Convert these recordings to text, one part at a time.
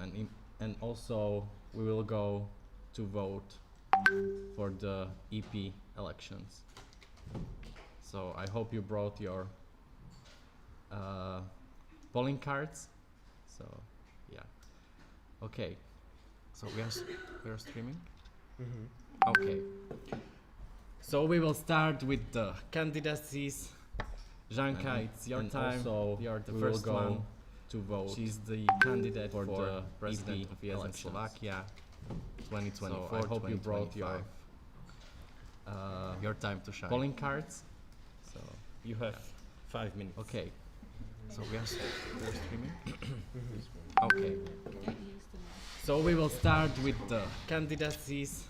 and also we will go to vote for the EP elections. So I hope you brought your polling cards. So yeah, okay. So we are streaming. Okay. So we will start with the candidacies. Janka, it's your time. So you are the first one to vote. She's the candidate for the president of ESN Slovakia 2024. So I hope you brought your time to shine. Polling cards. So you have 5 minutes. Okay. So we are streaming. Okay. So we will start with the candidacies.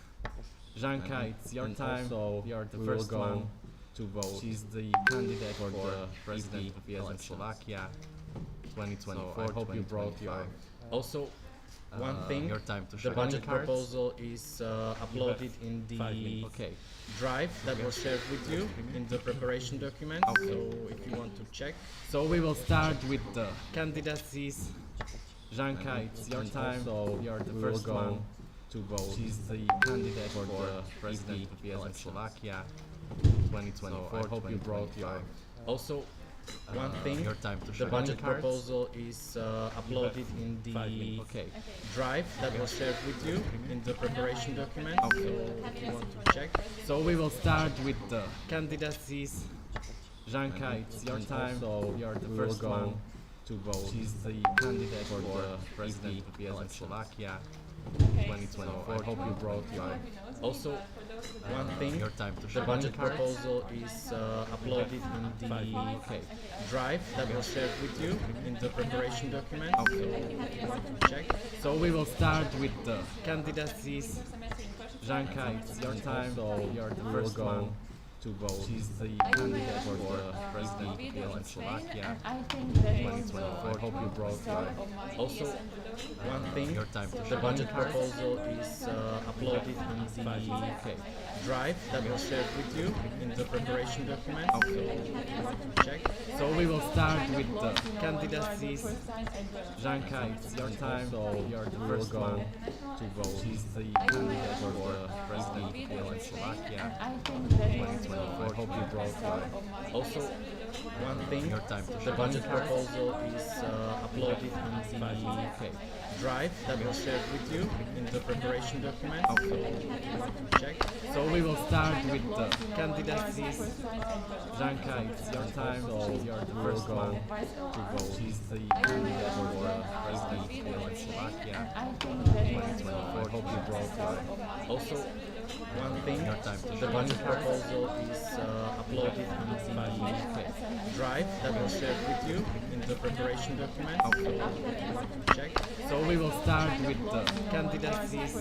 Janka, it's your time. So you are the first one to vote. She's the candidate for the president of ESN Slovakia 2024. So I hope you brought your one thing. Your time to shine. The budget proposal is uploaded in the drive that was shared with you in the preparation document. So if you want to check. So we will start with the candidacies. Janka, it's your time. So you are the first one to vote. She's the candidate for the president of ESN Slovakia 2024. So I hope you brought your one thing. Your time to shine. The budget proposal is uploaded in the drive that was shared with you in the preparation document. So if you want to check. So we will start with the candidacies. Janka, it's your time. So you are the first one to vote. She's the candidate for the president of ESN Slovakia 2024. I hope you brought your one thing. Your time to shine. The budget proposal is uploaded in the drive that was shared with you in the preparation document. So if you want to check. So we will start with the candidacies. Janka, it's your time. So you are the first one to vote. She's the candidate for the president of ESN Slovakia 2024. I hope you brought your one thing. Your time to shine. The budget proposal is uploaded in the drive that was shared with you in the preparation document. So if you want to check. So we will start with the candidacies. Janka, it's your time. So you are the first one to vote. She's the candidate for the president of ESN Slovakia 2024. I hope you brought your one thing. Your time to shine. The budget proposal is uploaded in the drive that was shared with you in the preparation document. So if you want to check. So we will start with the candidacies. Janka, it's your time. So you are the first one to vote. She's the candidate for the president of ESN Slovakia 2024. I hope you brought your one thing. Your time to shine. The budget proposal is uploaded in the drive that was shared with you in the preparation document. So if you want to check. So we will start with the candidacies. Janka, it's your time. So you are the first one to vote. She's the candidate for the president of ESN Slovakia 2024. I hope you brought your one thing. Your time to shine. The budget proposal is uploaded in the drive that was shared with you in the preparation document. So if you want to check. So we will start with the candidacies.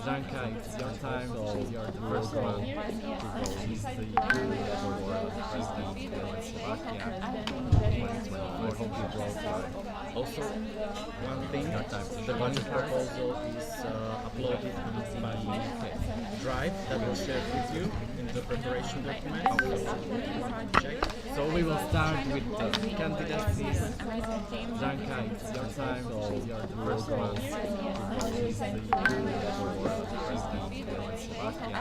Janka, it's your time. So you are the first one to vote. She's the candidate for the president of ESN Slovakia 2024. I hope you brought your one thing. Your time. The budget proposal is uploaded in the drive that was shared with you in the preparation document. So if you want to check. So we will start with the candidacies. Janka, it's your time. So you are the first one to vote. She's the candidate for the president of ESN Slovakia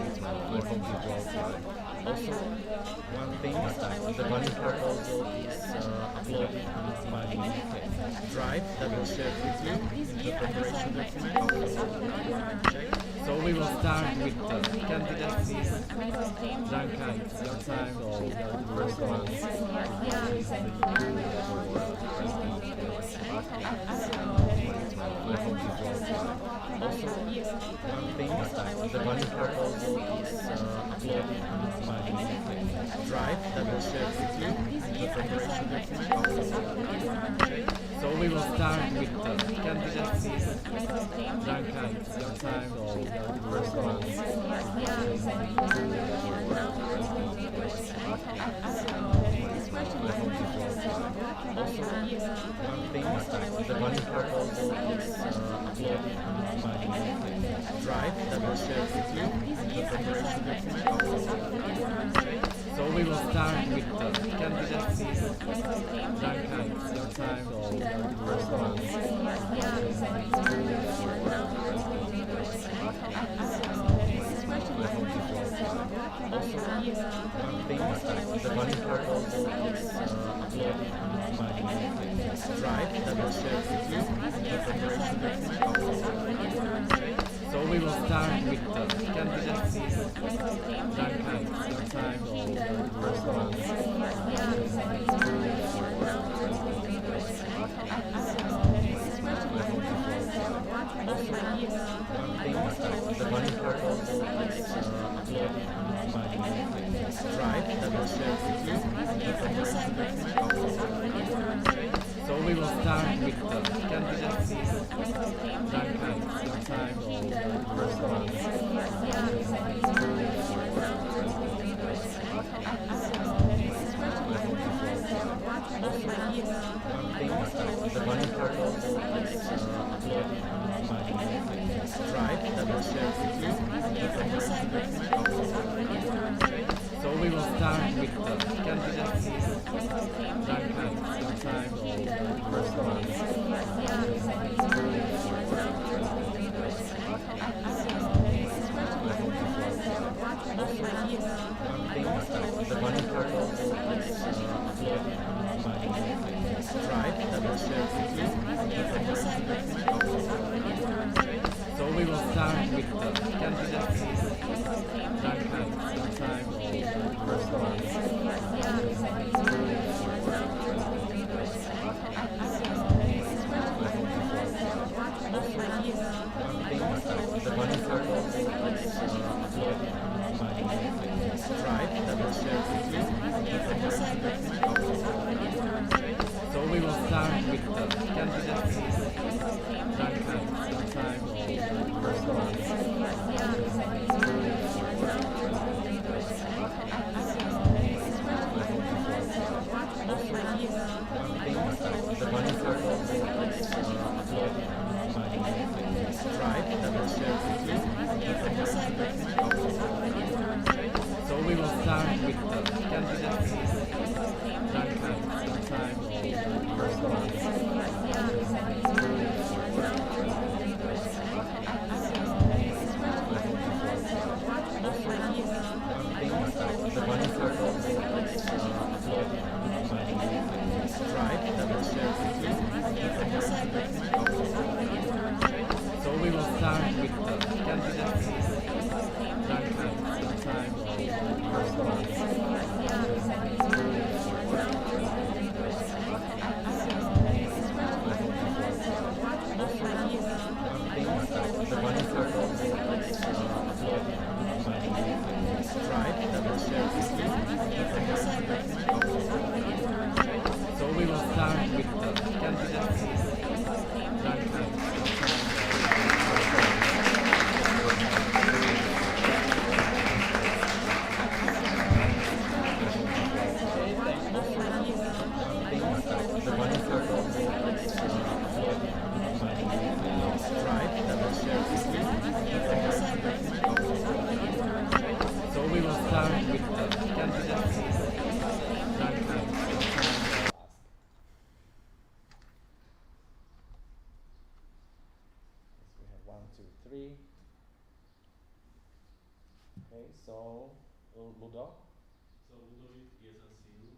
2024. I hope you brought your one thing. Your time. The budget proposal is uploaded in the drive that was shared with you in the preparation document. So if you want to check. So we will start with the candidacies. Janka, it's your time. So you are the first one to vote. She's the candidate for the president of ESN Slovakia 2024. I hope you brought your one thing. Your time. The budget proposal is uploaded in the drive that was shared with you in the preparation document. So if you want to check. So we we will start with the candidacies. Danka, it's your time. So, first one. The money part also is uploaded by Drive that will share with you the preparation document. So we will start with the candidacies. Danka, it's your time. So, first one. The money part also is uploaded by Drive that will share with you the preparation document. So we will start with the candidacies. Danka, it's your time. So, first one. The money part also is uploaded by Drive that will share with you the preparation document. So we will start with the candidacies. Danka, it's your time. So, first one. The money part also is uploaded by Drive that will share with you the preparation document. So we will start with the candidacies. Danka, it's your time. So, first one. The money part also is uploaded by Drive that will share with you the preparation document. So we will start with the candidacies. Danka, it's your time. So, first one. The money part also is uploaded by Drive that will share with you the preparation document. So we will start with the candidacies. Danka, it's your time. So, first one. The money part also is uploaded by Drive that will share with you the preparation document. So we will start with the candidacies. Danka, it's your time. So, first one. The money part also is uploaded by Drive that will share with you the preparation document. So we will start with the candidacies. Danka, it's your time. The money part also is uploaded by Drive that will share with you the preparation document. So we will start with the candidacies. Danka, it's your time. We have 1, 2, 3. Okay, so Ludo. So Ludovic, ESN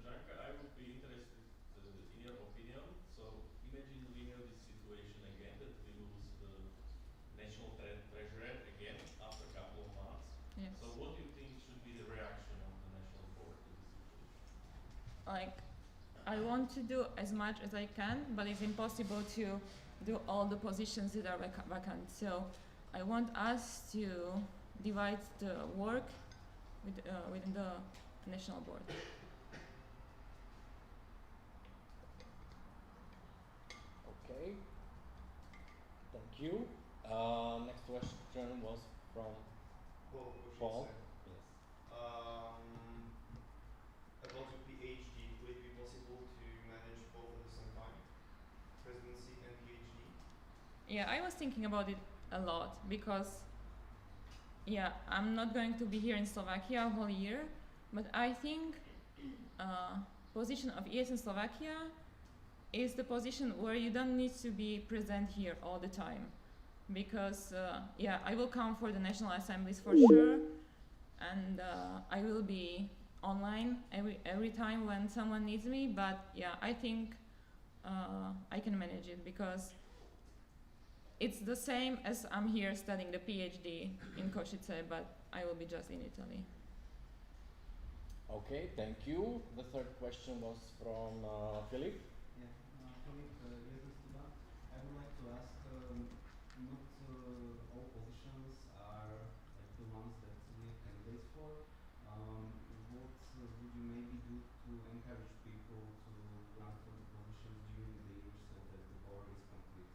Janka, I would be interested in your opinion. So imagine we have this situation again that we lose the national treasurer again after a couple of months. Yes. So what do you think should be the reaction of the national board to this situation? Like, I want to do as much as I can, but it's impossible to do all the positions that are vacant. So I want us to divide the work within the national board. Okay. Thank you. Next question was from Paul. Yes. About your PhD, would it be possible to manage both at the same time? Presidency and PhD? Yeah, I was thinking about it a lot because, yeah, I'm not going to be here in Slovakia a whole year, But I think position of ESN Slovakia is the position where you don't need to be present here all the time, because yeah, I will come for the national assemblies for sure, and I will be online every time when someone needs me. But yeah, I think I can manage it, because it's the same as I'm here studying the PhD in Košice, but I will be just in Italy. Okay, thank you. The third question was from Philip. Yeah, Philip, ESN student. I would like to ask, not all positions are like the ones that we have candidates for. What would you maybe do to encourage people to run for the positions during the year so that the board is complete?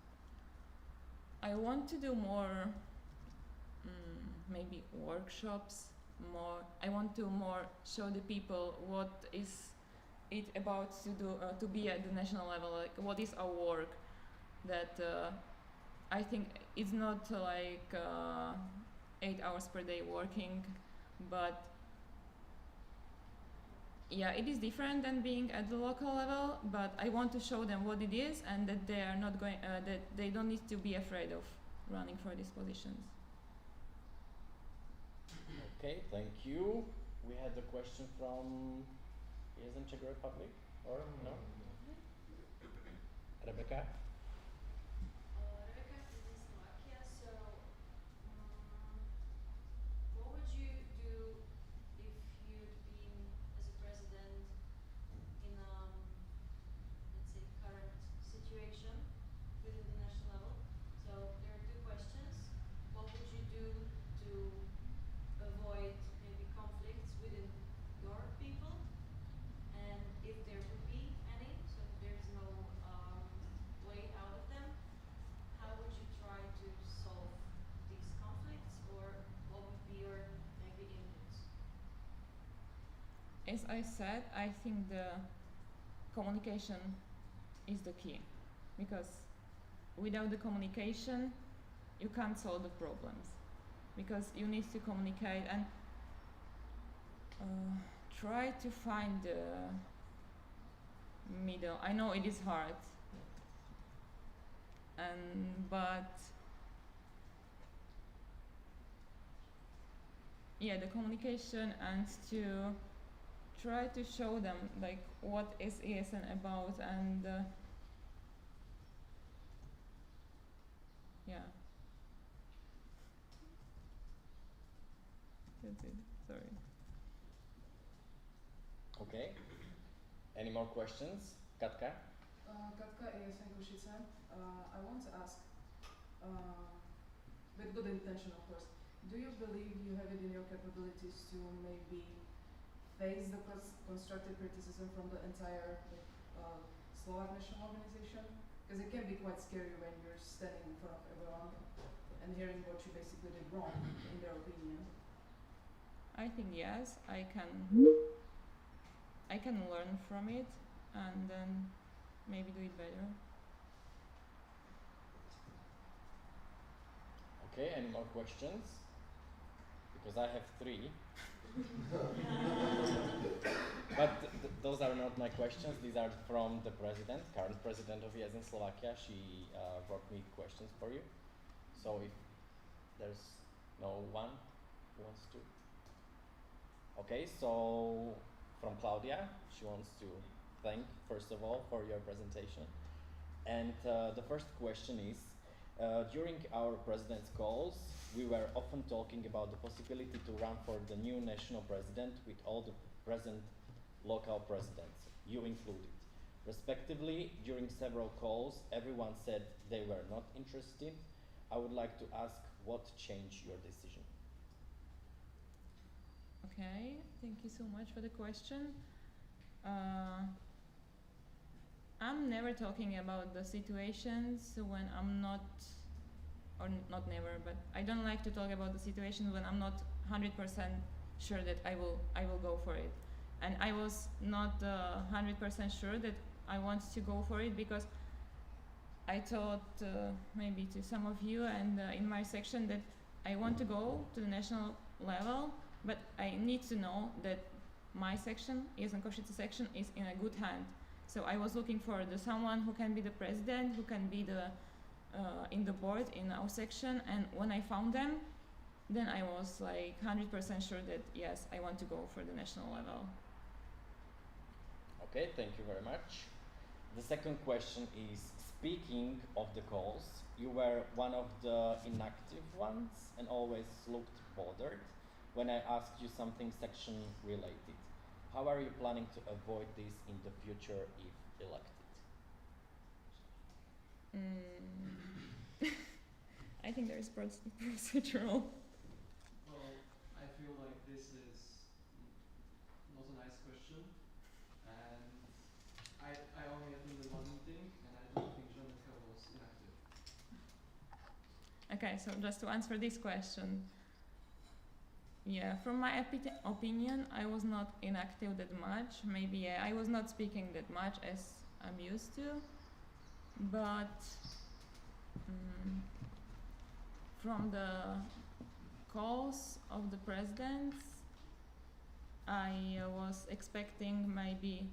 I want to do more, maybe workshops. I want to more show the people what is it about to do to be at the national level. Like, what is our work? That I think it's not like 8 hours per day working, but yeah, it is different than being at the local level. But I want to show them what it is, and that they are not going, that they don't need to be afraid of running for these positions. Okay, thank you. We had a question from ESN Czech Republic, or no? Rebecca? Rebecca is in Slovakia, so what would you do if you'd been as a president in let's say current situation within the national level? So there are two questions. What would you do to avoid maybe conflicts within your people? And if there would be any, so if there's no way out of them, how would you try to solve these conflicts, or what would be your maybe inputs? As I said, I think the communication is the key, because without the communication you can't solve the problems, because you need to communicate and try to find the middle. I know it is hard, but yeah, the communication, and to try to show them like what is ESN about, and yeah, that's it. Sorry. Okay. Any more questions? Katka? Katka, ESN Košice. I want to ask, with good intention of course, do you believe you have it in your capabilities to maybe face the constructive criticism from the entire Slovak national organization? Because it can be quite scary when you're standing in front of everyone and hearing what you basically did wrong in their opinion. I think yes, I can learn from it and then maybe do it better. Okay, any more questions? Because I have 3. But those are not my questions, these are from the president, current president of ESN Slovakia. She brought me questions for you. So if there's no one who wants to. Okay, so from Claudia, she wants to thank first of all for your presentation. And the first question is, during our president's calls, we were often talking about the possibility to run for the new national president with all the present local presidents, you included. Respectively, during several calls, everyone said they were not interested. I would like to ask what changed your decision? Okay, thank you so much for the question. I'm never talking about the situations when I'm not, or not never, but I don't like to talk about the situations when I'm not 100% sure that I will go for it. And I was not 100% sure that I want to go for it, because I thought maybe to some of you and in my section that I want to go to the national level, but I need to know that my section, ESN Košice section, is in a good hand. So I was looking for someone who can be the president, who can be the in the board in our section, and when I found them, then I was like 100% sure that yes, I want to go for the national level. Okay, thank you very much. The second question is, speaking of the calls, you were one of the inactive ones and always looked bothered when I asked you something section related. How are you planning to avoid this in the future if elected? I think there is procedural. Well, I feel like this is not a nice question, and I only attended one meeting, and I don't think Janica was inactive. Okay, so just to answer this question, yeah, from my opinion, I was not inactive that much. Maybe yeah, I was not speaking that much as I'm used to, but from the calls of the presidents, I was expecting maybe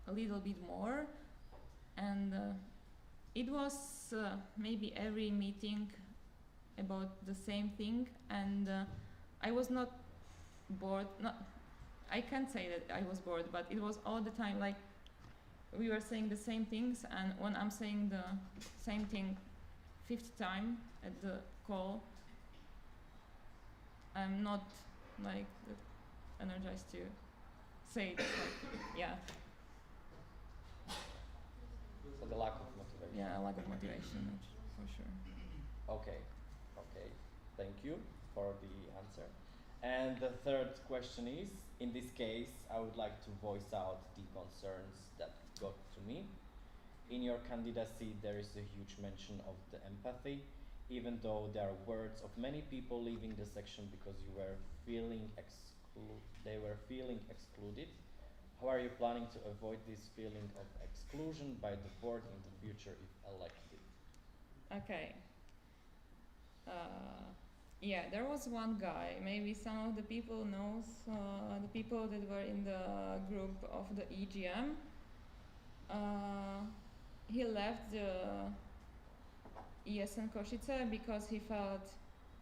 a little bit more, and it was maybe every meeting about the same thing, and I was not bored. I can't say that I was bored, but it was all the time like we were saying the same things, and when I'm saying the same thing 5th time at the call, I'm not like energized to say it. Like, yeah. So the lack of motivation. Yeah, a lack of motivation, for sure. Okay, okay. Thank you for the answer. And the third question is, in this case, I would like to voice out the concerns that got to me. In your candidacy, there is a huge mention of the empathy, even though there are words of many people leaving the section because they were feeling excluded. How are you planning to avoid this feeling of exclusion by the board in the future if elected? Okay. Yeah, there was one guy. Maybe some of the people knows the people that were in the group of the EGM. He left the ESN Košice because he felt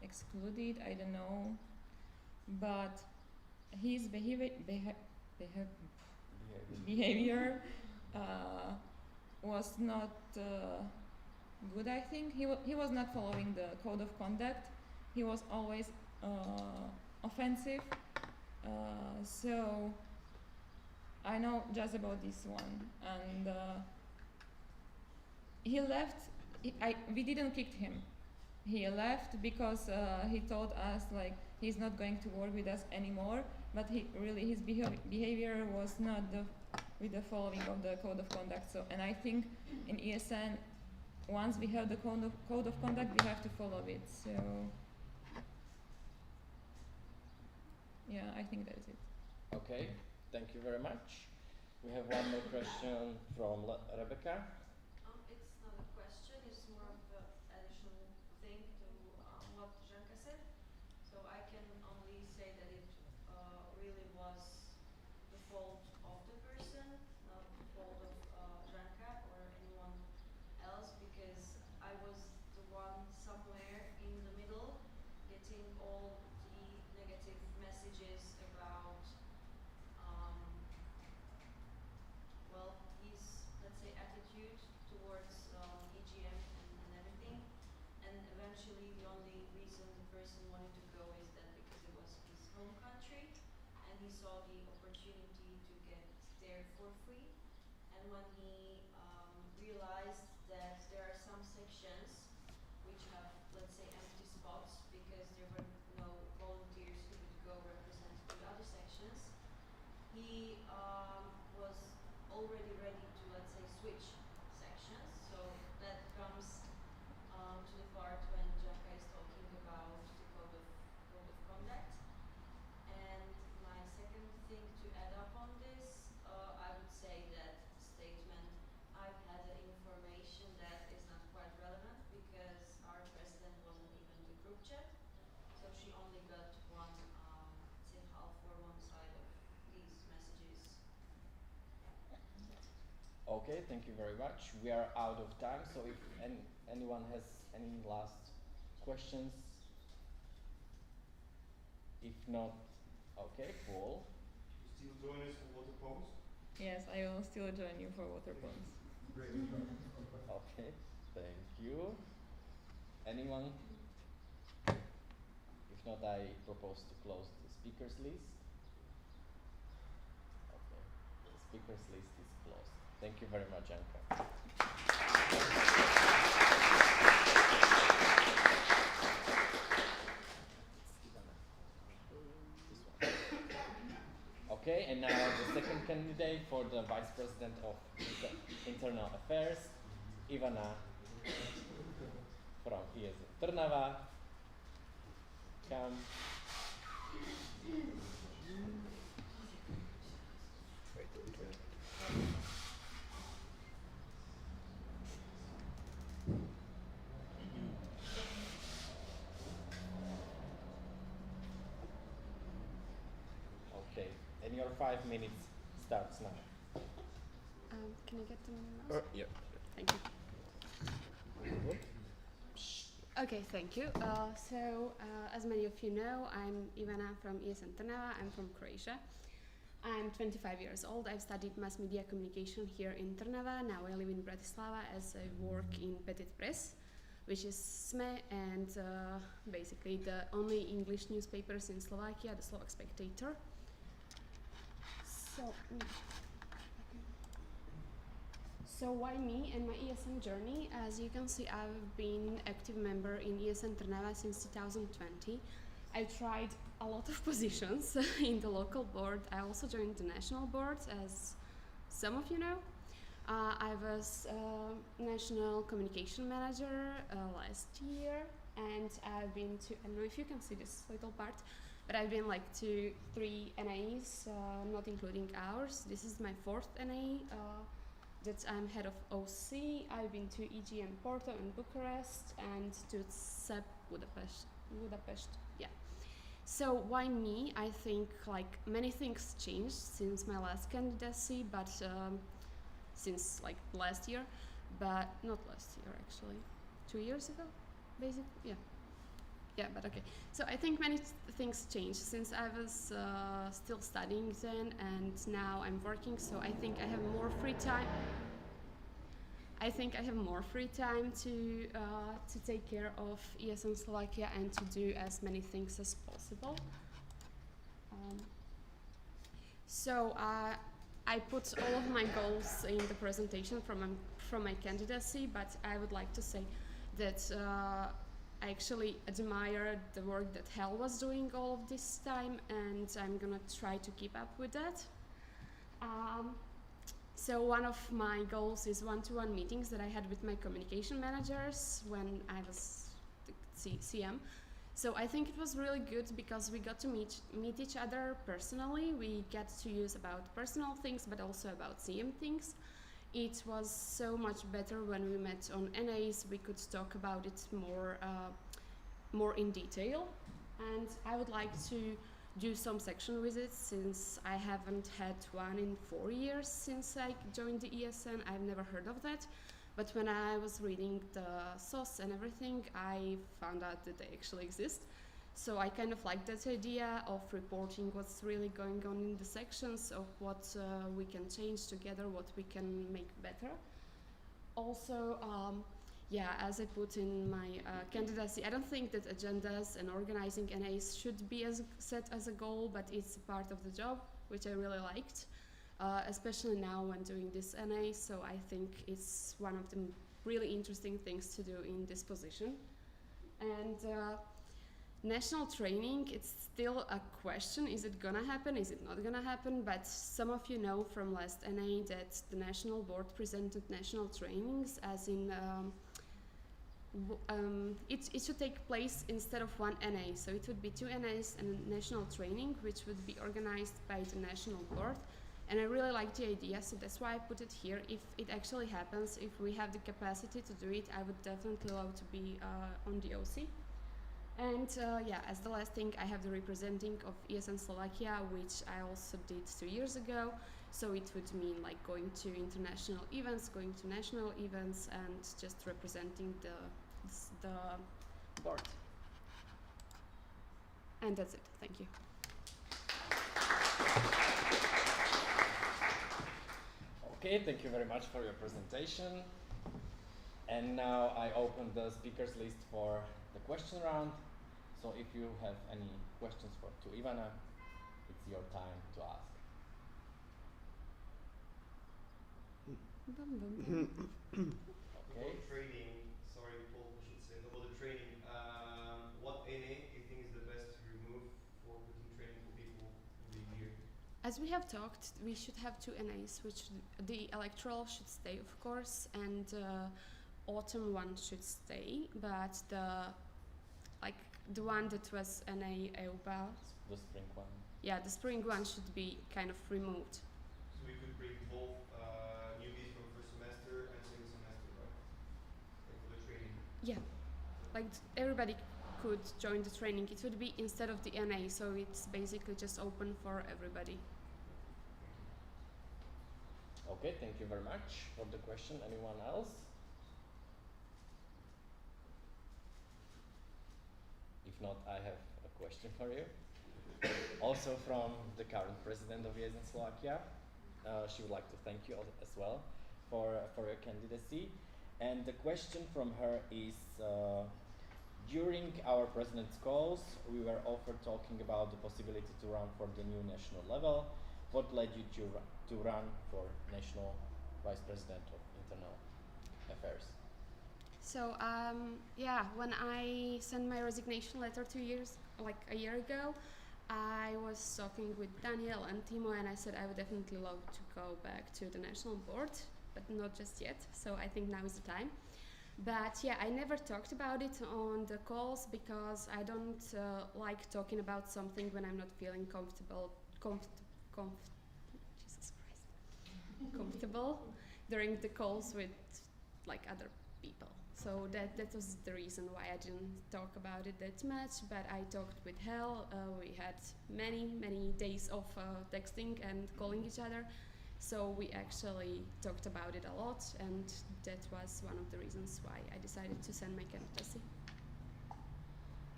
excluded. I don't know, but his behavior was not good. I think he was not following the code of conduct. He was always offensive. So I know just about this one, and he left. We didn't kick him. He left because he told us like he's not going to work with us anymore. But his behavior was not with the following of the code of conduct. So, and I think in ESN, once we have the code of conduct, we have to follow it. So, yeah, I think that's it. Okay, thank you very much. We have one more question from Rebecca. It's not a question, it's more of an additional thing to what Janka said. So I can only say that it really was the fault of the person, not the fault of Janka or anyone else, because I was the one somewhere in the middle getting all the negative messages about well, his, let's say, attitude towards EGM and everything. And eventually the only reason the person wanted to go is that because it was his home country and he saw the opportunity to get there for free. And when he realized that there are some sections which have, let's say, empty spots because there were no volunteers who would go represent the other sections, he was already ready to, let's say, switch sections. So that comes to the part when Janka is talking about the code of conduct. And my second thing to add up on this, I would say that statement, I've had the information that is not quite relevant because our president wasn't even the group chat. So she only got one, say half or one side Okay, thank you very much. We are out of time, so if anyone has any last questions, if not, okay, cool. You still join us for water pumps? Yes, I will still join you for water pumps. Great. Okay, thank you. Anyone? If not, I propose to close the speakers list. Okay, the speakers list is closed. Thank you very much, Anka. Okay, and now the second candidate for the Vice President of Internal Affairs, Ivana from ESN Trnava. Come. Okay, and your 5 minutes starts now. Can I get the mouse? Yeah. Thank you. Okay, thank you. As many of you know, I'm Ivana from ESN Trnava. I'm from Croatia. I'm 25 years old. I've studied mass media communication here in Trnava. Now I live in Bratislava as I work in Petit Press, which is SME and basically the only English newspapers in Slovakia, the Slovak Spectator. So why me and my ESN journey? As you can see, I've been active member in ESN Trnava since 2020. I tried a lot of positions in the local board. I also joined the national board, as some of you know. I was national communication manager last year, and I've been to, I don't know if you can see this little part, but I've been like to 3 NAs, not including ours. This is my 4th NA. That I'm head of OC. I've been to EGM Porto and Bucharest and to CEP Budapest. Yeah. So why me? I think like many things changed since my last candidacy, but since like last year, but not last year actually, 2 years ago, basically. Yeah. Yeah, but okay. So I think many things changed since I was still studying then, and now I'm working. So I think I have more free time. I think I have more free time to take care of ESN Slovakia and to do as many things as possible. I put all of my goals in the presentation from my candidacy, but I would like to say that I actually admire the work that Hel was doing all of this time, and I'm gonna try to keep up with that. So one of my goals is one-to-one meetings that I had with my communication managers when I was the CM. So I think it was really good because we got to meet each other personally. We get to use about personal things, but also about CM things. It was so much better when we met on NAs. We could talk about it more in detail. And I would like to do some section visits since I haven't had one in 4 years since I joined the ESN. I've never heard of that. But when I was reading the SOS and everything, I found out that they actually exist. So I kind of like that idea of reporting what's really going on in the sections, of what we can change together, what we can make better. Also, yeah, as I put in my candidacy, I don't think that agendas and organizing NAs should be set as a goal, but it's part of the job, which I really liked, especially now when doing this NA. So I think it's one of the really interesting things to do in this position. And national training, it's still a question. Is it gonna happen? Is it not gonna happen? But some of you know from last NA that the national board presented national trainings as in it should take place instead of 1 NA. So it would be 2 NAs and a national training, which would be organized by the national board. And I really like the idea, so that's why I put it here. If it actually happens, if we have the capacity to do it, I would definitely love to be on the OC. And yeah, as the last thing, I have the representing of ESN Slovakia, which I also did 2 years ago. So it would mean like going to international events, going to national events, and just representing the board. And that's it. Thank you. Okay, thank you very much for your presentation. And now I open the speakers list for the question round. So if you have any questions to Ivana, it's your time to ask. Okay. About training, sorry, Paul, I should say, about the training, what NA do you think is the best to remove for putting training for people in the year? As we have talked, we should have 2 NAs, which the electoral should stay, of course, and autumn one should stay, but the one that was NA EUBA, The spring one. yeah, the spring one should be kind of removed. So we could bring both newbies from first semester and second semester, right? Like for the training. Yeah, like everybody could join the training. It would be instead of the NA, so it's basically just open for everybody. Okay, thank you very much for the question. Anyone else? If not, I have a question for you. Also from the current president of ESN Slovakia. She would like to thank you as well for your candidacy. And the question from her is, during our president's calls, we were offered talking about the possibility to run for the new national level. What led you to run for national vice president of internal affairs? So yeah, when I sent my resignation letter a year ago, I was talking with Daniel and Timo, and I said I would definitely love to go back to the national board, but not just yet. So I think now is the time. But yeah, I never talked about it on the calls because I don't like talking about something when I'm not feeling comfortable during the calls with like other people. So that was the reason why I didn't talk about it that much, but I talked with Hel. We had many days of texting and calling each other. So we actually talked about it a lot, and that was one of the reasons why I decided to send my candidacy.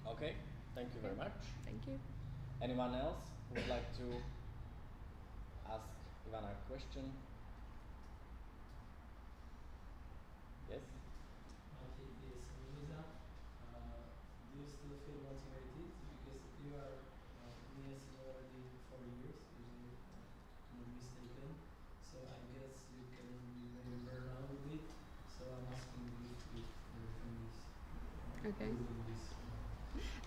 Okay, thank you very much. Thank you. Anyone else who would like to ask Ivana a question? Yes? Okay, yes, Luisa, do you still feel motivated? Because you are in ESN already 4 years, if I'm not mistaken. So I guess you can maybe burn out a bit. So I'm asking you if everything is Okay. doing this.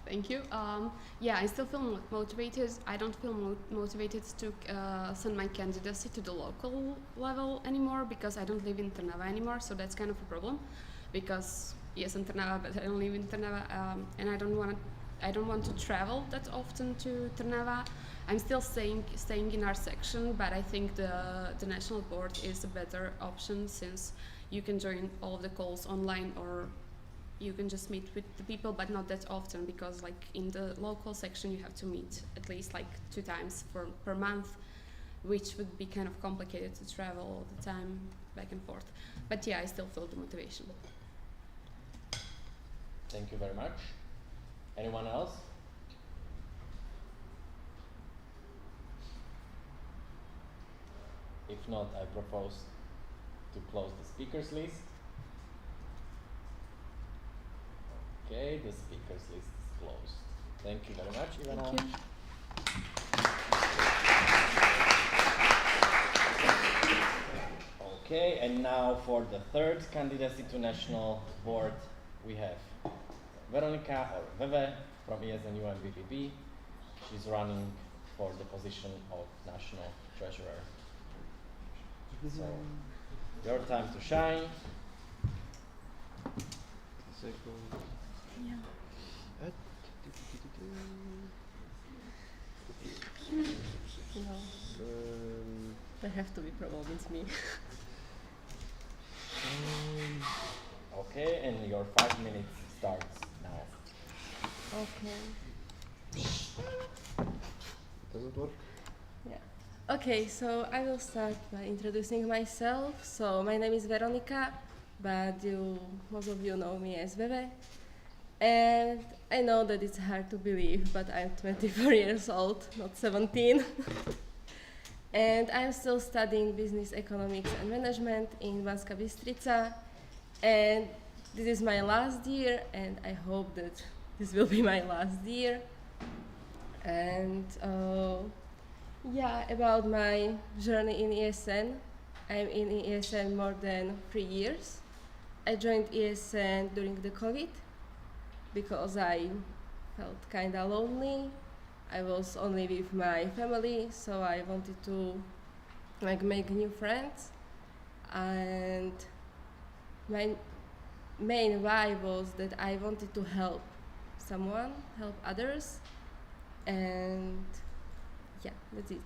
Thank you. Yeah, I still feel motivated. I don't feel motivated to send my candidacy to the local level anymore because I don't live in Trnava anymore. So that's kind of a problem. Because yes, in Trnava, but I don't live in Trnava, and I don't want to travel that often to Trnava. I'm still staying in our section, but I think the national board is a better option since you can join all of the calls online, or you can just meet with the people, but not that often because like in the local section you have to meet at least like 2 times per month, which would be kind of complicated to travel all the time back and forth. But yeah, I still feel the motivation. Thank you very much. Anyone else? If not, I propose to close the speakers list. Okay, the speakers list is closed. Thank you very much, Ivana. Thank you. Okay, and now for the third candidacy to national board, we have Veronika, or Veve, from ESN UMBBB. She's running for the position of national treasurer. So, your time to shine. There have to be problems with me. Okay, and your 5 minutes starts now. Okay. Does it work? Yeah. Okay, so I will start by introducing myself. So my name is Veronika, but most of you know me as Veve. And I know that it's hard to believe, but I'm 24 years old, not 17. And I'm still studying business economics and management in Banska Bystrica. And this is my last year, and I hope that this will be my last year. And about my journey in ESN. I'm in ESN more than 3 years. I joined ESN during the COVID because I felt kind of lonely. I was only with my family, so I wanted to make new friends. And my main why was that I wanted to help someone, help others, and yeah, that's it.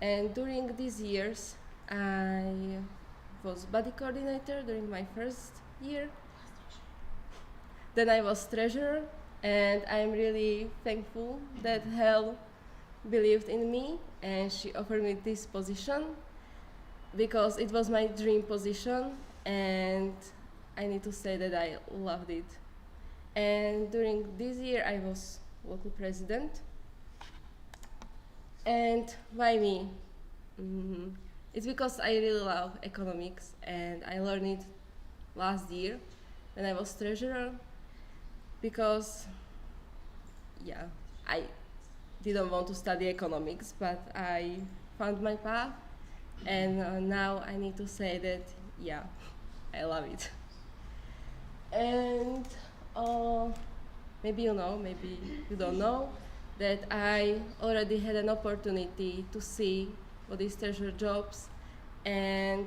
And during these years, I was body coordinator during my first year. Then I was treasurer, and I'm really thankful that Hel believed in me and she offered me this position because it was my dream position, and I need to say that I loved it. And during this year, I was local president. And why me? It's because I really love economics, and I learned it last year when I was treasurer. Because, I didn't want to study economics, but I found my path, and now I need to say that, I love it. And maybe you know, maybe you don't know, that I already had an opportunity to see what is treasurer jobs, and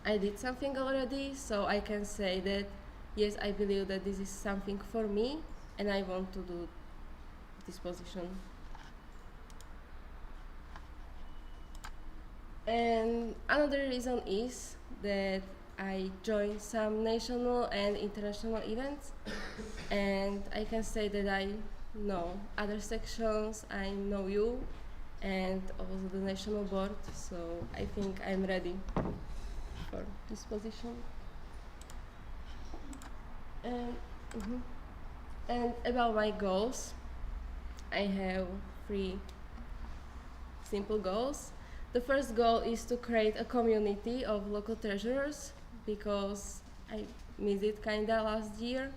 I did something already, so I can say that yes, I believe that this is something for me, and I want to do this position. And another reason is that I joined some national and international events, and I can say that I know other sections, I know you, and also the national board, so I think I'm ready for this position. And about my goals, I have 3 simple goals. The first goal is to create a community of local treasurers because I missed it kinda last year,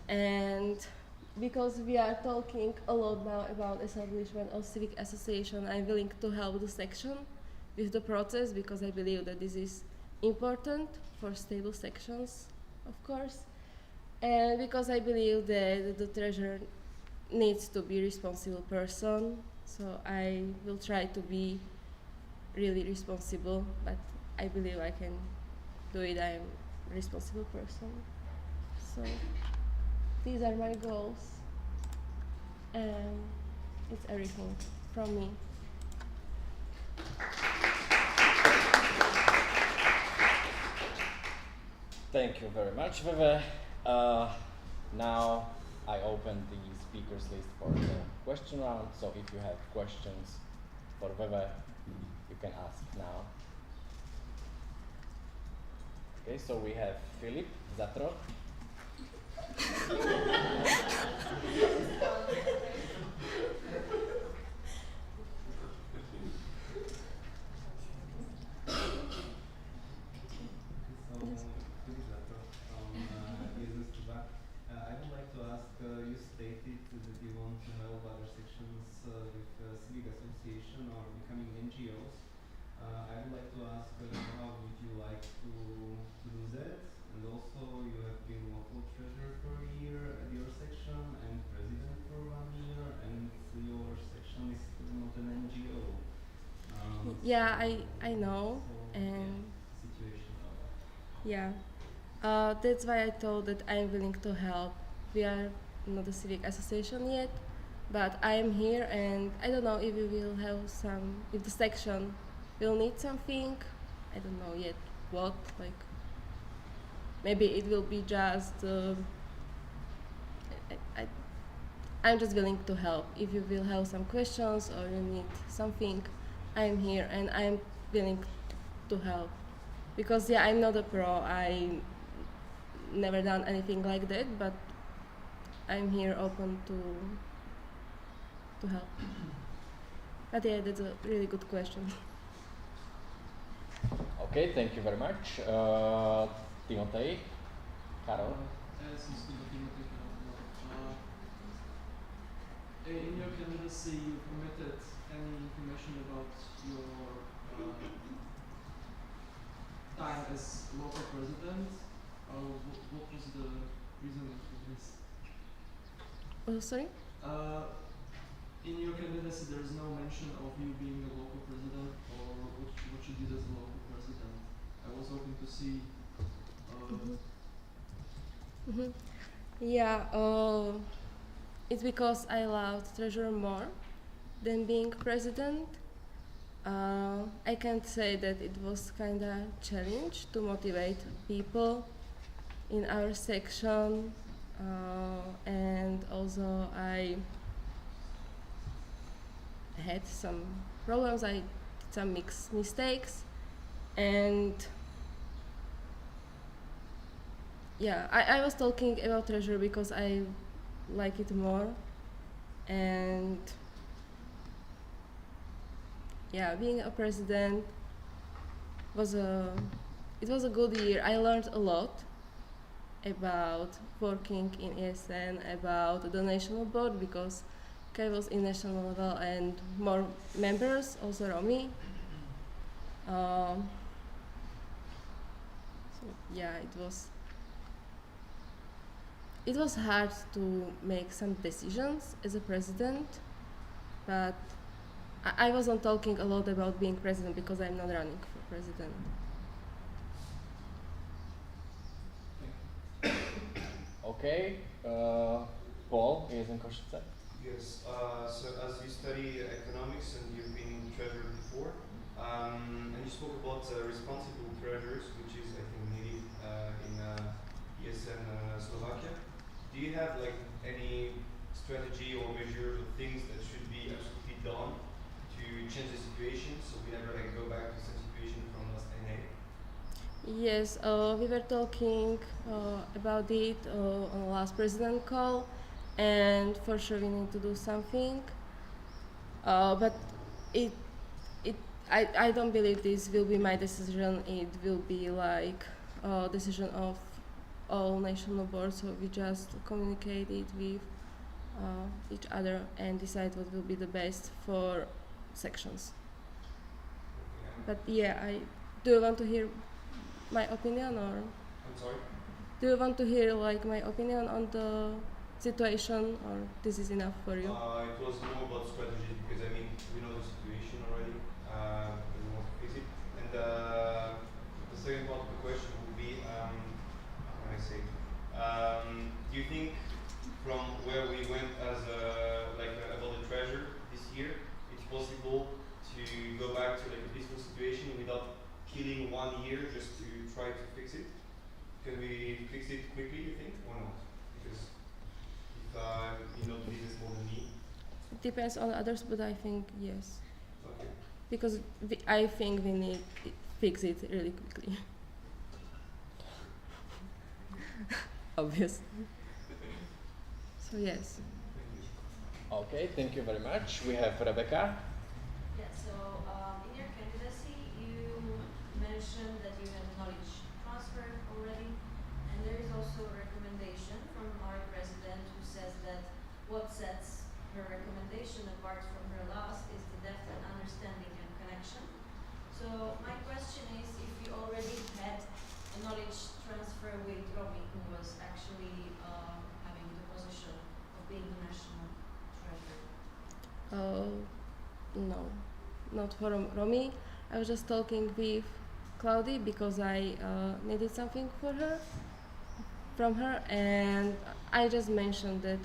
and because we are talking a lot now about establishment of civic association, I'm willing to help the section with the process because I believe that this is important for stable sections, of course, and because I believe that the treasurer needs to be a responsible person, so I will try to be really responsible, but I believe I can do it. I am a responsible person. So these are my goals, and it's everything from me. Thank you very much, Veve. Now I open the speakers list for the question round, so if you have questions for Veve, you can ask now. Okay, so we have Filip Zatro. I would like to ask, you stated that you want to help other sections with civic association or becoming NGOs. I would like to ask how would you like to do that? And also you have been local treasurer for a year at your section and president for 1 year, and your section is not an NGO. I know, so, and situation. That's why I told that I'm willing to help. We are not a civic association yet, but I am here, and I don't know if we will have if the section will need something. I don't know yet what, maybe it will be just, I'm just willing to help. If you will have some questions or you need something, I'm here and I'm willing to help. Because yeah, I'm not a pro. I never done anything like that, but I'm here open to help. But yeah, that's a really good question. Okay, thank you very much. Timotei, Karol. As you speak, in your candidacy, you omitted any information about your time as local president. What was the reason for this? Oh, sorry? In your candidacy, there is no mention of you being a local president or what you did as a local president. I was hoping to see. Yeah, it's because I loved treasure more than being president. I can't say that it was kind of challenge to motivate people in our section, and also I had some problems. I did some mistakes, and yeah, I was talking about treasure because I like it more, and yeah, being a president was a good year. I learned a lot about working in ESN, about the national board, because Kai was in national level and more members, also Romi. So yeah, it was hard to make some decisions as a president, but I wasn't talking a lot about being president because I'm not running for president. Okay, Paul, ESN Košice. Yes, so as you study economics and you've been treasurer before, and you spoke about responsible treasurers, which is I think needed in ESN Slovakia. Do you have like any strategy or measures or things that should be absolutely done to change the situation so we never like go back to the same situation from last NA? Yes, we were talking about it on the last president call, and for sure we need to do something. But I don't believe this will be my decision. It will be like a decision of all national boards. So we just communicate it with each other and decide what will be the best for sections. But yeah, do you want to hear my opinion, or? I'm sorry? Do you want to hear like my opinion on the situation, or this is enough for you? It was more about strategy because I mean we know the situation already. We want to fix it. And the second part of the question would be, how can I say? Do you think from where we went as about the treasure this year, it's possible to go back to like a peaceful situation without killing 1 year just to try to fix it? Can we fix it quickly, you think, or not? Because if you know the business more than me. It depends on others, but I think yes. Okay. Because I think we need to fix it really quickly. Obvious. So yes. Okay, thank you very much. We have Rebecca. Yeah, so in your candidacy, you mentioned that you had knowledge transfer already, and there is also a recommendation from our president who says that what sets her recommendation apart from her last is the depth and understanding and connection. So my question is if you already had a knowledge transfer with Romy, who was actually having the position of being the national treasurer. No, not for Romy. I was just talking with Claudia because I needed something from her, and I just mentioned that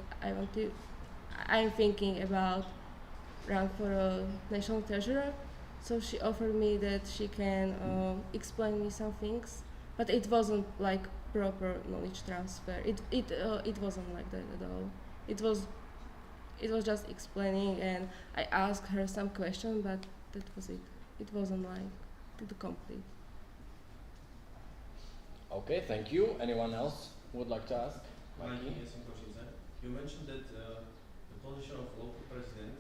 I'm thinking about run for a national treasurer. So she offered me that she can explain me some things, but it wasn't like proper knowledge transfer. It wasn't like that at all. It was just explaining, and I asked her some questions, but that was it. It wasn't like to complete. Okay, thank you. Anyone else would like to ask? Mikey, ESN you mentioned that the position of local president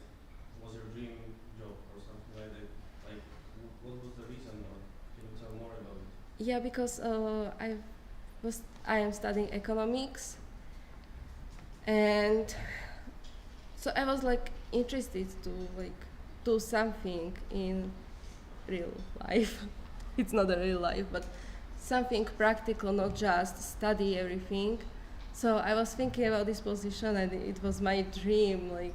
was your dream job or something like that. Like, what was the reason, or can you tell more about it? Yeah, because I am studying economics, and so I was like interested to like do something in real life. It's not a real life, but something practical, not just study everything. So I was thinking about this position, and it was my dream. Like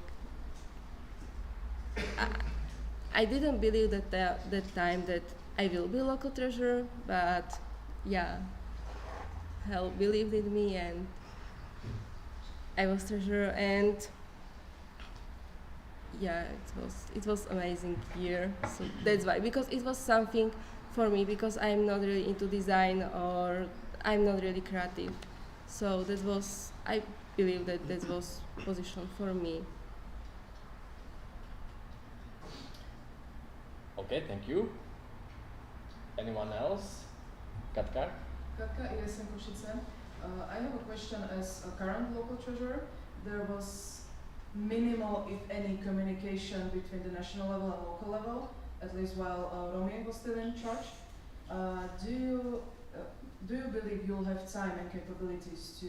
I didn't believe that time that I will be local treasurer, but yeah, hell believed in me, and I was treasurer, and yeah, it was amazing year. So that's why, because it was something for me, because I'm not really into design or I'm not really creative. So that was, I believe that was position for me. Okay, thank you. Anyone else? Katka? Katka, ESN Košice. I have a question. As a current local treasurer, there was minimal, if any, communication between the national level and local level, at least while Romiek was still in charge. Do you believe you'll have time and capabilities to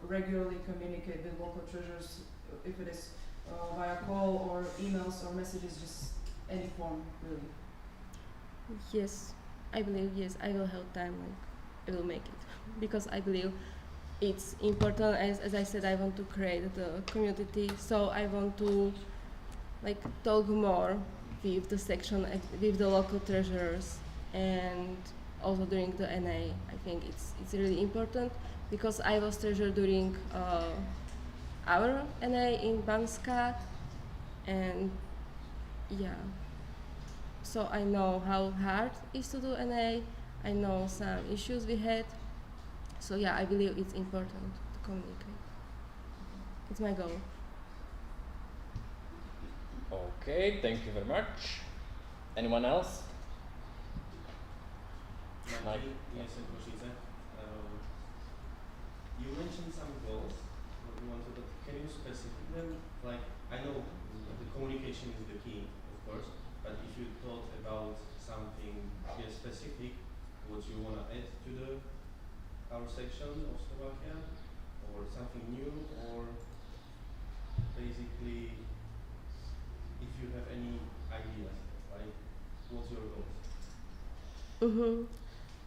regularly communicate with local treasurers, if it is via call or emails or messages, just any form, really? Yes, I believe, yes, I will have time, like, I will make it. Because I believe it's important, as I said, I want to create the community, so I want to like talk more with the section, with the local treasurers, and also during the NA. I think it's really important, because I was treasurer during our NA in Banska, and yeah, so I know how hard it is to do NA. I know some issues we had, so yeah, I believe it's important to communicate. It's my goal. Okay, thank you very much. Anyone else? Mikey, ESN Košice. You mentioned some goals that you wanted, but can you specify them? Like, I know the communication is the key, of course, but if you thought about something specific, what you want to add to our section of Slovakia, or something new, or basically, if you have any ideas, like, what's your goals? Mm-hmm.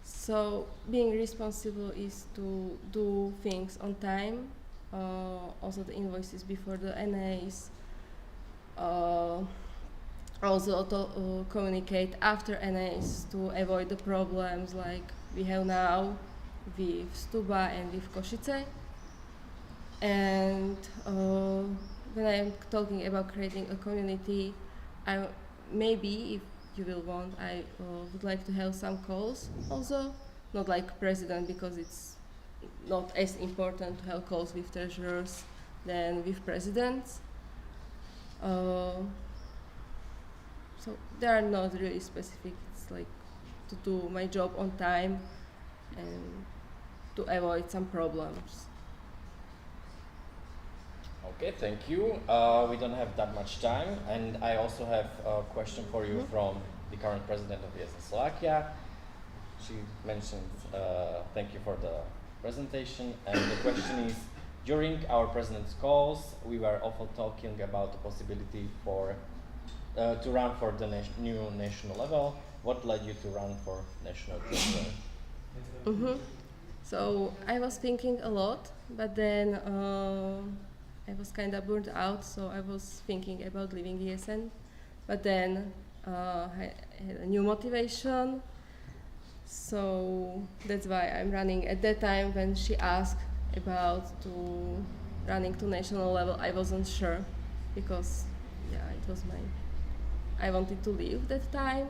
So being responsible is to do things on time, also the invoices before the NAs, also to communicate after NAs to avoid the problems like we have now with Stuba and with Košice. And when I am talking about creating a community, maybe, if you will want, I would like to have some calls also, not like president, because it's not as important to have calls with treasurers than with presidents. So they are not really specific. It's like to do my job on time and to avoid some problems. Okay, thank you. We don't have that much time, and I also have a question for you from the current president of ESN Slovakia. She mentioned thank you for the presentation, and the question is, during our president's calls, we were often talking about the possibility for to run for the new national level. What led you to run for national treasurer? So I was thinking a lot, but then I was kind of burnt out, so I was thinking about leaving ESN. But then I had a new motivation, so that's why I'm running. At that time, when she asked about running to national level, I wasn't sure, because yeah, it was I wanted to leave that time,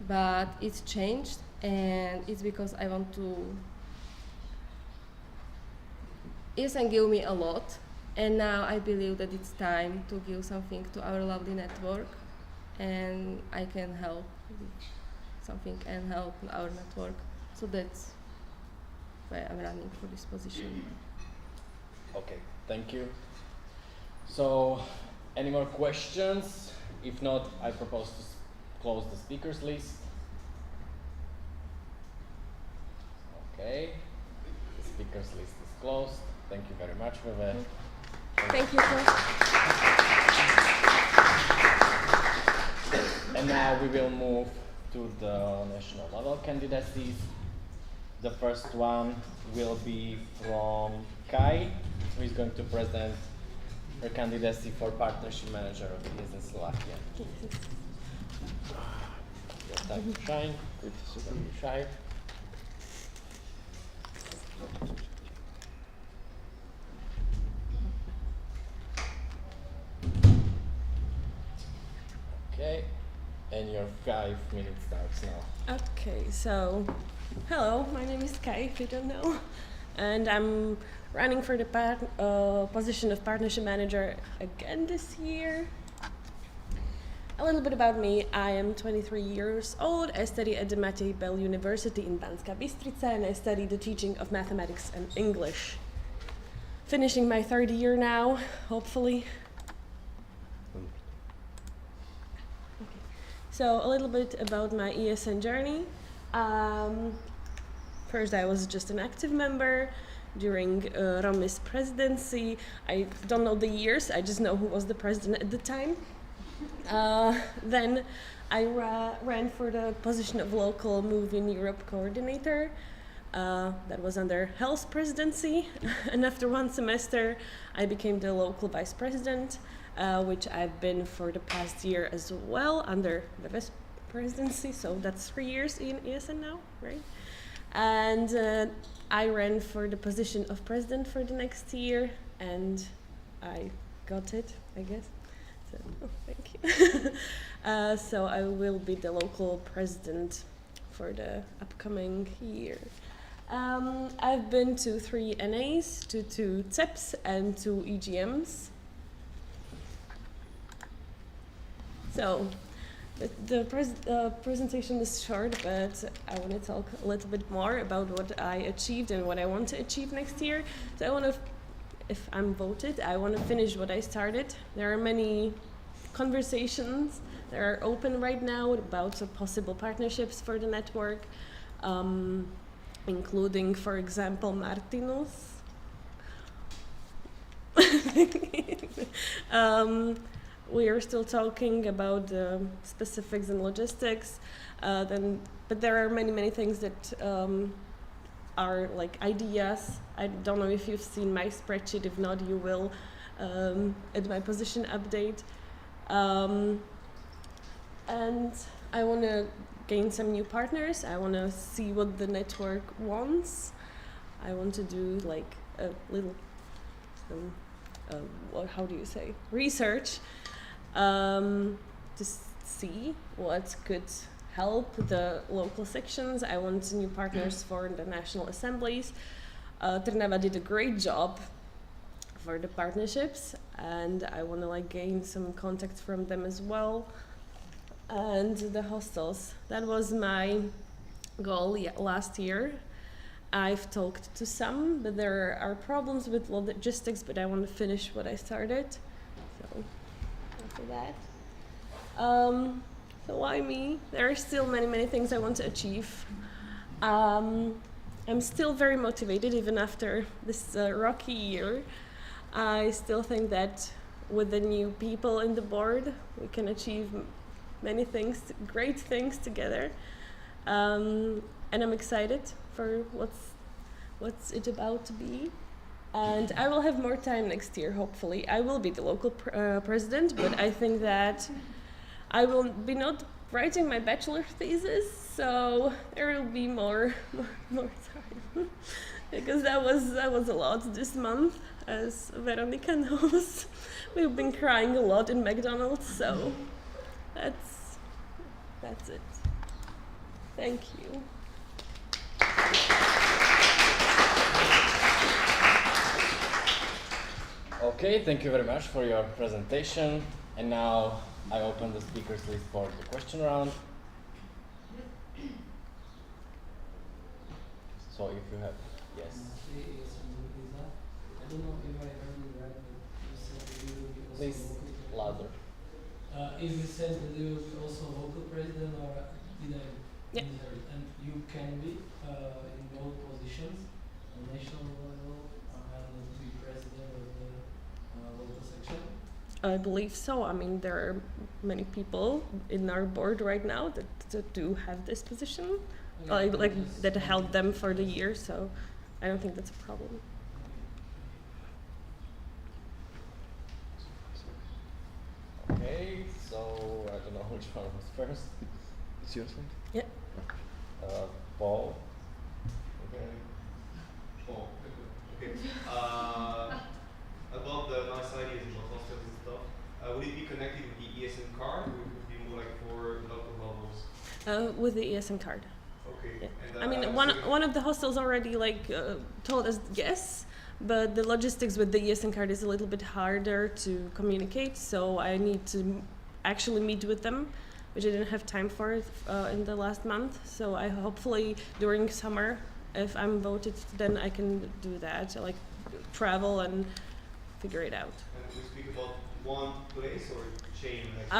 but it's changed, and it's because I want to. ESN gave me a lot, and now I believe that it's time to give something to our lovely network, and I can help with something and help our network. So that's why I'm running for this position. Okay, thank you. So, any more questions? If not, I propose to close the speakers list. Okay, the speakers list is closed. Thank you very much, Veve. Thank you. And now we will move to the national level candidacies. The first one will be from Kai, who is going to present her candidacy for partnership manager of ESN Slovakia. Your time to shine. Good to shine. Okay, and your 5 minutes starts now. Okay, so hello, my name is Kai, if you don't know, and I'm running for the position of partnership manager again this year. A little bit about me: I am 23 years old. I study at the Matej Bell University in Banská Bystrica, and I study the teaching of mathematics and English. Finishing my third year now, hopefully. So a little bit about my ESN journey. First, I was just an active member during Romi's presidency. I don't know the years, I just know who was the president at the time. Then I ran for the position of local Move in Europe coordinator. That was under Health presidency. And after one semester, I became the local vice president, which I've been for the past year as well under the vice presidency. So that's 3 years in ESN now, right? And I ran for the position of president for the next year, and I got it, I guess. So, oh, thank you. So I will be the local president for the upcoming year. I've been to 3 NAs, to 2 CEPs, and 2 EGMs. So the presentation is short, but I want to talk a little bit more about what I achieved and what I want to achieve next year. So I want to, if I'm voted, I want to finish what I started. There are many conversations that are open right now about possible partnerships for the network, including, for example, Martinus. We are still talking about the specifics and logistics, but there are many things that are like ideas. I don't know if you've seen my spreadsheet. If not, you will at my position update. And I want to gain some new partners. I want to see what the network wants. I want to do like a little, how do you say, research to see what could help the local sections. I want new partners for the national assemblies. Trnava did a great job for the partnerships, and I want to like gain some contacts from them as well. And the hostels, that was my goal last year. I've talked to some, but there are problems with logistics, but I want to finish what I started. So after that. So why me? There are still many things I want to achieve. I'm still very motivated even after this rocky year. I still think that with the new people in the board, we can achieve many things, great things together. And I'm excited for what's it about to be. And I will have more time next year, hopefully. I will be the local president, but I think that I will be not writing my bachelor thesis, so there will be more time. Because that was a lot this month, as Veronica knows. We've been crying a lot in McDonald's, so that's it. Thank you. Okay, thank you very much for your presentation. And now I open the speakers list for the question round. So if you have, yes. Yes, Lisa. I don't know if I heard you right, but you said that you will be also Please, local president. louder. If you said that you will be also local president, or did I Yeah. misheard it? And you can be in both positions, on national level and be president of the local section. I believe so. I mean, there are many people in our board right now that do have this position, like Just that held them for the year. So I don't think that's a problem. Okay, so I don't know which one was first. It's yours, right? Yeah. Paul. Okay. Oh, okay. About the nice ideas about hostels and stuff, would it be connected with the ESN card, or would it be more like for local levels? With the ESN card. Okay. Yeah. And, I mean, one of the hostels already told us yes, but the logistics with the ESN card is a little bit harder to communicate. So I need to actually meet with them, which I didn't have time for in the last month. So I hopefully during summer, if I'm voted, then I can do that, like travel and figure it out. And we speak about one place or chain? Like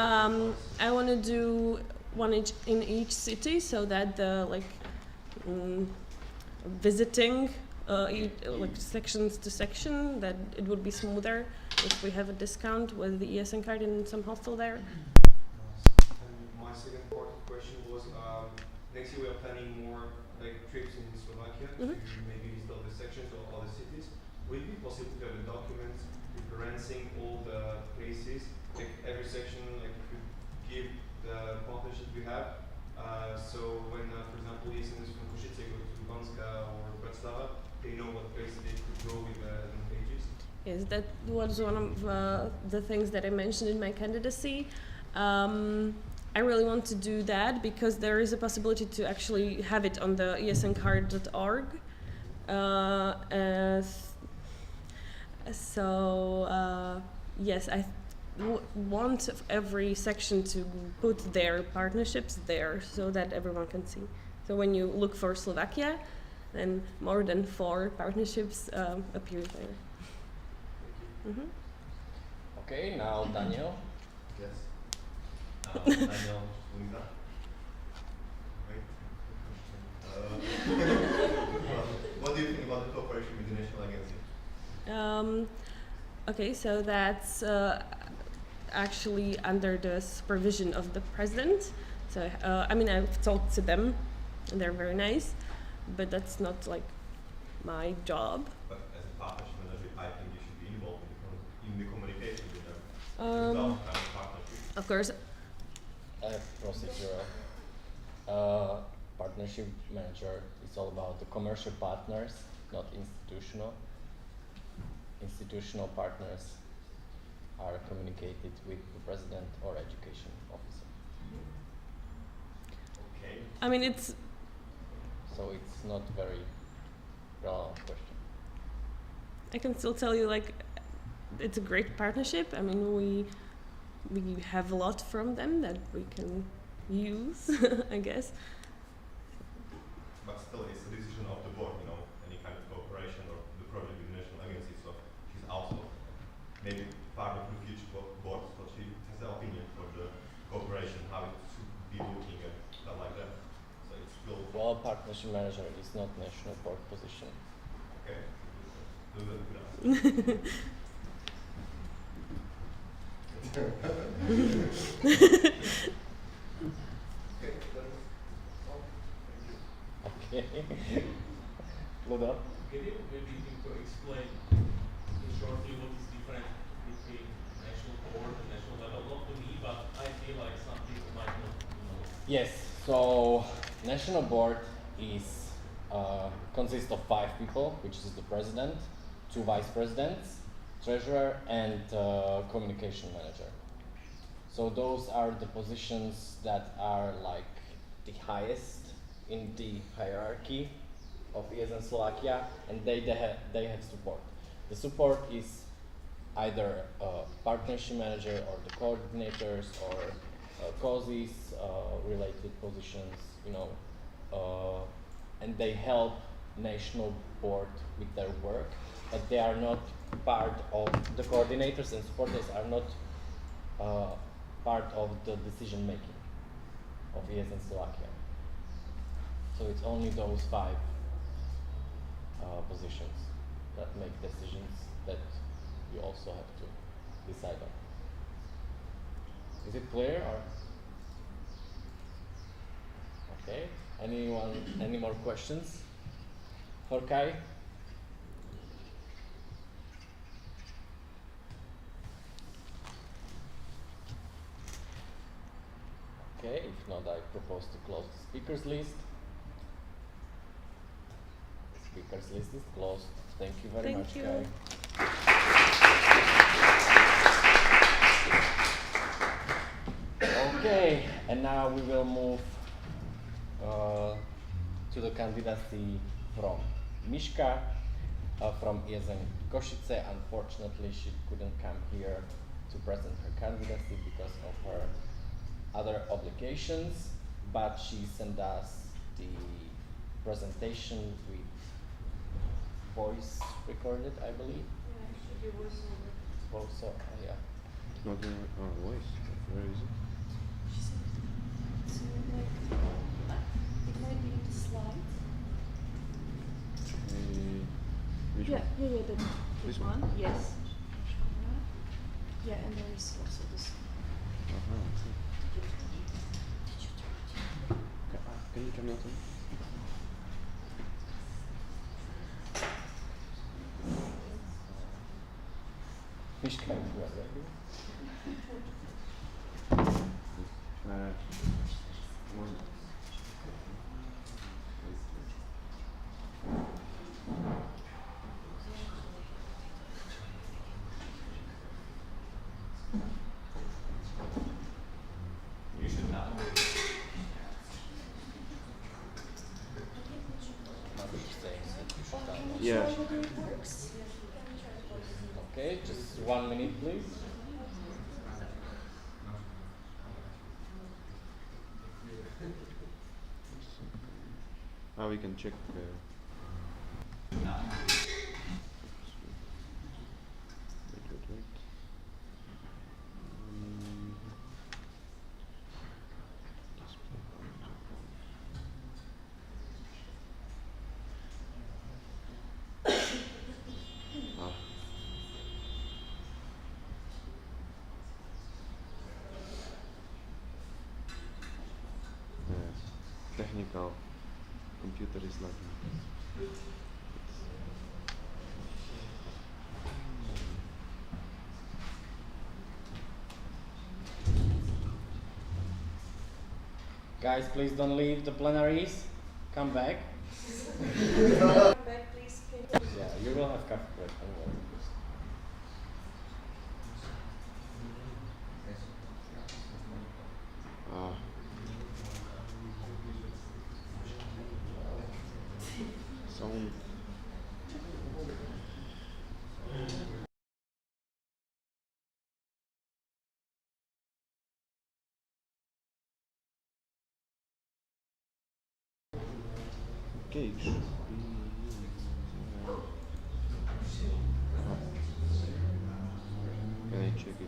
I want to do one in each city, so that the visiting like sections to section, that it would be smoother if we have a discount with the ESN card in some hostel there. And my second part of the question was, next year we are planning more like trips in Slovakia to maybe visit other sections or other cities. Would it be possible to have a document referencing all the places, like every section, like could give the partnership we have? So when, for example, ESN is from Košice go to Banska or Trnava, they know what places they could go with pages. Yes, that was one of the things that I mentioned in my candidacy. I really want to do that because there is a possibility to actually have it on the esncard.org. Yes, I want every section to put their partnerships there so that everyone can see. So when you look for Slovakia, then more than 4 partnerships appear there. Okay, now Daniel. Yes. Daniel, Lisa. Right. What do you think about the cooperation with the national agency? Okay, so that's actually under the supervision of the president. So I mean, I've talked to them, and they're very nice, but that's not like my job. But as a partnership manager, I think you should be involved in the communication with them. Without kind of partnership. Of course. Procedural. Partnership manager is all about the commercial partners, not institutional. Institutional partners are communicated with the president or education officer. Okay. I mean, it's. So it's not very relevant question. I can still tell you, like, it's a great partnership. I mean, we have a lot from them that we can use, I guess. But still, it's a decision of the board, you know, any kind of cooperation or the project with the national agency. So she's also maybe part of the future board, so she has an opinion for the cooperation, how it should be looking and stuff like that. So it's still Well, partnership manager is not national board position. okay. Do that with us. Okay, that's all. Thank you. Okay. Ludo? Can you maybe explain shortly what is different between national board and national level? Not to me, but I feel like some people might not know. Yes, so national board is consists of 5 people, which is the president, 2 vice presidents, treasurer, and communication manager. So those are the positions that are like the highest in the hierarchy of ESN Slovakia, and they have support. The support is either a partnership manager or the coordinators or causes related positions, you know, and they help national board with their work, but they are not part of the coordinators and supporters are not part of the decision making of ESN Slovakia. So it's only those 5 positions that make decisions that you also have to decide on. Is it clear or? Okay. Anyone? Any more questions? For Kai? Okay, if not, I propose to close the speakers list. The speakers list is closed. Thank you very much, Kai. Okay, and now we will move to the candidacy from Miška from ESN Košice. Unfortunately, she couldn't come here to present her candidacy because of her other obligations, but she sent us the presentation with voice recorded, I believe. Yeah, it was Also, yeah. Not in our voice. Where is it? She said it's like it might be in the slides. Which Yeah, one? yeah, This one. one? Yes. Yeah, and there is also this. Can you turn that on? Miška, you are ready? One. You should not. Yeah. Okay, just 1 minute, please. We can check. Wait. Technical computer is lagging. Guys, please don't leave the plenaries. Come back. Yeah, you will have coffee break. Don't worry. Sound. Okay, it should be. Can I check it?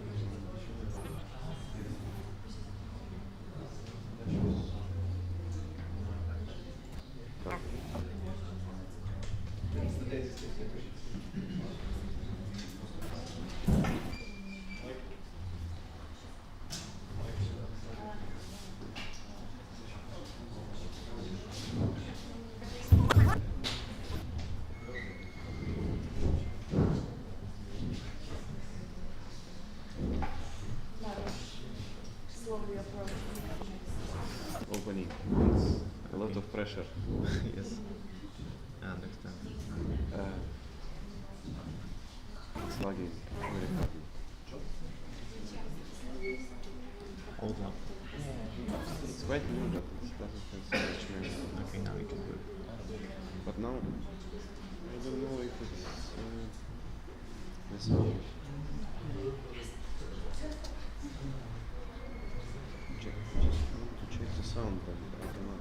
Opening. It's a lot of pressure. Yes. I understand. It's lagging. Very lagging. Hold up. It's quite new, but it doesn't have so much memory. Okay, now it's good. But now, I don't know if it's necessary. sound, but I don't know.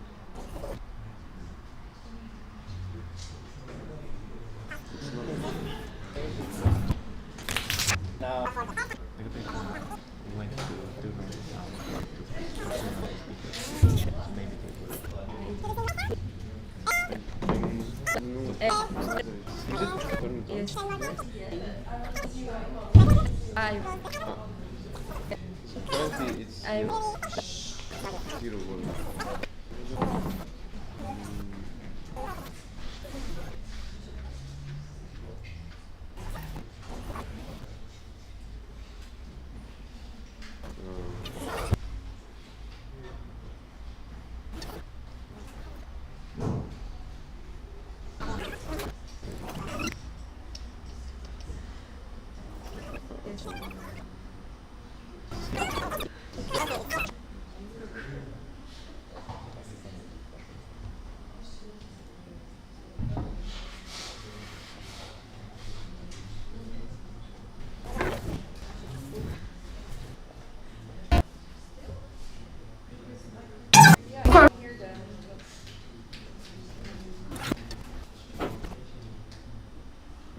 It's not. Now, We went to do maybe Yes. I. 20, it's I'm. zero one.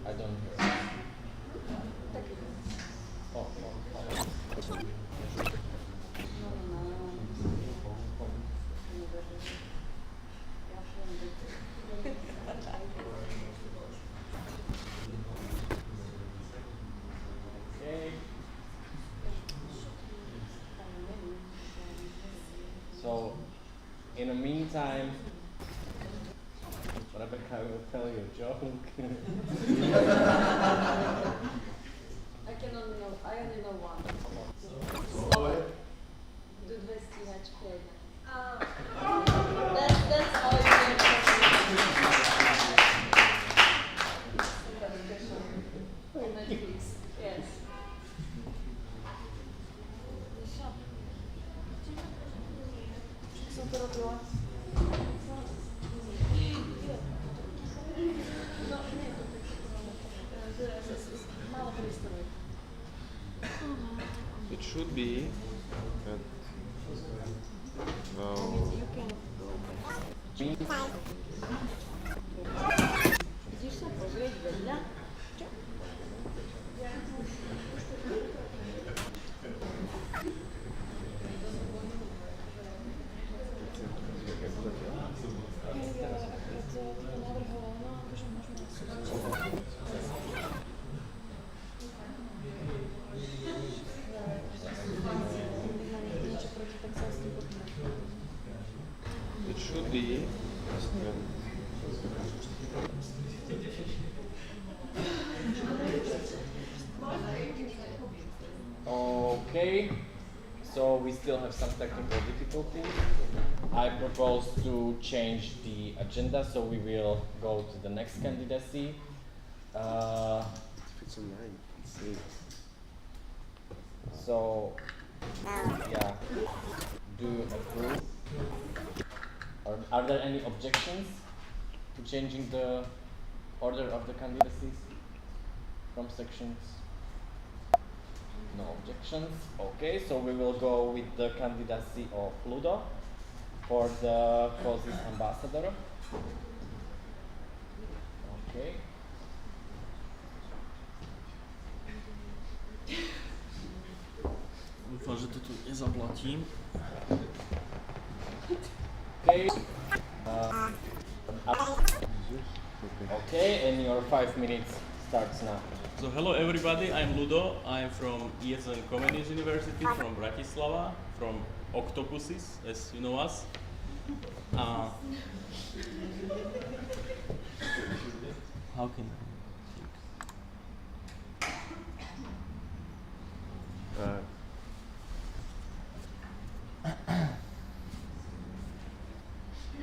I don't hear. Oh. Okay. So, in the meantime, Rebecca will tell you a joke. I only know one. Do 205. That's all you on Netflix. Yes. Co to robiła? No nie, mało to jest. It should be at well, Widzisz się? Powiedz, wedle. it should be Okay, so we still have some technical difficulties. I propose to change the agenda, so we will go to the next candidacy. if it's a 9, it's 8. So, yeah, do you approve? Are there any objections to changing the order of the candidacies from sections? No objections. Okay, so we will go with the candidacy of Ludo for the COSIS ambassador. Okay. Dúfam, že to tu nezaplatím. Okay. Okay, and your 5 minutes starts now. So hello everybody, I'm Ludo. I'm from ESN Comenius University from Bratislava, from Octopuses, as you know us. How can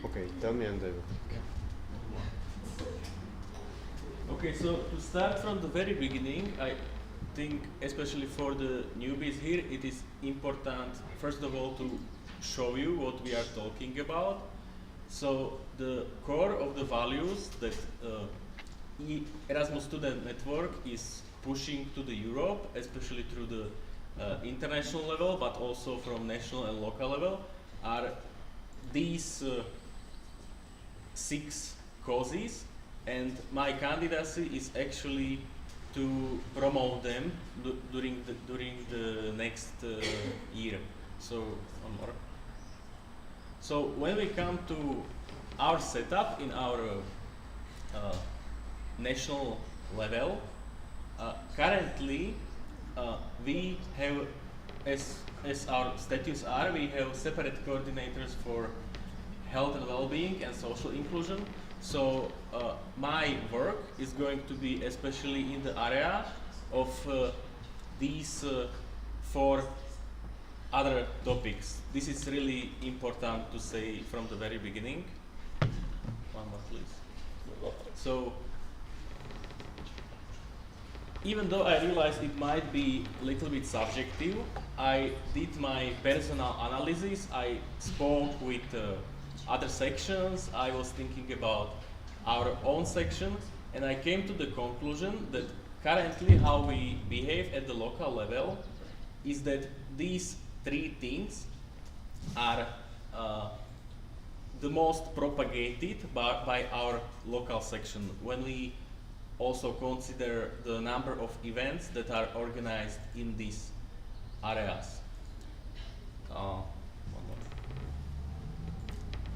Okay, tell me and I will. Okay, so to start from the very beginning, I think especially for the newbies here, it is important first of all to show you what we are talking about. So the core of the values that Erasmus Student Network is pushing to the Europe, especially through the international level, but also from national and local level, are these 6 causes, and my candidacy is actually to promote them during the next year. So one more. So when we come to our setup in our national level, currently we have, as our statutes are, we have separate coordinators for health and well-being and social inclusion. So my work is going to be especially in the area of these 4 other topics. This is really important to say from the very beginning. One more, please. So, even though I realized it might be a little bit subjective, I did my personal analysis. I spoke with other sections. I was thinking about our own section, and I came to the conclusion that currently how we behave at the local level is that these 3 things are the most propagated by our local section when we also consider the number of events that are organized in these areas.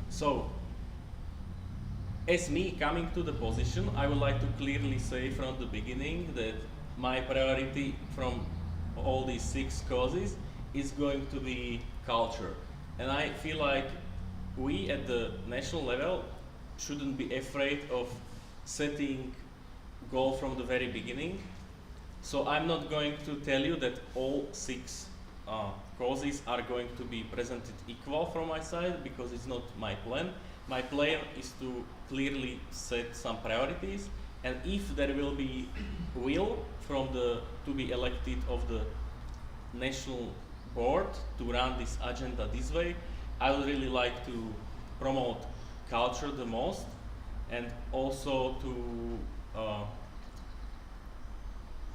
So, as me coming to the position, I would like to clearly say from the beginning that my priority from all these 6 causes is going to be culture. And I feel like we at the national level shouldn't be afraid of setting goal from the very beginning. So I'm not going to tell you that all 6 causes are going to be presented equal from my side, because it's not my plan. My plan is to clearly set some priorities, and if there will be will from the to be elected of the national board to run this agenda this way, I would really like to promote culture the most, and also to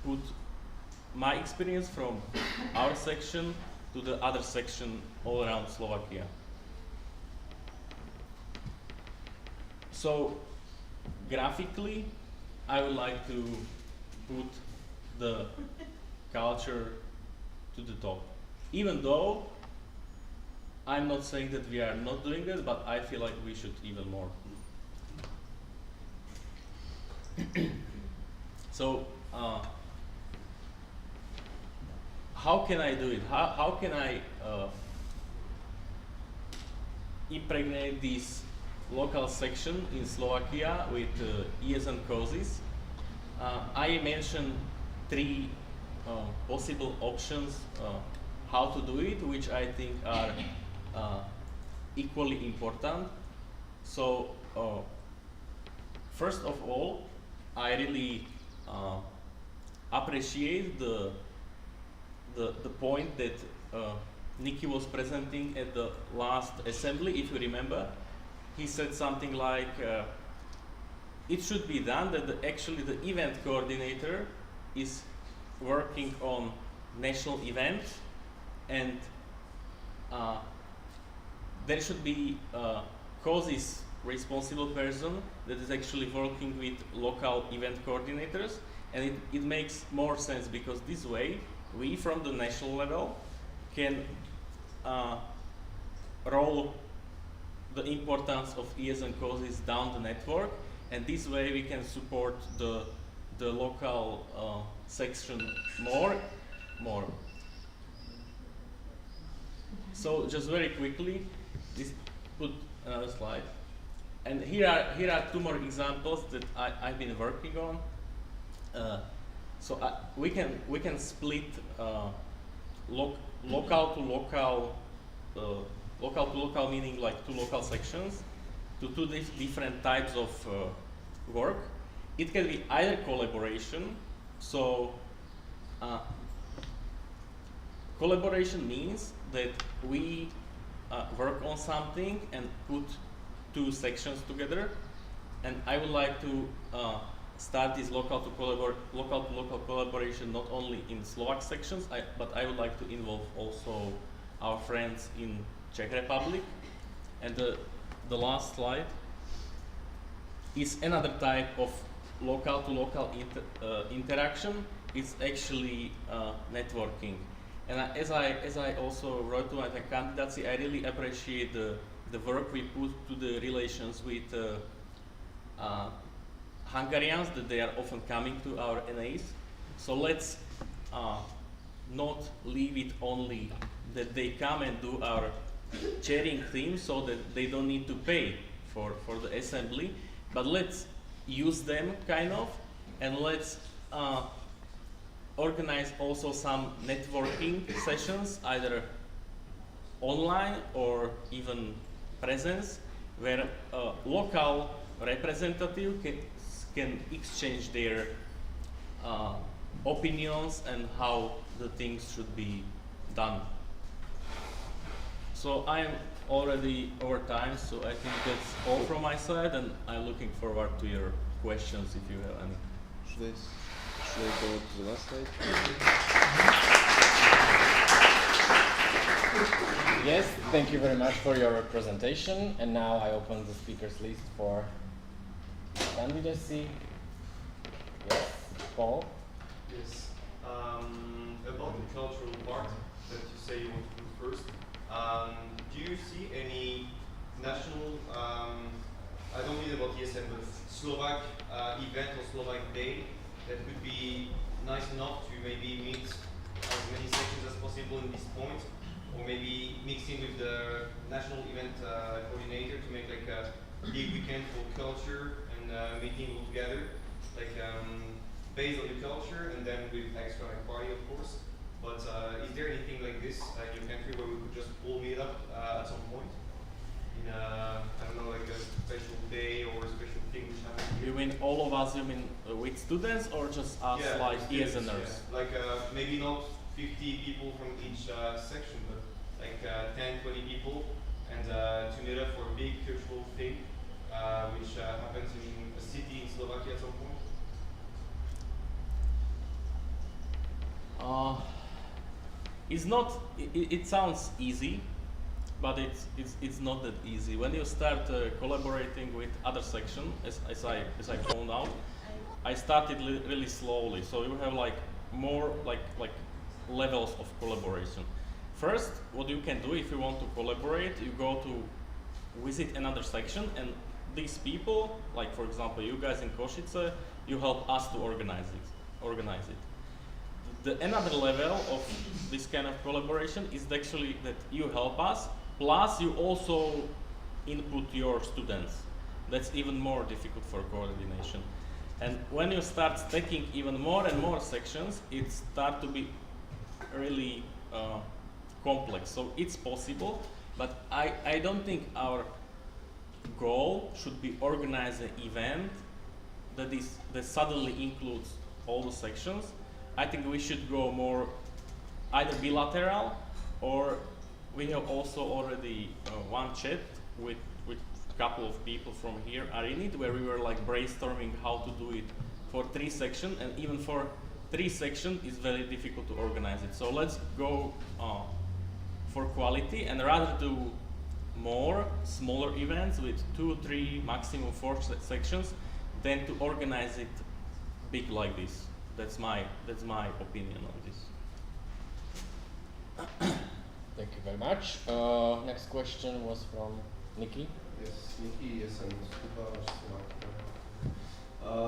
put my experience from our section to the other section all around Slovakia. So graphically, I would like to put the culture to the top. Even though I'm not saying that we are not doing that, but I feel like we should even more. So how can I do it? How can I impregnate this local section in Slovakia with ESN causes? I mentioned 3 possible options how to do it, which I think are equally important. So first of all, I really appreciate the point that Nikki was presenting at the last assembly, if you remember. He said something like, it should be done that actually the event coordinator is working on national events, and there should be causes responsible person that is actually working with local event coordinators, and it makes more sense, because this way we from the national level can roll the importance of ESN causes down the network, and this way we can support the local section more. So just very quickly, put another slide, and here are 2 more examples that I've been working on. So we can split local to local, meaning like 2 local sections, to 2 different types of work. It can be either collaboration. So collaboration means that we work on something and put 2 sections together, and I would like to start this local to local collaboration not only in Slovak sections, but I would like to involve also our friends in Czech Republic. And the last slide is another type of local-to-local interaction. It's actually networking. And as I also wrote to my candidacy, I really appreciate the work we put to the relations with Hungarians, that they are often coming to our NAs. So let's not leave it only that they come and do our chairing thing so that they don't need to pay for the assembly, but let's use them kind of, and let's organize also some networking sessions, either online or even presence, where local representative can exchange their opinions and how the things should be done. So I am already over time, so I think that's all from my side, and I'm looking forward to your questions if you have any. Should I go to the last slide? Yes, thank you very much for your presentation, and now I open the speakers list for candidacy. Yes, Paul? Yes. About the cultural part that you say you want to do first, do you see any national, I don't mean about ESN, but Slovak event or Slovak day that could be nice enough to maybe meet as many sections as possible in this point, or maybe mixing with the national event coordinator to make like a big weekend for culture and meeting all together, like based on the culture and then with extra like party, of course. But is there anything like this in your country where we could just all meet up at some point? In I don't know, like a special day or a special thing which happens here? You mean all of us, you mean with students, or just us, Yeah, like students, ESNers? yeah. Like maybe not 50 people from each section, but like 10, 20 people, and to meet up for a big cultural thing which happens in a city in Slovakia at some point? It's not. It sounds easy, but it's not that easy. When you start collaborating with other section, as I found out, I started really slowly. So you have like more like levels of collaboration. First, what you can do if you want to collaborate, you go to visit another section, and these people, like for example you guys in Košice, you help us to organize it. Another level of this kind of collaboration is actually that you help us, plus you also input your students. That's even more difficult for coordination. And when you start stacking even more and more sections, it starts to be really complex. So it's possible, but I don't think our goal should be organize an event that suddenly includes all the sections. I think we should go more either bilateral, or we have also already one chat with a couple of people from here are in it, where we were like brainstorming how to do it for 3 sections, and even for 3 sections it's very difficult to organize it. So let's go for quality and rather do more smaller events with 2, 3, maximum 4 sections than to organize it big like this. That's my opinion on this. Thank you very much. Next question was from Nikki. Yes, Nikki, ESN SLOVAKIA.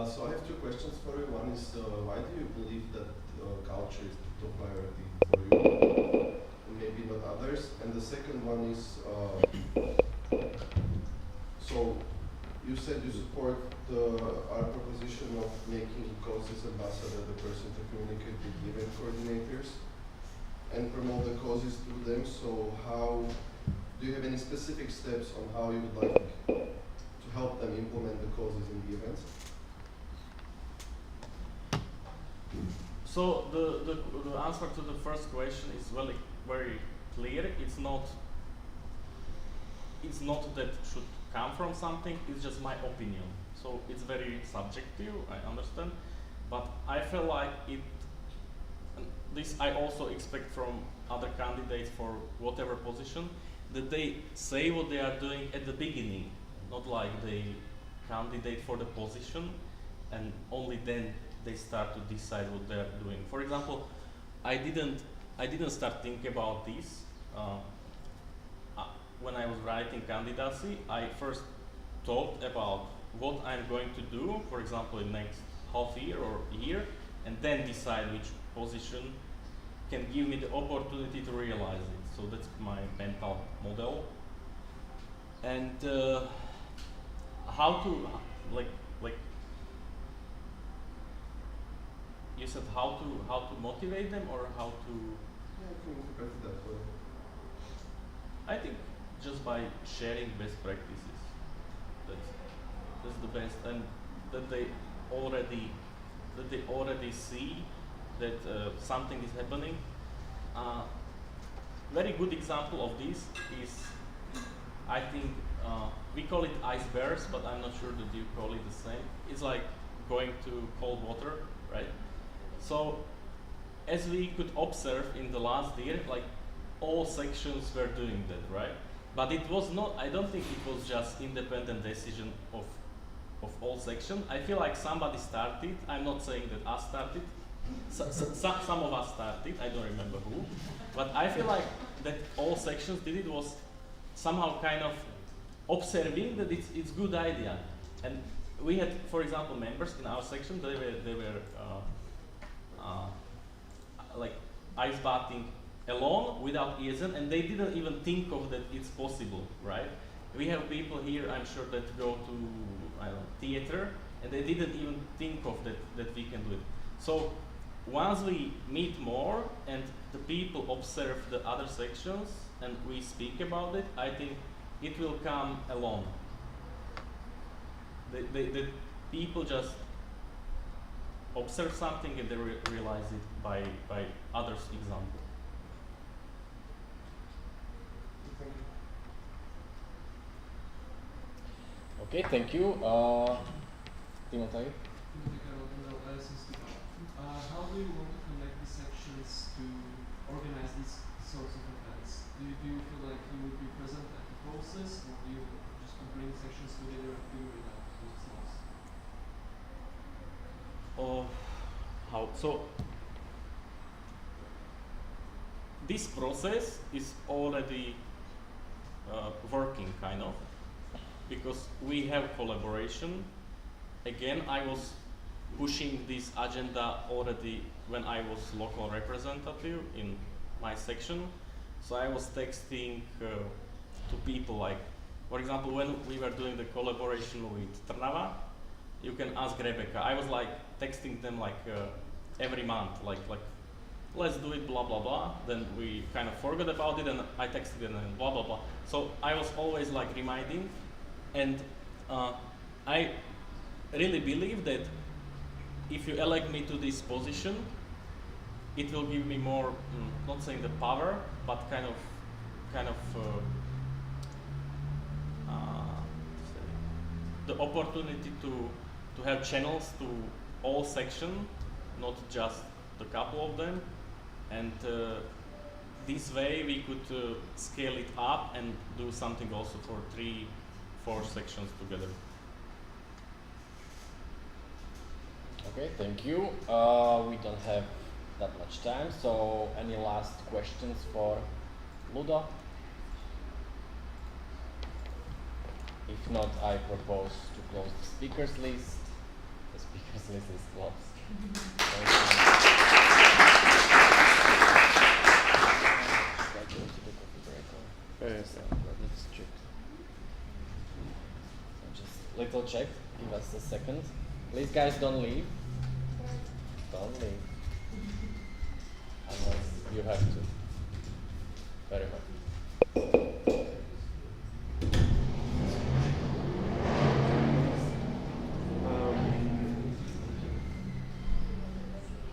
So I have 2 questions for you. One is, why do you believe that culture is the top priority for you, and maybe not others? And the second one is, so you said you support our proposition of making causes ambassador the person to communicate with the event coordinators and promote the causes through them. So how do you have any specific steps on how you would like to help them implement the causes in the events? So the answer to the first question is very clear. It's not that should come from something, it's just my opinion. So it's very subjective, I understand, but I feel like this I also expect from other candidates for whatever position, that they say what they are doing at the beginning, not like they candidate for the position and only then they start to decide what they are doing. For example, I didn't start thinking about this when I was writing candidacy. I first thought about what I'm going to do, for example, in next half year or year, and then decide which position can give me the opportunity to realize it. So that's my mental model. And how to like you said how to motivate them or how to? Yeah, I can interpret it that way. I think just by sharing best practices. That's the best, and that they already see that something is happening. Very good example of this is, I think we call it icebergs, but I'm not sure that you call it the same. It's like going to cold water, right? So as we could observe in the last year, like all sections were doing that, right? But it was not, I don't think it was just independent decision of all sections. I feel like somebody started. I'm not saying that us started. Some of us started, I don't remember who. But I feel like that all sections did it was somehow kind of observing that it's good idea. And we had, for example, members in our section, they were like ice bathing alone without ESN, and they didn't even think of that it's possible, right? We have people here, I'm sure, that go to, I don't know, theater, and they didn't even think of that we can do it. So once we meet more and the people observe the other sections and we speak about it, I think it will come along. The people just observe something and they realize it by others' example. Okay, thank you. Timothy? How do you want to connect the sections to organize these sorts of events? Do you feel like you would be present at the process, or do you just bring sections together and figure it out yourselves? How? So this process is already working, kind of, because we have collaboration. Again, I was pushing this agenda already when I was local representative in my section. So I was texting to people, like, for example, when we were doing the collaboration with Trnava, you can ask Rebecca. I was like texting them like every month, like let's do it, blah blah blah. Then we kind of forgot about it, and I texted them and blah blah blah. So I was always like reminding, and I really believe that if you elect me to this position, it will give me more, not saying the power, but kind of the opportunity to have channels to all sections, not just the couple of them, and this way we could scale it up and do something also for 3-4 sections together. Okay, thank you. We don't have that much time, so any last questions for Luda? If not, I propose to close the speakers list. The speakers list is closed. Thank you. Should I go to the coffee break or? Yes. Let's check. So just little check. Give us a second. Please, guys, don't leave. Don't leave. Unless you have to. Very much.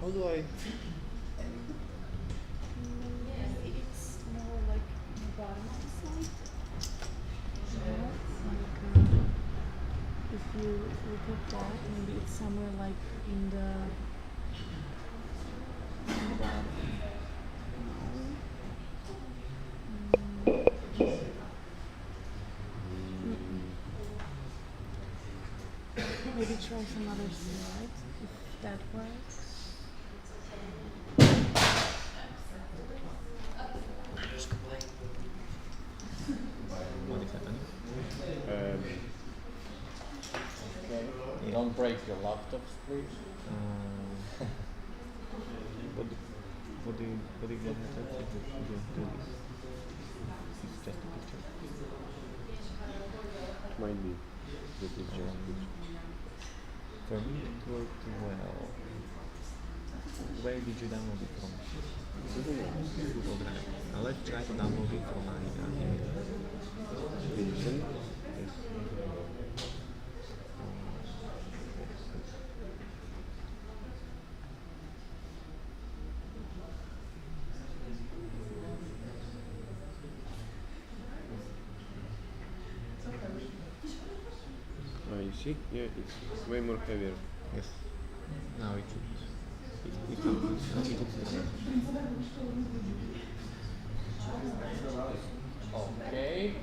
How do I? It's more like bottom of the slide. If you look at that, maybe it's somewhere like in the bottom. try some other slides, if that works. What is happening? Okay. Don't break your laptops, please. What do you want to do this? It's just a picture. Might be the picture. For me it worked well. Where did you download it from? Google Drive. Now let's try to download it from my email. Did you send it? Yes. You see? Yeah, it's way more heavier. Yes. Now it looks Okay.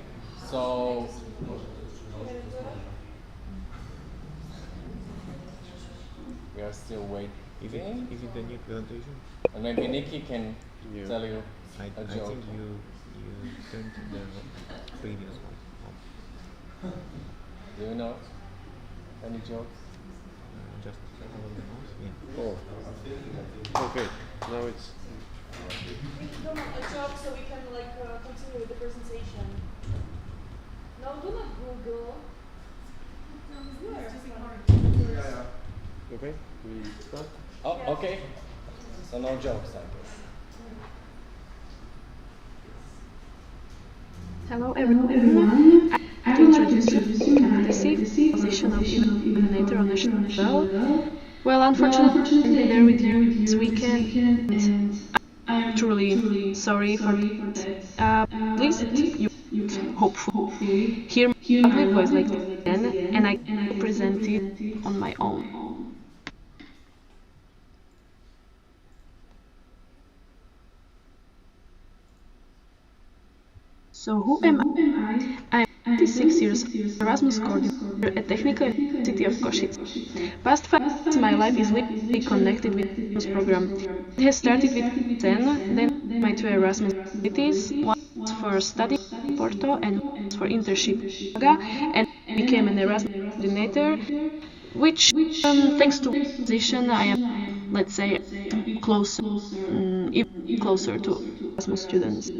So we are still waiting. Is it the new presentation? And maybe Nikki can tell you a joke. I think you turned the previous one. Do you know any jokes? Just follow the mouse. Yeah. Oh. Okay. Now it's. We don't have a job, so we can continue with the presentation. No, do not Google. Okay. We start. Oh, okay. So no jokes, I guess. Hello everyone. I would like to introduce you candidacy position of event coordinator on national level. Well, unfortunately, there with you this weekend, and I'm truly sorry for that. Please, you hopefully hear my voice like this again, and I can present it on my own. So who am I? I'm 26 years Erasmus coordinator at Technical University of Košice. Past 5 years my life is really connected with the Erasmus program. It has started with ESN, then my 2 Erasmus activities, one was for study in Porto and one was for internship in Praga, and I became an Erasmus coordinator, which thanks to position I am, let's say, even closer to Erasmus students.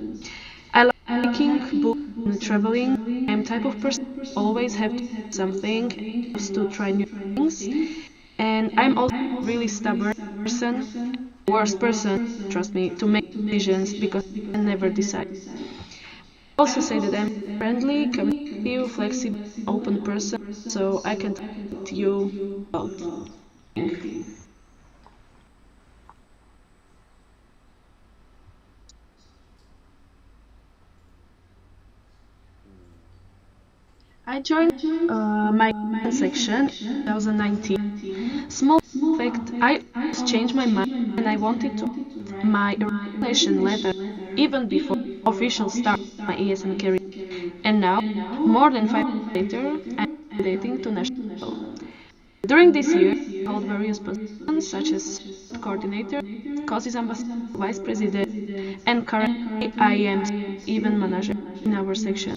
I like reading books and traveling. I'm type of person who always have to do something, loves to try new things, and I'm also a really stubborn person, worst person, trust me, to make decisions because I never decide. I also say that I'm friendly, communicative, flexible, open person, so I can talk to you about anything. I joined my section in 2019. Small fact, I changed my mind and I wanted to my resignation letter even before official start my ESN career. And now, more than 5 years later, I'm candidating to national level. During this year, I hold various positions such as coordinator, causes ambassador, vice president, and currently I am event manager in our section.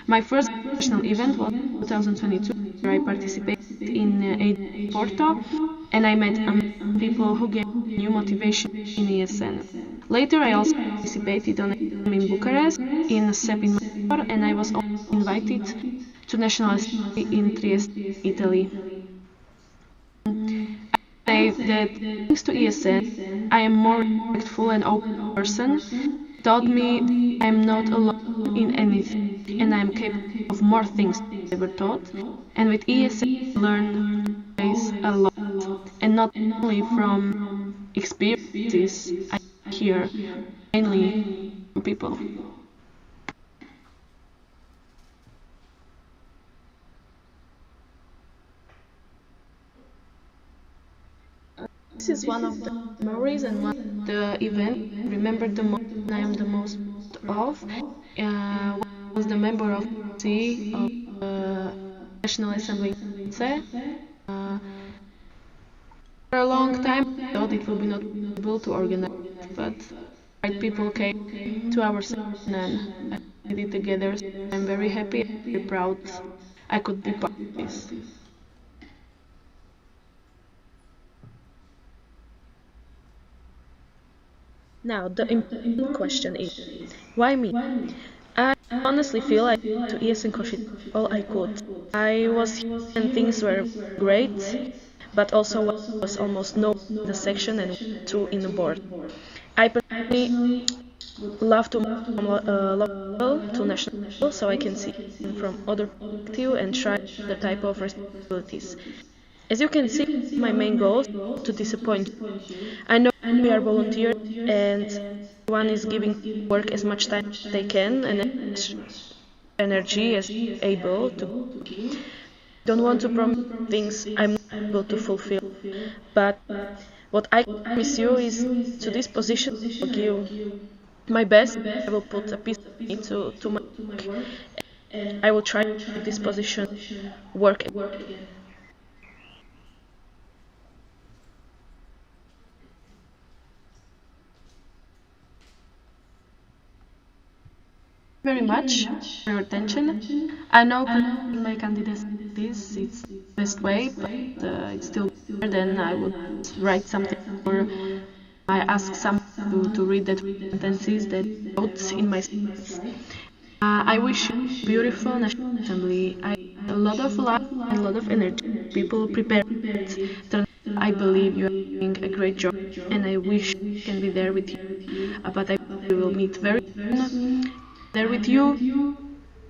My first national event was 2022, where I participated in Porto, and I met people who gave new motivation in ESN. Later, I also participated on an exam in Bucharest, in SEP in Maribor, and I was also invited to National Assembly in Trieste, Italy. I would say that thanks to ESN, I am more respectful and open person. It taught me I am not alone in anything, and I am capable of more things than I ever thought. And with ESN, I learn a lot, and not only from experiences I hear, mainly from people. This is one of the memories and one of the events I remember the most and I am the most of. Was the member of the National Assembly. For a long time, I thought it would be not possible to organize, but right people came to our session and I did it together. So I'm very happy and very proud I could be part of this. Now, the important question is, why me? I honestly feel I went to ESN Košice all I could. I was here and things were great, but also was almost no in the section and two in the board. I personally love to move from local to national level so I can see from other perspective and try the type of responsibilities. As you can see, my main goal is not to disappoint you. I know we are volunteers and everyone is giving work as much time as they can and as much energy as able to give. Don't want to promise things I'm not able to fulfill, but what I can promise you is to this position I will give my best. I will put a piece of me to my work. I will try to make this position work again. Very much for your attention. I know presenting my candidacy is the best way, but it's still better than I would write something or I ask someone to read that sentences that I wrote in my slides. I wish you a beautiful National Assembly. I a lot of love and a lot of energy. People prepare it. I believe you are doing a great job and I wish I can be there with you. But I we will meet very soon. There with you,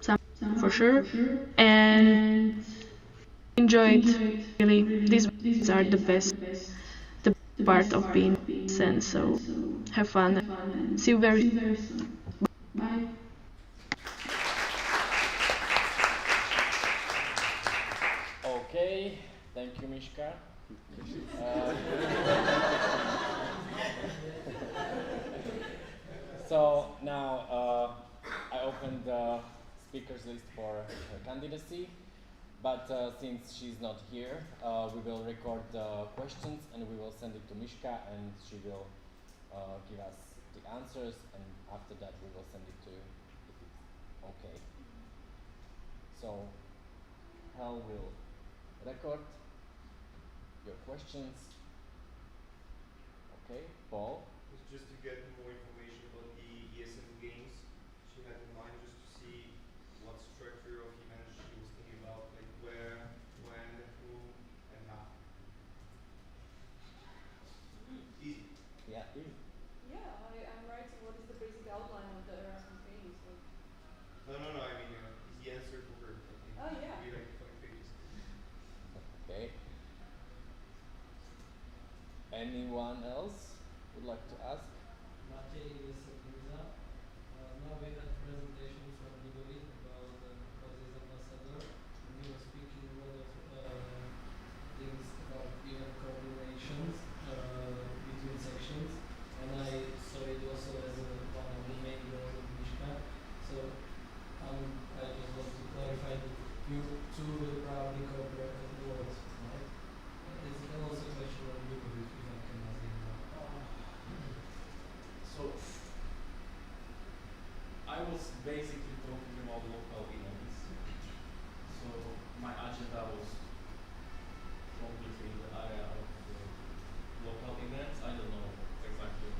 some for sure, and enjoy it. Really, these weeks are the best part of being ESN. So have fun. See you very soon. Bye. Okay, thank you, Mishka. So now I opened the speakers list for her candidacy, but since she's not here, we will record the questions and we will send it to Mishka and she will give us the answers, and after that we will send it to you if it's okay. So Hal will record your questions. Okay, Paul? It's just to get more information about the ESN games she had in mind, just to see what structure of events she was thinking about, like where, when, who, and how. Easy. Yeah, easy. Yeah, I'm writing what is the basic outline of the Erasmus games. No, I mean, easy answer for her. I think Oh, yeah. it'll be like 5 pages. Okay. Anyone else would like to ask? Now we had presentation from Igor about causes ambassador, and he was speaking a lot of things about event coordinations between sections, and I saw it also as one of the main goals of Mishka. So I just want to clarify that you two will probably cooperate at boards, right? It's also a question of you, if I can ask him now. So I was basically talking about local events. So my agenda was completely in the area of local events. I don't know exactly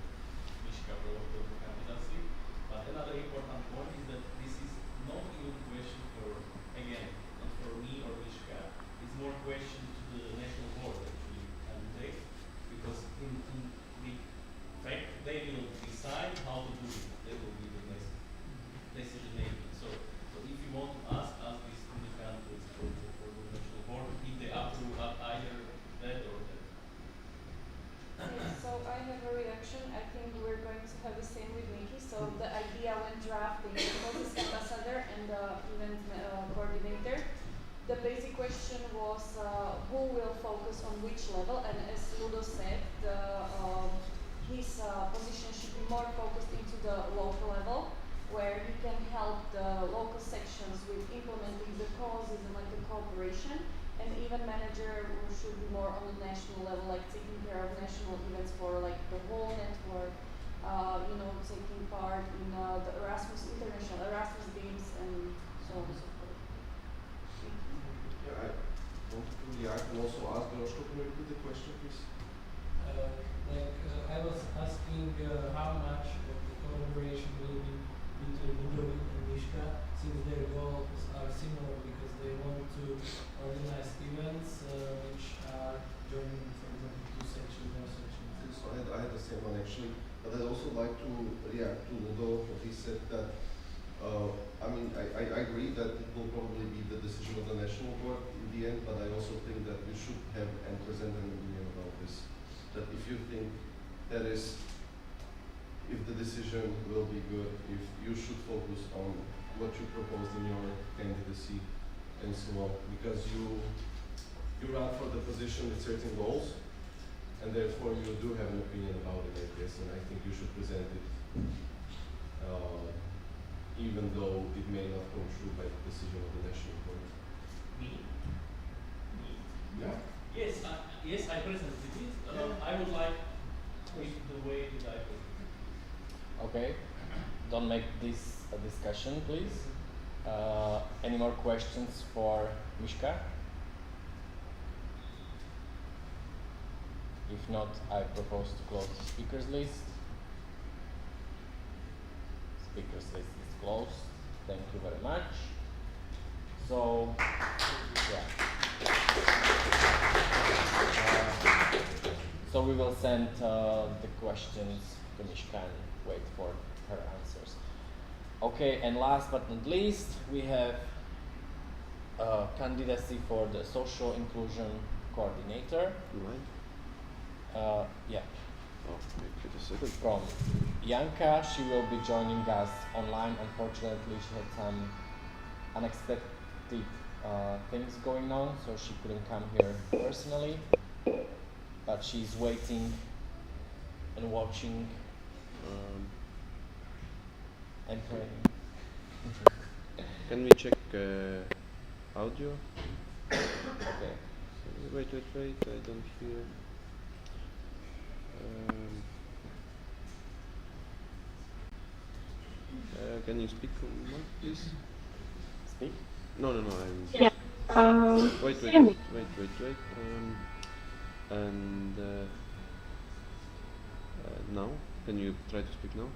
Mishka brought the candidacy, but another important point is that this is not even question for, again, not for me or Mishka. It's more question to the national board actually candidate, because in the fact they will decide how to do it. They will be the best decision making. So if you want to ask this to the candidates for the national board, if they approve either that or that. Yes, so I have a reaction. I think we're going to have the same with Miki. So the idea when drafting the process ambassador and the event coordinator, the basic question was who will focus on which level, and as Ludo said, his position should be more focused into the local level, where he can help the local sections with implementing the causes and like the cooperation, an event manager who should be more on the national level, like taking care of national events for like the whole network, you know, taking part in the International Erasmus Games and so on and so forth. Thank you. Yeah, I can also ask Joshko, can you repeat the question, please? I was asking how much of the collaboration will be between Ludovic and Mishka, since their goals are similar because they want to organize events which are joining, for example, two sections or sections. So I had the same one actually, but I'd also like to react to Ludo, what he said that, I mean, I agree that it will probably be the decision of the national board in the end, but I also think that you should have and present an opinion about this. That if you think that is, if the decision will be good, if you should focus on what you proposed in your candidacy and so on, because you run for the position with certain goals, and therefore you do have an opinion about it, I guess, and I think you should present it, even though it may not come true by the decision of the national board. Me? Yeah. Yes, yes, I presented it. I would like with the way that I put it. Okay, don't make this a discussion, please. Any more questions for Mishka? If not, I propose to close the speakers list. Speakers list is closed. Thank you very much. So, yeah. So we will send the questions to Mishka and wait for her answers. Okay, and last but not least, we have candidacy for the social inclusion coordinator. Yeah. Oh, wait a second. From Janka, she will be joining us online. Unfortunately, she had some unexpected things going on, so she couldn't come here personally. But she's waiting and watching and praying. Can we check audio? Okay. Wait, I don't hear. Can you speak more, please? Speak? No, I'm... Yeah. Wait. And now? Can you try to speak now?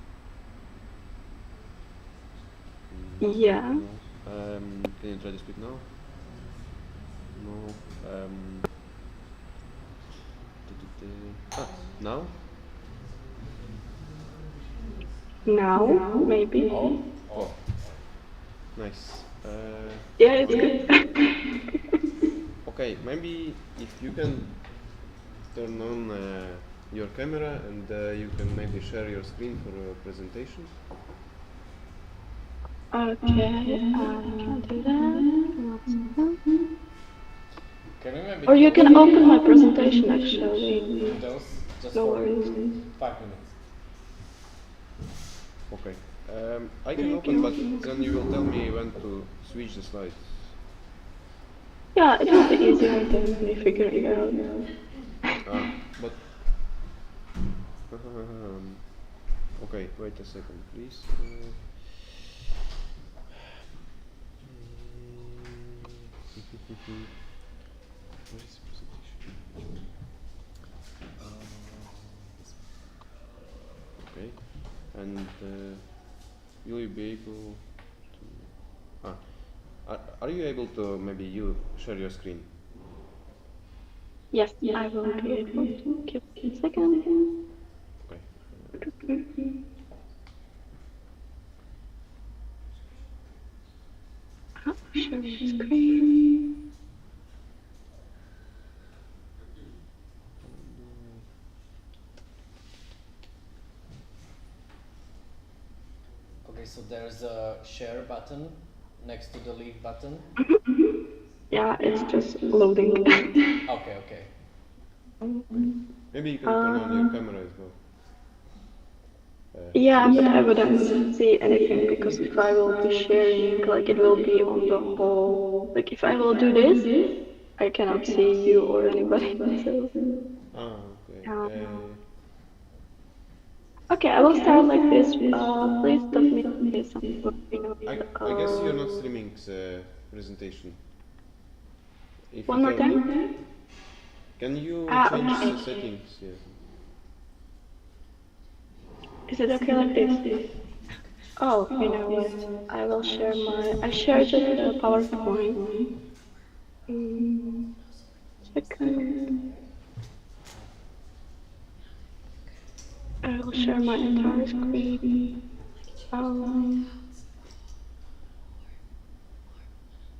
Yeah. No. Can you try to speak now? No. Now? Now, maybe. Oh. Nice. Yeah, it's good. Okay, maybe if you can turn on your camera and you can maybe share your screen for a presentation. Okay, I can do that. Can we maybe Or you can open my presentation actually. Windows just No for worries. 5 minutes. Okay. I can open, but then you will tell me when to switch the slides. Yeah, it will be easier than me figuring it out. But okay, wait a second, please. Where is the presentation? Okay, and will you be able to? Are you able to maybe you share your screen? Yes, I will be able to. Give me a second. Okay. Share my screen. Okay, so there's a share button next to the leave button. Yeah, it's just loading. Okay. Maybe you can turn on your camera as well. Yeah, but I wouldn't see anything because if I will be sharing, like it will be on the whole. Like if I will do this, I cannot see you or anybody. So Ah, okay. okay, I will start like this. Please stop me in case I guess you're not streaming the presentation. If one you more can, time. can you change Okay. the settings? Yeah. Is it okay like this? Oh, you know what? I share just a PowerPoint. Second. I will share my entire screen.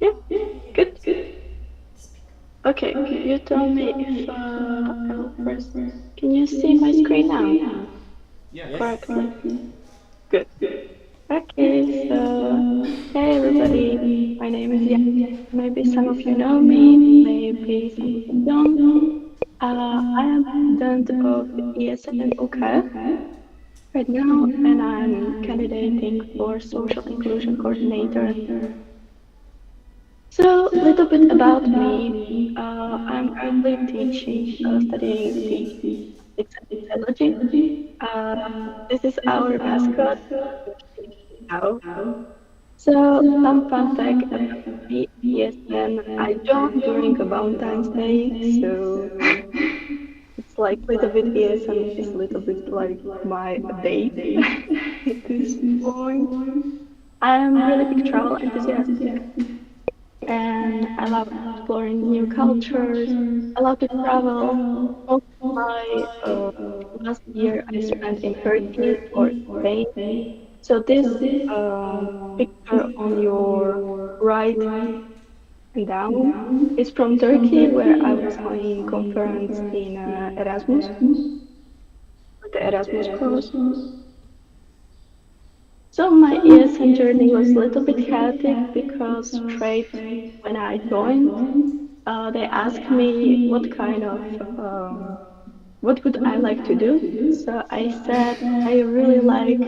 Yeah, good. Okay, you tell me if I will press. Can you see my screen now? Yes. Correctly. Good. Okay, so hey everybody, my name is Jan. Maybe some of you know me, maybe some of you don't. I am president of ESN UKF right now, and I'm candidating for social inclusion coordinator. So, a little bit about me. I'm currently studying teaching physics and biology. Uh, this is our mascot, cow. So, some fun fact about me. Yes, and I joined during a Valentine's Day, so it's like a little bit yes, and it's a little bit like my date at this point. I'm really big travel enthusiastic, and I love exploring new cultures. I love to travel. Most of my last year I spent in Turkey or Spain. So this picture on your right and down is from Turkey, where I was on conference in Erasmus, the Erasmus course. So my ESN journey was a little bit chaotic because straight when I joined, they asked me what would I like to do. So I said I really like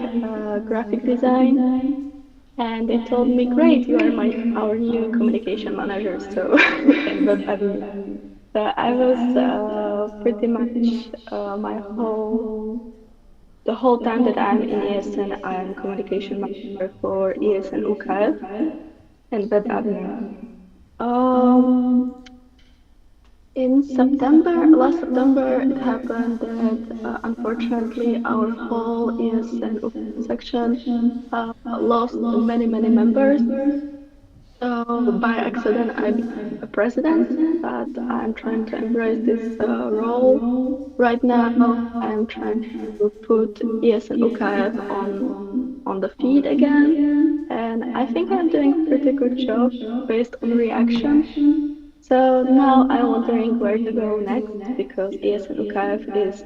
graphic design, and they told me, "Great, you are our new communication manager." So and web admin. So I was pretty much the whole time that I'm in ESN, I'm communication manager for ESN UKF and web admin. Um, in last September, it happened that unfortunately our whole ESN section lost many members. So by accident, I became a president, but I'm trying to embrace this role. Right now, I'm trying to put ESN UKF on the feed again, and I think I'm doing a pretty good job based on reaction. So now I'm wondering where to go next because ESN UKF is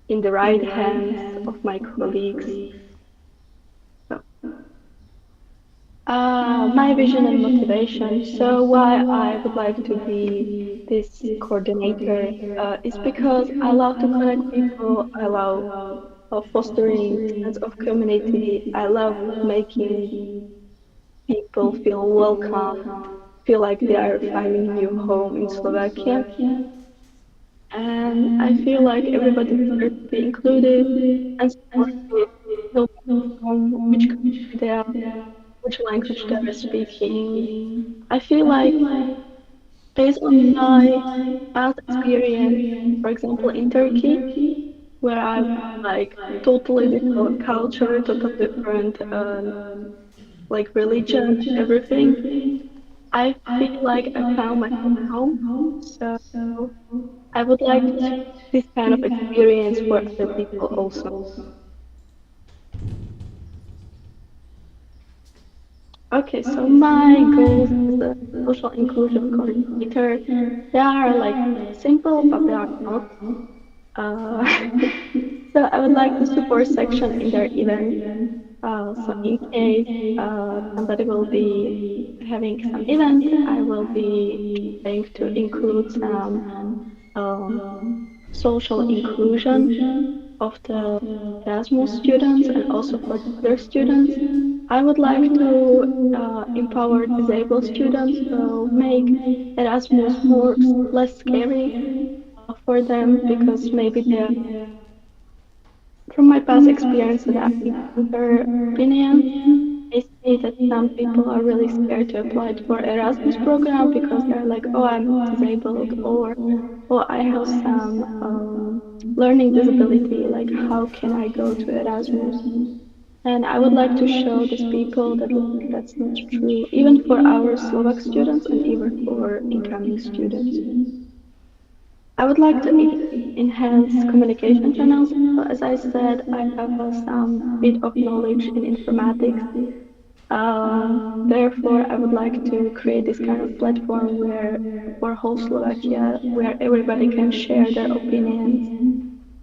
in the right hands of my colleagues. So, my vision and motivation. So why I would like to be this coordinator is because I love to connect people. I love fostering sense of community. I love making people feel welcome, feel like they are finding a new home in Slovakia. And I feel like everybody deserves to be included and supported, no matter from which country they are, which language they are speaking. I feel like based on my past experience, for example, in Turkey, where I like totally different culture, totally different like religion and everything, I feel like I found my home. So I would like to share this kind of experience for other people also. Okay, so my goals as a social inclusion coordinator, they are like simple, but they are not. Uh, so I would like to support section in their events. So in case somebody will be having some event, I will be trying to include some um, social inclusion of the Erasmus students and also for the other students. I would like to empower disabled students, so make Erasmus more less scary for them because maybe they are, from my past experience that I encounter opinions, I see that some people are really scared to apply for Erasmus program because they're like, oh, I'm disabled, or oh, I have some learning disability. Like, how can I go to Erasmus? And I would like to show these people that like that's not true, even for our Slovak students and even for incoming students. I would like to enhance communication channels. So as I said, I have some bit of knowledge in informatics. Therefore, I would like to create this kind of platform where for whole Slovakia, where everybody can share their opinions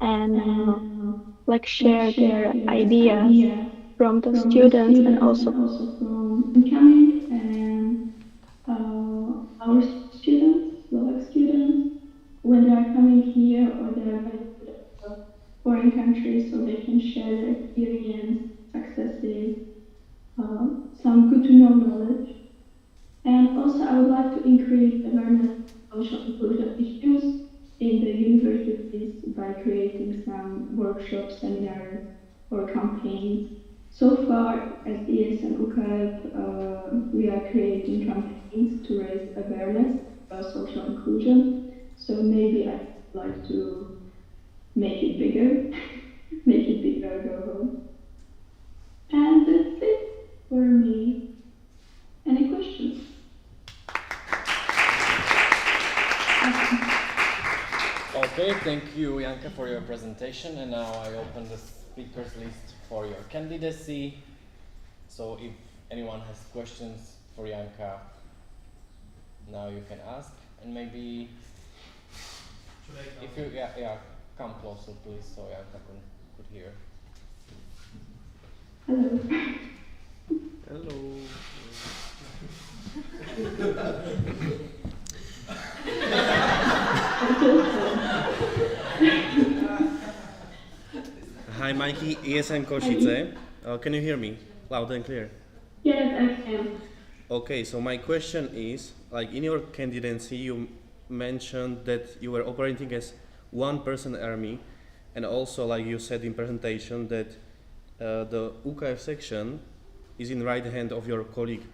and like share their ideas from the students and also from incoming and our students, Slovak students, when they are coming here or they are going to the foreign countries, so they can share their experience, successes, some good to know knowledge. And also, I would like to increase awareness of social inclusion issues in the universities by creating some workshops, seminars, or campaigns. So far, as ESN UKF, we are creating campaigns to raise awareness about social inclusion. So maybe I would like to make it bigger, make it bigger, go home. And that's it for me. Any questions? Okay, thank you, Janka, for your presentation. And now I open the speakers list for your candidacy. So if anyone has questions for Janka, now you can ask. And maybe if you come closer, please, so Janka could hear. Hello. Hello. Hi, Mikey, ESN Košice. Can you hear me loud and clear? Yes, I can. Okay, so my question is, like in your candidacy, you mentioned that you were operating as one-person army, and also, like you said in presentation, that the UKF section is in right hand of your colleague.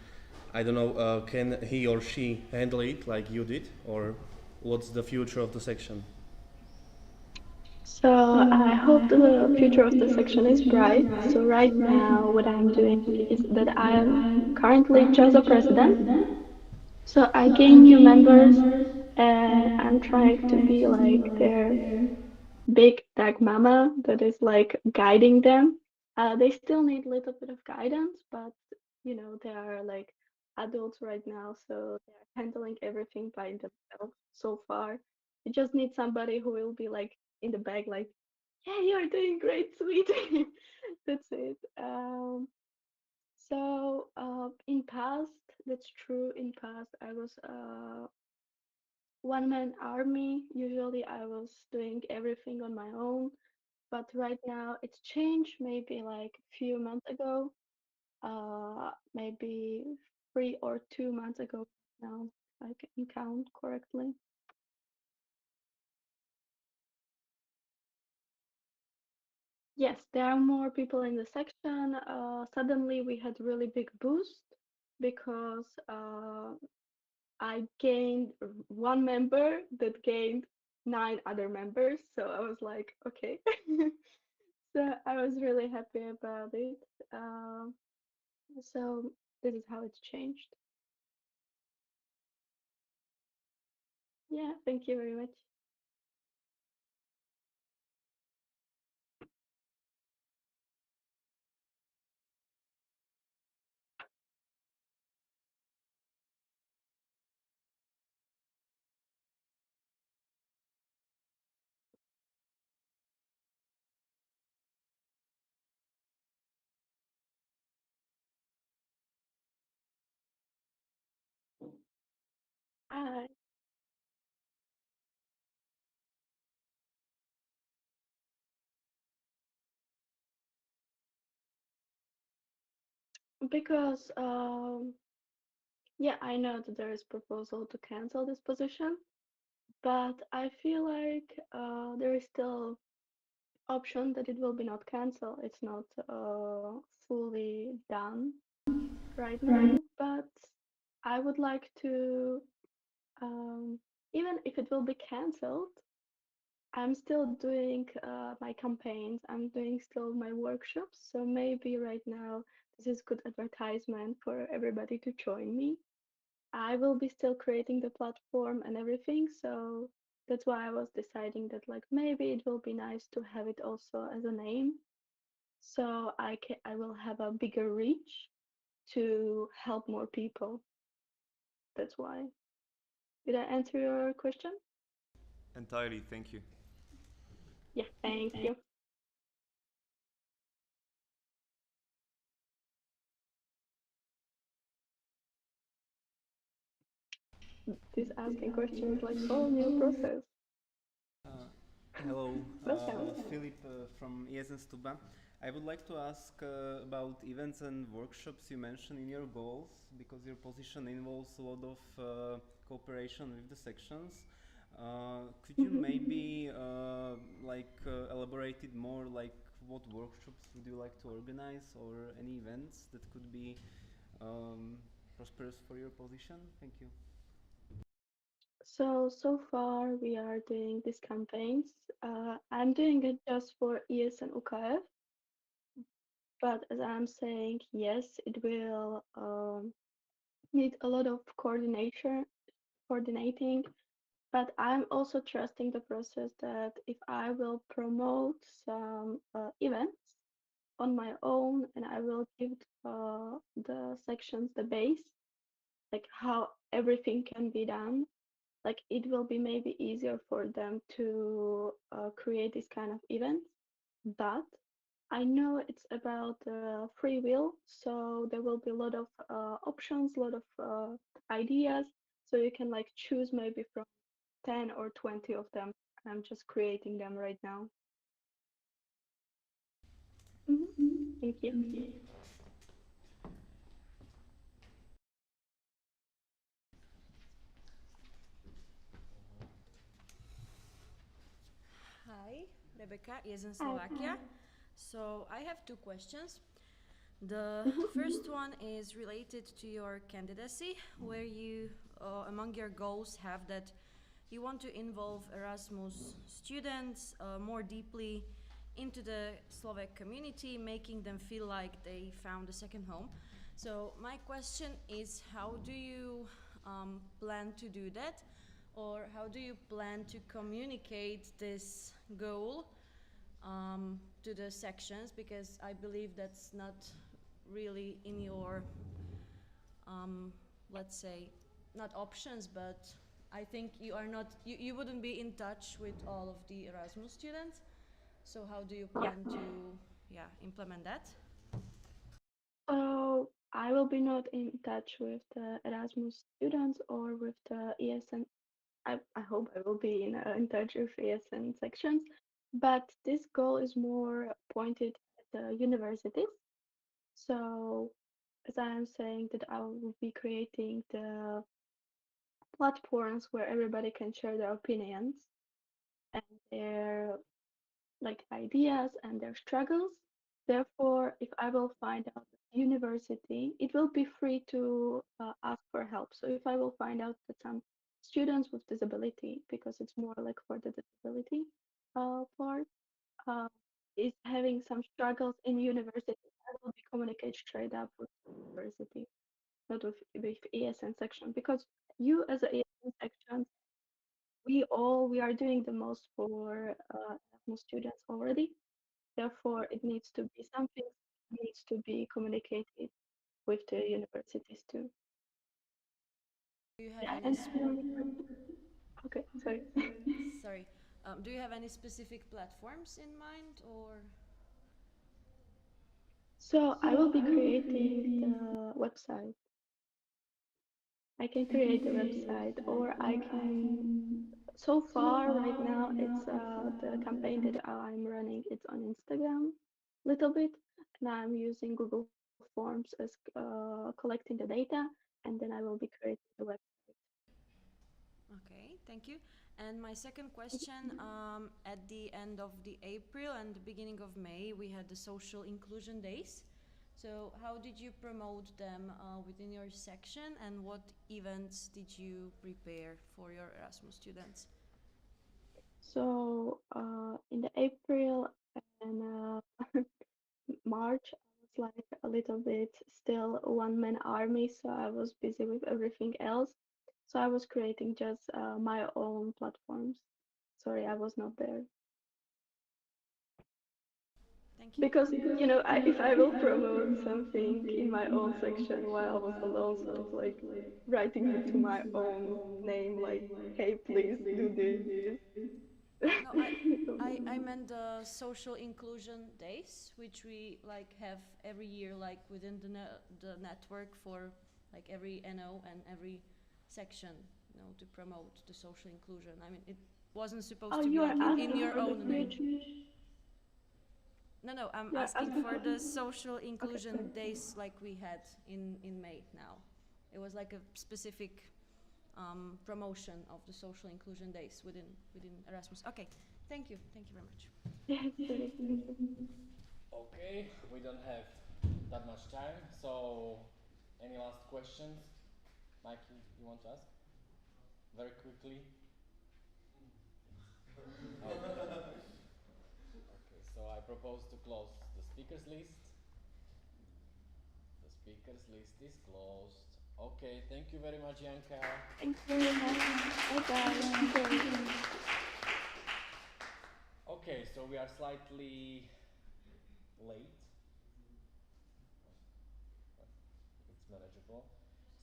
I don't know, can he or she handle it like you did, or what's the future of the section? So I hope the future of the section is bright. So right now what I'm doing is that I am currently just a president. So I gain new members and I'm trying to be like their big tag mama that is like guiding them. They still need a little bit of guidance, but you know, they are like adults right now, so they're handling everything by themselves so far. You just need somebody who will be like in the back, like, yeah, you're doing great, sweet. That's it. In past, that's true. In past, I was one man army. Usually, I was doing everything on my own. But right now, it's changed. Maybe like a few months ago, maybe 3 or 2 months ago now, if I can count correctly. Yes, there are more people in the section. Suddenly, we had really big boost because I gained one member that gained 9 other members. So I was like, okay. So I was really happy about it. So this is how it's changed. Yeah, thank you very much. Hi. Because yeah, I know that there is proposal to cancel this position, but I feel like there is still option that it will be not cancelled. It's not fully done right now, but I would like to, um, even if it will be cancelled, I'm still doing my campaigns. I'm doing still my workshops. So maybe right now this is good advertisement for everybody to join me. I will be still creating the platform and everything. So that's why I was deciding that like maybe it will be nice to have it also as a name. So I will have a bigger reach to help more people. That's why. Did I answer your question? Entirely, thank you. Yeah, thank you. This asking question is like whole new process. Hello, Welcome. Philip from ESN SLOVAKIA. I would like to ask about events and workshops you mentioned in your goals, because your position involves a lot of cooperation with the sections. Could you maybe elaborate it more, like what workshops would you like to organize, or any events that could be prosperous for your position? Thank you. So far we are doing these campaigns. I'm doing it just for ESN UKF, but as I'm saying, yes, it will need a lot of coordinating, but I'm also trusting the process that if I will promote some events on my own and I will give the sections the base, like how everything can be done, like it will be maybe easier for them to create this kind of events. But I know it's about free will, so there will be a lot of options, a lot of ideas, so you can like choose maybe from 10 or 20 of them. I'm just creating them right now. Mhm. Thank you. Hi, Rebecca, ESN Hi. Slovakia. So I have two questions. The Mhm. first one is related to your candidacy, where you, among your goals, have that you want to involve Erasmus students more deeply into the Slovak community, making them feel like they found a second home. So my question is, how do you plan to do that? Or how do you plan to communicate this goal to the sections? Because I believe that's not really in your, let's say, not options, but I think you are not, you wouldn't be in touch with all of the Erasmus students. So how do you plan to, implement that? So I will be not in touch with the Erasmus students or with the ESN. I hope I will be in touch with ESN sections, but this goal is more pointed at the universities. So as I am saying that I will be creating the platforms where everybody can share their opinions and their like ideas and their struggles. Therefore, if I will find out that university, it will be free to ask for help. So if I will find out that some students with disability, because it's more like for the disability part, uh, is having some struggles in university, I will be communicate straight up with university, not with ESN section, because you as a ESN section, we are doing the most for Erasmus students already. Therefore, it needs to be something needs to be communicated with the universities too. Do you have Did I any answer your question? Okay, sorry. sorry. Do you have any specific platforms in mind, or? So I will be creating the website. I can create the website, or I can. So far, right now, it's the campaign that I'm running. It's on Instagram, little bit, and I'm using Google Forms. platforms as collecting the data, and then I will be creating the website. Okay, thank you. And my second question, at the end of the April and the beginning of May, we had the social inclusion days. So how did you promote them within your section, and what events did you prepare for your Erasmus students? So in the April and March, I was like a little bit still one-man army, so I was busy with everything else. So I was creating just my own platforms. Sorry, I was not there. Thank you. Because, you know, if I will promote something in my own section while I was alone, so it's like writing into my own name, like, hey, please do this. No, I meant the social inclusion days, which we like have every year, like within the network for like every NO and every section, you know, to promote the social inclusion. I mean, it wasn't supposed to be You are like in asking your for the own name. future. No, I'm You are asking asking for for the social inclusion sorry. days like we had in May now. It was like a specific promotion of the social inclusion days within Erasmus. Okay, thank you very much. Sorry, thank you. Okay, we don't have that much time, so any last questions? Mikey, you want to ask? Very quickly. Okay, so I propose to close the speakers list. The speakers list is closed. Okay, thank you very much, Janka. Thank you very much. Bye-bye. Okay, so we are slightly late. It's manageable.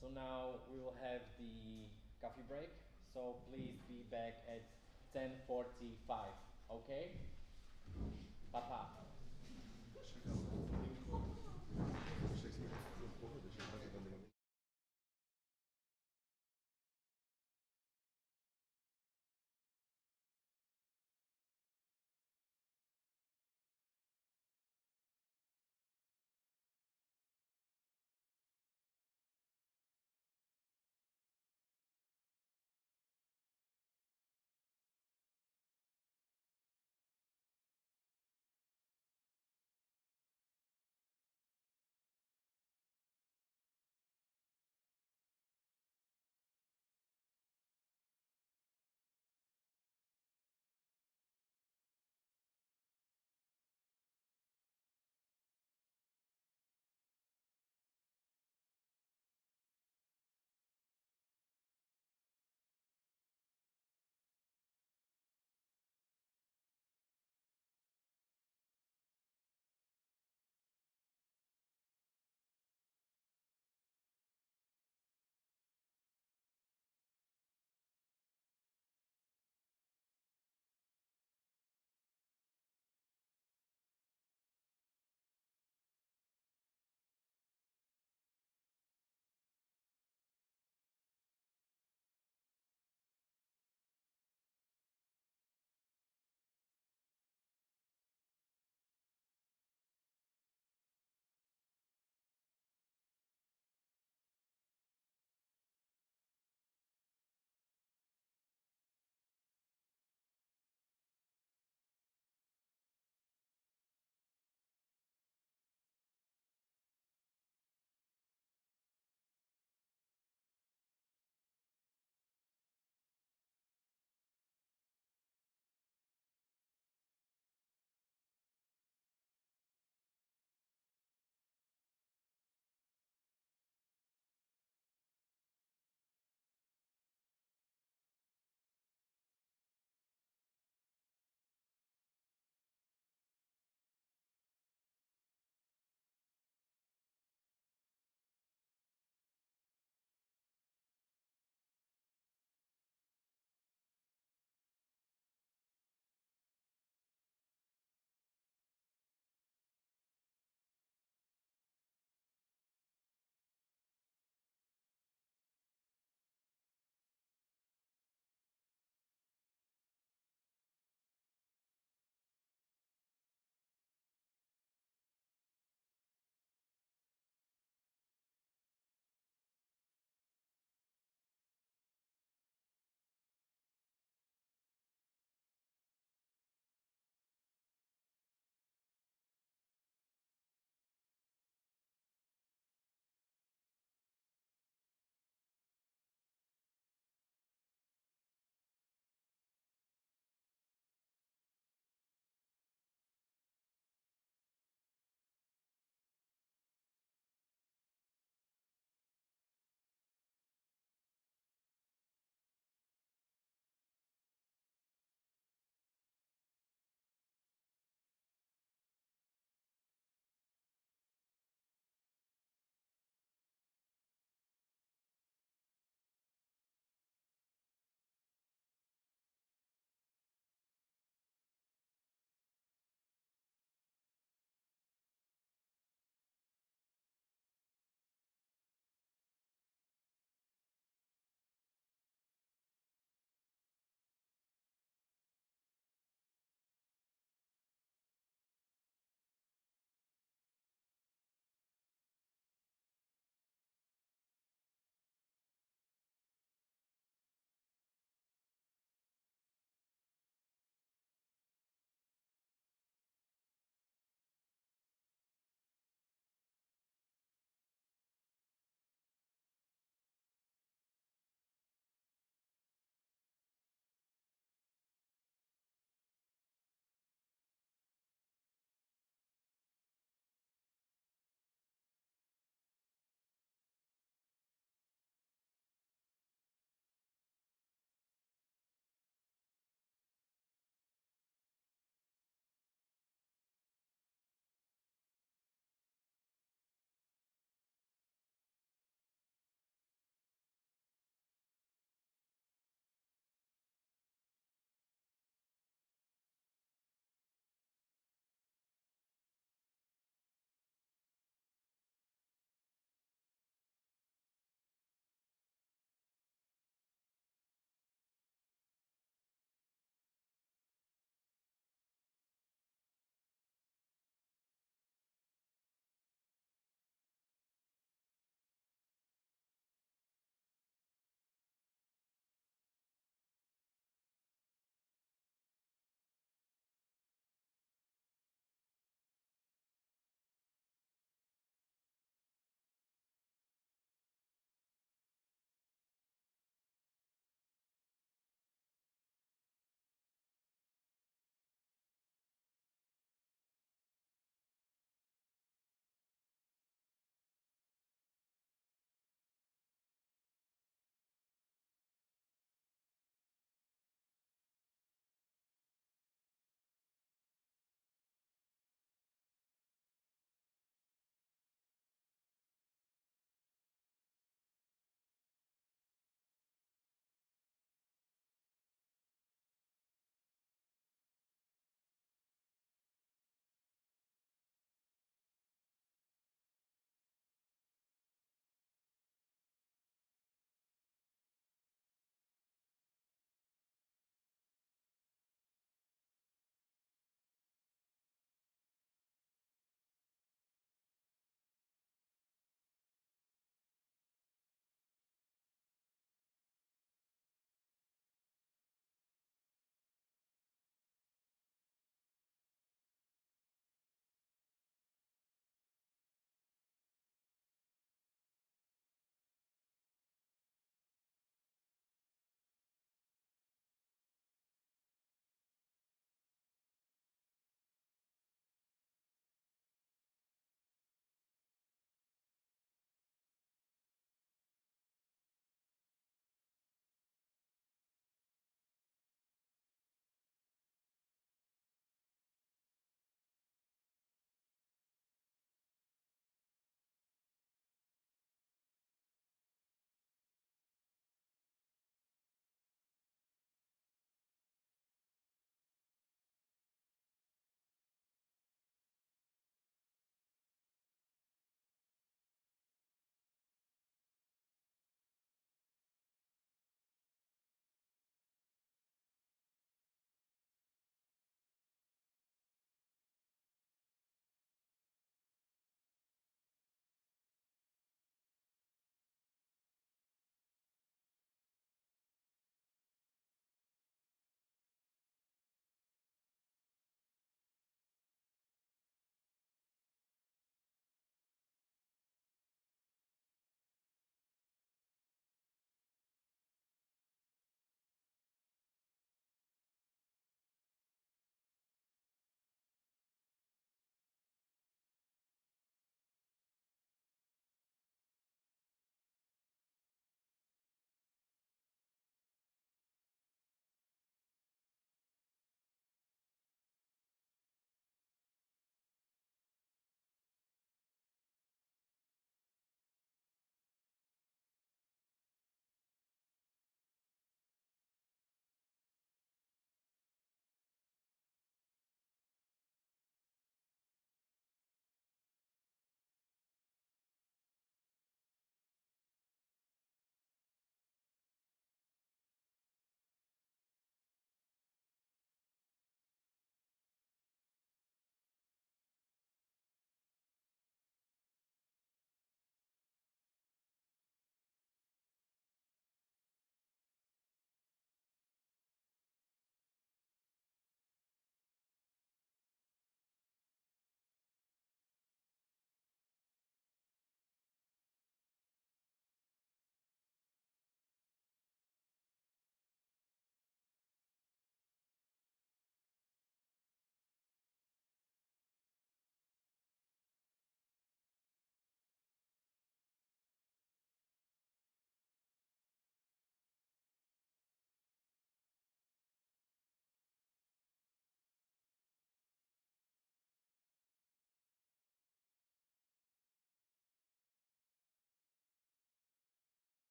So now we will have the coffee break. So please be back at 10:45. Okay? Papa.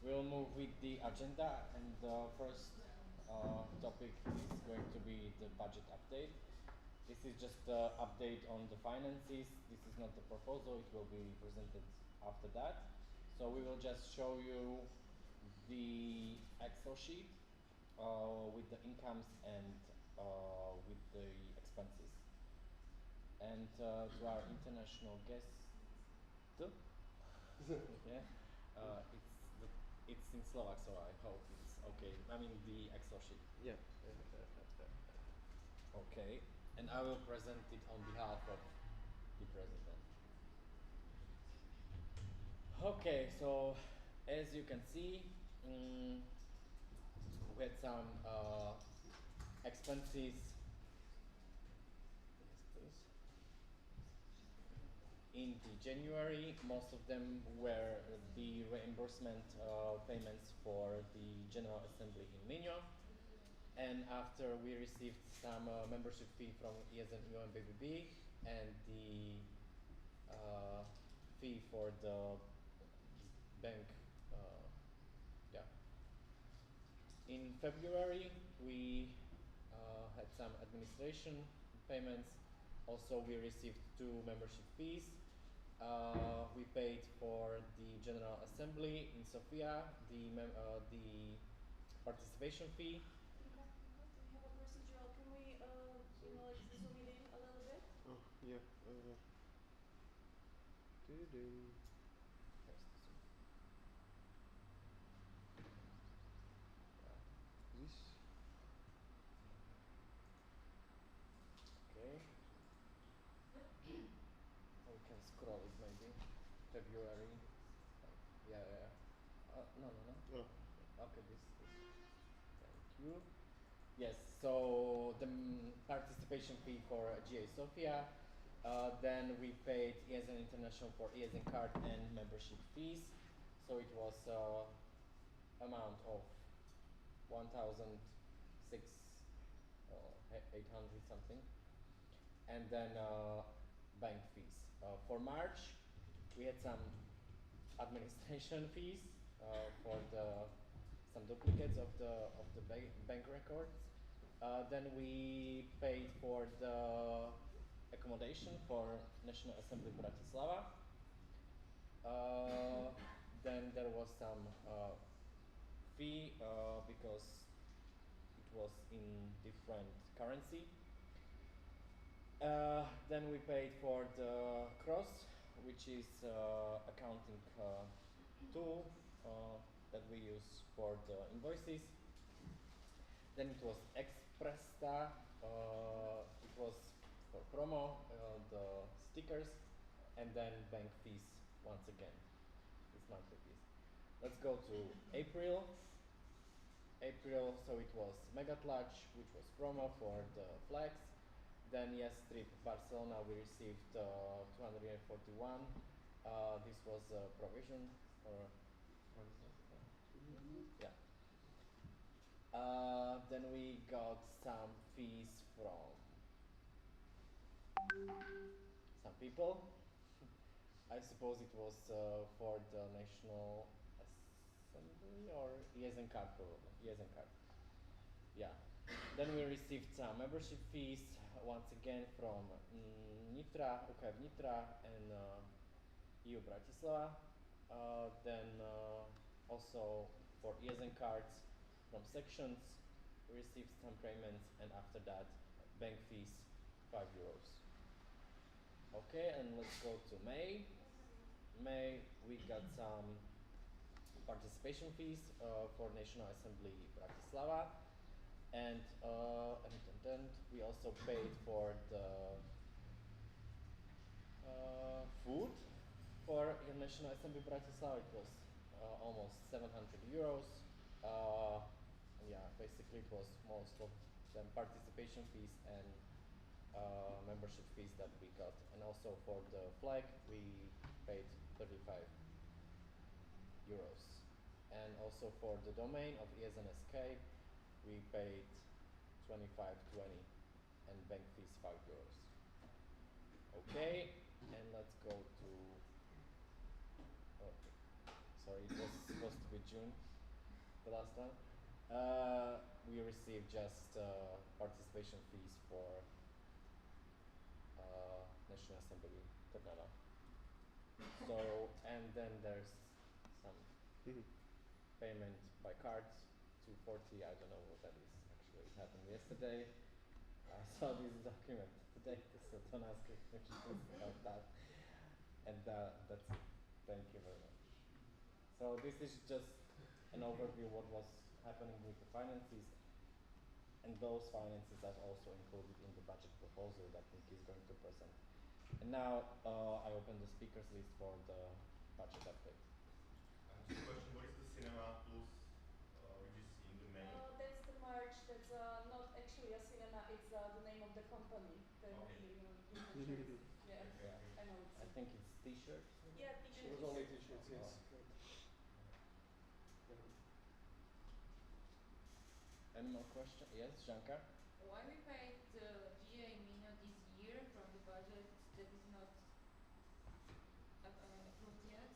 We'll move with the agenda, and the first topic is going to be the budget update. This is just the update on the finances. This is not the proposal. It will be presented after that. So we will just show you the Excel sheet with the incomes and with the expenses. And to our international guest, yeah, it's in Slovak, so I hope it's okay. I mean the Excel sheet. Yeah. Okay, and I will present it on behalf of the president. Okay, so as you can see, we had some expenses. Yes, please. In the January, most of them were the reimbursement payments for the General Assembly in Minho. And after we received some membership fee from ESN and BBB and the fee for the bank, yeah. In February, we had some administration payments. Also, we received 2 membership fees. We paid for the General Assembly in Sofia, the participation fee. Okay, we have a procedural. Can we, like zoom it in a little bit? Oh, yeah. This. Okay. We can scroll it maybe. February. Yeah. No. Oh. Okay, this. Thank you. Yes, so the participation fee for GA Sofia. Then we paid ESN International for ESN card and membership fees. So it was amount of 1,800 something. And then bank fees. For March, we had some administration fees for some duplicates of the bank records. Then we paid for the accommodation for National Assembly Bratislava. Then there was some fee because it was in different currency. Then we paid for the cross, which is accounting tool that we use for the invoices. Then it was Expresta, it was for promo, the stickers, and then bank fees once again, this monthly fees. Let's go to April. So it was Megatlatch, which was promo for the flags. Then Yes Trip Barcelona, we received 241. This was a provision for, what is it? Yeah. Then we got some fees from some people. I suppose it was for the National Assembly or ESN card probably. ESN card. Yeah. Then we received some membership fees once again from Nitra, UKF Nitra and EU Bratislava. Then also for ESN cards from sections we received some payments, and after that bank fees €5. Okay, and let's go to May. May we got some participation fees for National Assembly Bratislava. And we also paid for the food for National Assembly Bratislava. It was almost €700. Yeah, basically it was most of them participation fees and membership fees that we got. And also for the flag we paid €35. And also for the domain of ESN Escape we paid 25.20 and bank fees €5. Okay, and let's go to sorry, it was supposed to be June, the last one. We received just participation fees for National Assembly Trnava. So, and then there's some payment by cards, 240, I don't know what that is actually. It happened yesterday. I saw this document today, so don't ask me questions about that. And that's it. Thank you very much. So this is just an overview of what was happening with the finances, and those finances are also included in the budget proposal that Nick is going to present. And now I open the speakers list for the budget update. Just a question, what is the cinema plus which is in the menu? That's the merch. That's not actually a cinema. It's the name of the company that we purchased. Yeah, I know. I think it's t-shirts. Yeah, t-shirts. It was only t-shirts, yes. Any more questions? Yes, Janka? Why we paid GA Mino this year from the budget that is not approved yet?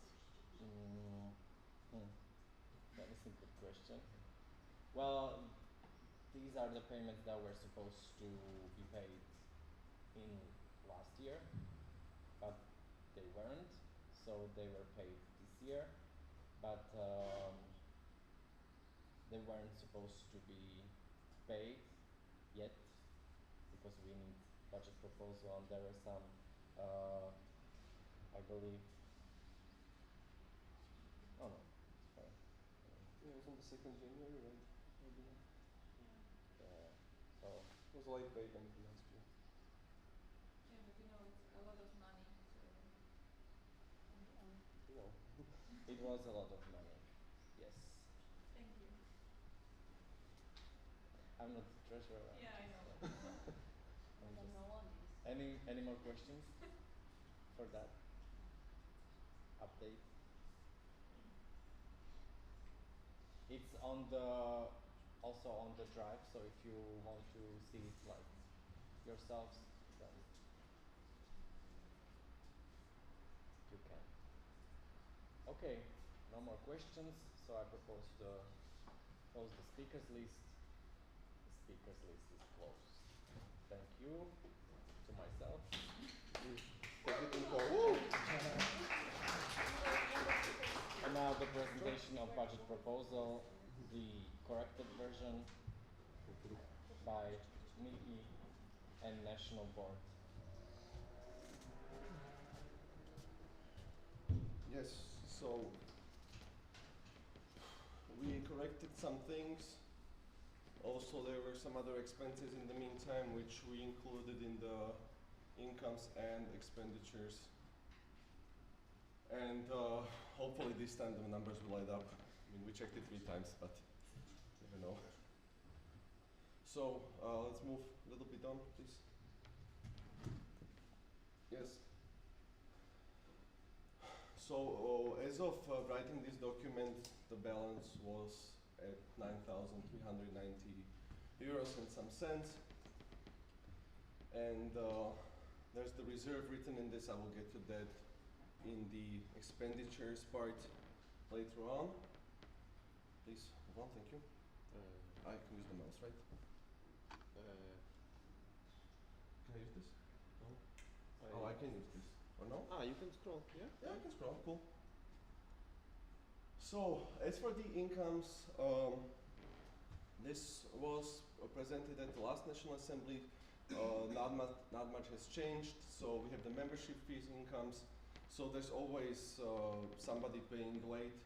That is a good question. Well, these are the payments that were supposed to be paid in last year, but they weren't, so they were paid this year, but they weren't supposed to be paid yet because we need budget proposal, and there were some, I believe, oh no, sorry. Yeah, it was on the 2nd January, right? So it was a late payment last year. Yeah, but you know, it's a lot of money, so. No. It was a lot of money, yes. Thank you. I'm not the treasurer. Yeah, I know. Any more questions for that update? It's on the also on the drive, so if you want to see it like yourselves, then you can. Okay, no more questions, so I propose to close the speakers list. The speakers list is closed. Thank you to myself. And now the presentation of budget proposal, the corrected version by Miki and National Board. Yes, so we corrected some things. Also, there were some other expenses in the meantime, which we included in the incomes and expenditures. And hopefully this time the numbers will add up. I mean, we checked it 3 times, but never know. So let's move a little bit on, please. Yes. So as of writing this document, the balance was at 9,390 euros and some cents. And there's the reserve written in this. I will get to that in the expenditures part later on. Please move on, thank you. I can use the mouse, right? Can I use this? No? Oh, I can use this. Or no? Ah, you can scroll, yeah? Yeah, I can scroll, cool. So, as for the incomes, this was presented at the last National Assembly. Not much has changed, so we have the membership fees incomes. So there's always somebody paying late,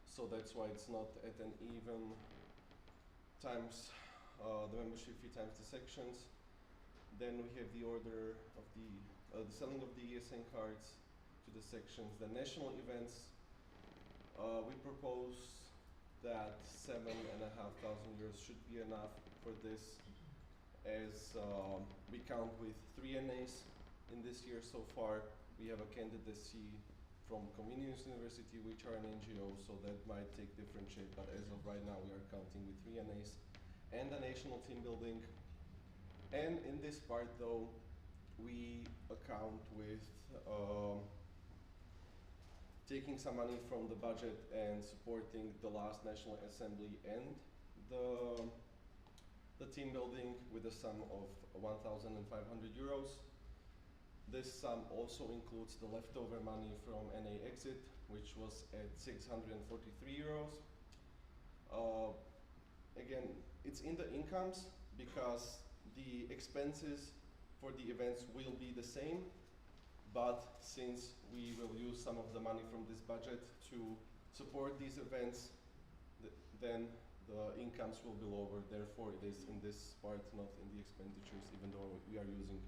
so that's why it's not at an even times the membership fee times the sections. Then we have the order of the selling of the ESN cards to the sections. The national events, we propose that 7,500 euros should be enough for this, as we count with 3 NAs in this year so far. We have a candidacy from Comenius University, which are an NGO, so that might take different shape, but as of right now we are counting with 3 NAs and a national team building. And in this part though, we account with taking some money from the budget and supporting the last National Assembly and the team building with a sum of 1,500 euros. This sum also includes the leftover money from NA Exit, which was at 643 euros. Again, it's in the incomes because the expenses for the events will be the same, but since we will use some of the money from this budget to support these events, then the incomes will be lower. Therefore, it is in this part, not in the expenditures, even though we are using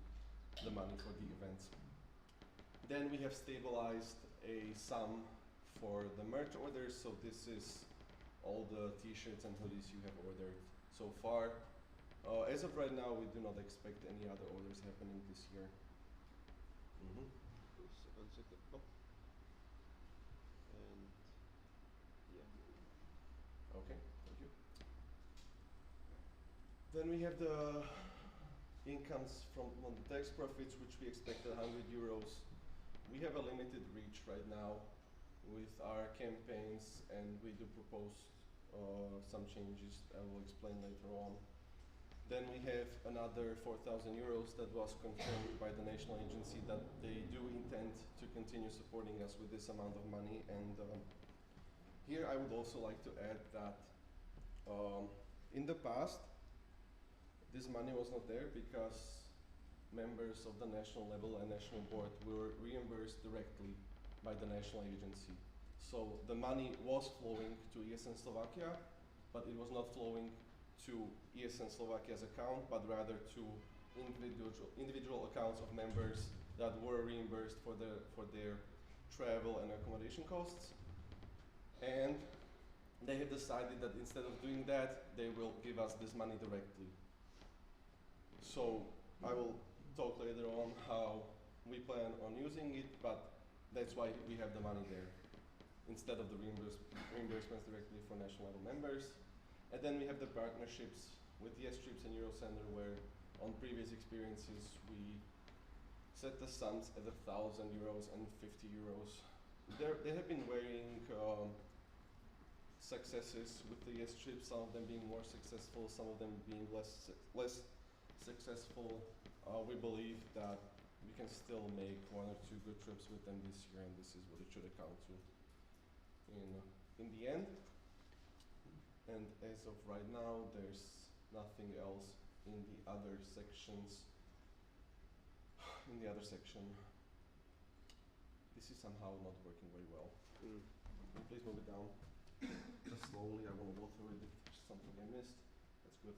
the money for the events. Then we have stabilized a sum for the merch orders. So this is all the t-shirts and hoodies you have ordered so far. As of right now, we do not expect any other orders happening this year. Mm-hmm. One second. Oh. And yeah. Okay, thank you. Then we have the incomes from the tax profits, which we expect 100 euros. We have a limited reach right now with our campaigns, and we do propose some changes I will explain later on. Then we have another 4,000 euros that was confirmed by the national agency that they do intend to continue supporting us with this amount of money. And here I would also like to add that in the past, this money was not there because members of the national level and national board were reimbursed directly by the national agency. So the money was flowing to ESN Slovakia, but it was not flowing to ESN Slovakia's account, but rather to individual accounts of members that were reimbursed for their travel and accommodation costs. And they have decided that instead of doing that, they will give us this money directly. So I will talk later on how we plan on using it, but that's why we have the money there, instead of the reimbursements directly for national level members. And then we have the partnerships with Yes Trips and Eurocenter, where on previous experiences we set the sums at 1,000 euros and 50 euros. There have been varying successes with the Yes Trips, some of them being more successful, some of them being less successful. We believe that we can still make 1 or 2 good trips with them this year, and this is what it should account to in the end. And as of right now, there's nothing else in the other sections. In the other section, this is somehow not working very well. Can you please move it down? Just slowly, I want to go through it. If there's something I missed, that's good.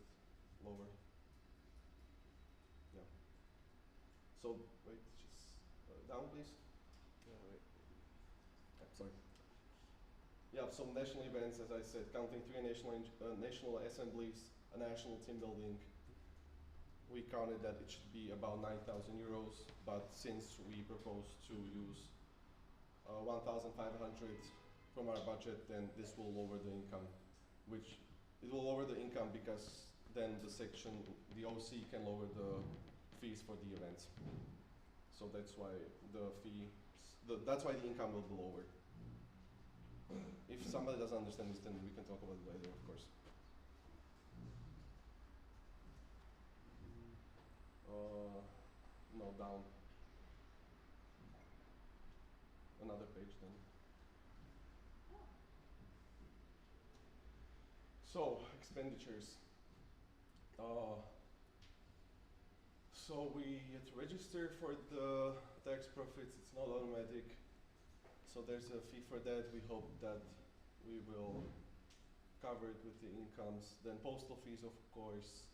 Lower. Yeah. So, wait, just down, please. Yeah, wait. Sorry. Yeah, so national events, as I said, counting 3 national assemblies, a national team building. We counted that it should be about 9,000 euros, but since we proposed to use 1,500 from our budget, then this will lower the income, which it will lower the income because then the section, the OC can lower the fees for the events. So that's why that's why the income will be lower. If somebody doesn't understand this, then we can talk about it later, of course. No, down. Another page then. So, expenditures. So we had to register for the tax profits. It's not automatic. So there's a fee for that. We hope that we will cover it with the incomes. Then postal fees, of course.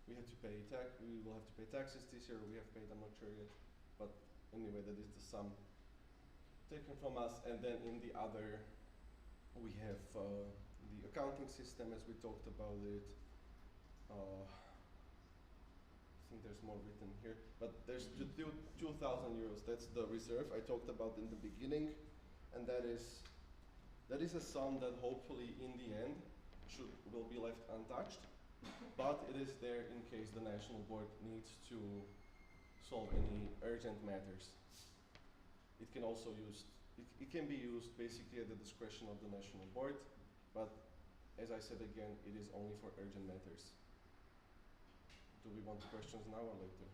We had to pay we will have to pay taxes this year. We have paid, I'm not sure yet. But anyway, that is the sum taken from us. And then in the other, we have the accounting system, as we talked about it. I think there's more written here, but there's 2,000 euros. That's the reserve I talked about in the beginning, and that is a sum that hopefully in the end will be left untouched, but it is there in case the national board needs to solve any urgent matters. it can also it can be used basically at the discretion of the national board, but as I said again, it is only for urgent matters. Do we want questions now or later?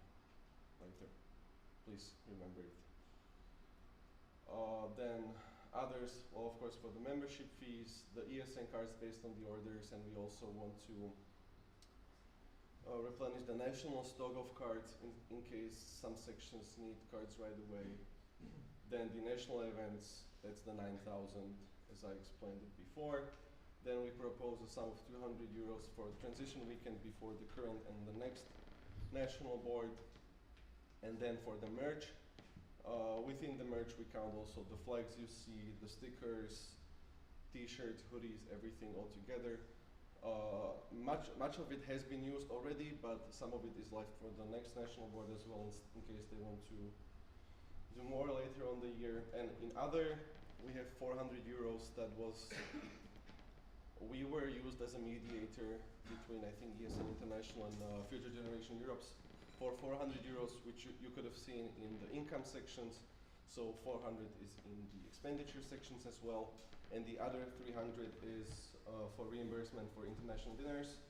Later. Please remember it. Then others, well, of course, for the membership fees, the ESN cards based on the orders, and we also want to replenish the national stock of cards in case some sections need cards right away. Then the national events, that's the 9,000, as I explained it before. Then we propose a sum of 200 euros for the transition weekend before the current and the next national board. And then for the merch, within the merch we count also the flags you see, the stickers, t-shirts, hoodies, everything all together. Much of it has been used already, but some of it is left for the next national board as well, in case they want to do more later on the year. And in other, we have 400 euros that was, we were used as a mediator between, I think, ESN International and Future Generation Europe's for 400 euros, which you could have seen in the income sections. So 400 is in the expenditure sections as well. And the other 300 is for reimbursement for international dinners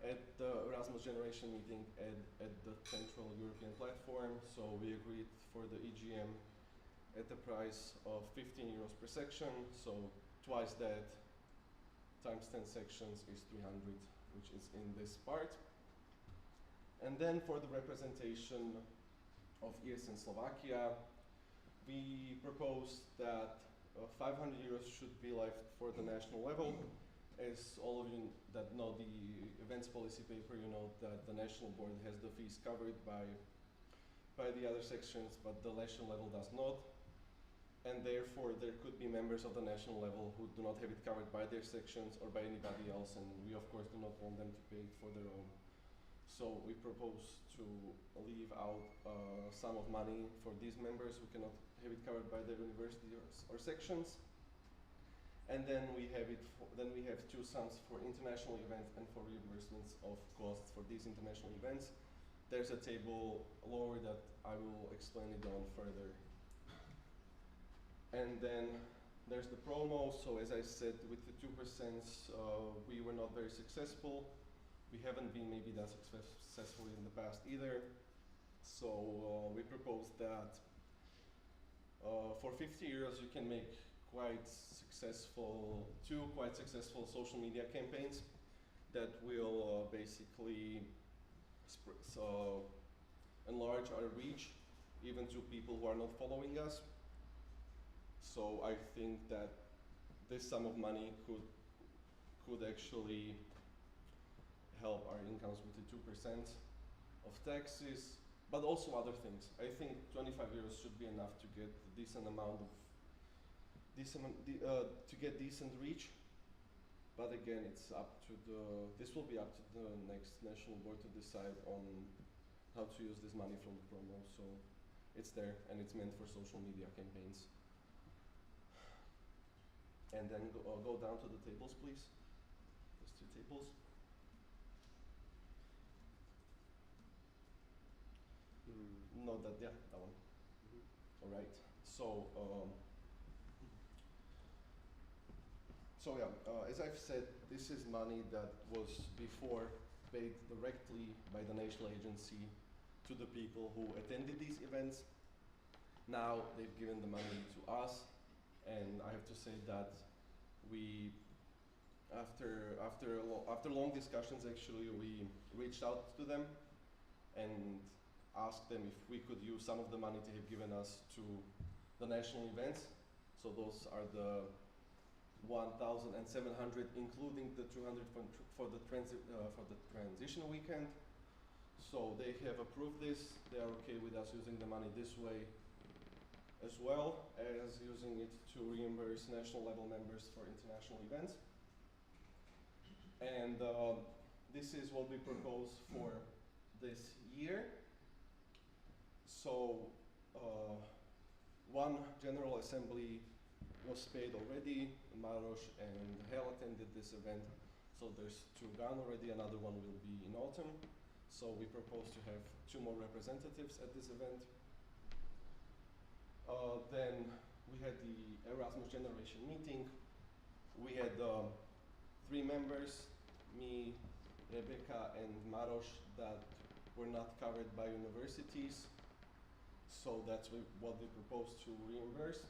at the Erasmus Generation meeting at the Central European platform. So we agreed for the EGM at the price of 15 euros per section. So twice that times 10 sections is 300, which is in this part. And then for the representation of ESN Slovakia, we propose that 500 euros should be left for the national level. As all of you that know the events policy paper, you know that the national board has the fees covered by the other sections, but the national level does not. And therefore, there could be members of the national level who do not have it covered by their sections or by anybody else, and we of course do not want them to pay it for their own. So we propose to leave out a sum of money for these members who cannot have it covered by their university or sections. And then we have two sums for international events and for reimbursements of costs for these international events. There's a table lower that I will explain it on further. And then there's the promo. So as I said, with the 2%, we were not very successful. We haven't been maybe that successful in the past either. So we proposed that for 50 euros you can make two quite successful social media campaigns that will basically enlarge our reach even to people who are not following us. So I think that this sum of money could actually help our incomes with the 2% of taxes, but also other things. I think 25 euros should be enough to get a decent amount of to get decent reach. But again, it's up to this will be up to the next national board to decide on how to use this money from the promo. So it's there and it's meant for social media campaigns. And then go down to the tables, please. Those two tables. No, that one. All right. So as I've said, this is money that was before paid directly by the national agency to the people who attended these events. Now they've given the money to us, and I have to say that we, after long discussions, actually we reached out to them and asked them if we could use some of the money they have given us to the national events. So those are the 1,700, including the 200 for the transition weekend. So they have approved this. They are okay with us using the money this way, as well as using it to reimburse national level members for international events. And this is what we propose for this year. So one General Assembly was paid already. Maros and Hel attended this event. So there's two gone already, another one will be in autumn. So we propose to have 2 more representatives at this event. Then we had the Erasmus Generation meeting. We had 3 members, me, Rebecca, and Maros, that were not covered by universities. So that's what we proposed to reimburse.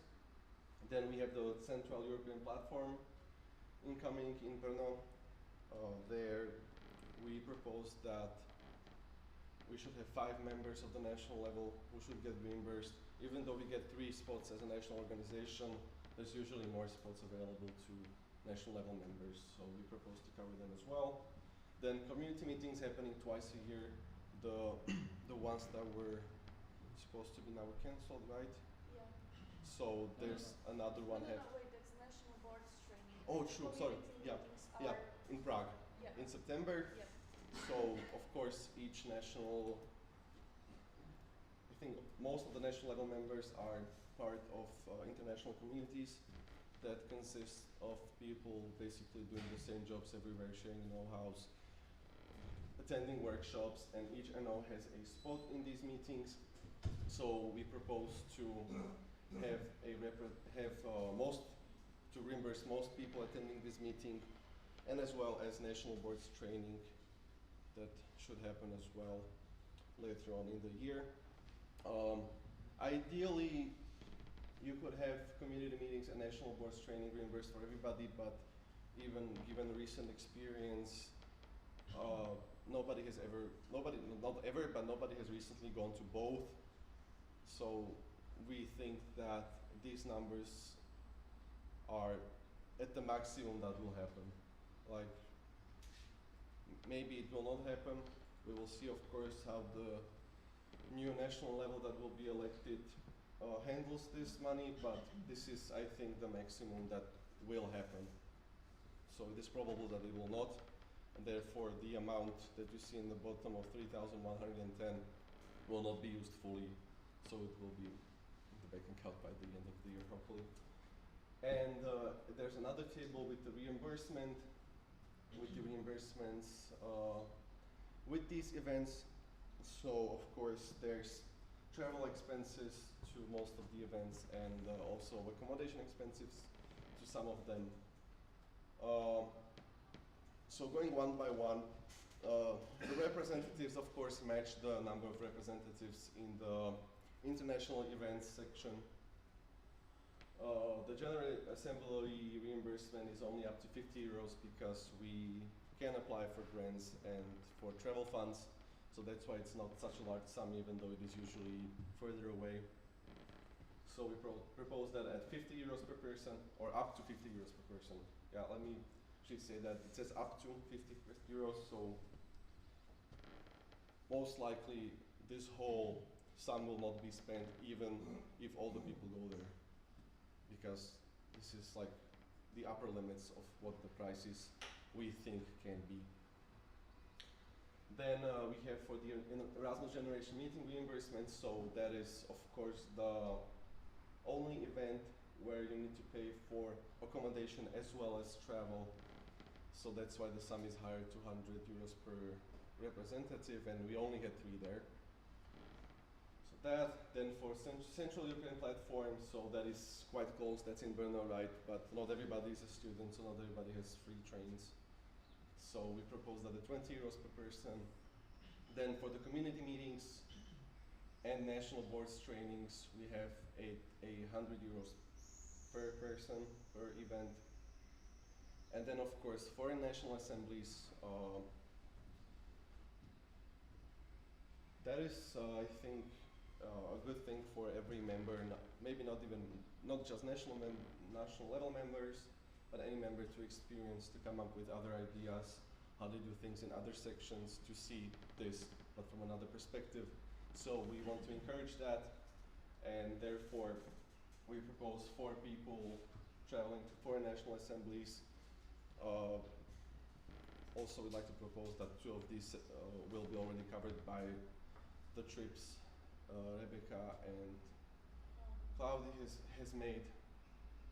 Then we have the Central European Platform incoming in Brno. There we proposed that we should have 5 members of the national level who should get reimbursed. Even though we get 3 spots as a national organization, there's usually more spots available to national level members, so we propose to cover them as well. Then community meetings happening twice a year. The ones that were supposed to be now cancelled, right? Yeah. So there's another one. No, wait, that's national boards training. Oh, true, sorry. Community meetings Yeah, are in Prague, yeah. in September. Yep. So, of course, each national, I think most of the national level members are part of international communities that consist of people basically doing the same jobs everywhere, sharing know-hows, attending workshops, and each NO has a spot in these meetings. So we propose to have to reimburse most people attending this meeting, and as well as national boards training that should happen as well later on in the year. Ideally, you could have community meetings and national boards training reimbursed for everybody, but even given recent experience, nobody has recently gone to both. So we think that these numbers are at the maximum that will happen. Like, maybe it will not happen. We will see, of course, how the new national level that will be elected handles this money, but this is, I think, the maximum that will happen. So it is probable that it will not, and therefore the amount that you see in the bottom of 3,110 will not be used fully, so it will be in the bank account by the end of the year, hopefully. And there's another table with the reimbursement, with the reimbursements with these events. So of course there's travel expenses to most of the events, and also accommodation expenses to some of them. So going one by one, the representatives of course match the number of representatives in the international events section. The General Assembly reimbursement is only up to 50 euros because we can apply for grants and for travel funds, so that's why it's not such a large sum, even though it is usually further away. So we propose that at 50 euros per person, or up to 50 euros per person. Yeah, let me actually say that it says up to 50 euros, so most likely this whole sum will not be spent even if all the people go there, because this is like the upper limits of what the prices we think can be. Then we have for the Erasmus Generation meeting reimbursement, so that is of course the only event where you need to pay for accommodation as well as travel. So that's why the sum is higher, 200 euros per representative, and we only had 3 there. So that, then for Central European Platform, so that is quite close, that's in Brno, right? But not everybody is a student, so not everybody has free trains. So we propose that at 20 euros per person. Then for the community meetings and national boards trainings, we have 100 euros per person, per event. And then of course, foreign national assemblies, that is, I think, a good thing for every member, maybe not just national level members, but any member to experience, to come up with other ideas, how they do things in other sections, to see this, but from another perspective. So we want to encourage that, and therefore we propose 4 people traveling to foreign national assemblies. Also, we'd like to propose that 2 of these will be already covered by the trips Rebecca and Claudia has made,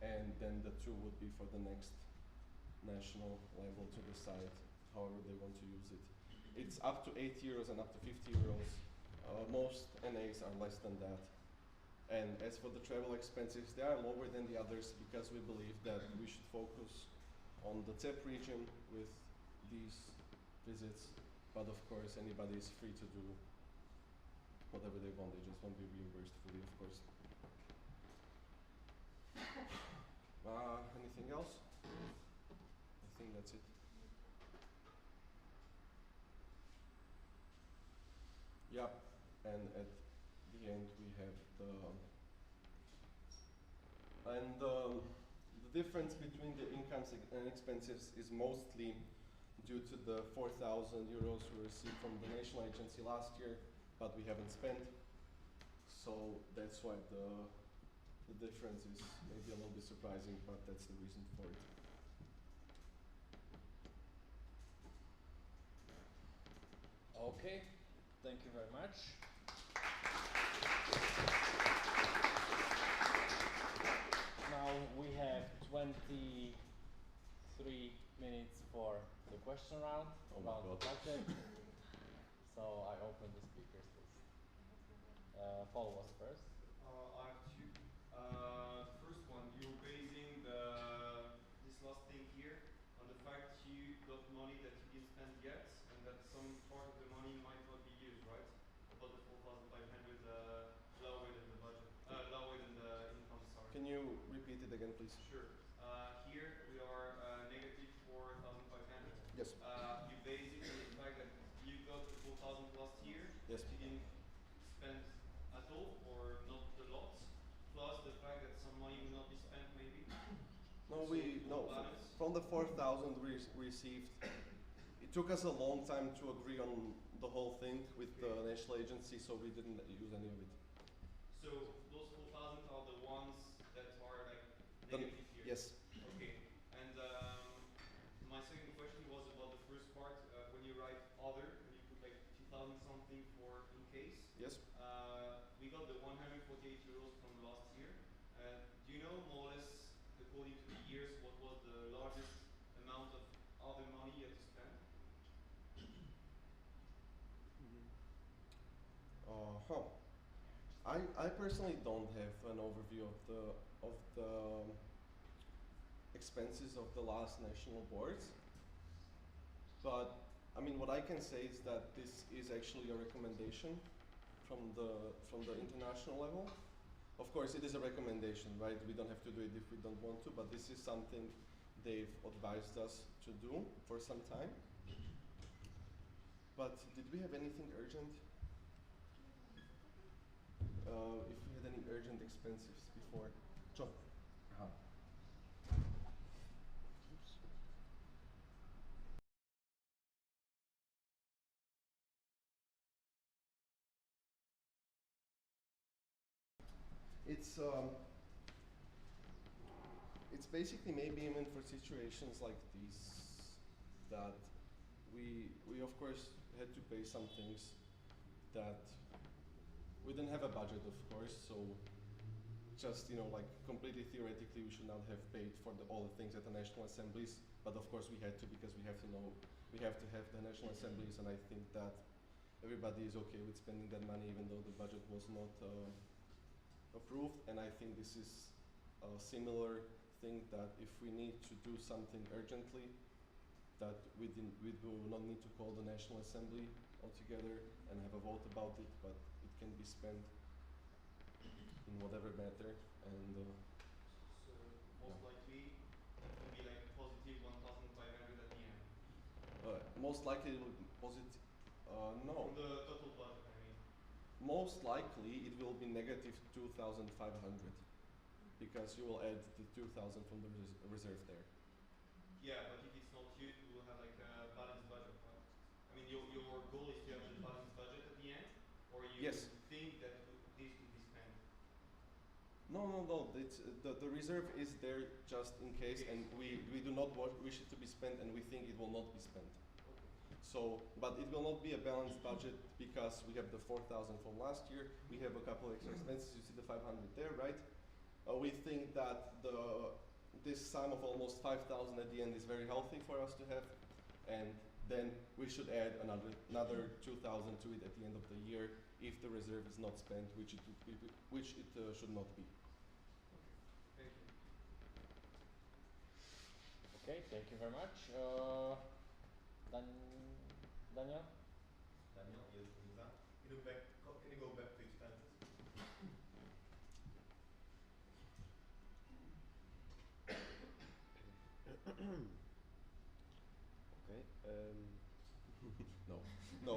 and then the 2 would be for the next national level to decide however they want to use it. It's up to 8 euros and up to 50 euros. Most NAs are less than that. And as for the travel expenses, they are lower than the others because we believe that we should focus on the CEP region with these visits. But of course, anybody is free to do whatever they want. They just won't be reimbursed fully, of course. Anything else? I think that's it. Yeah, and at the end we have the difference between the incomes and expenses is mostly due to the 4,000 euros we received from the national agency last year, but we haven't spent. So that's why the difference is maybe a little bit surprising, but that's the reason for it. Okay, thank you very much. Now we have 23 minutes for the question round about the budget. So I open the speakers list. Paul was first. I have two. First one, you're basing this last thing here on the fact you got money that you didn't spend yet, and that some part of the money might not be used, right? About the 4,500 lower than the budget, lower than the income, sorry. Can you repeat it again, please? Sure. Here we are negative 4,500. Yes. You base it on the fact that you got the 4,000 last year. Yes. You didn't spend at all, or not a lot, plus the fact that some money will not be spent maybe. No, So from the 4,000 we received, it took us a long time to agree on the whole thing with the national agency, so we didn't use any of it. So those 4,000 are the ones that are like negative here? Yes. Okay. And my second question was about the first part. When you write other, and you put like 2,000 something for in case. Yes. We got the 148 euros from last year. Do you know more or less, according to the years, what was the largest amount of other money you had to spend? I personally don't have an overview of the expenses of the last national boards, but I mean what I can say is that this is actually a recommendation from the international level. Of course, it is a recommendation, right? We don't have to do it if we don't want to, but this is something they've advised us to do for some time. But did we have anything urgent? If we had any urgent expenses before. John. It's basically maybe even for situations like these that we of course had to pay some things that we didn't have a budget, of course, so just like completely theoretically we should not have paid for all the things at the national assemblies, but of course we had to because we have to have the national assemblies, and I think that everybody is okay with spending that money even though the budget was not approved. And I think this is a similar thing, that if we need to do something urgently, that we do not need to call the National Assembly altogether and have a vote about it, but it can be spent in whatever matter. And so most likely it will be like positive 1,500 at the end. Most likely it will be positive. No. From the total budget, I mean. Most likely it will be negative 2,500 because you will add the 2,000 from the reserve there. Yeah, but if it's not used, we will have like a balanced budget, right? I mean, your goal is to have a balanced budget at the end, or you Yes. think that this could be spent? No. It's, the reserve is there just in case, and we do not wish it to be spent, and we think it will not be spent. So, but it will not be a balanced budget because we have the 4,000 from last year. We have a couple extra expenses. You see the 500 there, right? We think that this sum of almost 5,000 at the end is very healthy for us to have, and then we should add another 2,000 to it at the end of the year if the reserve is not spent, which it should not be. Thank you. Okay, thank you very much. Daniel? Daniel, yes, Lisa. Can you go back to expenses? Okay. No. No.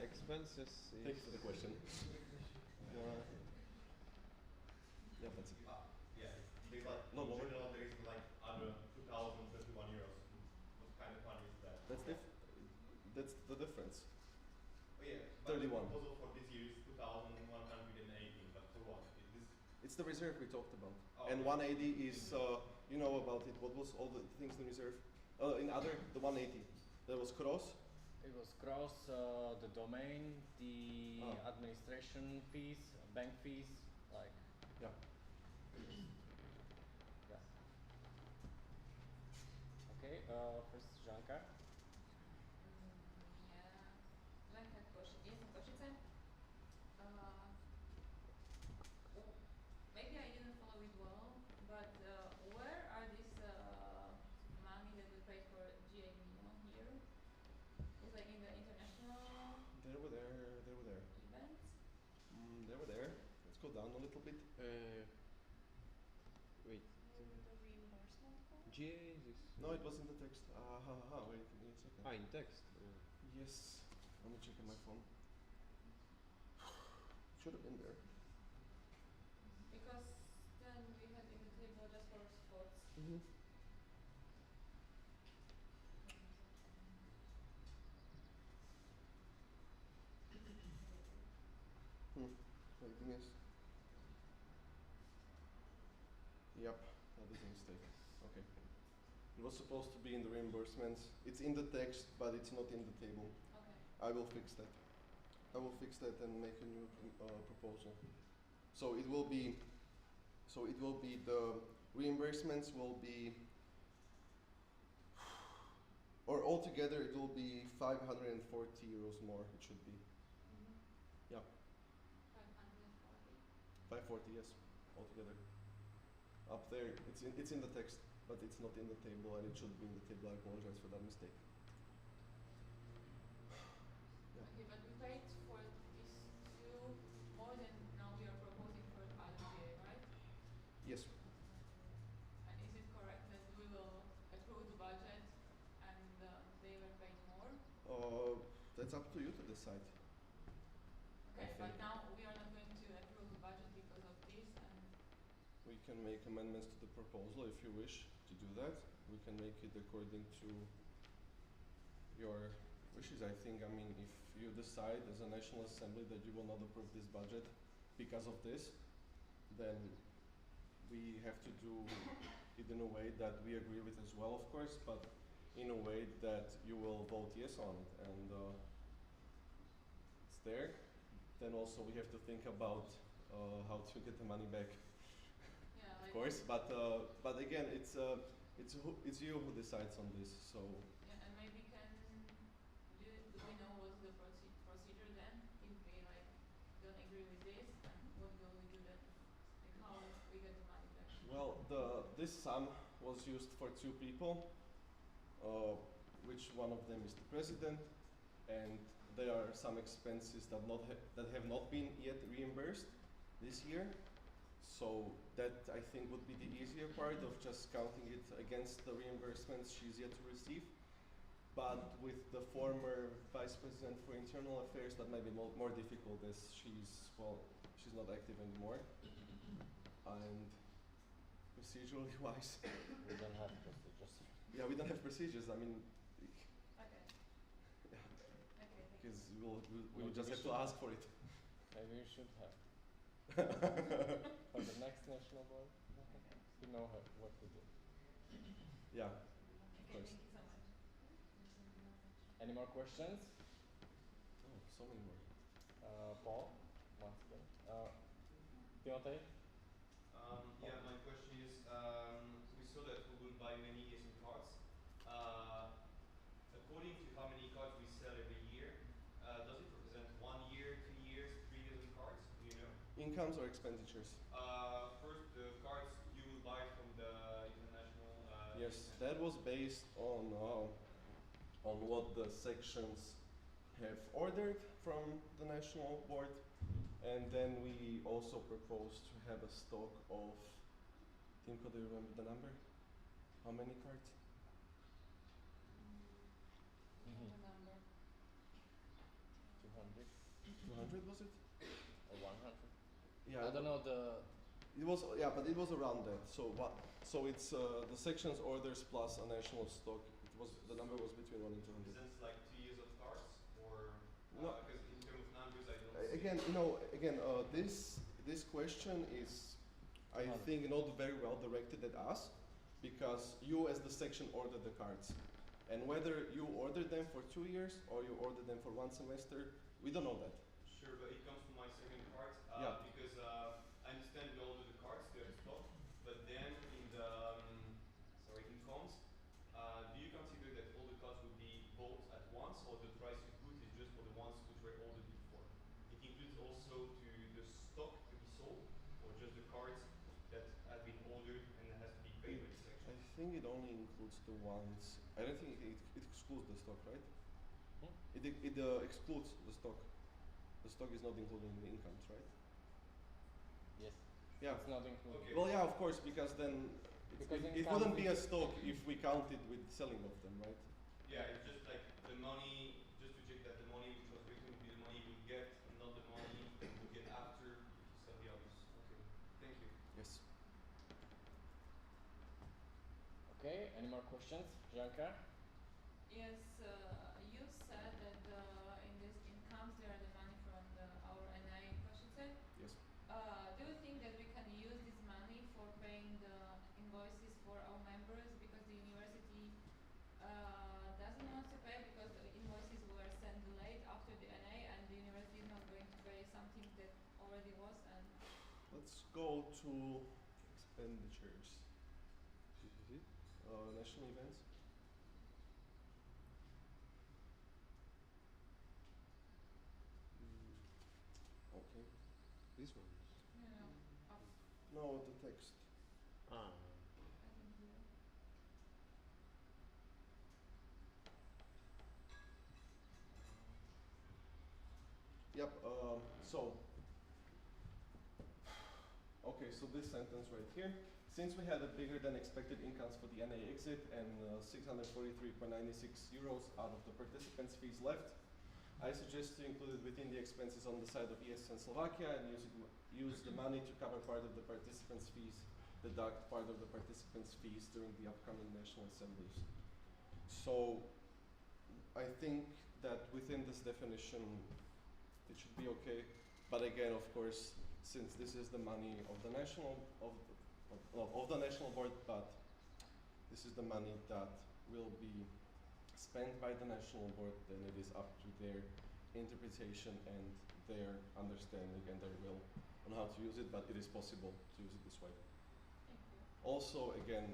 Expenses. Thank you for the question. Yeah, that's it. Yeah, because like No, in general there is like other 2,031 euros. What kind of money is that? That's the difference. Oh yeah, but 31. the proposal for this year is 2,118, but for what? Is this? It's the reserve we talked about. Oh, And okay. 180 is, you know about it. What was all the things in reserve? In other, the 180. There was cross. It was cross, the domain, the administration fees, bank fees, like. Yeah. Yeah. Okay, first Janka. Lenka Košice. Maybe I didn't follow it well, but where are these money that we paid for GAV here? It's like in the international They were there. events? They were there. Let's go down a little bit. Wait. The reimbursement code? Jesus. No, it was in the text. Wait a second. In text. Yes. Let me check on my phone. Should have been there. Because then we had in the table just for sports. Waiting is. Yep, that is a mistake. Okay. It was supposed to be in the reimbursements. It's in the text, but it's not in the table. Okay. I will fix that. I will fix that and make a new proposal. So it will be. The reimbursements will be. Or altogether, it will be 540 euros more. It should be. Yeah. 540, yes, altogether. Up there, it's in the text, but it's not in the table, and it should be in the table. I apologize for that mistake. Yeah. Okay, but we paid for these two more than now we are proposing for RGA, right? Yes. And is it correct that we will approve the budget and they were paid more? That's up to you to decide. Okay, but now we are not going to approve the budget because of this, and We can make amendments to the proposal if you wish to do that. We can make it according to your wishes. I think, I mean, if you decide as a National Assembly that you will not approve this budget because of this, then we have to do it in a way that we agree with as well, of course, but in a way that you will vote yes on it. And it's there. Then also we have to think about how to get the money back. yeah, like Of course, but again, it's you who decides on this. So yeah, and maybe do we know what's the procedure then if we like don't agree with this, and what will we do then? Like how we get the money back? well, this sum was used for two people, which one of them is the president, and there are some expenses that have not been yet reimbursed this year. So that I think would be the easier part of just counting it against the reimbursements she's yet to receive. But with the former vice president for internal affairs, that might be more difficult as she's not active anymore. And procedurally wise, We don't have procedures. yeah, we don't have procedures. I mean, Okay. yeah, Okay, thank you. because we'll Maybe just we have to should ask for it. Maybe we should have. For the next national board, you know what to do. Yeah, of Okay, course. thank you so much. Any more questions? Oh, so many more. Paul, once again. Timothy? Yeah, my question is, we saw that we will buy many ESN cards. According to how many cards we sell every year, does it Incomes or expenditures? First, the cards you will buy from the international. Yes, that was based on what the sections have ordered from the national board, and then we also proposed to have a stock of. Timko, do you remember the number? How many cards? Don't remember. 200 200 was it? or 100. Yeah, I don't know the. It was, yeah, but it was around that. So what? So it's the sections orders plus a national stock. It was, the number was between 1 and 200. Isn't like 2 years of cards, or No. because in terms of numbers I don't. See. Again, this question is, I think, not very well directed at us, because you as the section ordered the cards, and whether you ordered them for 2 years or you ordered them for 1 semester, we don't know that. Sure, but it comes from my second part, Yeah. because I understand we order the cards to have stock, but then in the in comms, do you consider that all the cards will be bought at once, or the price you put is just for the ones which were ordered before? It includes also to the stock to be sold, or just the cards that have been ordered and has to be paid by the section? I think it only includes the ones. I don't think it excludes the stock, right? It excludes the stock. The stock is not included in the incomes, right? Yes. Yeah. It's not included. Okay. Well, yeah, of course, because then Because it income wouldn't be a is- stock if we counted with selling of them, right? Yeah, it's just like the money, just to check that the money which was written will be the money we'll get, and not the money that we'll get after if you sell the others. Okay, thank you. Yes. Okay, any more questions? Janka? Yes, you said that in this incomes there are the money from our NI Košice. Yes. Do you think that we can use this money for paying the invoices for our members, because the university doesn't want to pay because the invoices were sent late after the NA, and the university is not going to pay something that already was? And Let's go to expenditures. National events. Okay. This one. No, the text. Ah. Yep. Okay, so this sentence right here. Since we had a bigger than expected incomes for the NA exit and 643.96 euros out of the participants' fees left, I suggest to include it within the expenses on the side of ESN Slovakia and use the money to cover part of the participants' fees, deduct part of the participants' fees during the upcoming national assemblies. So I think that within this definition it should be okay, but again, of course, since this is the money of the national board, but this is the money that will be spent by the national board, then it is up to their interpretation and their understanding and their will on how to use it, but it is possible to use it this way. thank you. Also, again,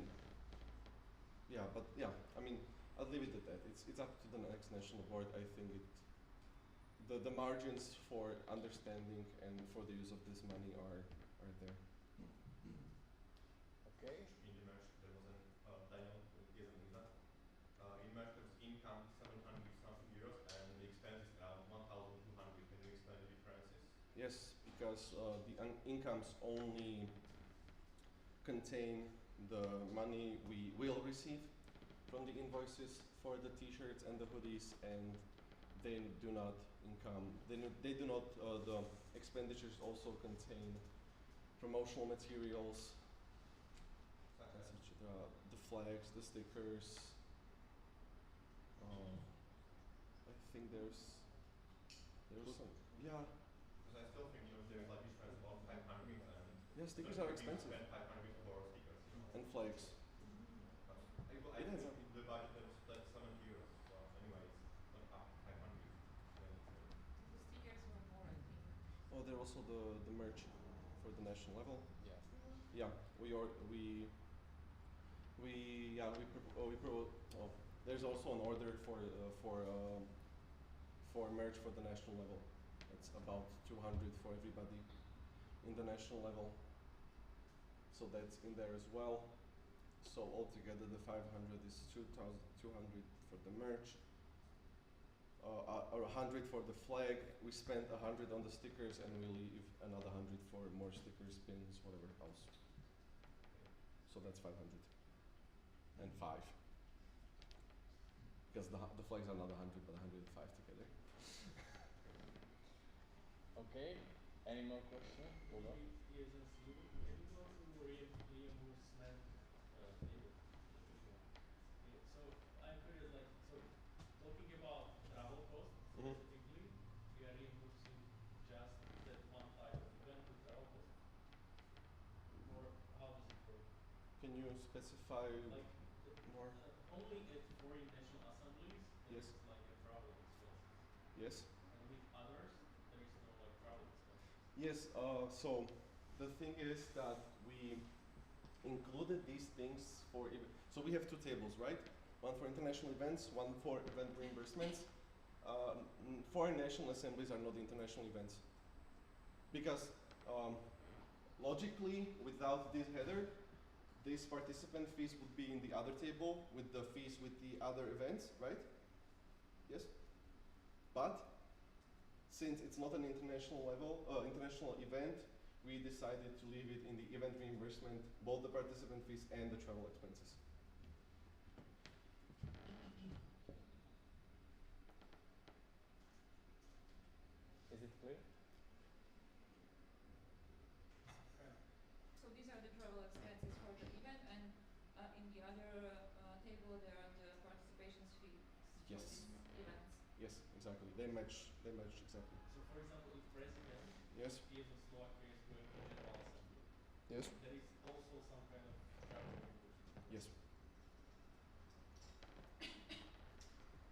I mean, I'll leave it at that. It's up to the next national board. I think the margins for understanding and for the use of this money are there. Okay. In the merge, there was Daniel isn't in that. In merge, there was income 700 something euros and the expenses around 1,200. Can you explain the differences? Yes, because the incomes only contain the money we will receive from the invoices for the T-shirts and the hoodies, and they do not the expenditures also contain promotional materials, the flags, the stickers. I think there's some, yeah. Because I still think there's like difference about 500 and Yeah, stickers are expensive. Spend 500 for stickers. And flags. I think the budget was like 70 euros. So anyway, it's not up to 500. The stickers were more, I think. Oh, there also the merch for the national level. Yeah. Yeah, there's also an order for merch for the national level. It's about 200 for everybody. in the national level. So that's in there as well. So altogether the 500 is 2,200 for the merch, or 100 for the flag. We spent 100 on the stickers, and we leave another 100 for more stickers, pins, whatever else. So that's 500 and 5. Because the flags are not 100, but 105 together. Okay. Any more questions? ESN Slovakia, can you go to reimbursement table? Okay, so I'm curious, like, so talking about travel costs specifically, we are reimbursing just that one type of event with travel costs? Or how does it work? Can you specify like more? Only at foreign national assemblies there Yes. is like a travel expenses. Yes. And with others there is no like travel expenses. Yes, so the thing is that we included these things for, so we have two tables, right? One for international events, one for event reimbursements. Foreign national assemblies are not international events. Because logically, without this header, these participant fees would be in the other table with the fees with the other events, right? Yes? But since it's not an international level, international event, we decided to leave it in the event reimbursement, both the participant fees and the travel expenses. Is it clear? So these are the travel expenses for the event, and in the other table there are the participation fees for Yes. these events. Yes, exactly. They match exactly. So for example, if president Yes. ESN Slovakia is going to General Assembly, Yes. there is also some kind of travel reimbursement. Yes.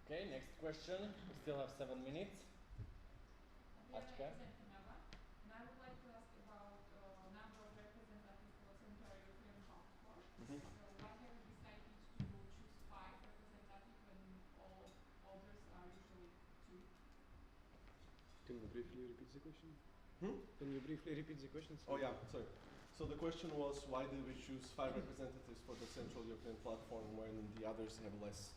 Okay, next question. We still have 7 minutes. Okay, I Ačka? represent Trnava, and I would like to ask about number of representatives for Central European Passport. So why have you decided to choose 5 representatives when all others are usually 2? Can you briefly repeat the question? Hmm? Can you briefly repeat the question? Oh yeah, sorry. So the question was, why did we choose 5 representatives for the Central European platform when the others have less?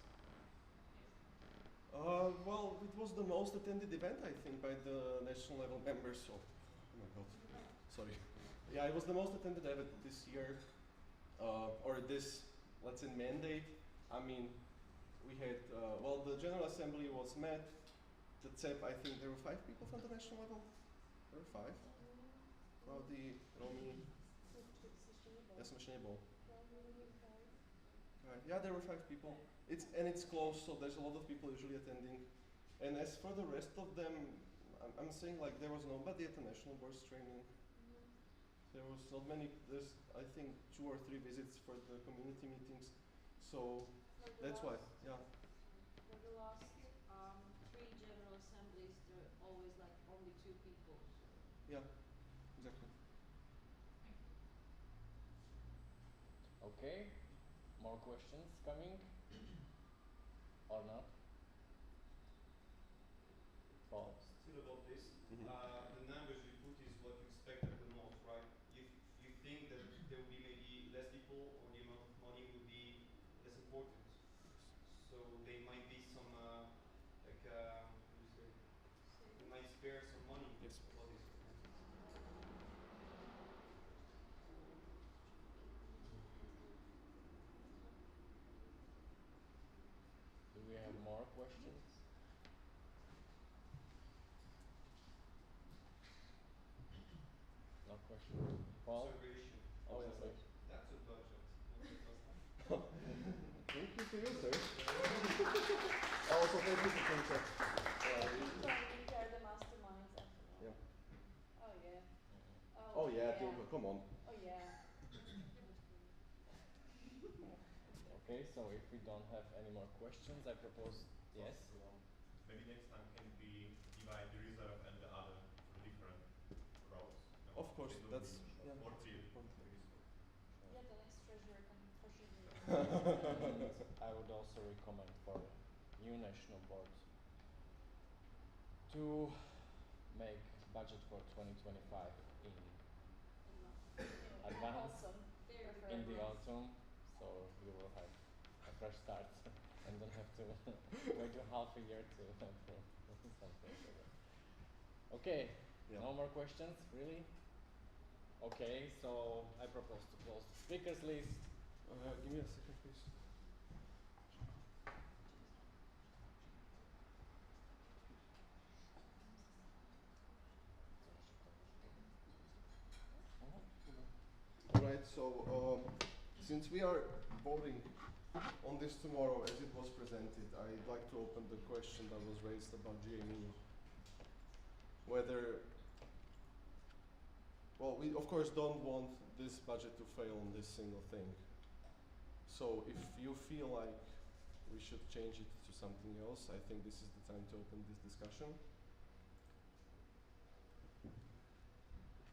Well, it was the most attended event, I think, by the national level members. So, oh my God, sorry. Yeah, it was the most attended event this year, or this, let's say, mandate. I mean, we had, well, the General Assembly was met. The CEP, I think there were 5 people from the national level. There were 5. Rowdy, Romy. Ja jsem ještě nebyl. Yeah, there were 5 people. It's close, so there's a lot of people usually attending. And as for the rest of them, I'm saying like there was nobody at the national board's training. There was not many. There's I think 2 or 3 visits for the community meetings. So that's why. Yeah. For the last 3 general assemblies, there are always like only 2 people. Yeah, exactly. Okay. More questions coming? Or not? Paul? Still about this, the numbers you put is what you expected the most, right? If you think that there will be maybe less people or the amount of money will be less important. So they might be some, what do you say? They might spare some money about this. Do we have more questions? No question. Paul? Observation. Oh, yes, sir. That's a budget. Not the last time. Thank you to you, sir. Also, thank you to Princess. We are the masterminds after all. Yeah. Oh yeah. Oh yeah, Tinko, come on. Oh yeah. Okay, so if we don't have any more questions, I propose yes. Maybe next time can we divide the reserve and the other for different roles? Of course, that's or 3. Yeah, the next treasurer can for sure. I would also recommend for new national board to make budget for 2025 in advance Awesome. Very in the advanced. autumn, so you will have a fresh start and don't have to wait half a year to approve something. Okay, no more questions, really? Okay, so I propose to close the speakers list. Give me a second, please. Alright, so since we are voting on this tomorrow as it was presented, I'd like to open the question that was raised about GME. Whether, well, we of course don't want this budget to fail on this single thing. So if you feel like we should change it to something else, I think this is the time to open this discussion.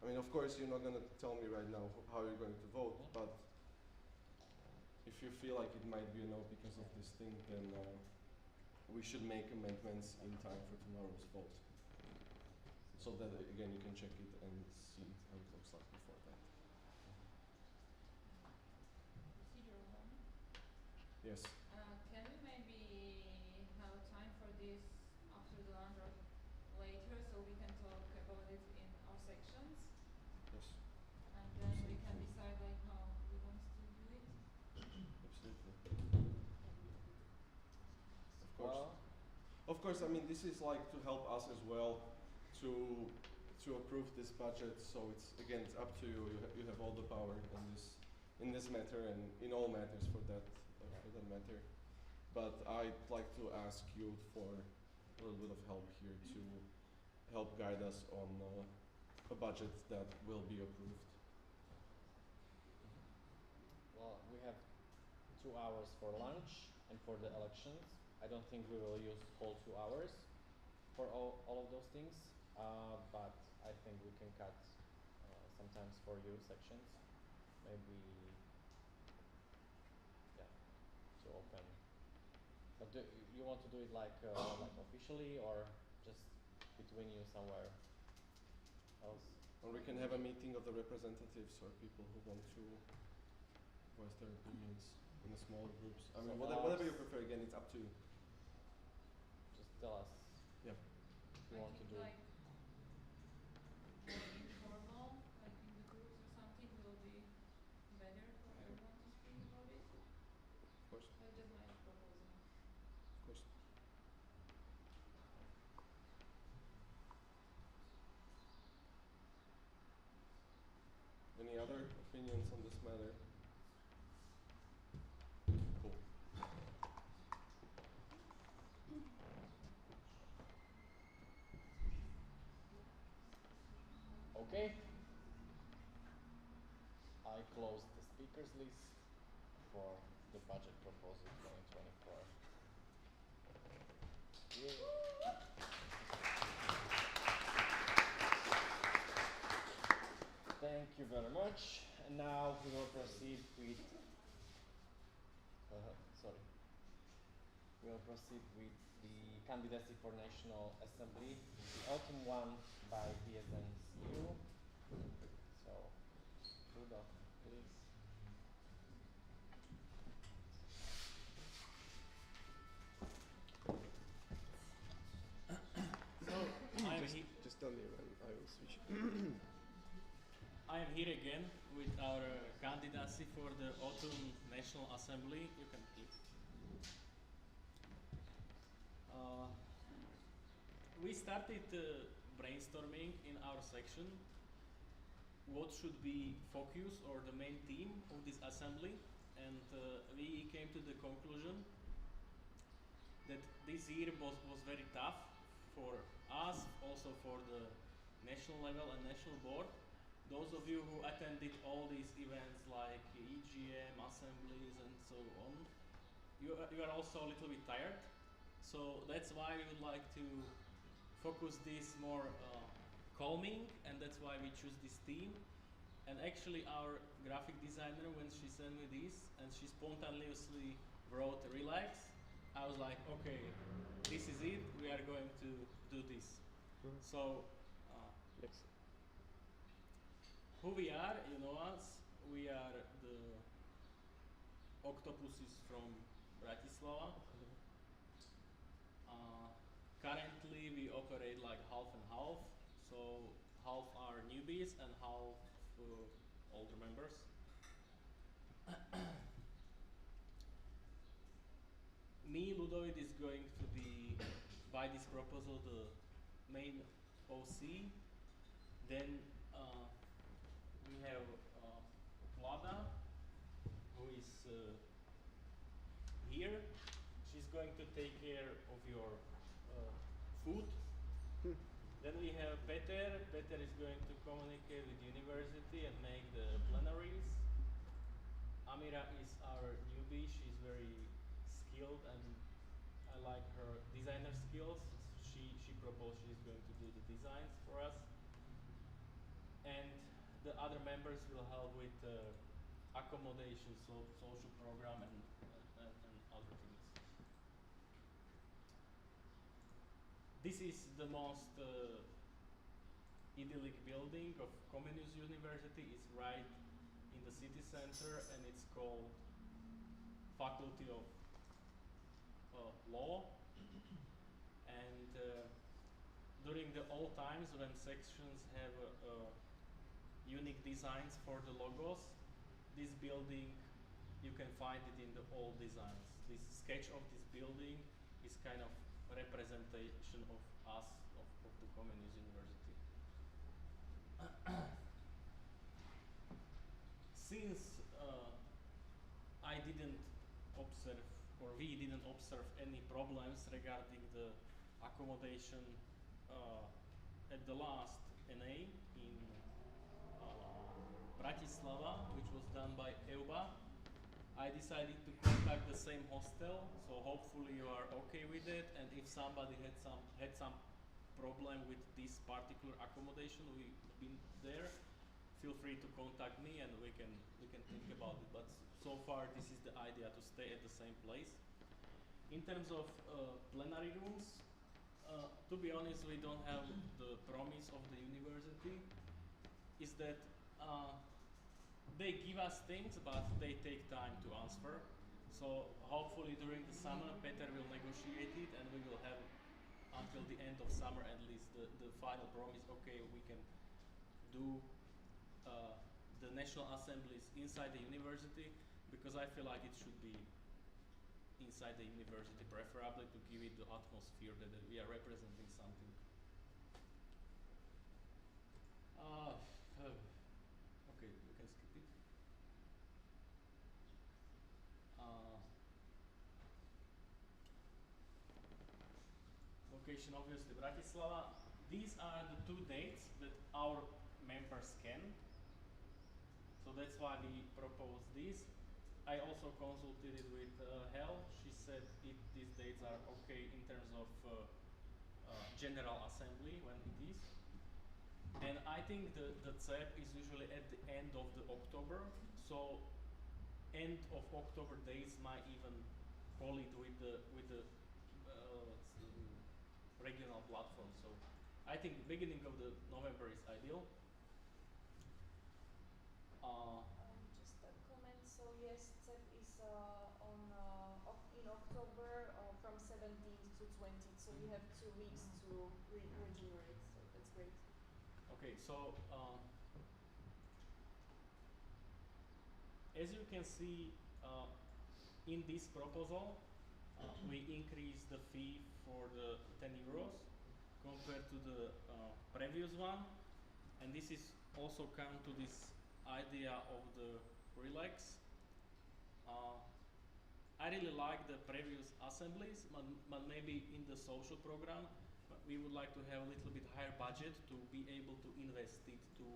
I mean, of course, you're not going to tell me right now how you're going to vote, but if you feel like it might be a no because of this thing, then we should make amendments in time for tomorrow's vote. So that, again, you can check it and see how it looks like before that. Procedural one. Yes. Can we maybe have time for this after the lunch or later so we can talk about it in our sections? Yes. And then we can decide like how we want to do it. Absolutely. Of course. Of course, I mean, this is like to help us as well to approve this budget. So it's, again, it's up to you. You have all the power in this matter and in all matters for that matter. But I'd like to ask you for a little bit of help here to help guide us on a budget that will be approved. Well, we have 2 hours for lunch and for the elections. I don't think we will use whole 2 hours for all of those things, but I think we can cut sometimes for you sections, maybe, yeah, to open. But do you want to do it like officially or just between you somewhere else? Or we can have a meeting of the representatives or people who want to voice their opinions in the smaller groups. I mean, whatever you prefer. Again, it's up to you. Just tell us. Yeah. If you want to do. Like more informal, like in the groups or something, will be better for everyone to speak about it. Of course. That's just my proposal. Of course. Any other opinions on this matter? Cool. Okay. I close the speakers list for the budget proposal 2024. Yay. Thank you very much. And now we will proceed with. We'll proceed with the candidacy for National Assembly, the autumn one by ESN. So, Rudolf, please. So, just tell me when I will switch. I am here again with our candidacy for the Autumn National Assembly. You can click. We started brainstorming in our section what should be focus or the main theme of this assembly, and we came to the conclusion that this year was very tough for us, also for the national level and national board. Those of you who attended all these events like EGM, assemblies and so on, you are also a little bit tired. So that's why we would like to focus this more calming, and that's why we choose this theme. And actually our graphic designer, when she sent me this and she spontaneously wrote relax, I was like, okay, this is it, we are going to do this. So who we are, you know us, we are the octopuses from Bratislava. Currently we operate like half and half, so half are newbies and half older members. Me, Ludovic, is going to be, by this proposal, the main OC. Then we have Vlada, who is here. She's going to take care of your food. Then we have Peter. Peter is going to communicate with the university and make the plenaries. Amira is our newbie. She's very skilled and I like her designer skills. She proposed she's going to do the designs for us. And the other members will help with accommodation, so social program and other things. This is the most idyllic building of Comenius University. It's right in the city center and it's called Faculty of Law. And during the old times when sections have unique designs for the logos, this building, you can find it in the old designs. This sketch of this building is kind of a representation of us, of the Comenius University. Since I didn't observe, or we didn't observe any problems regarding the accommodation at the last NA in Bratislava, which was done by EUBA, I decided to contact the same hostel, so hopefully you are okay with it, and if somebody had some problem with this particular accommodation, we've been there, feel free to contact me and we can think about it. But so far this is the idea, to stay at the same place. In terms of plenary rooms, to be honest, we don't have the promise of the university, is that they give us things, but they take time to answer. So hopefully during the summer, Peter will negotiate it and we will have until the end of summer at least the final promise, okay, we can do the national assemblies inside the university, because I feel like it should be inside the university, preferably to give it the atmosphere that we are representing something. Okay, you can skip it. Location obviously Bratislava. These are the 2 dates that our members can. So that's why we propose this. I also consulted it with Hel. She said these dates are okay in terms of General Assembly when it is. And I think the CEP is usually at the end of the October. So end of October days might even call it with the regional platform. So I think beginning of the November is ideal. Just a comment. So yes, CEP is in October from 17th to 20th. So we have 2 weeks to regenerate. So that's great. Okay, so as you can see in this proposal, we increase the fee for the 10 euros compared to the previous one, and this is also come to this idea of the relax. I really like the previous assemblies, but maybe in the social program we would like to have a little bit higher budget to be able to invest it to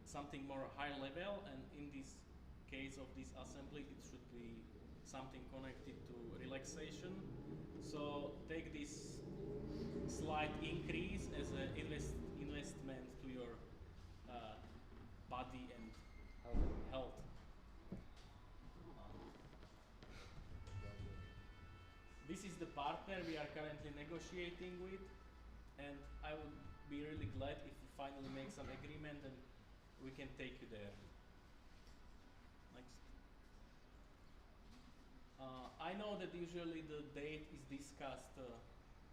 something more high level, and in this case of this assembly it should be something connected to relaxation. So take this slight increase as an investment to your body and health. This is the partner we are currently negotiating with, and I would be really glad if we finally make some agreement and we can take you there. Next. I know that usually the date is discussed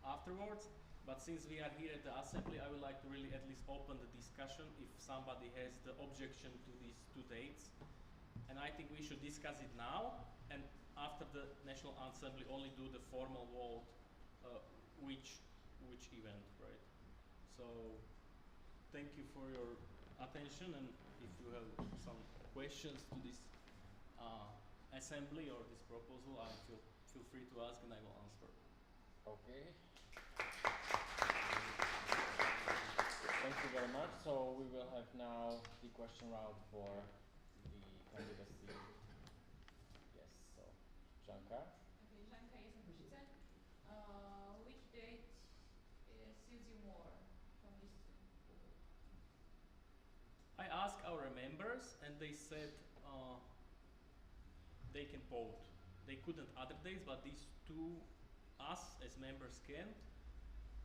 afterwards, but since we are here at the assembly, I would like to really at least open the discussion if somebody has the objection to these two dates. And I think we should discuss it now, and after the National Assembly only do the formal vote, which event, right? So thank you for your attention, and if you have some questions to this assembly or this proposal, feel free to ask and I will answer. Okay. Thank you very much. So we will have now the question round for the candidacy. Yes, so Janka. Okay, Janka is in Košice. Which date suits you more from these two? I asked our members and they said they can vote. They couldn't other days, but these two, us as members can.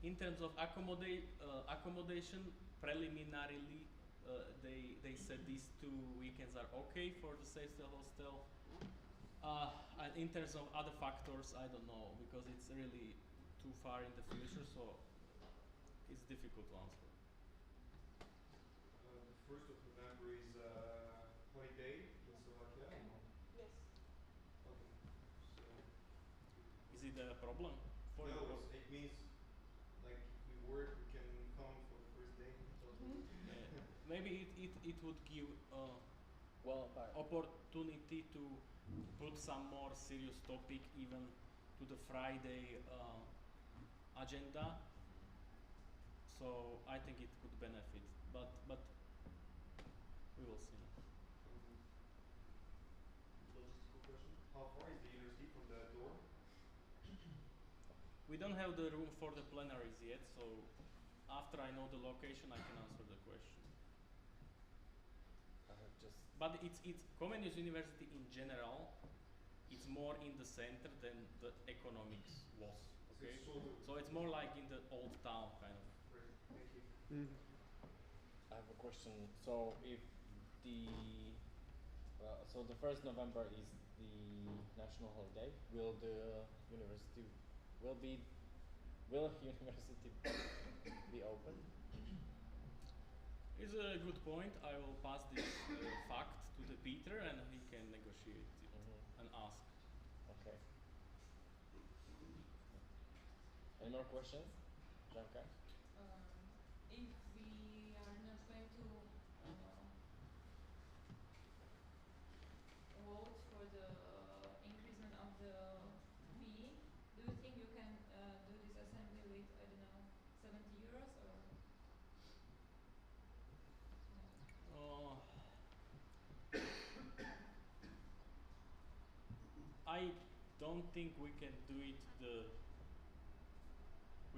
In terms of accommodation, preliminarily, they said these 2 weekends are okay for the Safety Hostel. And in terms of other factors, I don't know, because it's really too far in the future, so it's difficult to answer. The 1st of November is holiday in Slovakia. Yes. Okay. So. Is it a problem for you? No, it means like if we work, we can come for the first day. Maybe it would give opportunity to put some more serious topic even to the Friday agenda. So I think it could benefit, but we will see. Logistical question. How far is the university from the door? We don't have the room for the plenaries yet, so after I know the location, I can answer the question. But it's Comenius University in general. It's more in the center than the economics was. Okay, so it's more like in the old town kind of. Great, thank you. I have a question. So if the so the 1st November is the national holiday, will university be open? It's a good point. I will pass this fact to the Peter and he can negotiate it and ask. Okay. Any more questions? Janka? If we are not going to vote for the increasement of the fee, do you think you can do this assembly with, I don't know, 70 euros or? I don't think we can do it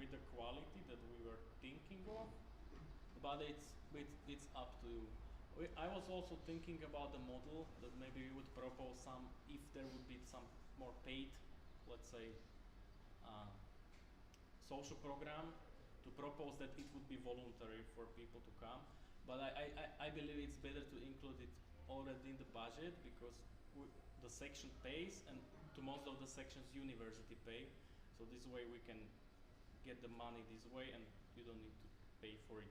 with the quality that we were thinking of, but it's up to you. I was also thinking about the model that maybe we would propose some, if there would be some more paid, let's say, social program, to propose that it would be voluntary for people to come. But I believe it's better to include it already in the budget because the section pays, and to most of the sections university pay. So this way we can get the money this way, and you don't need to pay for it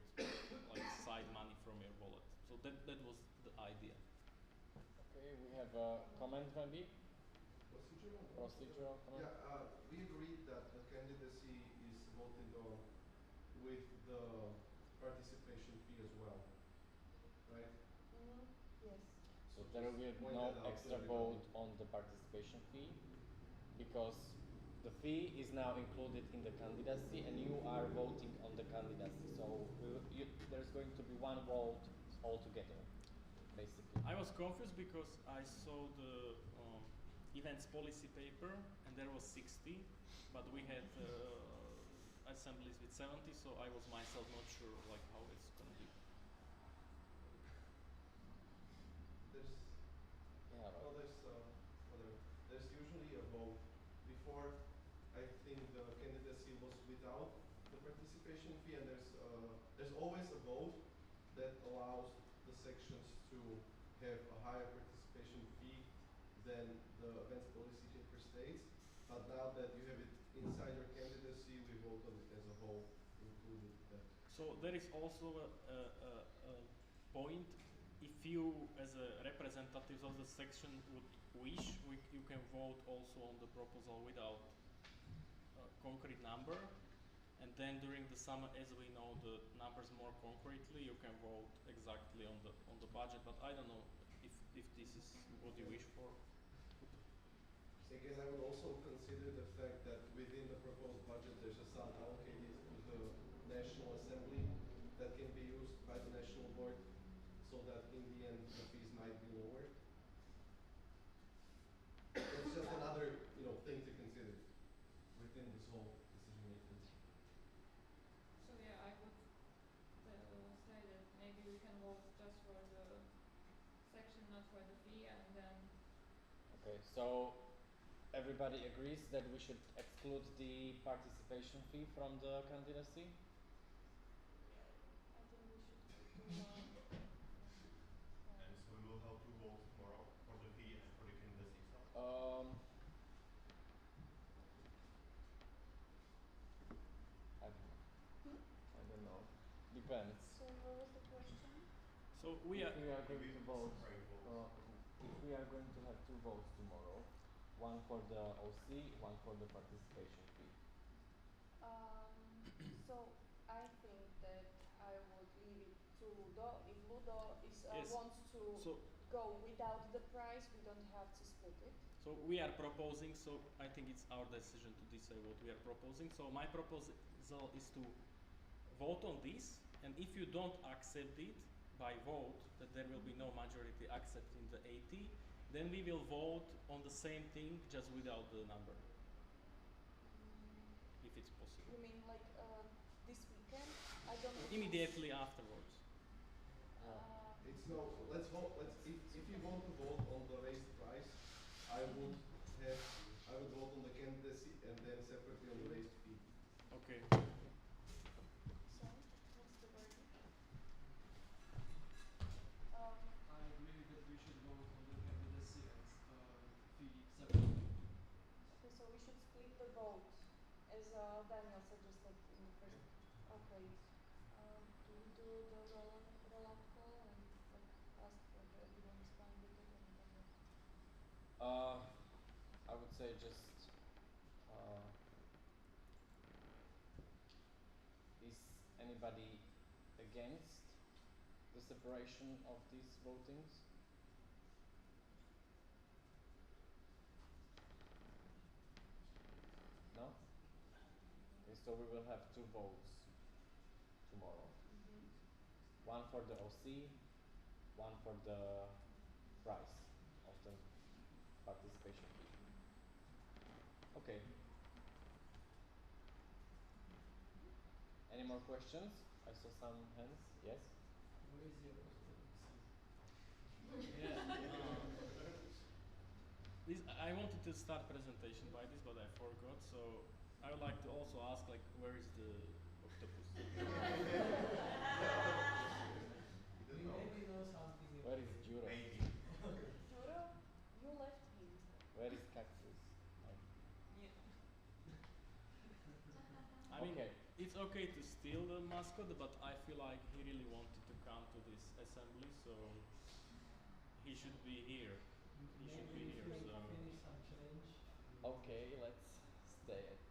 like side money from your wallet. So that was the idea. Okay, we have a comment maybe. Procedural comment. Yeah, we agreed that the candidacy is voted on with the participation fee as well, right? Yes. So there will be no extra vote on the participation fee because the fee is now included in the candidacy and you are voting on the candidacy. So there's going to be one vote altogether, basically. I was confused because I saw the events policy paper and there was 60, but we had assemblies with 70, so I was myself not sure like how it's going to be. There's usually a vote. Before, I think the candidacy was without the participation fee, and that allows the sections to have a higher participation fee than the events policy paper states. But now that you have it inside your candidacy, we vote on it as a whole, including that. So there is also a point. If you, as a representative of the section, would wish, you can vote also on the proposal without a concrete number. And then during the summer, as we know the numbers more concretely, you can vote exactly on the budget. But I don't know if this is what you wish for. Again, I would also consider the fact that within the proposed budget, there's a sum allocated to the National Assembly that can be used by the National Board, so that in the end the fees might be lower. It's just another, thing to consider within this whole decision making. So yeah, I would say that maybe we can vote just for the section, not for the fee, and then. Okay, so everybody agrees that we should exclude the participation fee from the candidacy? I think we should do And so we will have two votes tomorrow for the fee and for the candidacy itself. I don't know. Depends. So what was the question? So we are going to vote. If we are going to have two votes tomorrow, one for the OC, one for the participation fee. So I think that I would leave it to Ludo. If Ludo Yes. wants to go without the price, we don't have to split it. So we are proposing, so I think it's our decision to decide what we are proposing. So my proposal is to vote on this, and if you don't accept it by vote, that there will be no majority accepting the 80, then we will vote on the same thing just without the number, if it's possible. You mean like this weekend? I don't know. Immediately afterwards. It's no. Let's vote. If you want to vote on the raised price, I would vote on the candidacy and then separately on the raised fee. Okay. So what's the verdict? I agree that we should vote on the candidacy and fee separately. Okay, so we should split the vote, as Daniel suggested in the first. Okay. Do we do the roll-up call and ask whether everyone is fine with it and then? I would say just is anybody against the separation of these votings? No? Okay, so we will have two votes tomorrow. One for the OC, one for the price of the participation fee. Okay. Any more questions? I saw some hands. Yes? Where is your I wanted to start presentation by this, but I forgot. So I would like to also ask, where is the octopus? Maybe know something. Where is Juro? Juro, you left him. Where is Cactus? I mean, it's okay to steal the mascot, but I feel like he really wanted to come to this assembly, so he should be here. He should be here. So. Okay, let's stay at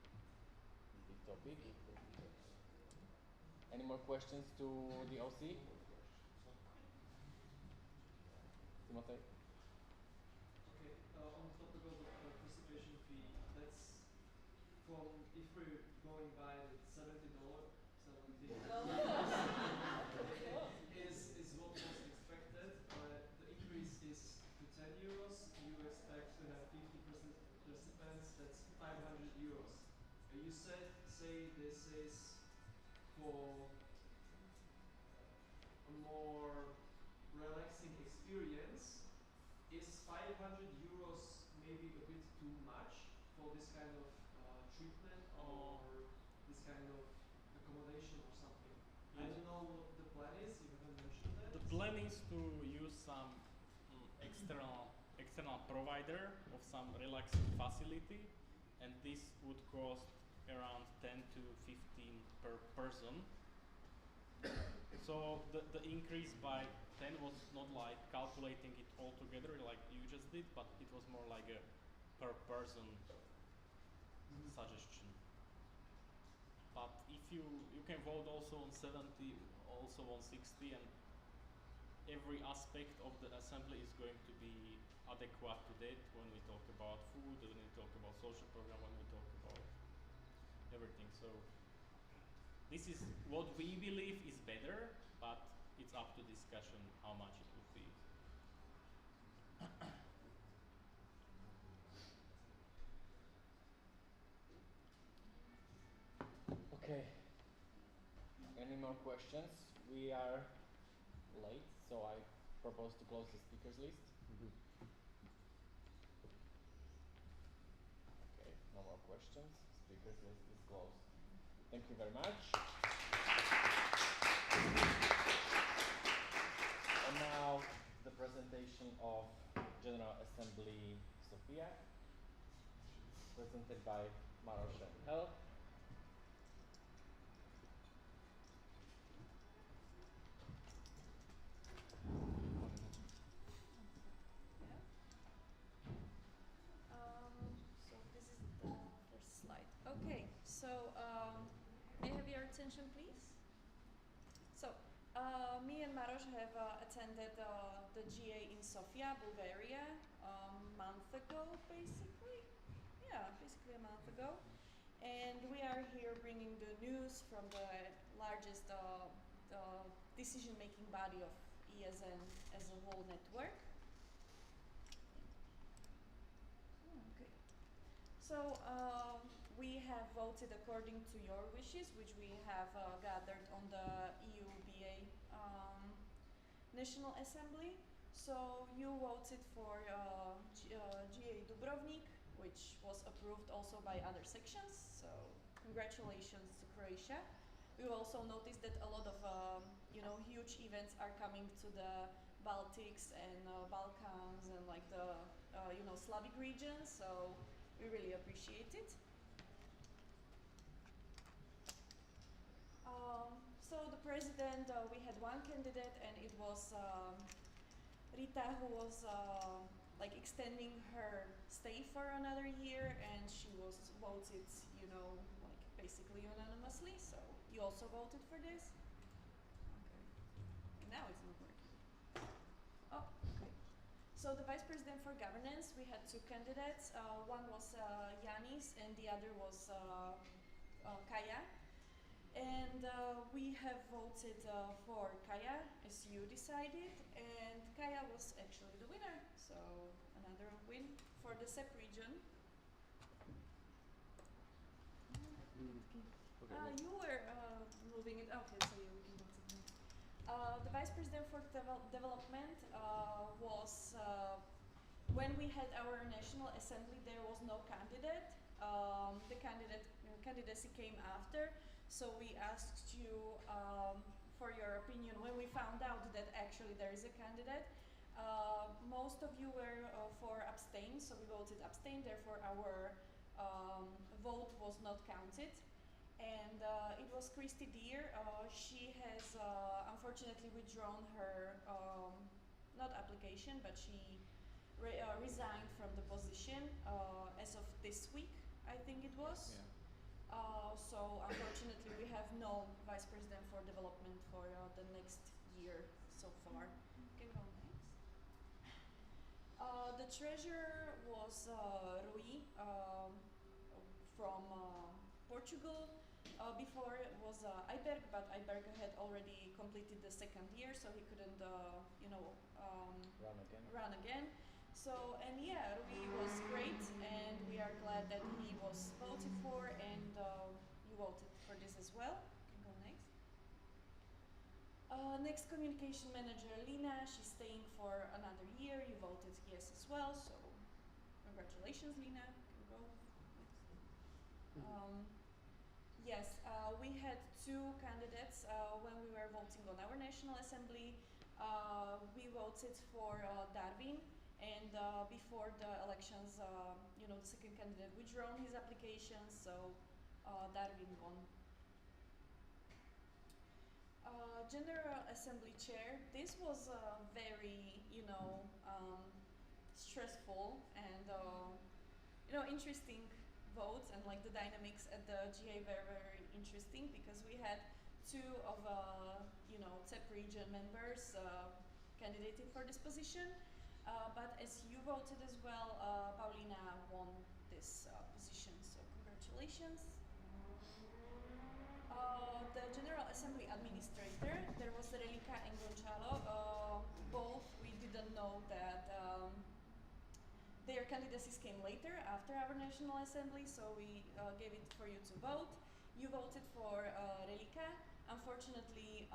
the topic. Any more questions to the OC? Timotej? Okay, on the topic of the participation fee, that's from, if we're going by the $70, is what was expected. The increase is to €10. You expect to have 50% participants, that's €500. You say this is for a more relaxing experience. Is €500 maybe a bit too much for this kind of treatment or this kind of accommodation or something? I don't know what the plan is, you haven't mentioned plan is to use some external provider of some relaxing facility, and this would cost around 10 to 15 per person. So the increase by 10 was not like calculating it all together like you just did, but it was more like a per person suggestion. But if you can vote also on 70, also on 60, and every aspect of the assembly is going to be adequate to that when we talk about food, when we talk about social program, when we talk about everything. So this is what we believe is better, but it's up to discussion how much it would be. Okay. Any more questions? We are late, so I propose to close the speakers list. Okay, no more questions. Speakers list is closed. Thank you very much. And now the presentation of General Assembly Sofia, presented by Maroš and Hel. So this is the first slide. Okay, so may I have your attention, please? So me and Maroš have attended the GA in Sofia, Bulgaria, a month ago, basically. Yeah, basically a month ago. And we are here bringing the news from the largest decision-making body of ESN as a whole network. Okay. So we have voted according to your wishes, which we have gathered on the EUBA National Assembly. So you voted for GA Dubrovnik, which was approved also by other sections. So congratulations to Croatia. We also noticed that a lot of huge events are coming to the Baltics and Balkans and like the Slavic region. So we really appreciate it. So the president, we had one candidate, and it was Rita, who was like extending her stay for another year, and she was voted, like basically unanimously. So you also voted for this? Okay. Now it's not working. Oh, okay. So the vice president for governance, we had two candidates. One was Yanis, and the other was Kaya. And we have voted for Kaya, as you decided, and Kaya was actually the winner. So another win for the SEP region. You were moving it. Okay, so you can vote it. The vice president for development was when we had our national assembly. There was no candidate. The candidacy came after. So we asked you for your opinion when we found out that actually there is a candidate. Most of you were for abstain, so we voted abstain. Therefore, our vote was not counted. And it was Christy Deer. She has unfortunately withdrawn her, not application, but she resigned from the position as of this week, I think it was. Yeah. So unfortunately, we have no vice president for development for the next year so far. Can go next. The treasurer was Rui from Portugal. Before it was Iberg, but Iberg had already completed the second year, so he couldn't, run again. So, and yeah, Rui was great, and we are glad that he was voted for, and you voted for this as well. Can go next. Next, communication manager Lina. She's staying for another year. You voted yes as well, so congratulations, Lina. Can go next. Yes, we had two candidates when we were voting on our National Assembly. we voted for Darwin, and before the elections, the second candidate withdrawn his application, so Darwin won. General Assembly Chair, this was very, stressful and, interesting votes, and like the dynamics at the GA were very interesting because we had two of, TEP region members candidating for this position. But as you voted as well, Paulina won this position, so congratulations. The General Assembly Administrator, there was Relica and Gonçalo. Both we didn't know that their candidacies came later after our National Assembly, so we gave it for you to vote. You voted for Relica. Unfortunately,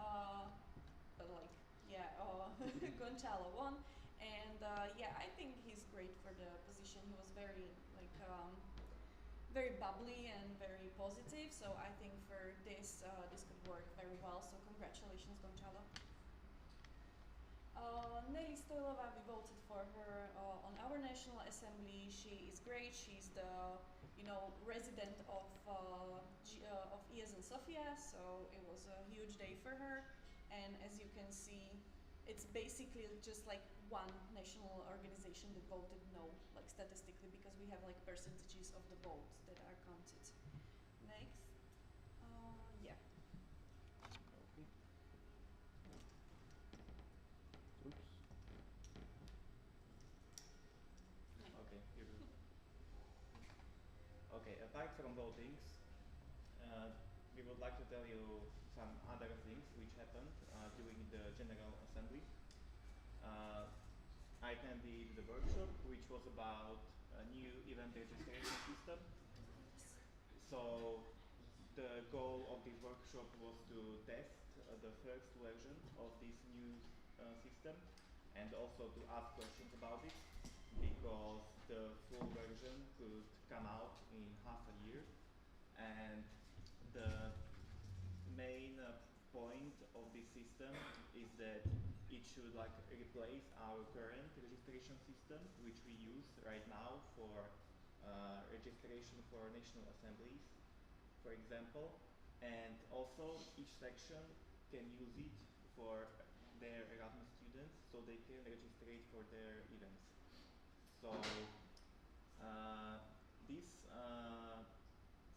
Gonçalo won, and I think he's great for the position. He was very very bubbly and very positive, so I think for this could work very well. So congratulations, Gonçalo. Nelly Stoilova, we voted for her on our National Assembly. She is great. She's the resident of ESN Sofia, so it was a huge day for her. And as you can see, it's basically just like one national organization that voted no, like statistically, because we have like percentages of the votes that are counted. Next. Yeah. Oops. Okay, here we go. Okay, apart from votings, we would like to tell you some other things which happened during the General Assembly. I attended the workshop, which was about a new event registration system. So the goal of this workshop was to test the first version of this new system, and also to ask questions about it, because the full version could come out in half a year. And the main point of this system is that it should replace our current registration system, which we use right now for registration for national assemblies, for example. And also each section can use it for their Erasmus students, so they can register it for their events. So this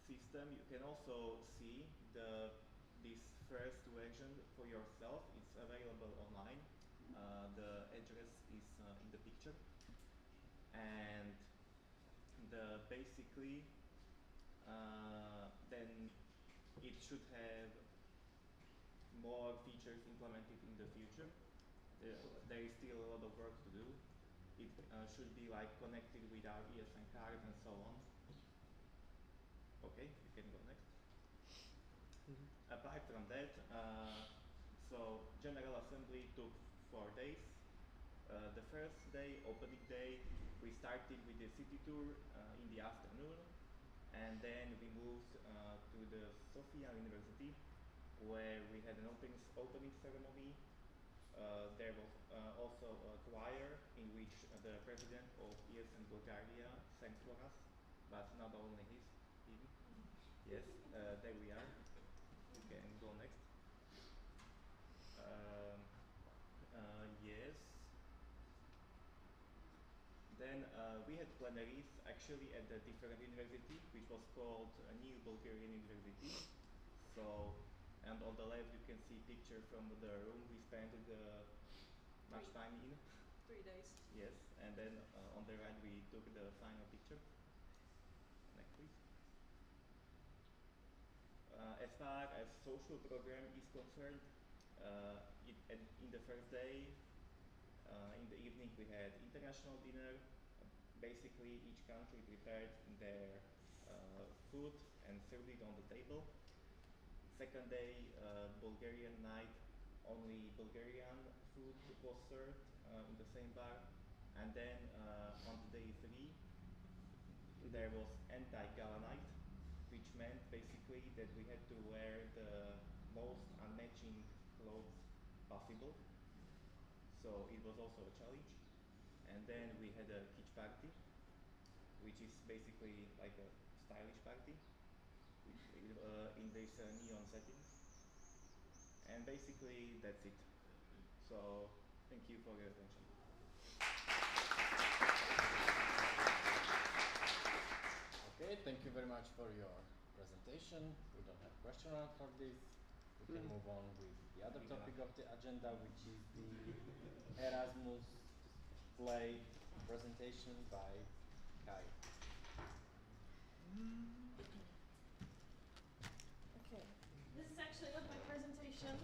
system, you can also see this first version for yourself. It's available online. The address is in the picture, and basically then it should have more features implemented in the future. There is still a lot of work to do. It should be connected with our ESN card and so on. Okay, you can go next. Apart from that, so General Assembly took 4 days. The first day, opening day, we started with the city tour in the afternoon, and then we moved to the Sofia University, where we had an opening ceremony. There was also a choir in which the president of ESN Bulgaria sang for us, but not only him. Yes, there we are. You can go next. Yes. Then we had plenaries actually at the different university, which was called a New Bulgarian University. So, and on the left you can see picture from the room we spent much time in. 3 days. Yes, and then on the right we took the final picture. Next, please. As far as social program is concerned, in the first day, in the evening we had international dinner. Basically each country prepared their food and served it on the table. Second day, Bulgarian night, only Bulgarian food was served in the same bar. And then on day 3, there was anti-gala night, which meant basically that we had to wear the most unmatching clothes possible. So it was also a challenge. And then we had a kitsch party, which is basically like a stylish party in this neon setting. And basically that's it. So thank you for your attention. Okay, thank you very much for your presentation. We don't have question round for this. We can move on with the other topic of the agenda, which is the Erasmus Play presentation by Kai. Okay, this is actually not my presentation,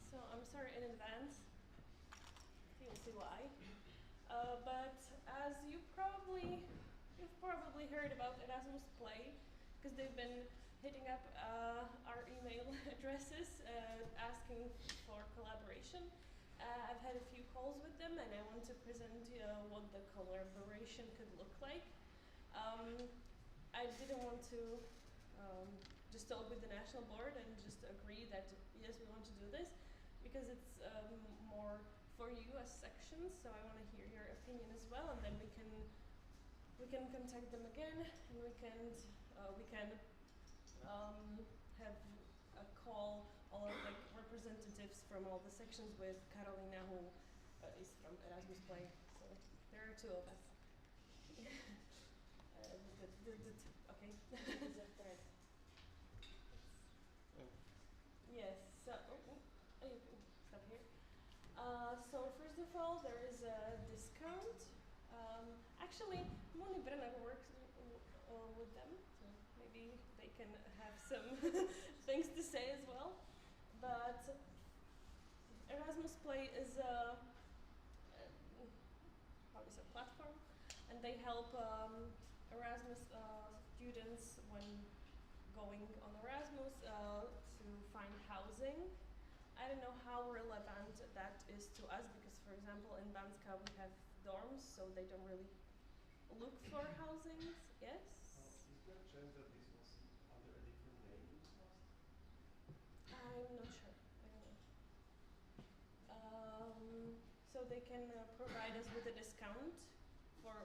so I'm sorry in advance. You'll see why. But as you've probably heard about Erasmus Play, because they've been hitting up our email addresses asking for collaboration. I've had a few calls with them, and I want to present what the collaboration could look like. I didn't want to just talk with the national board and just agree that yes, we want to do this, because it's more for you as sections. So I want to hear your opinion as well, and then we can contact them again, and we can have a call all of like representatives from all the sections with Karolina, who is from Erasmus Play. So there are two of us. Okay. Is a thread. Yes. So you can stop here. So first of all, there is a discount. Actually, Moni Brenner works with them, so maybe they can have some things to say as well. But Erasmus Play is a platform, and they help Erasmus students when going on Erasmus to find housing. I don't know how relevant that is to us, because for example in Banska we have dorms, so they don't really look for housings. Yes? Is there a chance that this was under a different name in the past? I'm not sure. I don't know. So they can provide us with a discount for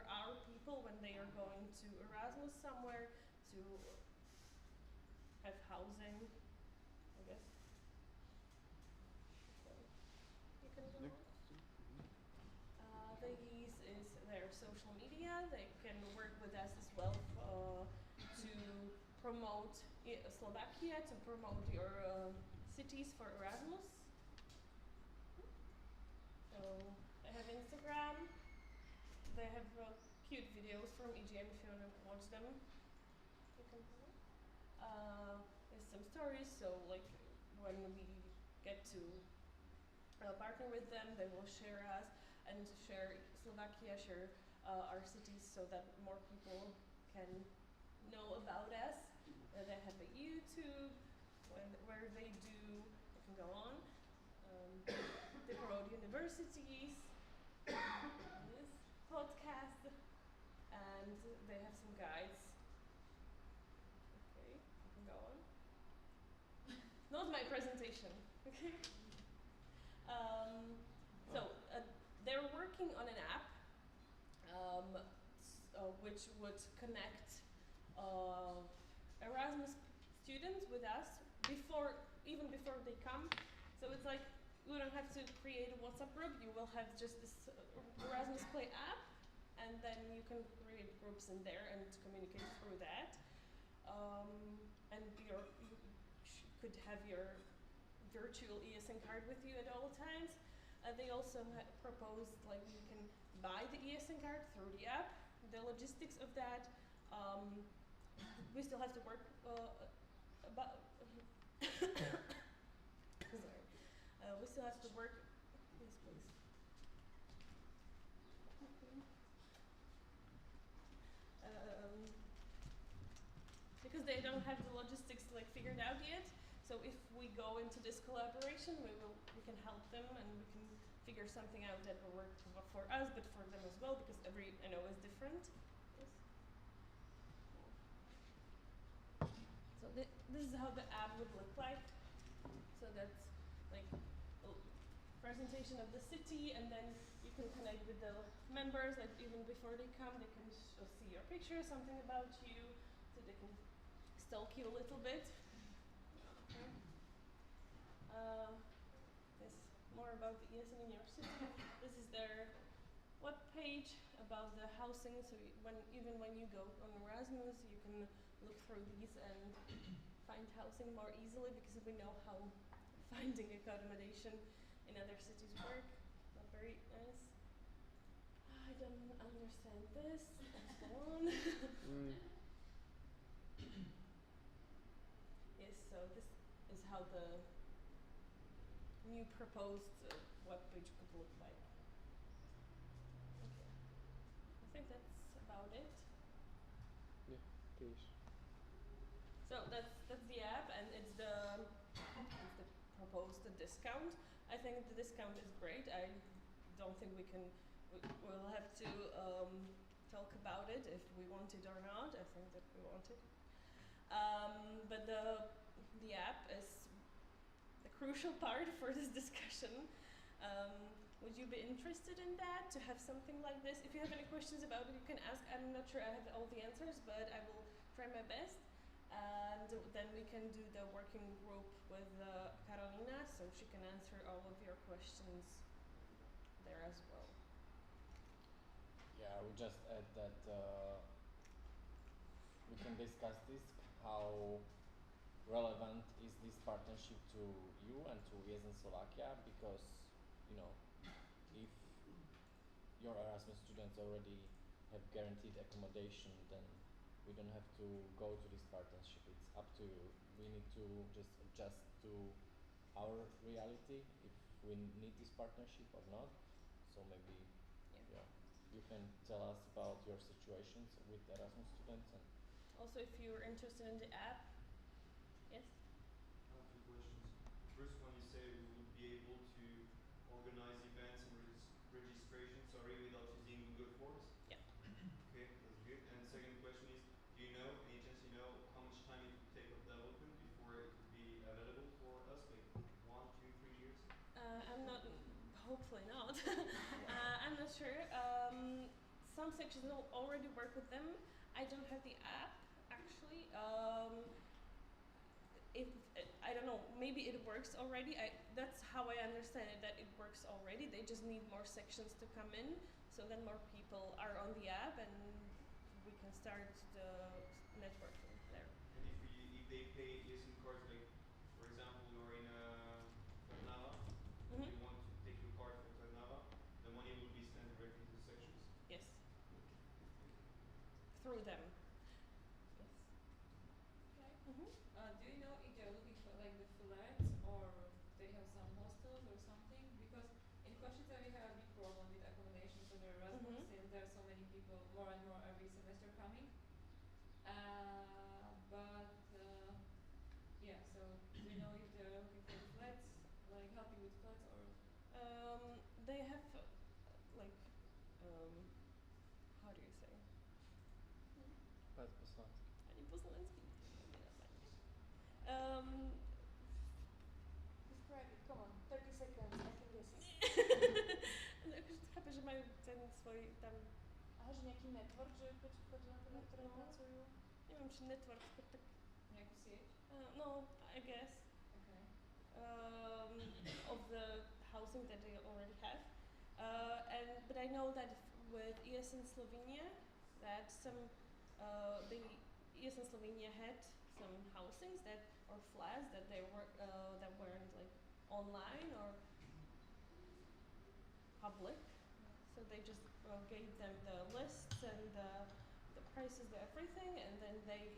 our people when they are going to Erasmus somewhere to have housing, I guess. So you can go. The use is their social media. They can work with us as well to promote Slovakia, to promote your cities for Erasmus. So they have Instagram. They have cute videos from EGM if you want to watch them. You can there's some stories, so like when we get to partner with them, they will share us and share Slovakia, share our cities, so that more people can know about us. They have a YouTube where they do, I can go on, they promote universities, this podcast, and they have some guides. Okay, I can go on. Not my presentation, okay? So they're working on an app which would connect Erasmus students with us even before they come. So it's like you don't have to create a WhatsApp group. You will have just this Erasmus Play app, and then you can create groups in there and communicate through that. And you could have your virtual ESN card with you at all times. They also proposed like you can buy the ESN card through the app. The logistics of that, we still have to work about. Sorry, we still have to work. Yes, please. Because they don't have the logistics like figured out yet. So if we go into this collaboration, we can help them, and we can figure something out that will work for us, but for them as well, because every NO is different. Yes. So this is how the app would look like. So that's like presentation of the city, and then you can connect with the members, like even before they come, they can see your picture, something about you, so they can stalk you a little bit. Okay. Yes, more about the ESN in your city. This is their web page about the housing, so even when you go on Erasmus, you can look through these and find housing more easily, because we know how finding accommodation in other cities work. Not very nice. I don't understand this. Let's go on. Yes, so this is how the new proposed web page could look like. Okay. I think that's about it. Yeah, please. So that's the app, and it's the proposed discount. I think the discount is great. I don't think we'll have to talk about it if we want it or not. I think that we want it. But the app is the crucial part for this discussion. Would you be interested in that, to have something like this? If you have any questions about it, you can ask. I'm not sure I have all the answers, but I will try my best. And then we can do the working group with Karolina, so she can answer all of your questions there as well. Yeah, I would just add that we can discuss this, how relevant is this partnership to you and to ESN Slovakia, because, you know, if your Erasmus students already have guaranteed accommodation, then we don't have to go to this partnership. It's up to you. We need to just adjust to our reality if we need this partnership or not. So maybe you can tell us about your situations with Erasmus students. And also, if you're interested in the app. Yes? I have two questions. First one, you say we would be able to organize events and registrations, without using Google Forms? Yeah. Okay, that's good. And the second question is, do you know, any chance you know, how much time it would take of development before it would be available for us, like 1, 2, 3 years? I'm not, hopefully not. I'm not sure. Some sections already work with them. I don't have the app, actually. I don't know, maybe it works already. That's how I understand it, that it works already. They just need more sections to come in, so then more people are on the app and we can start the networking there. And if they pay ESN cards, like for example, you're in Trnava, and you want to take your card for Trnava, the money will be sent directly to the sections? Yes. Through them. Yes. Okay. Do you know if they're looking for like the flats, or they have some hostels or something? Because in Košice we have a big problem with accommodation for the Erasmus, since there are so many people, more and more every semester coming. Yeah, so do you know if they're looking for the flats, like helping with flats, or? They have how do you say? Pani poslansky. Describe it, come on, 30 seconds, I can guess it. Chápem, že majú ten svoj tam... Aha, že nejaký network, že chodí na to, ktoré pracujú? Neviem, či network, tak... Nejakú sieť? No, I guess. Okay. Of the housing that they already have. But I know that with ESN Slovenia, that the ESN Slovenia had some housings or flats that weren't like online or public. So they just gave them the lists and the prices, everything, and then they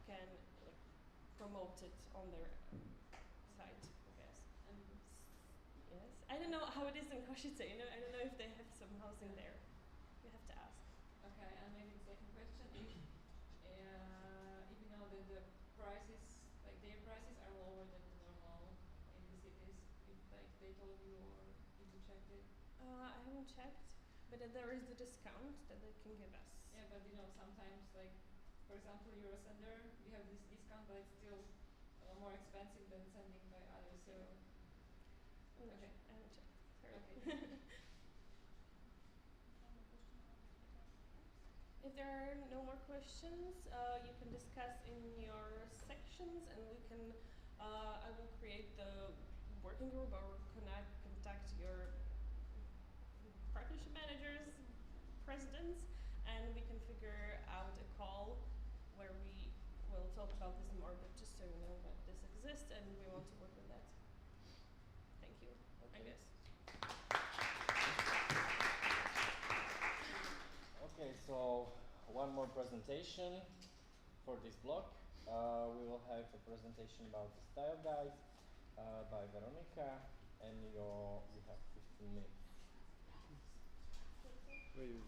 can like promote it on their site, I guess. Yes, I don't know how it is in Košice. I don't know if they have some housing there. You have to ask. Okay, and maybe the second question is, if you know that the prices, like their prices, are lower than the normal in the cities, if like they told you, or if you checked it. I haven't checked, but there is the discount that they can give us. Yeah, but sometimes, like, for example, Eurosender, we have this discount, but it's still more expensive than sending by others. So, okay, I haven't checked. Sorry. if there are no more questions, you can discuss in your sections, and we can. I will create the working group or contact your partnership managers, presidents, and we can figure out a call where we will talk about this more. But just so you know that this exists, and we want to work with that. Thank you. I guess. Okay, so one more presentation for this block. We will have a presentation about the style guide by Veronica, and you have 15 minutes. Wait,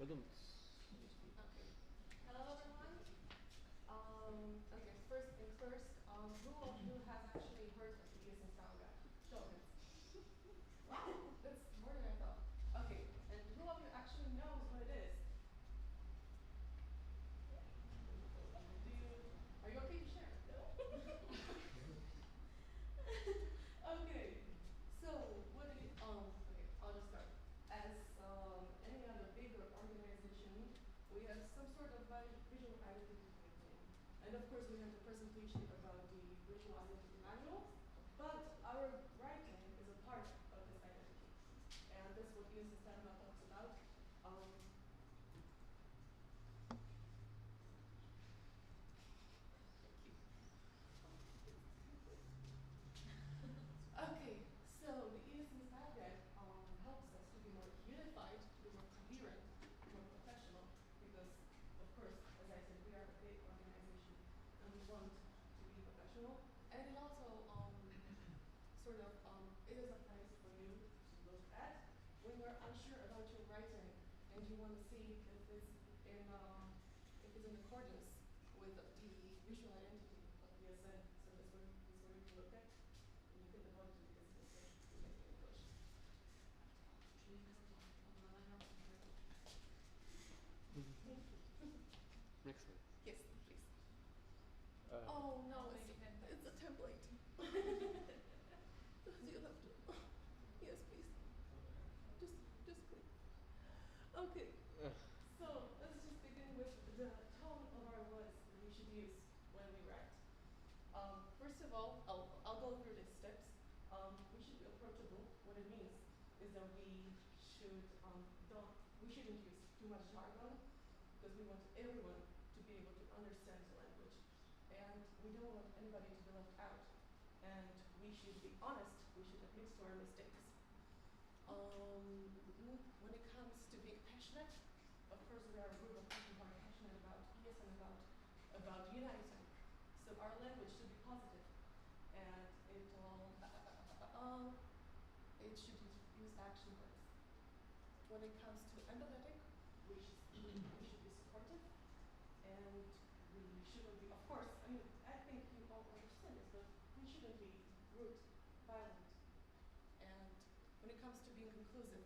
Okay. Hello, everyone. Okay, first things first. Who of you has actually heard of the ESN style guide? Show of hands. Wow, that's more than I thought. Okay, and who of you actually knows what it is? Are you okay to share? No. Okay. So what do you, okay, I'll just start. As any other bigger organization, we have some sort of visual identity campaign. And of course we have the presentation about the visual identity manual, but our writing is a part of this identity. And that's what ESN Trnava talks about. Okay, so the ESN style guide helps us to be more unified, to be more coherent, more professional, because of course, as I said, we are a big organization and we want to be professional. And it also it is a place for you to look at when you're unsure about your writing and you want to see if it's in accordance with the visual identity of ESN. So that's where you can look at. You can devote to this in English. next one. Yes, please. Oh no, it's a template. You have to. Yes, please. Just click. Okay. So let's just begin with the tone of our words that we should use when we write. First of all, I'll go through these steps. We should be approachable. What it means is that we shouldn't use too much jargon because we want everyone to be able to understand the language, and we don't want anybody to be left out. And we should be honest. We should admit to our mistakes. When it comes to being passionate, of course we are a group of people who are passionate about ESN and about uniting. So our language should be positive, and it should use action verbs. When it comes to empathetic, we should be supportive, and we shouldn't be, of course, I think you all understand this, but we shouldn't be rude, violent. And when it comes to being inclusive,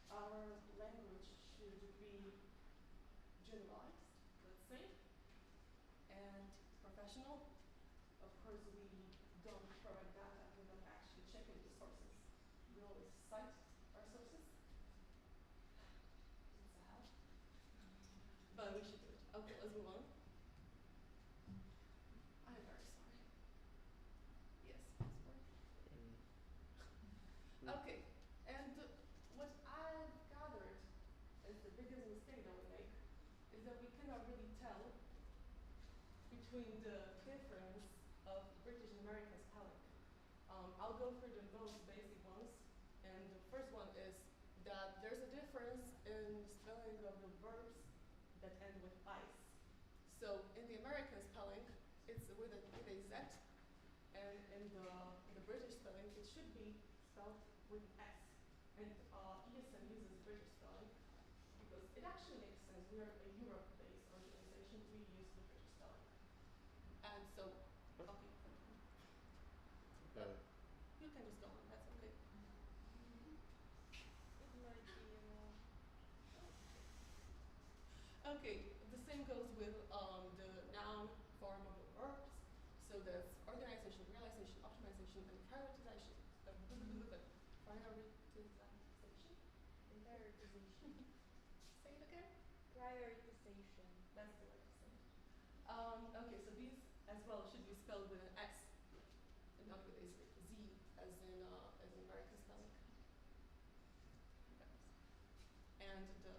our language should be generalized, let's say, and professional. Of course, we don't provide data without actually checking the sources. We always cite our sources. It's sad, but we should do it. Okay, let's move on. I'm very sorry. Yes, sorry. Okay, and what I've gathered is the biggest mistake that we make is that we cannot really tell between the difference of British and American spelling. I'll go through the most basic ones, and the first one is that there's a difference in spelling of the verbs that end with ice. So in the American spelling, it's with a Z, and in the British spelling, it should be spelled with S. And ESN uses British spelling because it actually makes sense. We are a Europe-based organization. We use the British spelling. so, okay. You can just go on, that's okay. It might be, Okay, the same goes with the noun form of the verbs. So that's organization, realization, optimization, and prioritization. Prioritization. Prioritization. Say it again. Prioritization. That's the way to say it. Okay, so these as well should be spelled with an S and not with a Z, as in American spelling. And the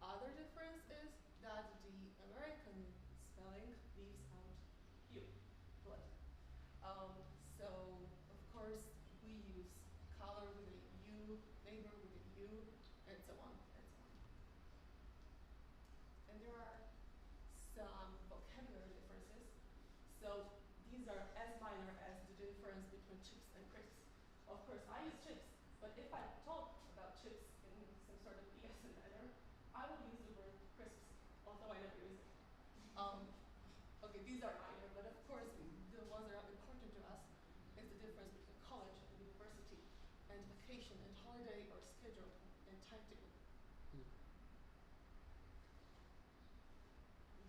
other difference is that the American spelling leaves out U, blood. So of course we use color with a U, neighbor with a U, and so on and so on. And there are some vocabulary differences. So these are as minor as the difference between chips and crisps. Of course I use chips, but if I talk about chips in some sort of ESN manner, I will use the word crisps, although I never use it. Okay, these are minor, but of course the ones that are important to us is the difference between college and university, and vacation and holiday or schedule and timetable. Do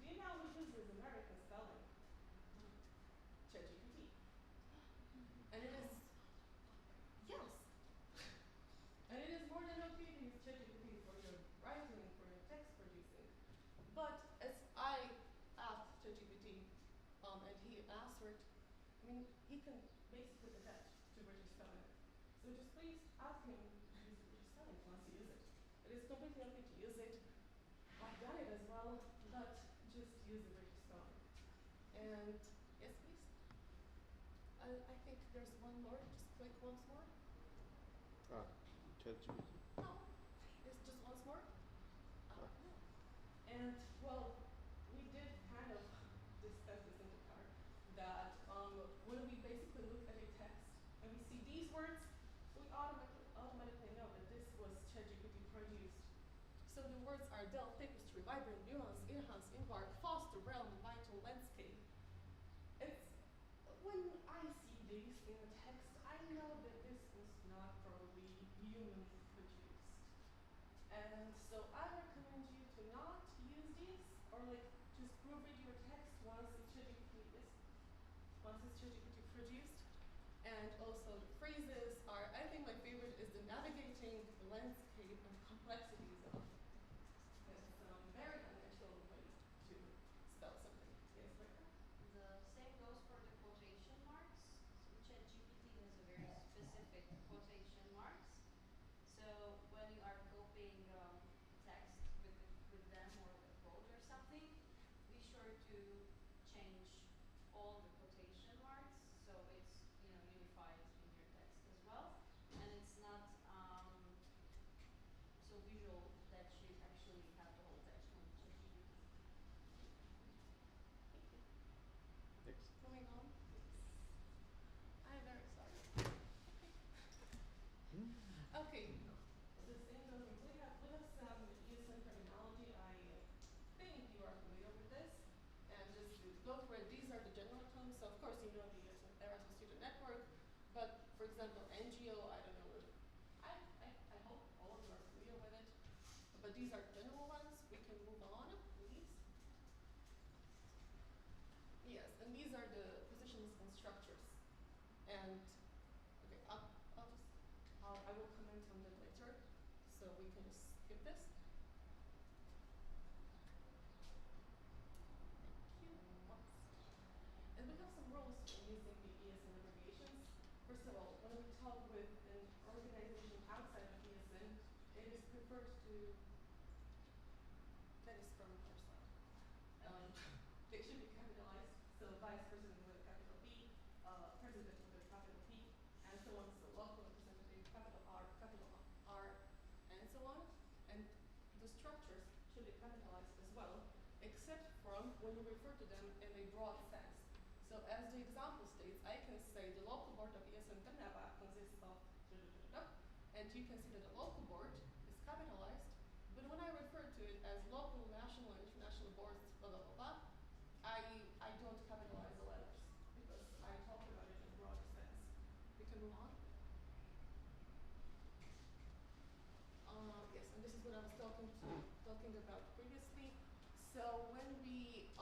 you know who uses American spelling? ChatGPT. And it is, yes. And it is more than okay to use ChatGPT for your writing, for your text producing. But as I asked ChatGPT, and he answered, I mean, he can basically attach to British spelling. So just please ask him to use British spelling once you use it. It is completely okay to use it. I've done it as well, but just use the British spelling. And yes, please. I think there's one more. Just click once more. ChatGPT. No, it's just once more. No. And well, we did kind of discuss this in the car that when we basically look at a text and we see these words, we automatically know that this was ChatGPT produced. So the words are Dell, tapestry, vibrant, nuance, enhance, embark, foster, realm, vital, landscape. It's when I see these in the text, I know that this was not probably human produced. And so I recommend you to not use these, or like just proofread your text once it's ChatGPT produced. And also the phrases are, I think my favorite is the navigating the landscape and complexities of. It's a very unnatural way to spell something. Yes, Rebecca? The same goes for the quotation marks. ChatGPT has a very specific quotation marks. So when you are copying text with them or a quote or something, be sure to change all the quotation marks so it's unified in your text as well, and it's not so visual that you actually have the whole text on ChatGPT. Next. Moving on. I'm very sorry. Okay. The same goes. We have some ESN terminology. I think you are familiar with this. And just to go through it, these are the general terms. So of course you know the Erasmus Student Network. But for example, NGO, I don't know. I hope all of you are familiar with it. But these are general ones. We can move on, please. Yes, and these are the positions and structures. And okay, I will comment on them later, so we can just skip this. Thank you. And we have some rules for using the ESN abbreviations. First of all, when we talk with an organization outside of ESN, it is preferred to, that is from our side. They should be capitalized, so vice president with a capital B, president with a capital P, and so on. So local representative, capital R, and so on. And the structures should be capitalized as well, except from when you refer to them in a broad sense. So as the example states, I can say the local board of ESN Trnava consists of, and you can see that the local board is capitalized, but when I refer to it as local, national, and international boards, blah, blah, blah, blah, I don't capitalize the letters. can move on. Yes, and this is what I was talking about previously. So when we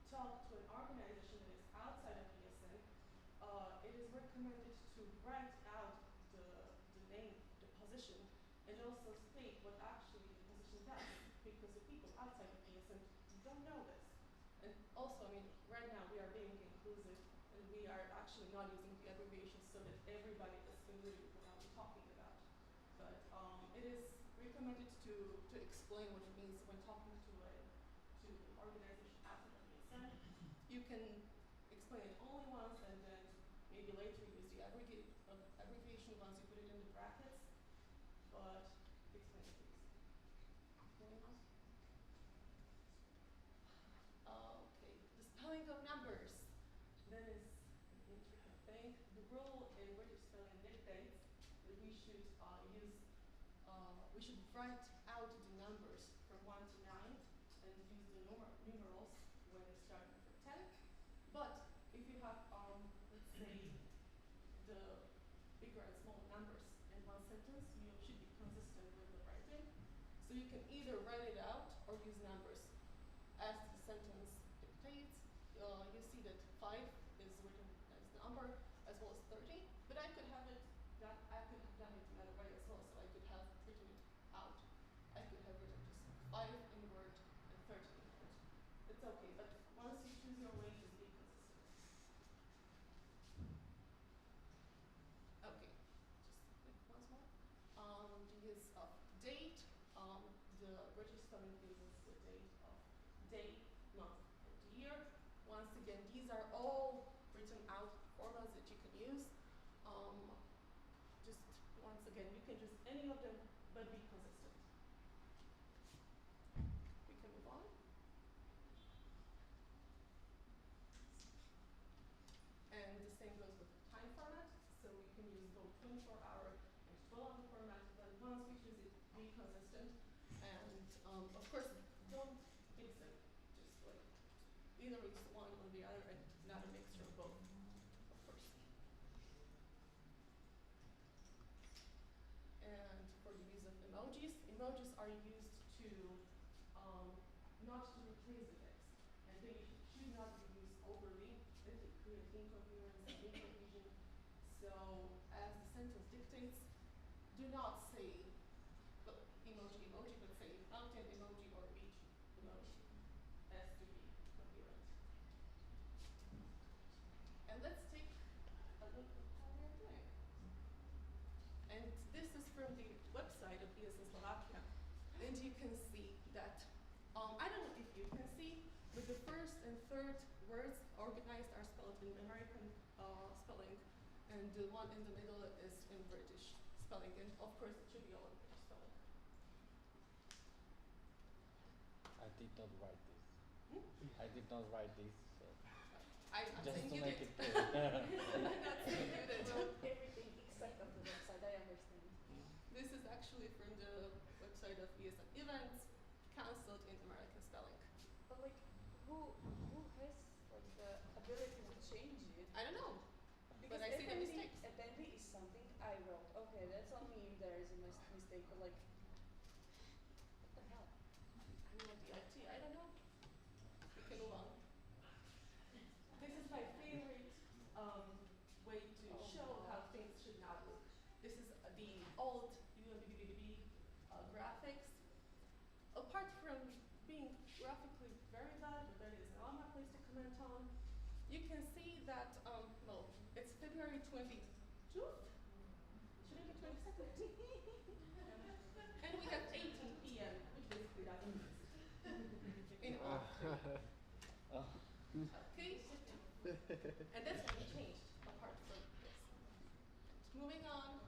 talk to an organization that is outside of ESN, it is recommended to write out the name, the position, and also state what actually the position does, because the people outside of ESN don't know this. And also, I mean, right now we are being inclusive, and we are actually not using the abbreviations so that everybody is familiar with what I'm talking about. But it is recommended to explain what it means when talking to an organization outside of ESN. You can explain it only once, and then maybe later use the abbreviation once you put it in the brackets. But explain it, please. Moving on. Okay, the spelling of numbers. That is an intricate thing. The rule in British spelling dictates that we should we should write out the numbers from 1 to 9 and use the numerals when starting from 10. But if you have, let's say, the bigger and smaller numbers in one sentence, you should be consistent with the writing. So you can either write it out or use numbers. As the sentence dictates, you see that 5 is written as the number, as well as 30. But I could have done it another way as well. So I could have written it out. I could have written just 5 in word and 30 in word. It's okay, but once you choose your way, just be consistent. Okay, just quick once more. The use of date. The British spelling uses the date of day, month, and year. Once again, these are all written out formats that you can use. Just once again, you can use any of them, but be consistent. We can move on. And the same goes with the time format. So we can use both 24-hour and 12-hour format, but once we choose it, be consistent. And of course, don't mix them. Just like either use one or the other and not a mixture of both, of course. And for the use of emojis, emojis are used to not to replace the text, and they should not be used overly, as they create incoherence and incohesion. So as the sentence dictates, do not say emoji, but say mountain emoji or beach emoji, as to be coherent. And let's take a look at how we are doing. And this is from the website of ESN Slovakia. And you can see that, I don't know if you can see, but the first and third words organized are spelled in American spelling, and the one in the middle is in British spelling. And of course, it should be all in British spelling. I did not write this. Hmm? I did not write this. So. I'm just saying to you make did. it clear. I'm not saying you did. Everything except of the website, I understand. This is actually from the website of ESN Events, cancelled in American spelling. But like, who has like the ability to change it? I don't know. Because But I see the mistakes. attendee is something I wrote. Okay, that's on me if there is a mistake, but like, what the hell? I'm not the IT, I don't know. We can move on. This is my favorite way to show how things should not look. This is the old UMBBB graphics. Apart from being graphically very bad, but that is not my place to comment on, you can see that, well, it's February 22nd? Should it be 22nd? And we have 18 p.m., which basically doesn't exist. In all three. Okay? And that's going to be changed apart from this. Moving on.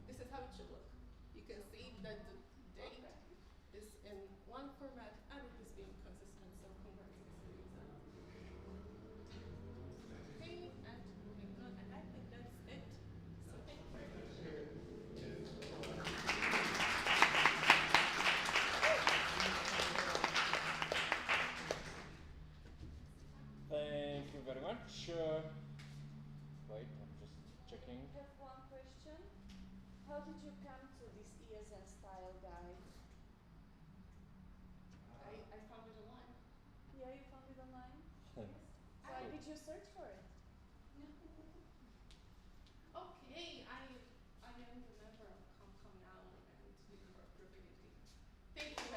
This is how it should look. You can see that the date is in one format and it is being consistent, so congrats to the user. Okay, and moving on, and I think that's it. So thank you very much. Thank you very much. Wait. did you come to this ESN style guide? I found it online. Yeah, you found it online? Yes. Why did you search for it? Okay, I am the member of Come Now and looking for profitability. Thank you.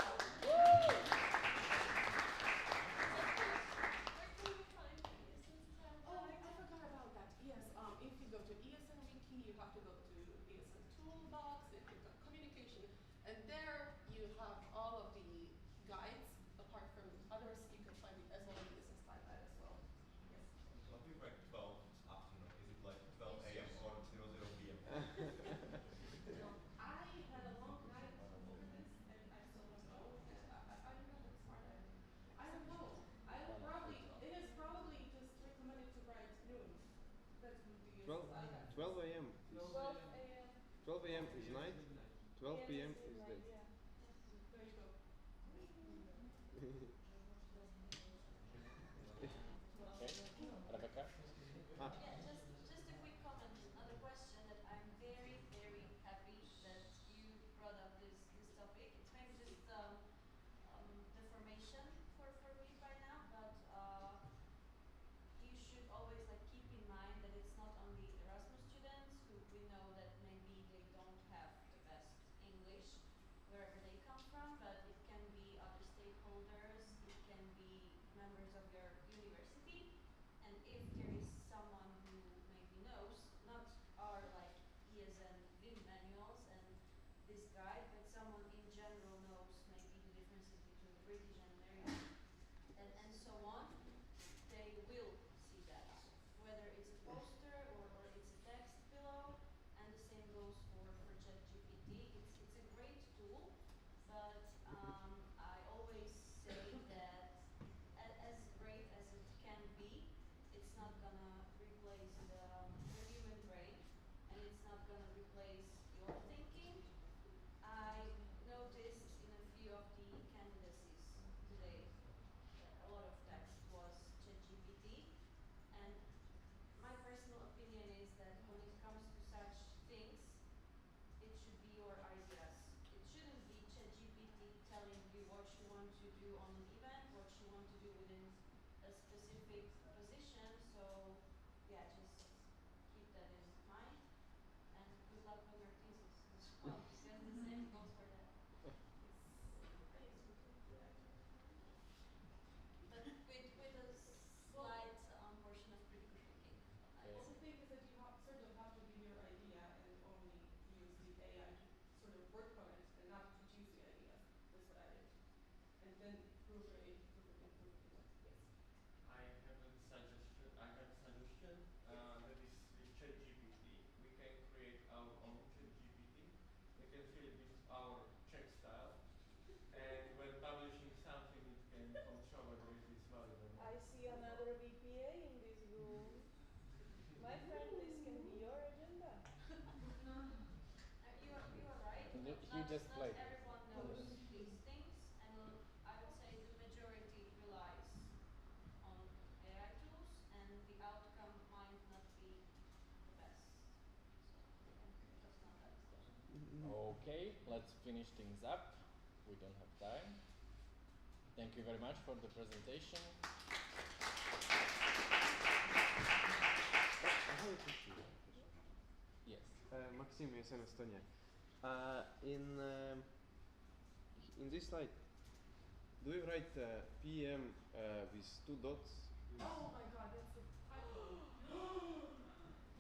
Where can you find the ESN style guide? Oh, I forgot about that. Yes, if you go to ESN Wiki, you have to go to ESN Toolbox, and click on Communication, and there you have all of the guides. Apart from others, you can find it as well as ESN style guide as well. Yes. What do you write 12 afternoon? Is it like 12 a.m. or 00 p.m.? I had a long night over this, and I still don't know. And I'm not that smart. I don't know. I will probably. It is probably just recommended to write noon. That would be 12 a.m. 12 a.m. 12 a.m. is night. 12 p.m. is midnight, day. yeah. There you go. Okay, Rebecca? Yeah, just a quick comment on the question that I'm very, very happy that you brought up this topic. It's maybe just information for me by now, but you should always keep in mind that it's not only Erasmus students who we know that maybe they don't have the best English wherever they come from, but it can be other stakeholders, it can be members of your university, and if there is someone who maybe knows, not our ESN Vim manuals and this guide, but someone in general knows maybe the differences between British and American and so on, they will see that, whether it's a poster or it's a text below, and the same goes for ChatGPT. It's a great tool, but I always say that as great as it can be, it's not gonna replace the human brain, and it's not gonna replace your thinking. I noticed in a few of the candidacies today that a lot of text was ChatGPT, and my personal opinion is that when it comes to such things, it should be your ideas. It shouldn't be ChatGPT telling you what you want to do on an event, what you want to do within a specific position. So yeah, just keep that in mind, and good luck on your thesis as well, because the same goes for that. But with a slight portion of critical thinking. Well, the thing is that you sort of have to give your idea and only use the AI to sort of work on it and not produce the ideas. That's what I did. And then improve it. Yes. I have a suggestion. That is with ChatGPT. We can create our own ChatGPT. We can fill it with our Czech style, and when publishing something, it can control whether it is valid or not. I see another BPA in this room. My friend, this can be your agenda. You are right. You just Not played. everyone knows these things, and I would say the majority relies on AI tools, and the outcome might not be the best. So just not that. Okay, let's finish things up. We don't have time. Thank you very much for the presentation. Yes. Maxim, ESN Estonia. In this slide, do you write PM with 2 dots? Oh my god, that's a typo.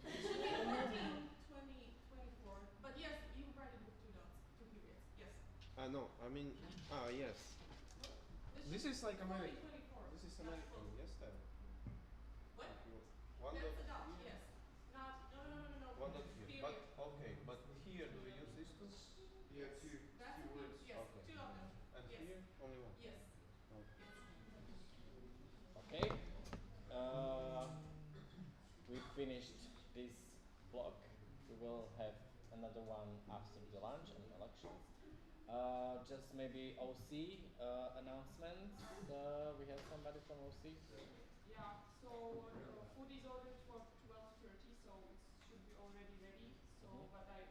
It should be 14, 20, 24. But yes, you write it with 2 dots, 2 periods. Yes. No, I mean, yes. This is like American. This is American, yes, then. What? One That's dot a dot, here. yes. Not, no. One dot here. Period. But, okay, but here do we use these two? Yeah, two That's a words. yes, Okay. 2 of them. And yes. here, only one? Yes. Okay. We finished this block. We will have another one after the lunch and elections. Just maybe OC announcements. We have somebody from OC. Yeah, so food is ordered for 12:30, so it should be already ready. So, but I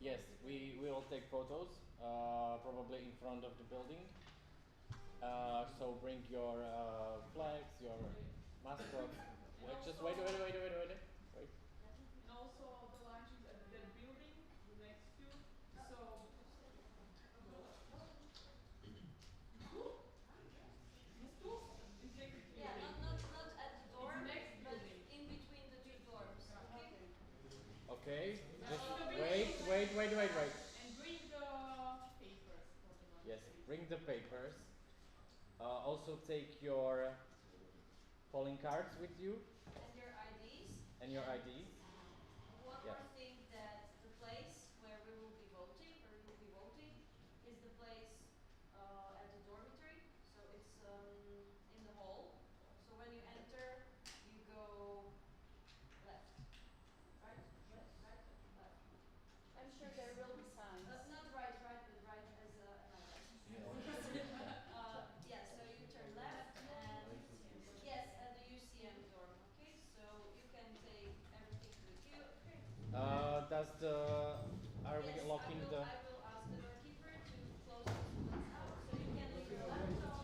Yes, we will take photos, probably in front of the building. So bring your flags, your mascots. Just wait. And also the lunch is at that building, the next to. So. Yeah, not at the dorm, It's next but building. in between the two dorms. Okay. Okay, just wait. And bring the papers for the lunch. Yes, bring the papers. Also take your polling cards with you. And your IDs. And your IDs. One Yeah. more thing, that the place where we will be voting, is the place at the dormitory. So it's in the hall. So when you enter, you go left. Right? Left. I'm sure there will be signs. Not right, but right as an address. Yeah, so you turn left and yes, at the UCM dorm. Okay, so you can take everything with you. Okay. Are we locking the? I will ask the doorkeeper to close the students out, so you can leave your laptops.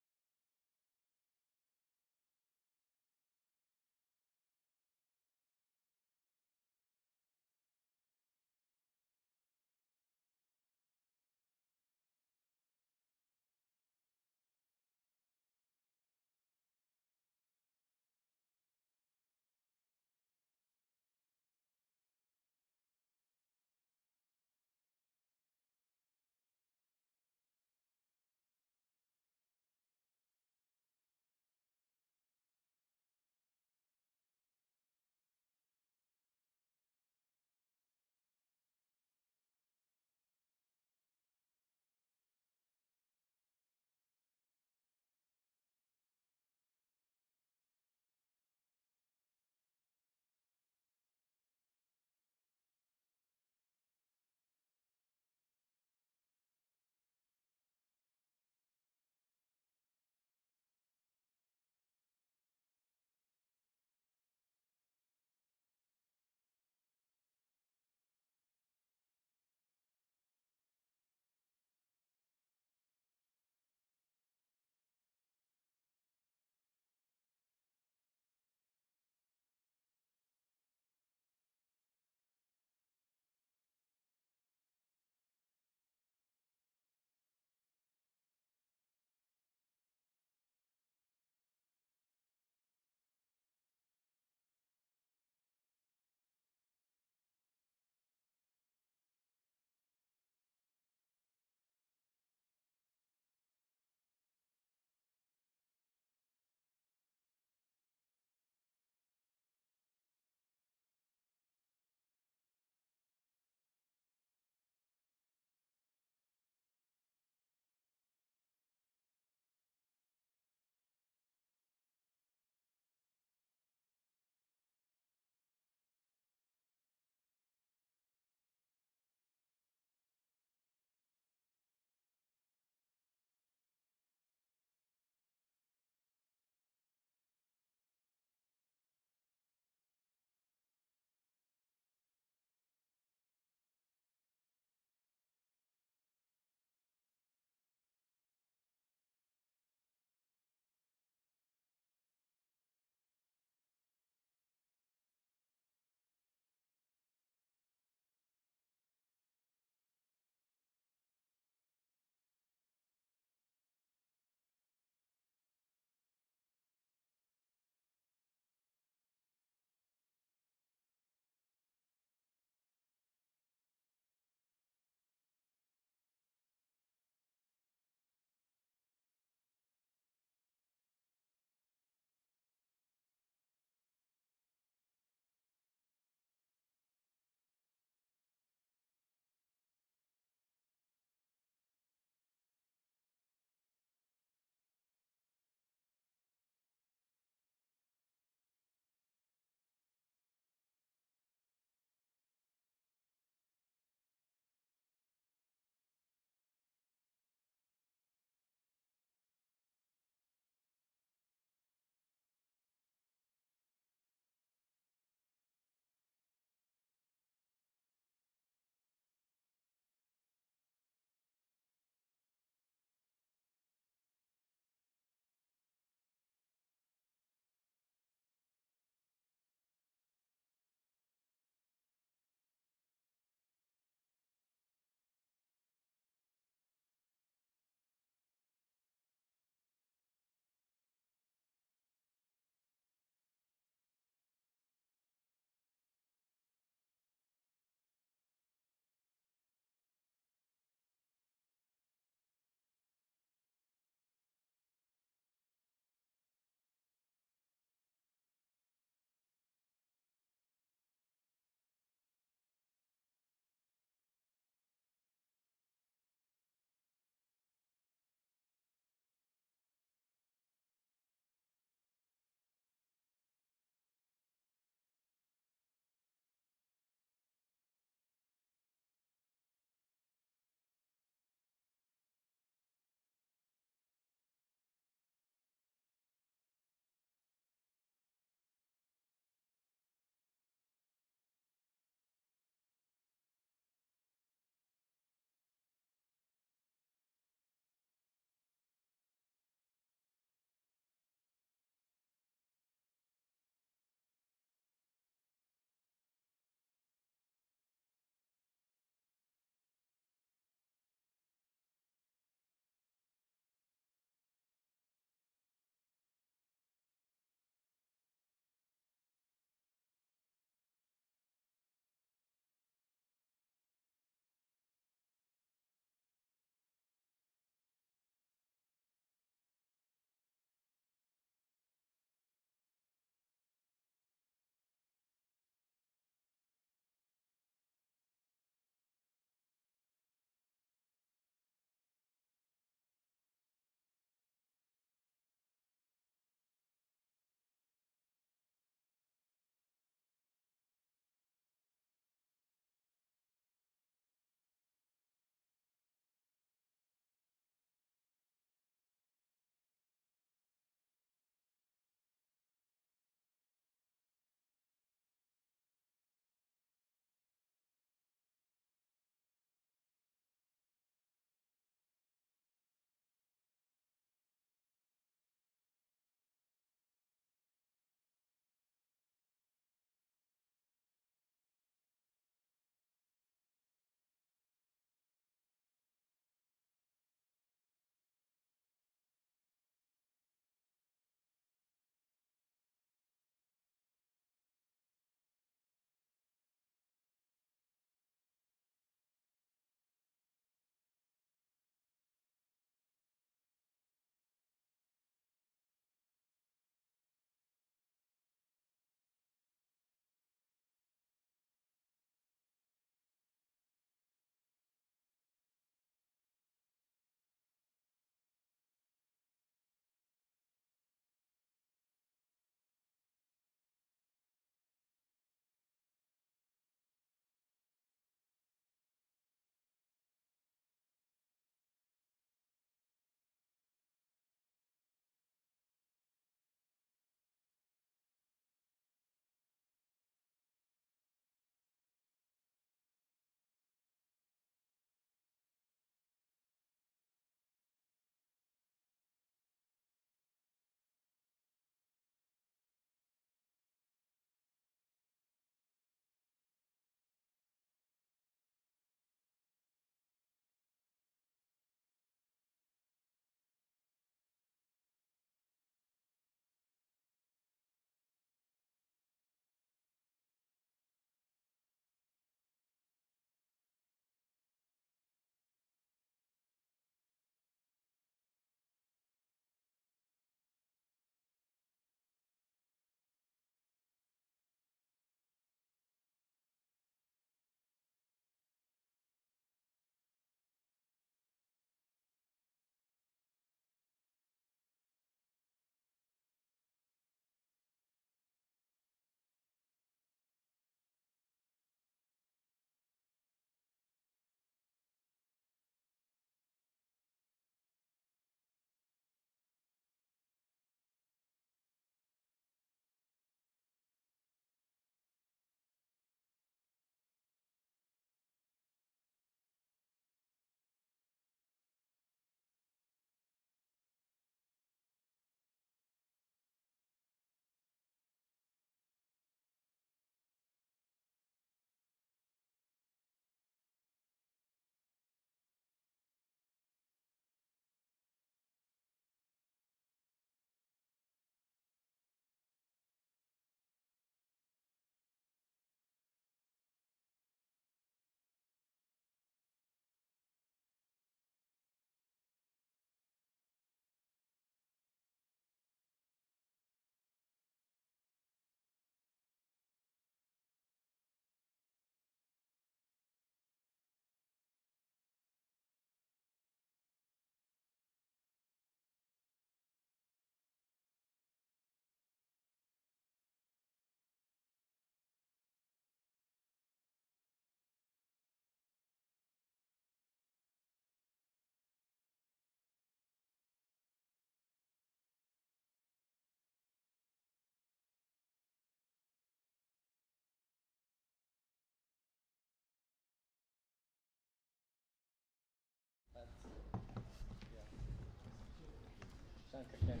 Shanka can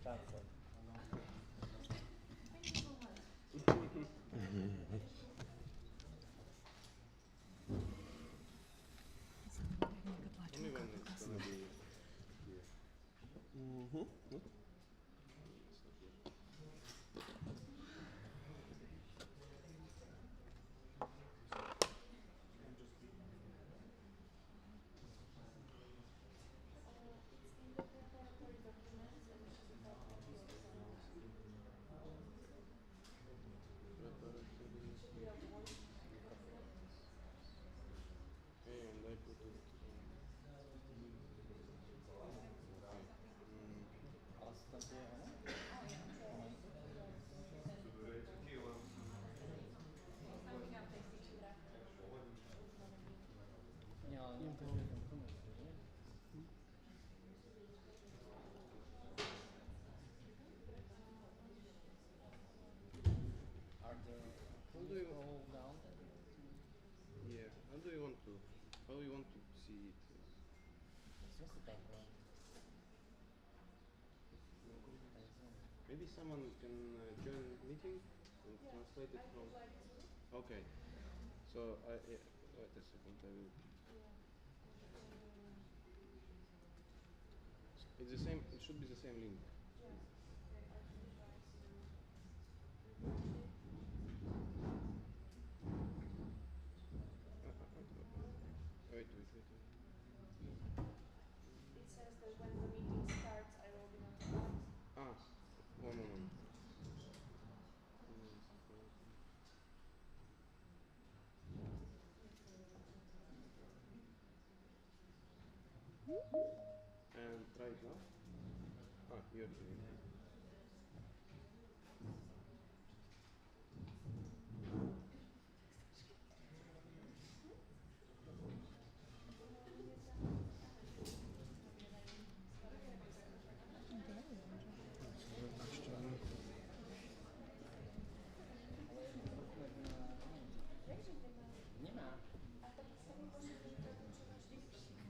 translate. Thank you so much. Only when it's gonna be here. It's in the preparatory documents and it should be part of your assignment. It should be a word document. And I put it. Are the How do you all down? Yeah. How do you want to? How do you want to see it? It's just about Maybe someone can join meeting and Yeah, translate it I from. would like to. Okay. So wait a second. I will. It's the same. It should be the same link. Yes. Okay, I can try to revert it. Wait. It says that when the meeting starts, I will be notified. Ah, one moment. And try it now. Ah, you're doing it. Nie ma. A to podstawie posiedzeń to muszę mieć licznik.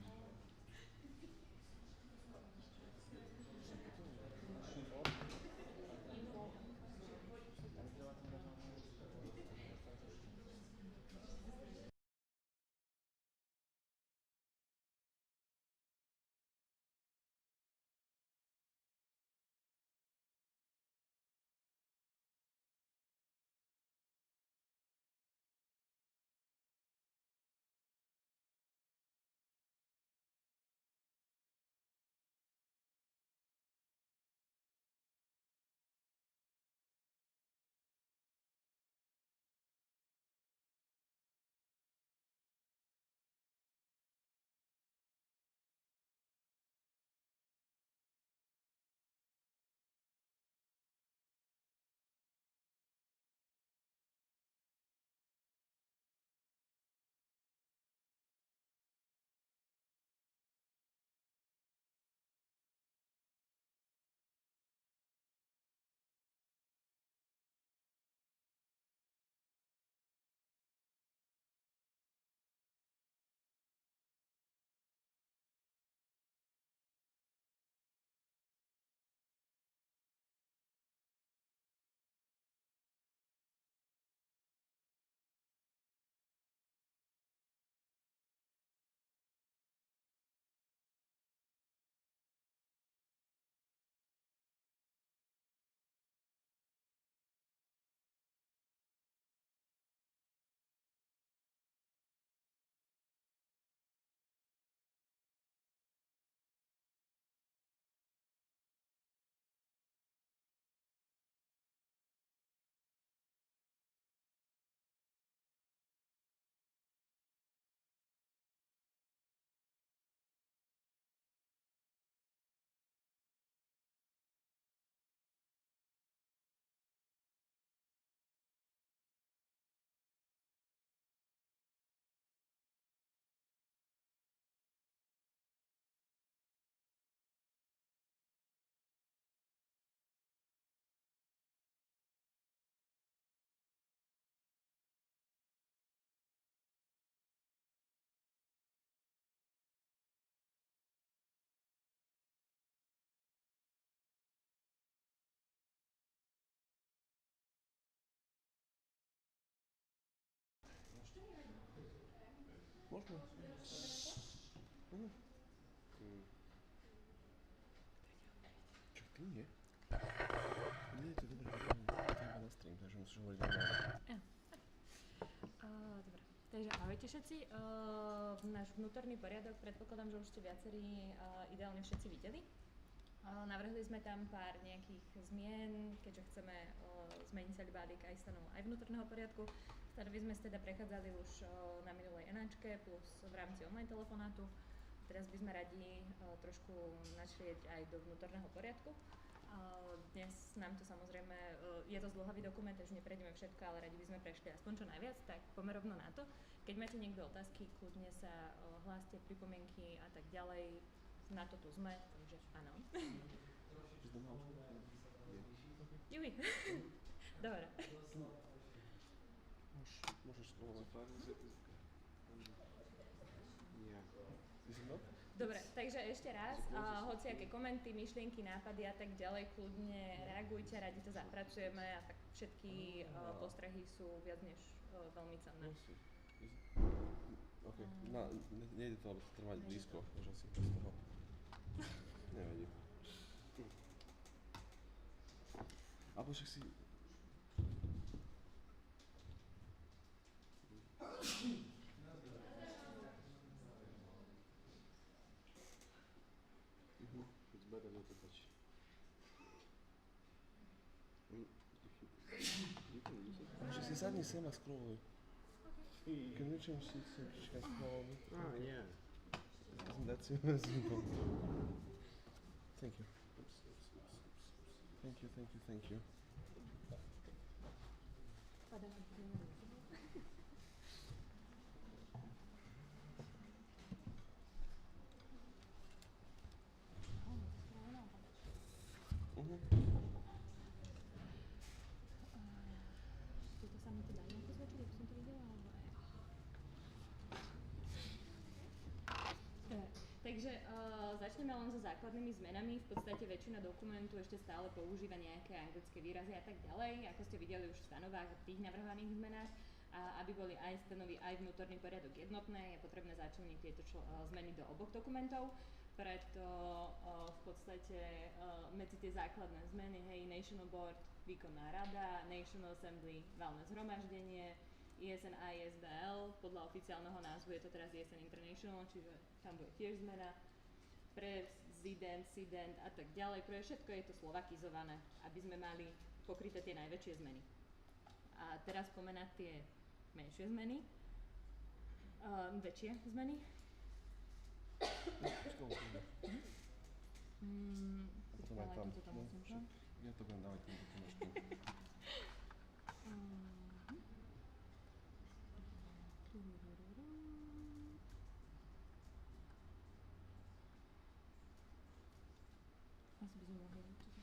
Môžeme. Čo ty nie? Nie, to je dobré, to je iba na stream, takže musíš hovoriť normálne. Dobre. Takže ahojte všetci. Náš vnútorný poriadok, predpokladám, že už ste viacerí ideálne všetci videli. Navrhli sme tam pár nejakých zmien, keďže chceme zmeniť celý balík aj stanov aj vnútorného poriadku. Stanovy sme teda prechádzali už na minulej enáčke plus v rámci online telefonátu. Teraz by sme radi trošku načrieť aj do vnútorného poriadku. Dnes nám to samozrejme, je to zdĺhavý dokument, takže neprejdeme všetko, ale radi by sme prešli aspoň čo najviac, tak poďme rovno na to. Keď máte niekto otázky, kľudne sa hláste, pripomienky a tak ďalej. Na to tu sme, takže áno. Juj. Dobre. Môžeš spróbovať. Nie. Dobre, takže ešte raz, hociaké komenty, myšlienky, nápady a tak ďalej, kľudne reagujte, radi to zapracujeme a tak všetky postrehy sú viac než veľmi cenné. OK, nejde to, ale to trvať blízko, že asi bez toho. Nevadí. Alebo však si... It's better not to touch. Že si sadni sem a scrolluj. Can you change seats so she can scroll me? Yeah. Isn't that simple? Thank you. Thank you. Toto sa mi to dá nejako zväčšiť, ako som to videla, alebo aj... Takže začneme len so základnými zmenami. V podstate väčšina dokumentu ešte stále používa nejaké anglické výrazy a tak ďalej. Ako ste videli už v stanovách v tých navrhovaných zmenách, a aby boli aj stanovy, aj vnútorný poriadok jednotné, je potrebné začleniť tieto zmeny do oboch dokumentov. Preto v podstate medzi tie základné zmeny, hej, National Board, výkonná rada, National Assembly, valné zhromaždenie, ESN a ISBL, podľa oficiálneho názvu je to teraz ESN International, čiže tam bude tiež zmena. Prezident, sident a tak ďalej, pre všetko je to slovakizované, aby sme mali pokryté tie najväčšie zmeny. A teraz pomenať tie menšie zmeny, väčšie zmeny. Ale toto tam musím, čo? Ja to budem dávať tam trošku. Asi by sme mohli určite.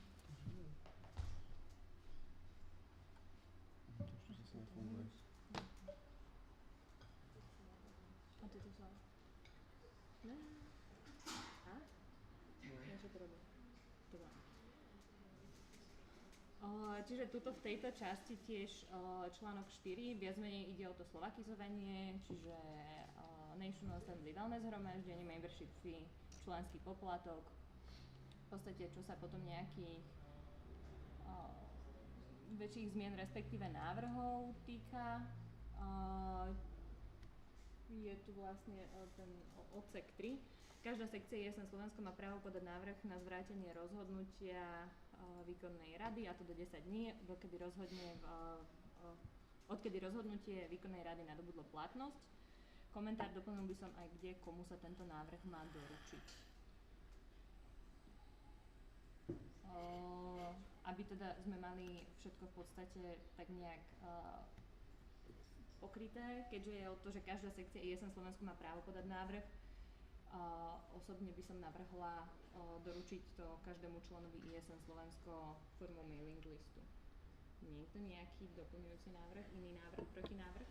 To ešte zase nefunguje. A toto sa... Ne. A? Niečo to robí. Dobre. Čiže tuto v tejto časti tiež článok 4, viac menej ide o to slovakizovanie, čiže National Assembly, valné zhromaždenie, membership fee, členský poplatok. V podstate, čo sa potom nejakých väčších zmien, respektíve návrhov týka. Je tu vlastne ten odsek 3. Každá sekcia ESN Slovensko má právo podať návrh na zvrátenie rozhodnutia výkonnej rady, a to do 10 dní, odkedy rozhodnutie výkonnej rady nadobudlo platnosť. Komentár doplnil by som aj, kde komu sa tento návrh má doručiť. Aby teda sme mali všetko v podstate tak nejak pokryté, keďže je o to, že každá sekcia ESN Slovensko má právo podať návrh. Osobne by som navrhla doručiť to každému členovi ESN Slovensko formou mailing listu. Niekto nejaký doplňujúci návrh, iný návrh, protinávrh?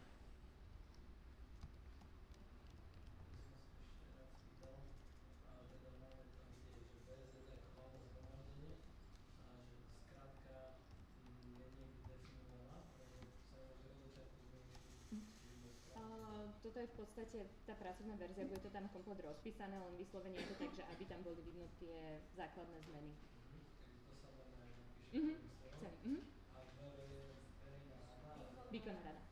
Toto je v podstate tá pracovná verzia, bude to tam komplet rozpísané, len vyslovene je to tak, že aby tam boli vidno tie základné zmeny. To sa normálne napíše. A verejná rada? Výkonná rada.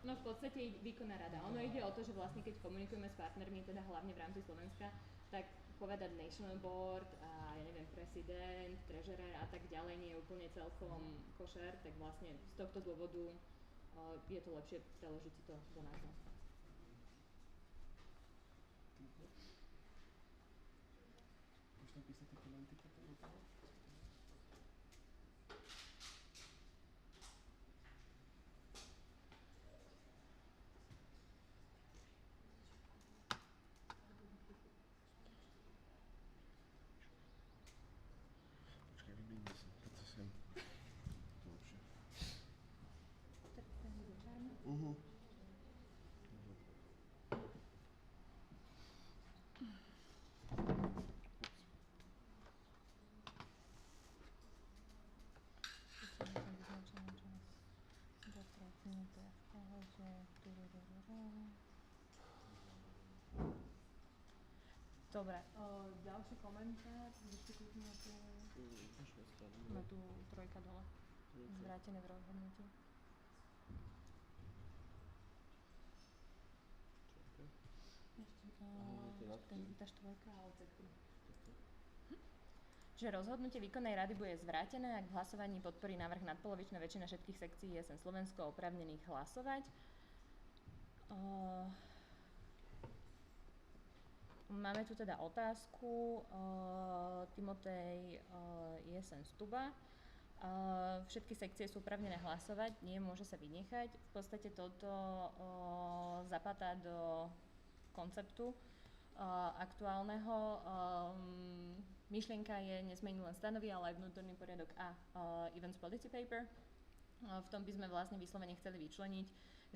No v podstate výkonná rada. Ono ide o to, že vlastne keď komunikujeme s partnermi, teda hlavne v rámci Slovenska, tak povedať National Board a ja neviem, prezident, treasurer a tak ďalej nie je úplne celkom košer, tak vlastne z tohto dôvodu je to lepšie preložiť si to do názvu. Môžeš tam písať tie komenty potom do toho? Počkaj, vyblídni sa, poď sa sem. To lepšie. Dobre, ďalší komentár, ešte kúknu na tú trojka dole, zvrátené v rozhodnutí. Tá štvorka a odsek 3. Že rozhodnutie výkonnej rady bude zvrátené, ak v hlasovaní podporí návrh nadpolovičná väčšina všetkých sekcií ESN Slovensko oprávnených hlasovať. Máme tu teda otázku Timotej ESN Stuba. Všetky sekcie sú oprávnené hlasovať, nie môže sa vynechať. V podstate toto zapadá do konceptu aktuálneho. Myšlienka je nezmeniť len stanovy, ale aj vnútorný poriadok a Events Policy Paper. V tom by sme vlastne vyslovene chceli vyčleniť,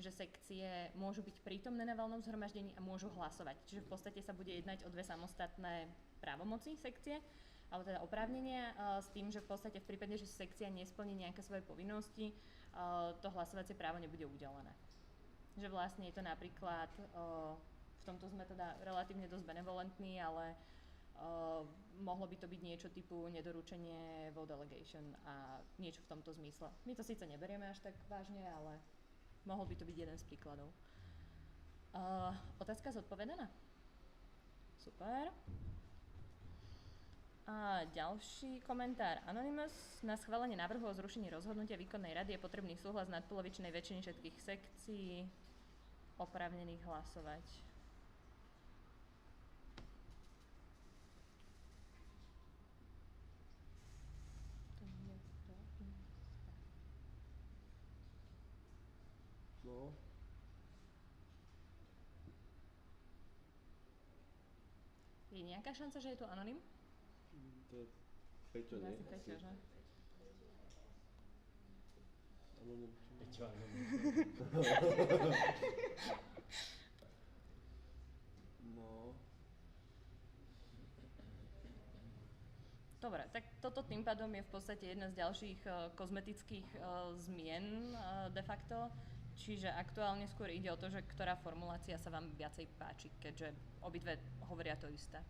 že sekcie môžu byť prítomné na valnom zhromaždení a môžu hlasovať. Čiže v podstate sa bude jednať o dve samostatné právomoci sekcie, alebo teda oprávnenia, s tým, že v podstate v prípade, že sekcia nesplní nejaké svoje povinnosti, to hlasovacie právo nebude udelené. Že vlastne je to napríklad, v tomto sme teda relatívne dosť benevolentní, ale mohlo by to byť niečo typu nedoručenie vote delegation a niečo v tomto zmysle. My to síce neberieme až tak vážne, ale mohol by to byť jeden z príkladov. Otázka zodpovedaná? Super. A ďalší komentár. Anonymous. Na schválenie návrhu o zrušení rozhodnutia výkonnej rady je potrebný súhlas nadpolovičnej väčšiny všetkých sekcií oprávnených hlasovať. No. Je nejaká šanca, že je tu anonym? To je Peťo, nie? Asi Peťo, že? Anonym. Peťo, anonym. No. Dobre, tak toto tým pádom je v podstate jedna z ďalších kozmetických zmien de facto. Čiže aktuálne skôr ide o to, že ktorá formulácia sa vám viacej páči, keďže obidve hovoria to isté.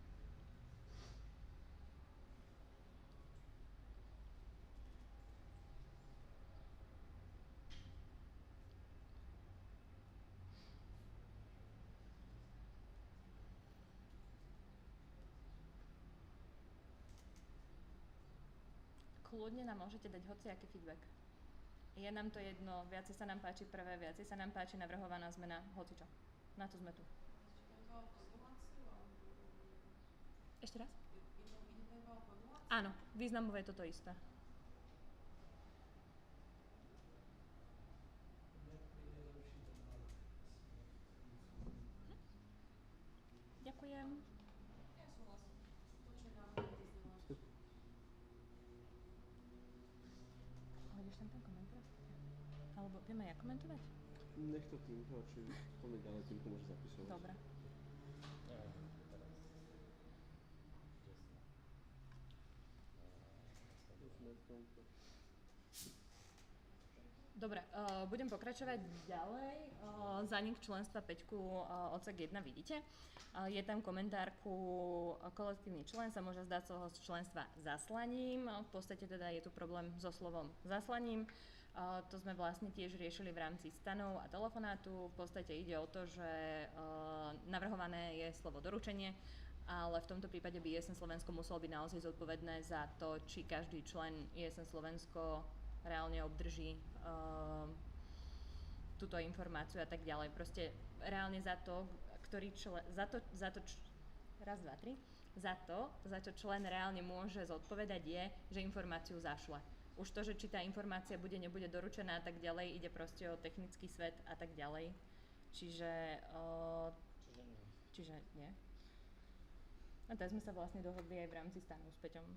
Kľudne nám môžete dať hociaký feedback. Je nám to jedno, viacej sa nám páči prvé, viacej sa nám páči navrhovaná zmena, hocičo. Na to sme tu. Ešte raz? Áno, významové je toto isté. Ďakujem. Ja súhlasím. Hodíš tam ten komentár? Alebo vieme ja komentovať? Nech to tým, či poďme ďalej, tým to môže zapisovať. Dobre. Dobre, budem pokračovať ďalej. Zánik členstva 5, odsek 1 vidíte. Je tam komentár ku kolektívny člen sa môže zdať svojho členstva zaslaním. V podstate teda je tu problém so slovom zaslaním. To sme vlastne tiež riešili v rámci stanov a telefonátu. V podstate ide o to, že navrhované je slovo doručenie, ale v tomto prípade by ESN Slovensko muselo byť naozaj zodpovedné za to, či každý člen ESN Slovensko reálne obdrží túto informáciu a tak ďalej. Proste reálne za to, za čo člen reálne môže zodpovedať je, že informáciu zašle. Už to, že či tá informácia bude, nebude doručená a tak ďalej, ide proste o technický svet a tak ďalej. Čiže nie. A teraz sme sa vlastne dohodli aj v rámci stanu s Peťom.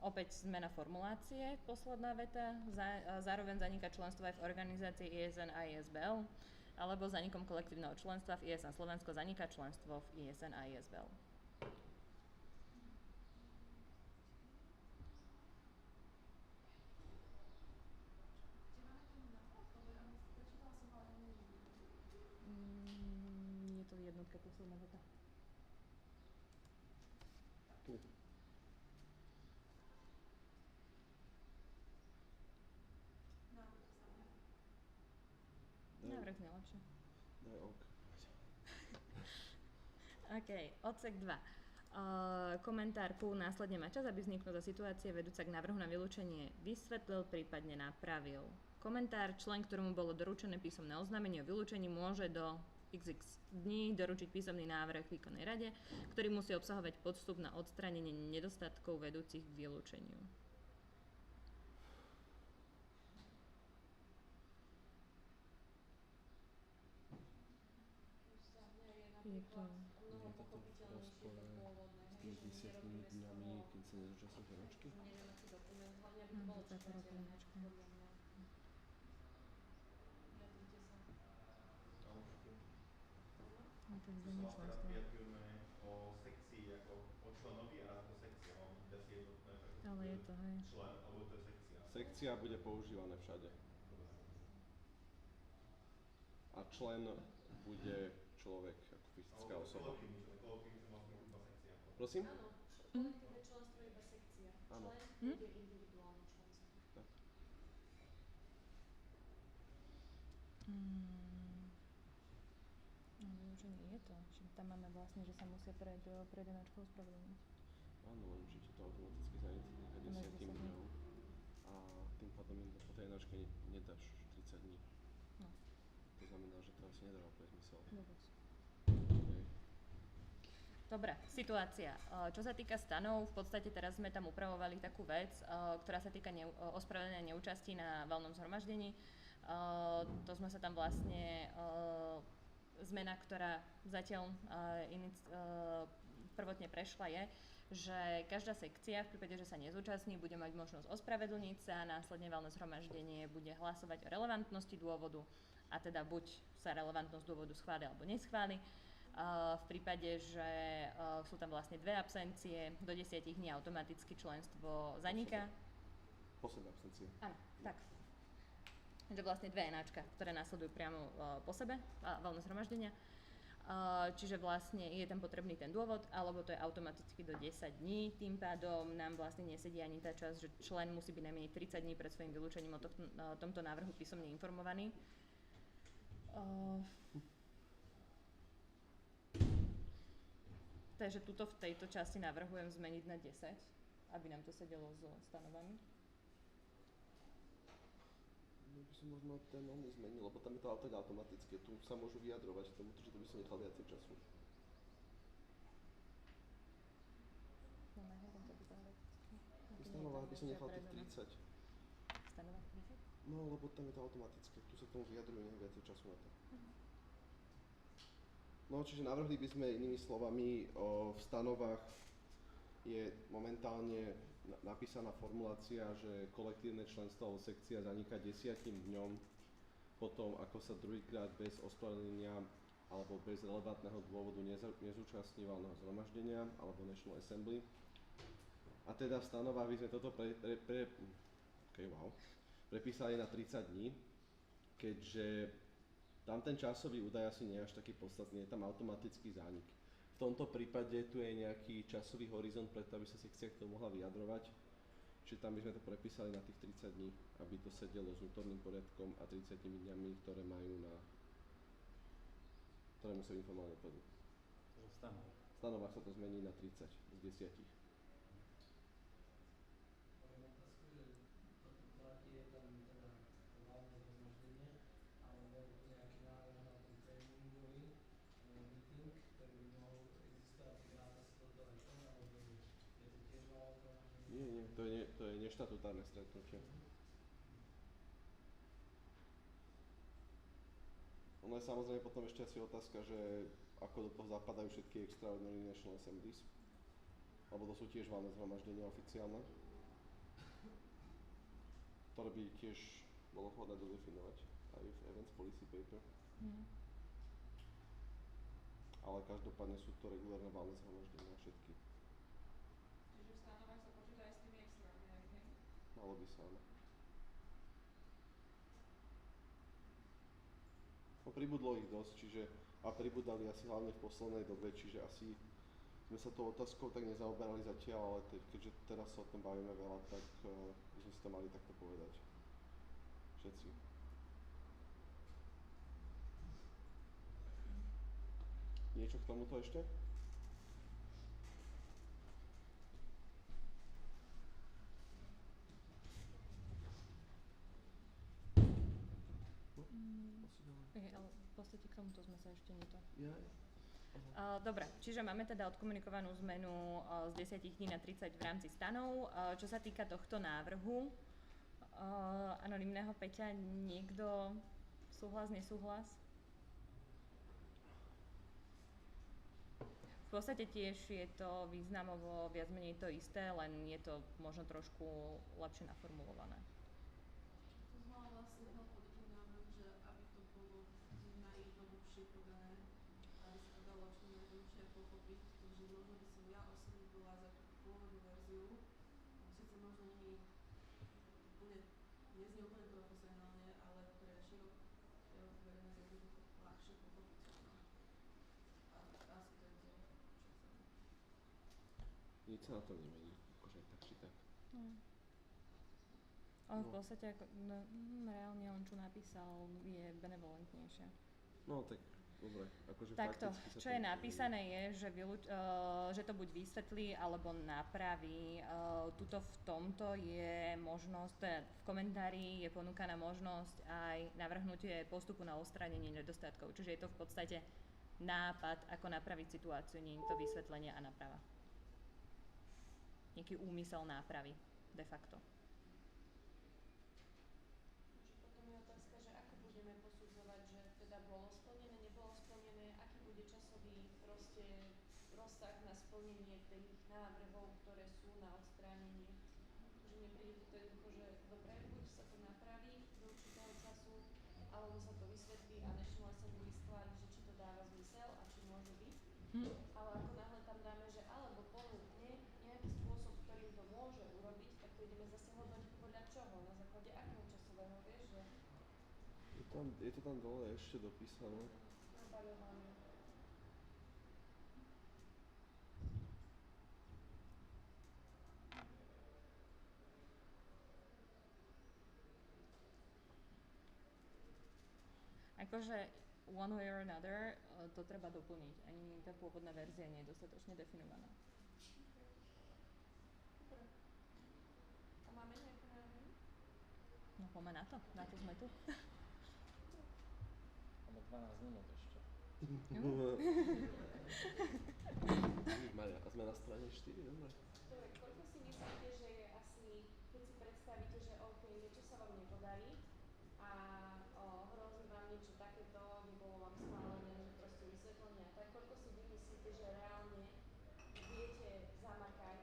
Opäť zmena formulácie, posledná veta. Zároveň zaniká členstvo aj v organizácii ESN a ISBL, alebo zanikom kolektívneho členstva v ESN Slovensko zaniká členstvo v ESN a ISBL. Je to jednotka, posledná veta. Tu. Návrh znie lepšie. Daj ok. OK, odsek 2. Komentár ku následne má čas, aby vzniknutá situácia vedúca k návrhu na vylúčenie vysvetlil, prípadne napravil. Komentár: člen, ktorému bolo doručené písomné oznámenie o vylúčení, môže do XX dní doručiť písomný návrh výkonnej rade, ktorý musí obsahovať podstup na odstránenie nedostatkov vedúcich k vylúčeniu. Je to mnoho pochopiteľnejšie to pôvodné, hej, že nerobíme z toho... keď sa nezúčastní feročky? Nedáme si dokument, hlavne aby to bolo čitateľné, podľa mňa. Vyjadrite sa. Tu sa teraz vyjadrujeme o sekcii ako o členovi a raz o sekcii, ale bude si jednotné ale je to, hej. člen, alebo to je sekcia? Sekcia bude používané všade. A člen bude človek ako fyzická osoba. Kolektívny člen vlastne iba sekcia. Prosím? Áno, kolektívne členstvo je iba sekcia. Člen bude individuálne členstvo. Tak. Že nie je to. Že tam máme vlastne, že sa musia pred jednáčkou ospravedlniť. Áno, len že ti to automaticky zanietí 10 dňov. A tým pádom im po tej jednáčke nedáš 30 dní. No. To znamená, že to asi nedáva úplne zmysel. Vôbec. Okay. Dobre, situácia. Čo sa týka stanov, v podstate teraz sme tam upravovali takú vec, ktorá sa týka ospravedlnenia neúčasti na valnom zhromaždení. To sme sa tam vlastne... Zmena, ktorá zatiaľ prvotne prešla je, že každá sekcia v prípade, že sa nezúčastní, bude mať možnosť ospravedlniť sa a následne valné zhromaždenie bude hlasovať o relevantnosti dôvodu a teda buď sa relevantnosť dôvodu schváli alebo neschváli. V prípade, že sú tam vlastne 2 absencie, do 10 dní automaticky členstvo zaniká. Posledné absencie. Áno, tak. Že vlastne 2 enáčka, ktoré následujú priamo po sebe, valné zhromaždenia. Čiže vlastne je tam potrebný ten dôvod, alebo to je automaticky do 10 dní. Tým pádom nám vlastne nesedí ani tá časť, že člen musí byť najmenej 30 dní pred svojím vylúčením o tomto návrhu písomne informovaný. Takže tuto v tejto časti navrhujem zmeniť na 10, aby nám to sedelo so stanovami. By som možno ten oný zmenil, lebo tam je to tak automatické. Tu sa môžu vyjadrovať k tomu, že to by som nechal viacej času. Stanovách by som nechal tých 30. Stanovách 30? No, lebo tam je to automatické. Tu sa k tomu vyjadruje, nech viacej času na to. No, čiže navrhli by sme inými slovami v stanovách je momentálne napísaná formulácia, že kolektívne členstvo alebo sekcia zaniká 10 dňom potom, ako sa druhýkrát bez ospravedlnenia alebo bez relevantného dôvodu nezúčastní valného zhromaždenia alebo National Assembly. A teda v stanovách by sme toto prepísali na 30 dní, keďže tam ten časový údaj asi nie je až taký podstatný, je tam automatický zánik. V tomto prípade tu je nejaký časový horizont, preto aby sa sekcia k tomu mohla vyjadrovať, čiže tam by sme to prepísali na tých 30 dní, aby to sedelo s vnútorným poriadkom a 30 dňami, ktoré musia informovať dopredu. V stanovách sa to zmení na 30 z 10. Mám otázku, že toto platí, je tam teda hlavné zhromaždenie, alebo nejaký návrh na ten tréningový meeting, ktorý by mohol existovať, ráta sa toto aj to, alebo je to tiež valné zhromaždenie? Nie, to je neštatutárne stretnutie. Ono je samozrejme potom ešte asi otázka, že ako do toho zapadajú všetky Extraordinary National Assemblies, lebo to sú tiež valné zhromaždenia oficiálne, ktoré by tiež bolo vhodné dodefinovať aj v Events Policy Paper. Ale každopádne sú to regulárne valné zhromaždenia všetky. Čiže v stanovách sa počíta aj s tými extraordinary, hej? Malo by sa, áno. No, pribudlo ich dosť, a pribudali asi hlavne v poslednej dobe, čiže asi sme sa tou otázkou tak nezaoberali zatiaľ, ale keďže teraz sa o tom bavíme veľa, tak by sme si to mali takto povedať. Všetci. Niečo k tomuto ešte? Ale v podstate k tomuto sme sa ešte dobre, čiže máme teda odkomunikovanú zmenu z 10 dní na 30 v rámci stanov. Čo sa týka tohto návrhu anonymného Peťa, niekto súhlas, nesúhlas? V podstate tiež je to významovo viac menej to isté, len je to možno trošku lepšie naformulované. To znamená vlastne ten návrh, že aby to bolo najjednoduchšie podané, aby sa to dalo čo najjednoduchšie pochopiť, takže možno by som ja osobne bola za tú pôvodnú verziu, síce možno nie neznie úplne profesionálne, ale pre širokú verejnosť je to ľahšie pochopiteľné. A asi to je to, čo chcem. Nič sa na to nemení, akože tak či tak. Ale v podstate reálne on čo napísal je benevolentnejšie. No tak dobre, akože takto, fakticky sa čo je napísané je, že to buď vysvetlí alebo napraví. Tuto v tomto je možnosť, teda v komentári je ponúkaná možnosť aj navrhnutie postupu na odstránenie nedostatkov. Čiže je to v podstate nápad, ako napraviť situáciu, nie je to vysvetlenie a náprava. Nejaký úmysel nápravy, de facto. Potom je otázka, že ako budeme posudzovať, že teda bolo splnené, nebolo splnené, aký bude časový rozsah na splnenie tých návrhov, ktoré sú na odstránenie. Že nepríde to jednoducho, že dobre, buď sa to napraví do určitého času, alebo sa to vysvetlí a National Assembly schváli, že či to dáva zmysel a či môže byť. Ale ako náhle tam dáme, že alebo ponúkne nejaký spôsob, ktorým to môže urobiť, tak to ideme zase hodnotiť podľa čoho, na základe akého časového, vieš, že... Je to tam dole ešte dopísané. Nabaľovanie. Akože one way or another to treba doplniť. Ani tá pôvodná verzia nie je dostatočne definovaná. Dobre. A máme nejaké návrhy? No poďme na to sme tu. Máme 12 minút ešte. Maria, a sme na strane 4, dobre. Dobre, koľko si myslíte, že je asi, keď si predstavíte, že OK, niečo sa vám nepodarí a hrozí vám niečo takéto, nebolo vám schválené, že proste vysvetlenie a tak, koľko si vy myslíte, že reálne viete zamakať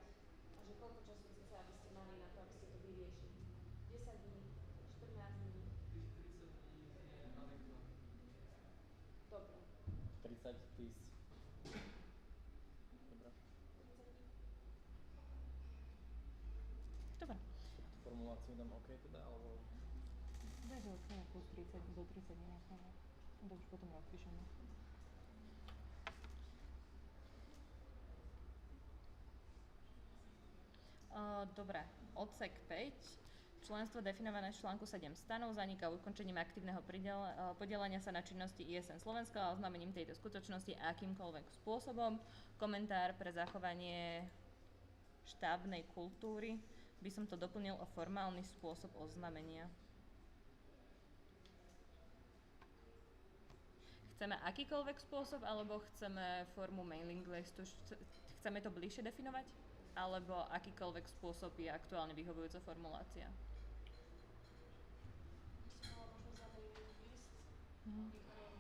a že koľko času chce, aby ste mali na to, aby ste to vyriešili? 10 dní, 14 dní? Tých 30 dní je adekvátne. Dobre. decide, please. Dobre. Dobre. Formuláciu dám OK teda, alebo... Daj do OK, plus 30, do 30 nenecháme. To už potom rozpíšeme. Dobre, odsek 5. Členstvo definované v článku 7 stanov zaniká ukončením aktívneho podielania sa na činnosti ESN Slovenska a oznámením tejto skutočnosti akýmkoľvek spôsobom. Komentár pre zachovanie štábnej kultúry by som to doplnil o formálny spôsob oznámenia. Chceme akýkoľvek spôsob, alebo chceme formu mailing listu? Chceme to bližšie definovať? Alebo akýkoľvek spôsob je aktuálne vyhovujúca formulácia? Možno za mailing list,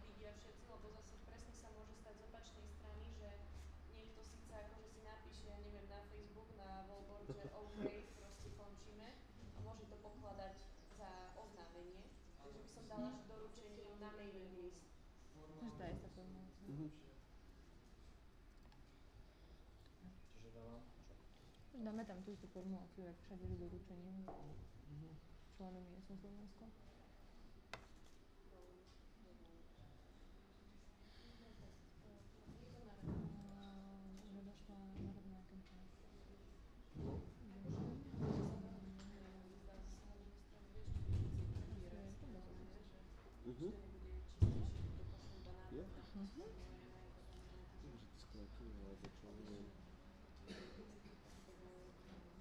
vidia všetci, lebo zase presne sa môže stať z opačnej strany, že niekto síce akože si napíše, ja neviem, na Facebook, na wallboard, že OK, proste končíme a môže to pokladať za oznámenie. Takže by som dala doručenie na mailing list. Takže daj sa formulácia. Čiže dávam čo? Dáme tam tú istú formuláciu, jak všade s doručením členom ESN Slovensko. Nedošla národná kampaň.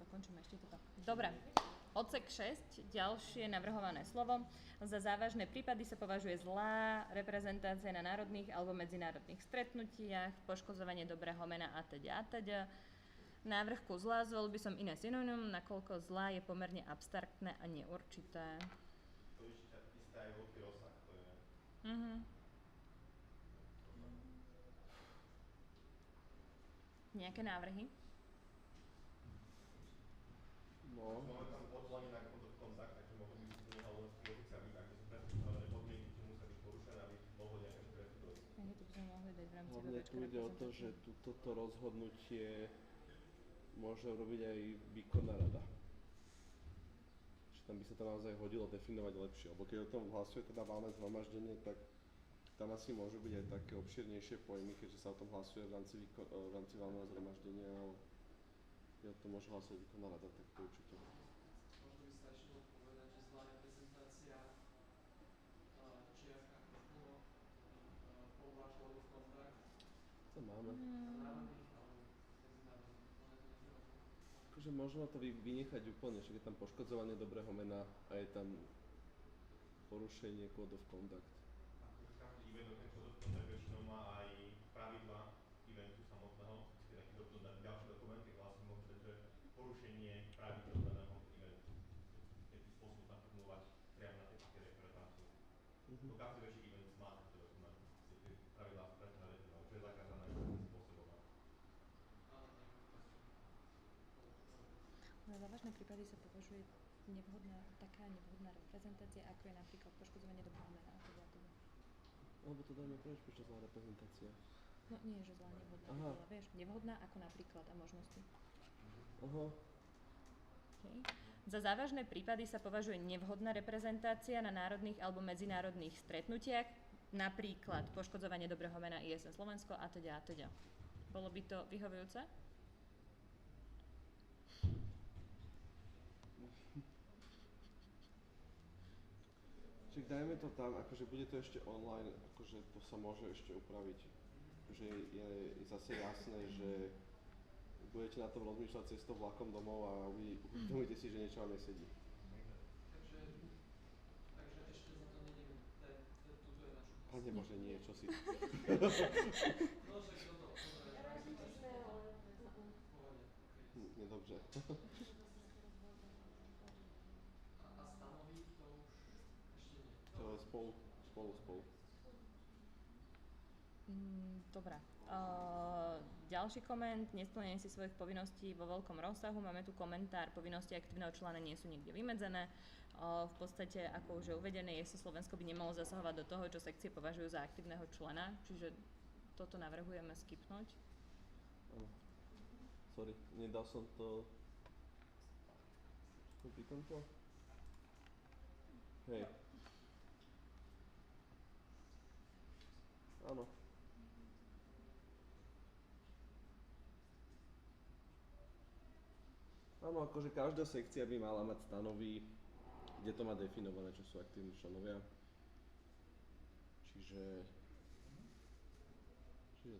Dokončíme ešte toto. Dobre. Odsek 6, ďalšie navrhované slovo. Za závažné prípady sa považuje zlá reprezentácia na národných alebo medzinárodných stretnutiach, poškodzovanie dobrého mena atď. Návrh ku zlá zvolil by som iné synonymum, nakoľko zlá je pomerne abstraktné a neurčité. To je isté aj veľký rozsah, to je... Nejaké návrhy? No. Máme tam odvolanie na code of conduct, takže mohli by si nehal len oficiálne, ak to sú predpísané podmienky, čo musia byť porušené, aby mohlo nejaké štrety dojsť. To by sme mohli dať v rámci hlavne tu ide o to, že toto rozhodnutie môže urobiť aj výkonná rada. Čiže tam by sa to naozaj hodilo definovať lepšie, lebo keď o tom hlasuje teda valné zhromaždenie, tak tam asi môžu byť aj také obširnejšie pojmy, keďže sa o tom hlasuje v rámci valného zhromaždenia, ale keď o tom môže hlasovať výkonná rada, tak to určite. Možno by stačilo povedať, že zlá reprezentácia čiarka krstilo používa code of conduct. To máme. Národných alebo medzinárodných, ale to netreba. Akože možno to vynechať úplne, že je tam poškodzovanie dobrého mena a je tam porušenie code of conduct. Každý event, ten code of conduct väčšinou má aj pravidlá eventu samotného, keď taký ďalší dokument, tak vlastne môže dať, že porušenie pravidel daného eventu. Taký spôsob naformulovať priamo na tej papiere, ktoré tam sú. To každý väčší event má takýto dokument, kde tie pravidlá sú presne nadefinované, čo je zakázané takým spôsobom. Na závažné prípady sa považuje taká nevhodná reprezentácia, ako je napríklad poškodzovanie dobrého mena a teda. Alebo to dajme preč, prečo zlá reprezentácia? No nie, že zlá, nevhodná. Bola, vieš, nevhodná ako napríklad a možnosti. Aha. Okay. Za závažné prípady sa považuje nevhodná reprezentácia na národných alebo medzinárodných stretnutiach, napríklad poškodzovanie dobrého mena ESN Slovensko atď. Bolo by to vyhovujúce? Čiže dajme to tam, akože bude to ešte online, akože to sa môže ešte upraviť. Že je zase jasné, že budete na tom rozmýšľať cestou vlakom domov a uvedomíte si, že niečo vám nesedí. Takže ešte za to nejdeme, tuto je našu Ale nemôže nie, čo si. No, že kto to Nie, dobře. A stanoví to už ešte nie. To je spolu. Dobre. Ďalší koment, nesplnenie si svojich povinností vo veľkom rozsahu. Máme tu komentár, povinnosti aktívneho člena nie sú nikde vymedzené. V podstate, ako už je uvedené, ESN Slovensko by nemalo zasahovať do toho, čo sekcie považujú za aktívneho člena, čiže toto navrhujeme skipnúť. Áno. Sorry, nedal som to... Pri tomto? Hej. Áno. Áno, akože každá sekcia by mala mať stanovy, kde to má definované, čo sú aktívni členovia. Čiže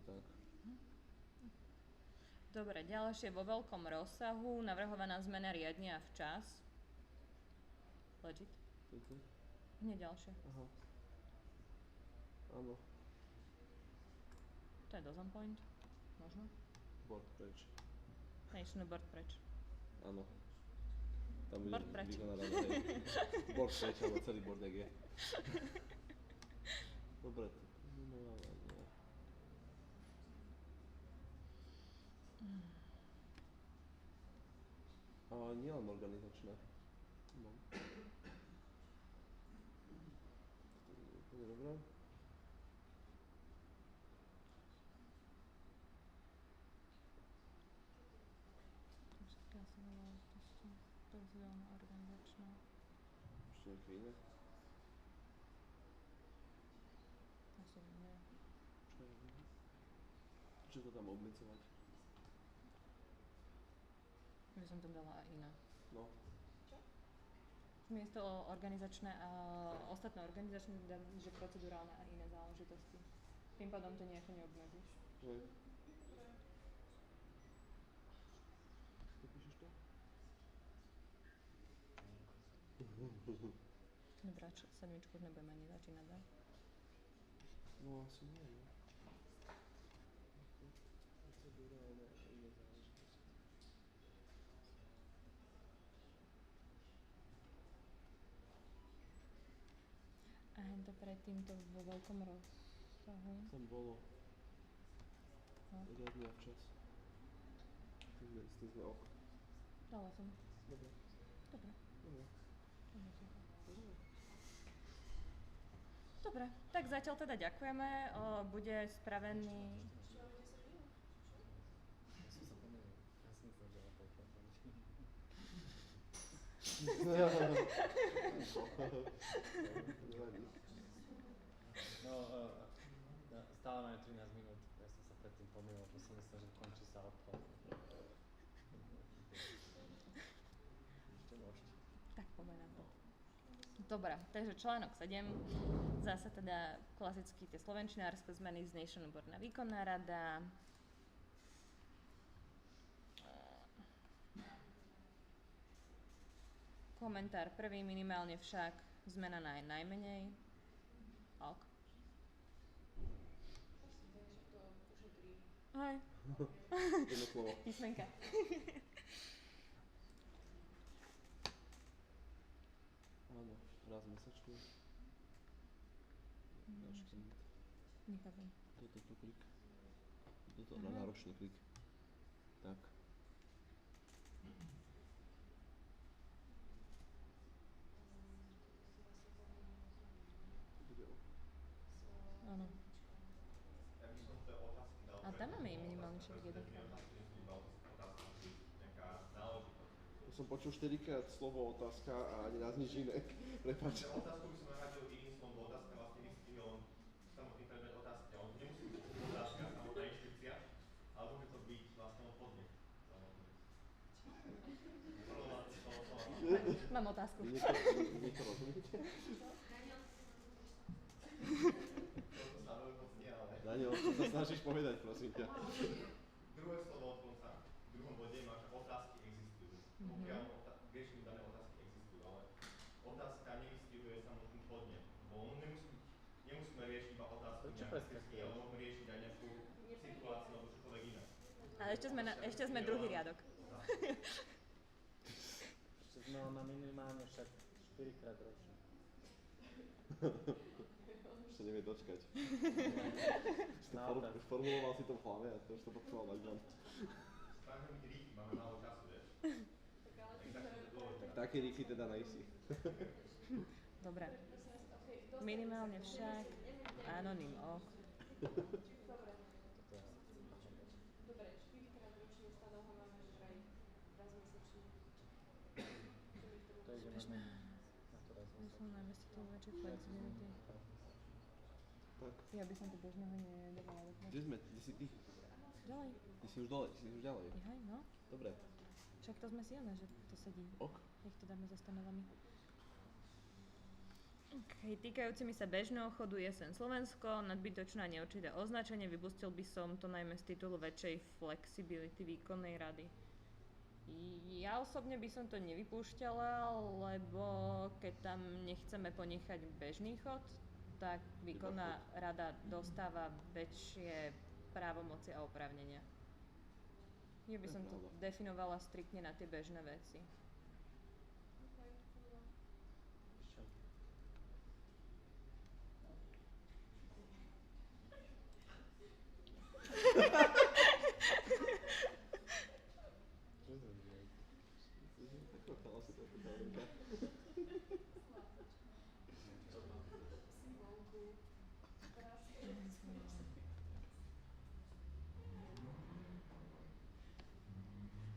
tak. Dobre, ďalšie vo veľkom rozsahu, navrhovaná zmena riadne a včas. Legit. Hneď ďalšie. Aha. Áno. To je dosť on point, možno. Board preč. Nation board preč. Áno. Tam bude Board preč. vykonaná hej. Board preč, alebo celý board, jak je. Dobre, tak vymenovanie. Nie len organizačné. No. To je úplne dobré. Personálna organizačná. Ešte nejaké iné? Asi nie. Čo to tam obmedzovať? By som tam dala aj iné. No. Čo? Miesto organizačné a ostatné organizačné dám, že procedurálne a iné záležitosti. Tým pádom to nejako neobmedzíš. Hej. Napíšeš to? Dobrá, sedmičku už nebudeme ani začínať, tak? No asi nie, no. Procedurálne a iné záležitosti. A hento predtým to vo veľkom rozsahu. Tam bolo. No. Riadne a včas. S tým sme ok. Dala som. Dobre. Dobre. Dobre. Dobre, tak zatiaľ teda ďakujeme. Bude spravený... Stále máme 13 minút, ja som sa predtým pomýlil, že som myslel, že končí sa odchod. Ešte môžete. Tak poďme na to. Dobre, takže článok 7, zase teda klasicky tie slovenčinárske zmeny z Nation Board na výkonná rada. Komentár prvý, minimálne však zmena na najmenej. Ok. Hej. Jedno slovo. Písmenka. Áno, raz mesačne. Nechápem. Toto klik. Toto náročný klik. Tak. Áno. Ja by som tie otázky dal... A tam máme minimálne všetky jedenkrát. Ja som počul 4-krát slovo otázka a ani raz nič iné. Prepáč. Otázku by som nahradil iným slovom, bo otázka vlastne vystihne len samotný predmet otázky. A on nemusí byť otázka, samotná inštrukcia, ale môže to byť vlastne len podnet. Mám otázku. Vy to rozumiete? Daniel, čo sa snažíš povedať, prosím ťa? Druhé slovo od konca. V druhom bode máš otázky existujú. Pokiaľ vieš, že dané otázky existujú, ale otázka nevystihuje samotný podnet. Bo nemusíme riešiť iba otázku nejaké cesty, ale môžeme riešiť aj nejakú situáciu alebo čokoľvek iné. Ale ešte sme druhý riadok. Ešte sme na minimálne však 4-krát ročne. Už sa nevie dočkať. Formuloval si to v hlave a to už to potreboval dať von. Snažíme byť rýchli, máme málo času, vieš. Tak taký rýchly teda nejsi. Dobre. Minimálne však. Anonym, ok. prejdeme na to raz za Som najmä si tu väčšej flexibility. Tak. Ja by som to bežného nedávala do Kde sme? Kde si ty? Ďalej. Ty si už dole, si už ďalej. Jaj, no. Dobre. Však to sme silné, že to sedí. Ok. Nech to dáme za stanovami. Okay, týkajúcimi sa bežného chodu ESN Slovensko, nadbytočné a neurčité označenie, vypustil by som to najmä z titulu väčšej flexibility výkonnej rady. Ja osobne by som to nevypúšťala, lebo keď tam nechceme ponechať bežný chod, tak výkonná rada dostáva väčšie právomoci a oprávnenia. Ja by som to definovala striktne na tie bežné veci.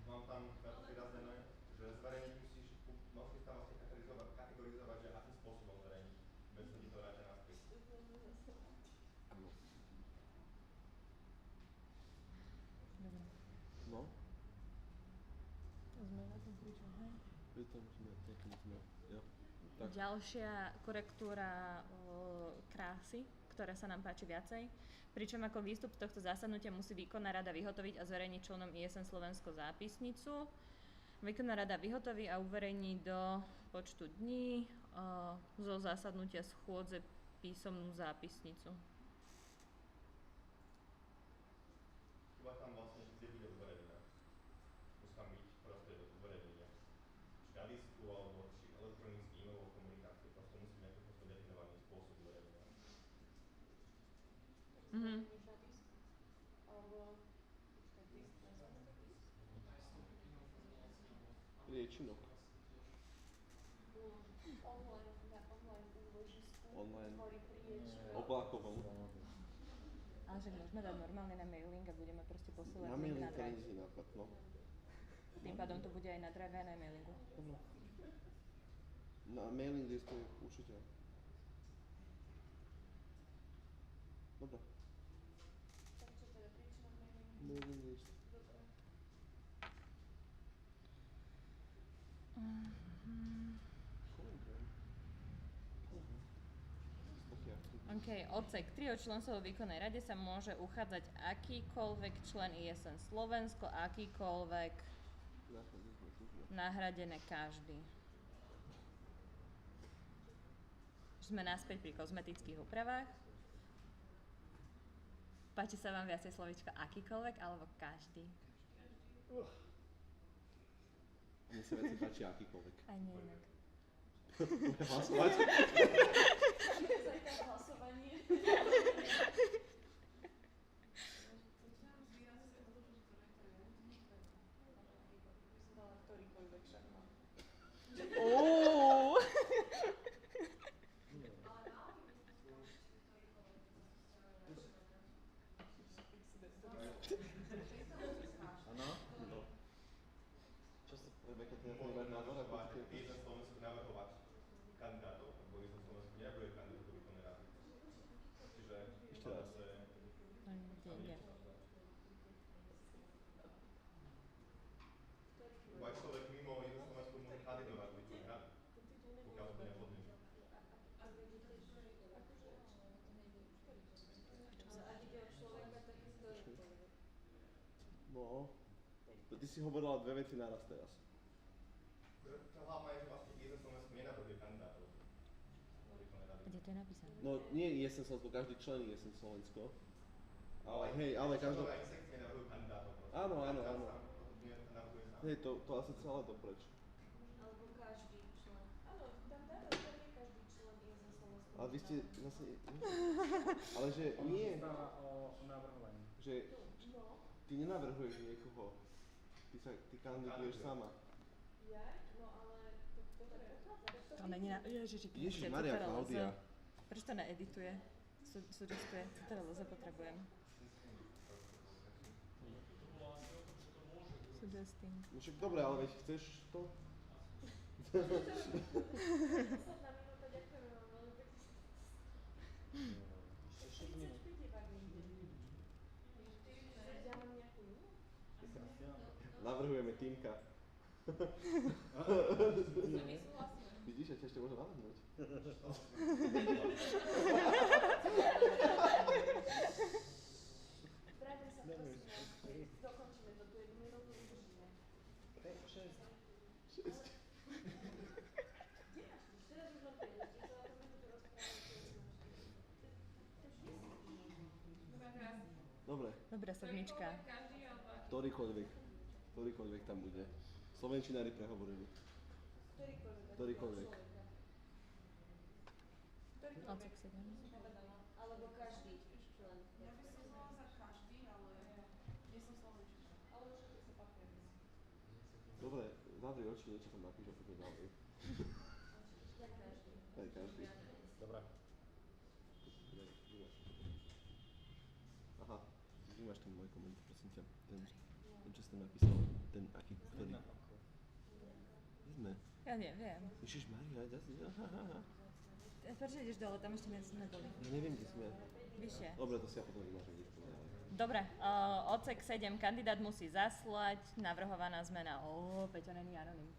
Mám tam vyrazené, že zverejniť musíš, musíš tam vlastne kategorizovať, že akým spôsobom zverejniť, bez toho ti to vráte naspäť. Áno. Dobre. No? Sme na tom pričom, hej? Jo. Tak. Ďalšia korektúra krásy, ktorá sa nám páči viacej. Pričom ako výstup tohto zasadnutia musí výkonná rada vyhotoviť a zverejniť členom ESN Slovensko zápisnicu. Výkonná rada vyhotoví a uverejní do počtu dní zo zasadnutia schôdze písomnú zápisnicu. Iba tam vlastne, kde bude uverejnená. Musí tam byť proste uverejnenie. Či na disku, alebo či elektronicky e-mailovou komunikáciou. Proste musí nejaký proste definovaný spôsob uverejnenia. Riečinok. Online. Oblákovom. Ale že môžeme dať normálne na mailing a budeme proste posielať na link na drive. drive. Na nápad, no. Tým pádom to bude aj na drive a na mailingu. Na mailing list určite. Dobre. Tak čo teda príčina Mailing list. OK, odsek 3 o členstvo vo výkonnej rade sa môže uchádzať akýkoľvek člen ESN Slovensko, akýkoľvek nahradené každý. Sme naspäť pri kozmetických úpravách. Páči sa vám viacej slovíčko akýkoľvek alebo každý? Mne sa veci páči akýkoľvek. Aj nie inak. Budeme hlasovať? Zajtra hlasovanie. Ktorýkoľvek šarma. Áno? No. Čo sa Rebeka teda treba názor? ESN Slovensko navrhovať kandidátov, alebo ESN Slovensko nenavrhuje kandidátov do výkonnej rady. Čiže ešte raz. Ak človek mimo ESN Slovensko môže kandidovať do výkonnej rady, pokiaľ to nevhodný. Ak ide o človeka, tak ktorýkoľvek. No. Ty si hovorila dve vety naraz teraz. To hlavné je, že vlastne ESN Slovensko nenavrhuje kandidátov do výkonnej rady. Kde to je napísané? No nie ESN Slovensko, každý člen ESN Slovensko. Ale hej, ale každý... Aj sekcie navrhujú kandidátov. Áno. Hej, to asi celé to preč. Alebo každý člen. Áno, tam dáme, tam je každý člen ESN Slovensko. Ale vy ste zase... Ale že nie... o navrhovaní. Že ty nenavrhuješ niekoho. Ty kandiduješ sama. Ja? No ale... To není na... Ježiš Maria, Klaudia. Prečo to needituje? Sugestuje. Citraloza potrebujem. Suggesting. No však dobre, ale veď chceš to? Posledná minúta, ďakujeme vám veľmi pekne. Ešte 6 minút. Vzdialam nejakú inú? Navrhujeme Týmka. My súhlasíme. Vidíš, ja ťa ešte môžem navrhnúť. Vráťme sa prosím, dokončíme to, tú jednu minútu vydržíme. 6. Teraz už len 5, ešte sa o tom minútu rozprávať. Dobre. Dobre, sedmička. Ktorýkoľvek tam bude. Slovenčinári prehovorili. Ktorýkoľvek. Odsek 7. Alebo každý člen. Ja by som bola za každý, ale nie som slovenčina. Ale môžete sa papier. Dobre, zavri oči, niečo tam napíš a poďme ďalej. Ja každý. Aj každý. Dobre. Aha, ty máš ten môj koment, prosím ťa. Ten čo si tam napísal. Ten aký, ktorý? Sme. Ja neviem. Ježišmaria, aha. Prečo ideš dole, tam ešte sme boli. Ja neviem, kde sme. Vyššie. Dobre, to si ja potom vymážem, kde to ďalej. Dobre, odsek 7. Kandidát musí zaslať. Navrhovaná zmena. Peťo není anonym.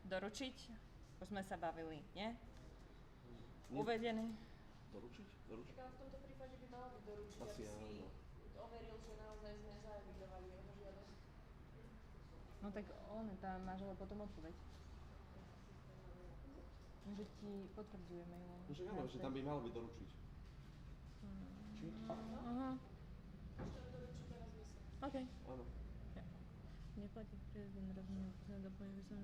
Doručiť? Už sme sa bavili, nie? Uvedený. Doručiť? Tak ale v tomto prípade by malo byť doručiť, Asi aby si áno. overil, že naozaj sme zaevidovali jeho žiadosť. No tak tam máš ale potom odpoveď. Že ti potvrdzuje mailom. No však áno, že tam by malo byť doručiť. Či? Aha. Ešte doručiť teraz myslím. OK. Áno. Neplatí prezident rozhodne doplniť by som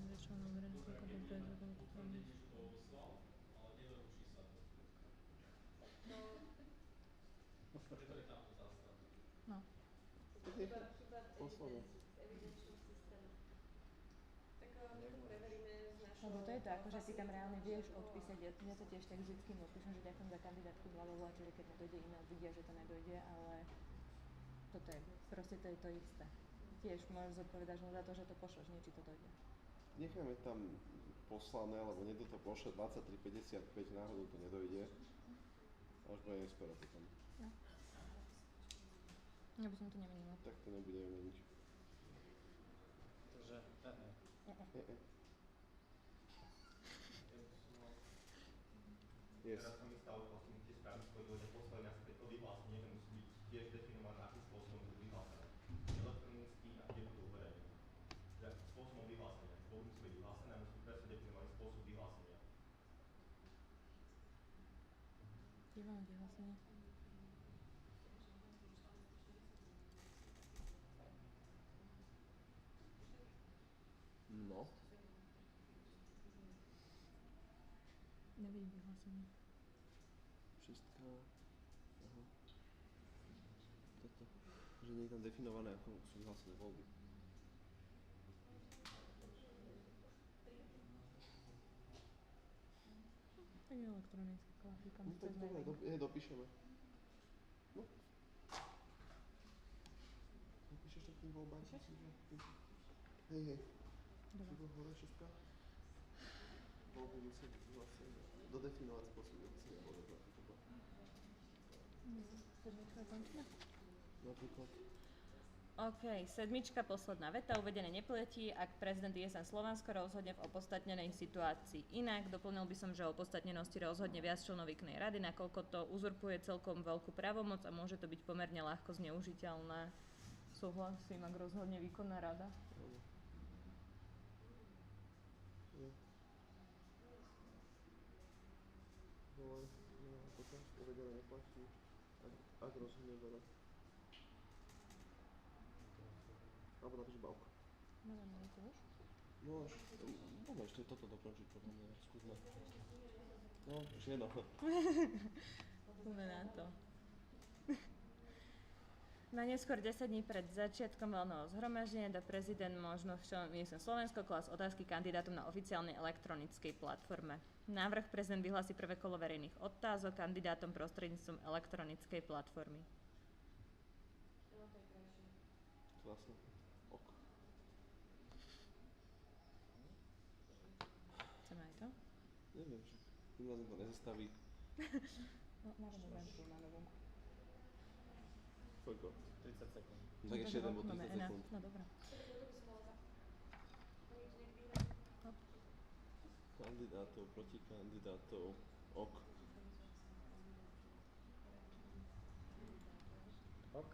začal na verejný koľko bez zákonu. Ale nedoručí sa to. Preto je tam to zástav. No. Chyba Posledné. evidenčných systémov. Tak my to preveríme z našho... Lebo to je to, akože ty tam reálne vieš odpísať, ja to tiež tak vždycky odpíšem, že ďakujem za kandidátku, blablabla, čiže keď nedojde e-mail, vidia, že to nedojde, ale toto je, proste to je to isté. Tiež môžeš zodpovedať len za to, že to pošleš, nie či to dojde. Necháme tam poslané, lebo niekto to pošle 23:55, náhodou to nedojde. Až bude neskoro potom. No. Ja by som to nemenila. Tak to nebudeme meniť. Takže, Yes. Teraz sa mi stalo, vlastne tie správy spojilo, že poslali naspäť to vyhlásenie, že musí byť tiež definované, akým spôsobom budú vyhlásené. Elektronicky a kde budú uverejnené. Že spôsobom vyhlásenia. Spolu musí byť vyhlásené a musí byť presne definovaný spôsob vyhlásenia. Kde mám vyhlásenie? No. Nevidím vyhlásenie. 6. Aha. Toto. Že nie je tam definované, ako sú vyhlásené voľby. Tak je elektronická klasika. No tak dobre, dopíšeme. No. Dopíšeš to k tým voľbám? Hej. Dobre. Čo hore 6. Voľby musia byť vyhlásené. Dodefinovať spôsob vyhlásenia voľby. Sedmička končíme? Napríklad. OK, sedmička, posledná veta. Uvedené neplatí, ak prezident ESN Slovensko rozhodne v opodstatnenej situácii inak. Doplnil by som, že o opodstatnenosti rozhodne viac členov výkonnej rady, nakoľko to uzurpuje celkom veľkú právomoc a môže to byť pomerne ľahko zneužiteľné. Súhlasím, ak rozhodne výkonná rada. Potom uvedené neplatí, ak rozhodne veľa. Alebo napíš bavka. Neviem, to už? No, poďme ešte toto dokončiť, podľa mňa, skúsme. No, už jedno. Poďme na to. Na neskôr 10 dní pred začiatkom voľného zhromaždenia dá prezident možnosť členom ESN Slovensko klásť otázky kandidátom na oficiálnej elektronickej platforme. Návrh prezident vyhlási prvé kolo verejných otázok kandidátom prostredníctvom elektronickej platformy. Vlastne. Ok. Neviem, že gymnázium to nezastaví. No, na venku, na novom. Koľko? 30 sekúnd. Tak ešte jeden bod 30 sekúnd. No dobré. Kandidátov, proti kandidátov, ok. Ok.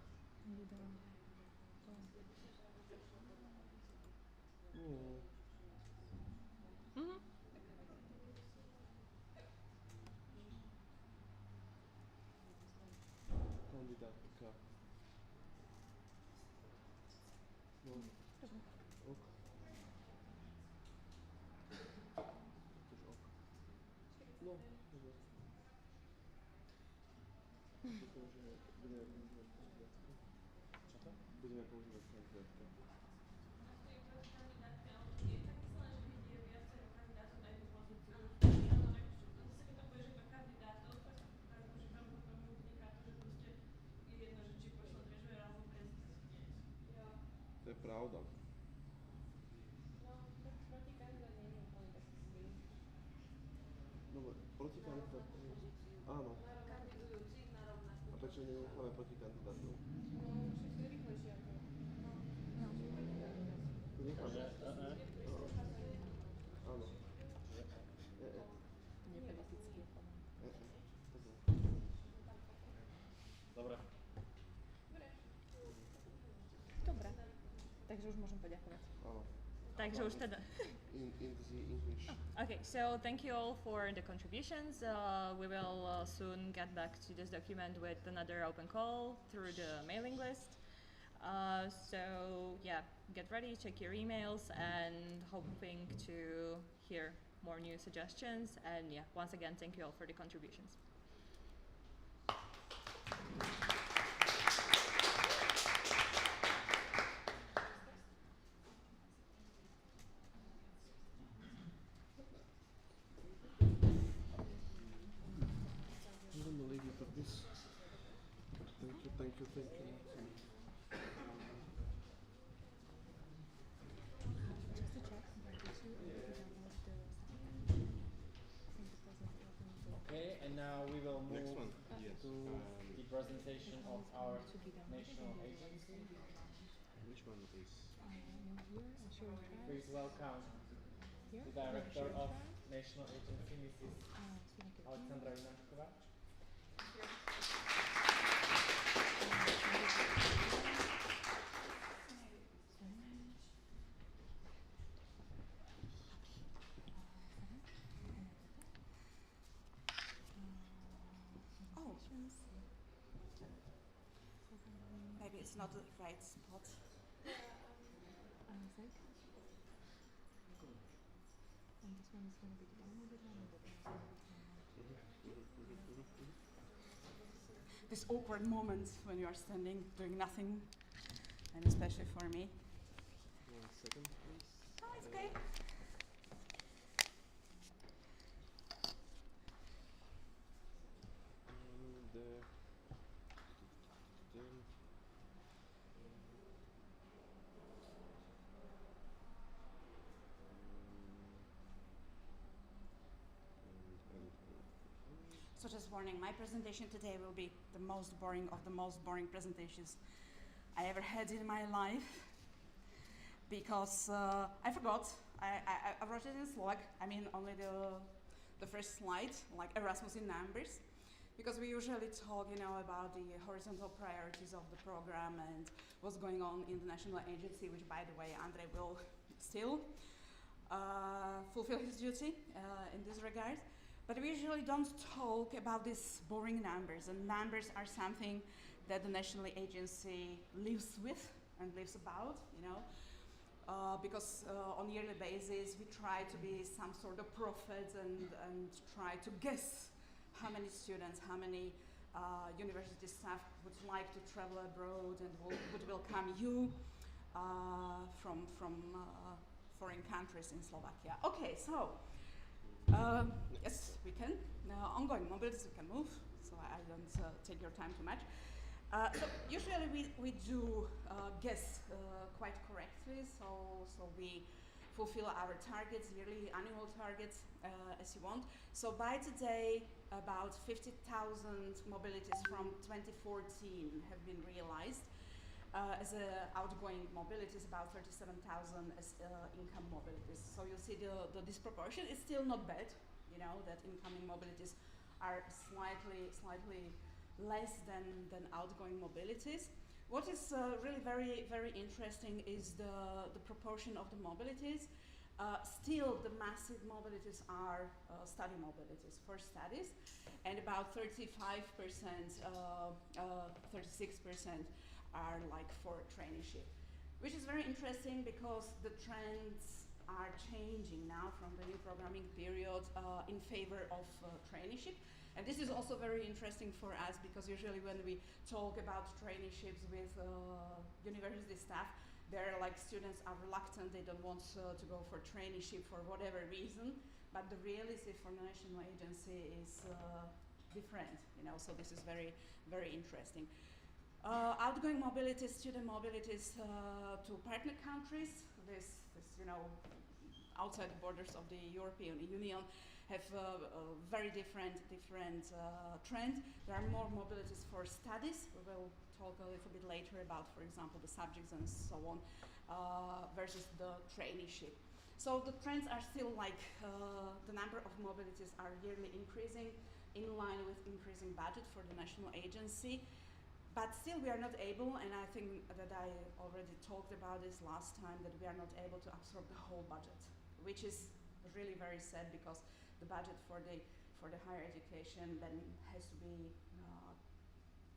Mhm. Kandidátka. No, Dobre. ok. Už ok. No, dobre. Budeme používať kandidátku. Čo to? Budeme používať kandidátku. To je pravda. No, tak protikandidát nie je úplne taký zlý. Dobre, protikandidát. Áno. Kandidujúcich na rovnakú. A prečo nenecháme protikandidátov? No, však to je rýchlejšie ako. No. To necháme. Áno. Nepolitický. Dobre. Dobre. Takže už môžem poďakovať. Áno. Takže už teda. In the English. Okay, so thank you all for the contributions. We will soon get back to this document with another open call through the mailing list. So yeah, get ready, check your emails, and hoping to hear more new suggestions. And yeah, once again, thank you all for the contributions. I'm gonna leave it at this. Thank you. Just to check, Okay, and now we will move Next one. Yes. to the presentation of our national agency. Which one is? Please welcome the director of national agency, Mrs. Alexandra Junáčková. Oh, maybe it's not the right spot. And this one is going to be the downloaded one, and that one is going to be This awkward moment when you are standing doing nothing, and especially for me. 1 second, please. Oh, it's okay. There. So just warning, my presentation today will be the most boring of the most boring presentations I ever had in my life, because I forgot. I wrote it in Slovak. I mean, only the first slide, like Erasmus in numbers, because we usually talk, about the horizontal priorities of the program and what's going on in the national agency, which, by the way, Andre will still fulfill his duty in this regard. But we usually don't talk about these boring numbers, and numbers are something that the national agency lives with and lives about, because on a yearly basis we try to be some sort of prophet and try to guess how many students, how many university staff would like to travel abroad and would welcome you from foreign countries in Slovakia. Okay, so yes, we can. Ongoing mobility, we can move, so I don't take your time too much. So usually we do guess quite correctly, so we fulfill our targets, yearly, annual targets, as you want. So by today, about 50,000 mobilities from 2014 have been realized. As outgoing mobilities, about 37,000 as income mobilities. So you see the disproportion. It's still not bad, you know, that incoming mobilities are slightly less than outgoing mobilities. What is really very interesting is the proportion of the mobilities. Still, the massive mobilities are study mobilities for studies, and about 35%, 36% are like for traineeship, which is very interesting because the trends are changing now from the new programming period in favor of traineeship. And this is also very interesting for us because usually when we talk about traineeships with university staff, they're like students are reluctant, they don't want to go for traineeship for whatever reason, but the reality for the national agency is different, you know, so this is very interesting. Outgoing mobilities, student mobilities to partner countries, this you know, outside the borders of the European Union have very different trend. There are more mobilities for studies. We will talk a little bit later about, for example, the subjects and so on, versus the traineeship. So the trends are still like the number of mobilities are yearly increasing in line with increasing budget for the national agency. But still we are not able, and I think that I already talked about this last time, that we are not able to absorb the whole budget, which is really very sad because the budget for the higher education then has to be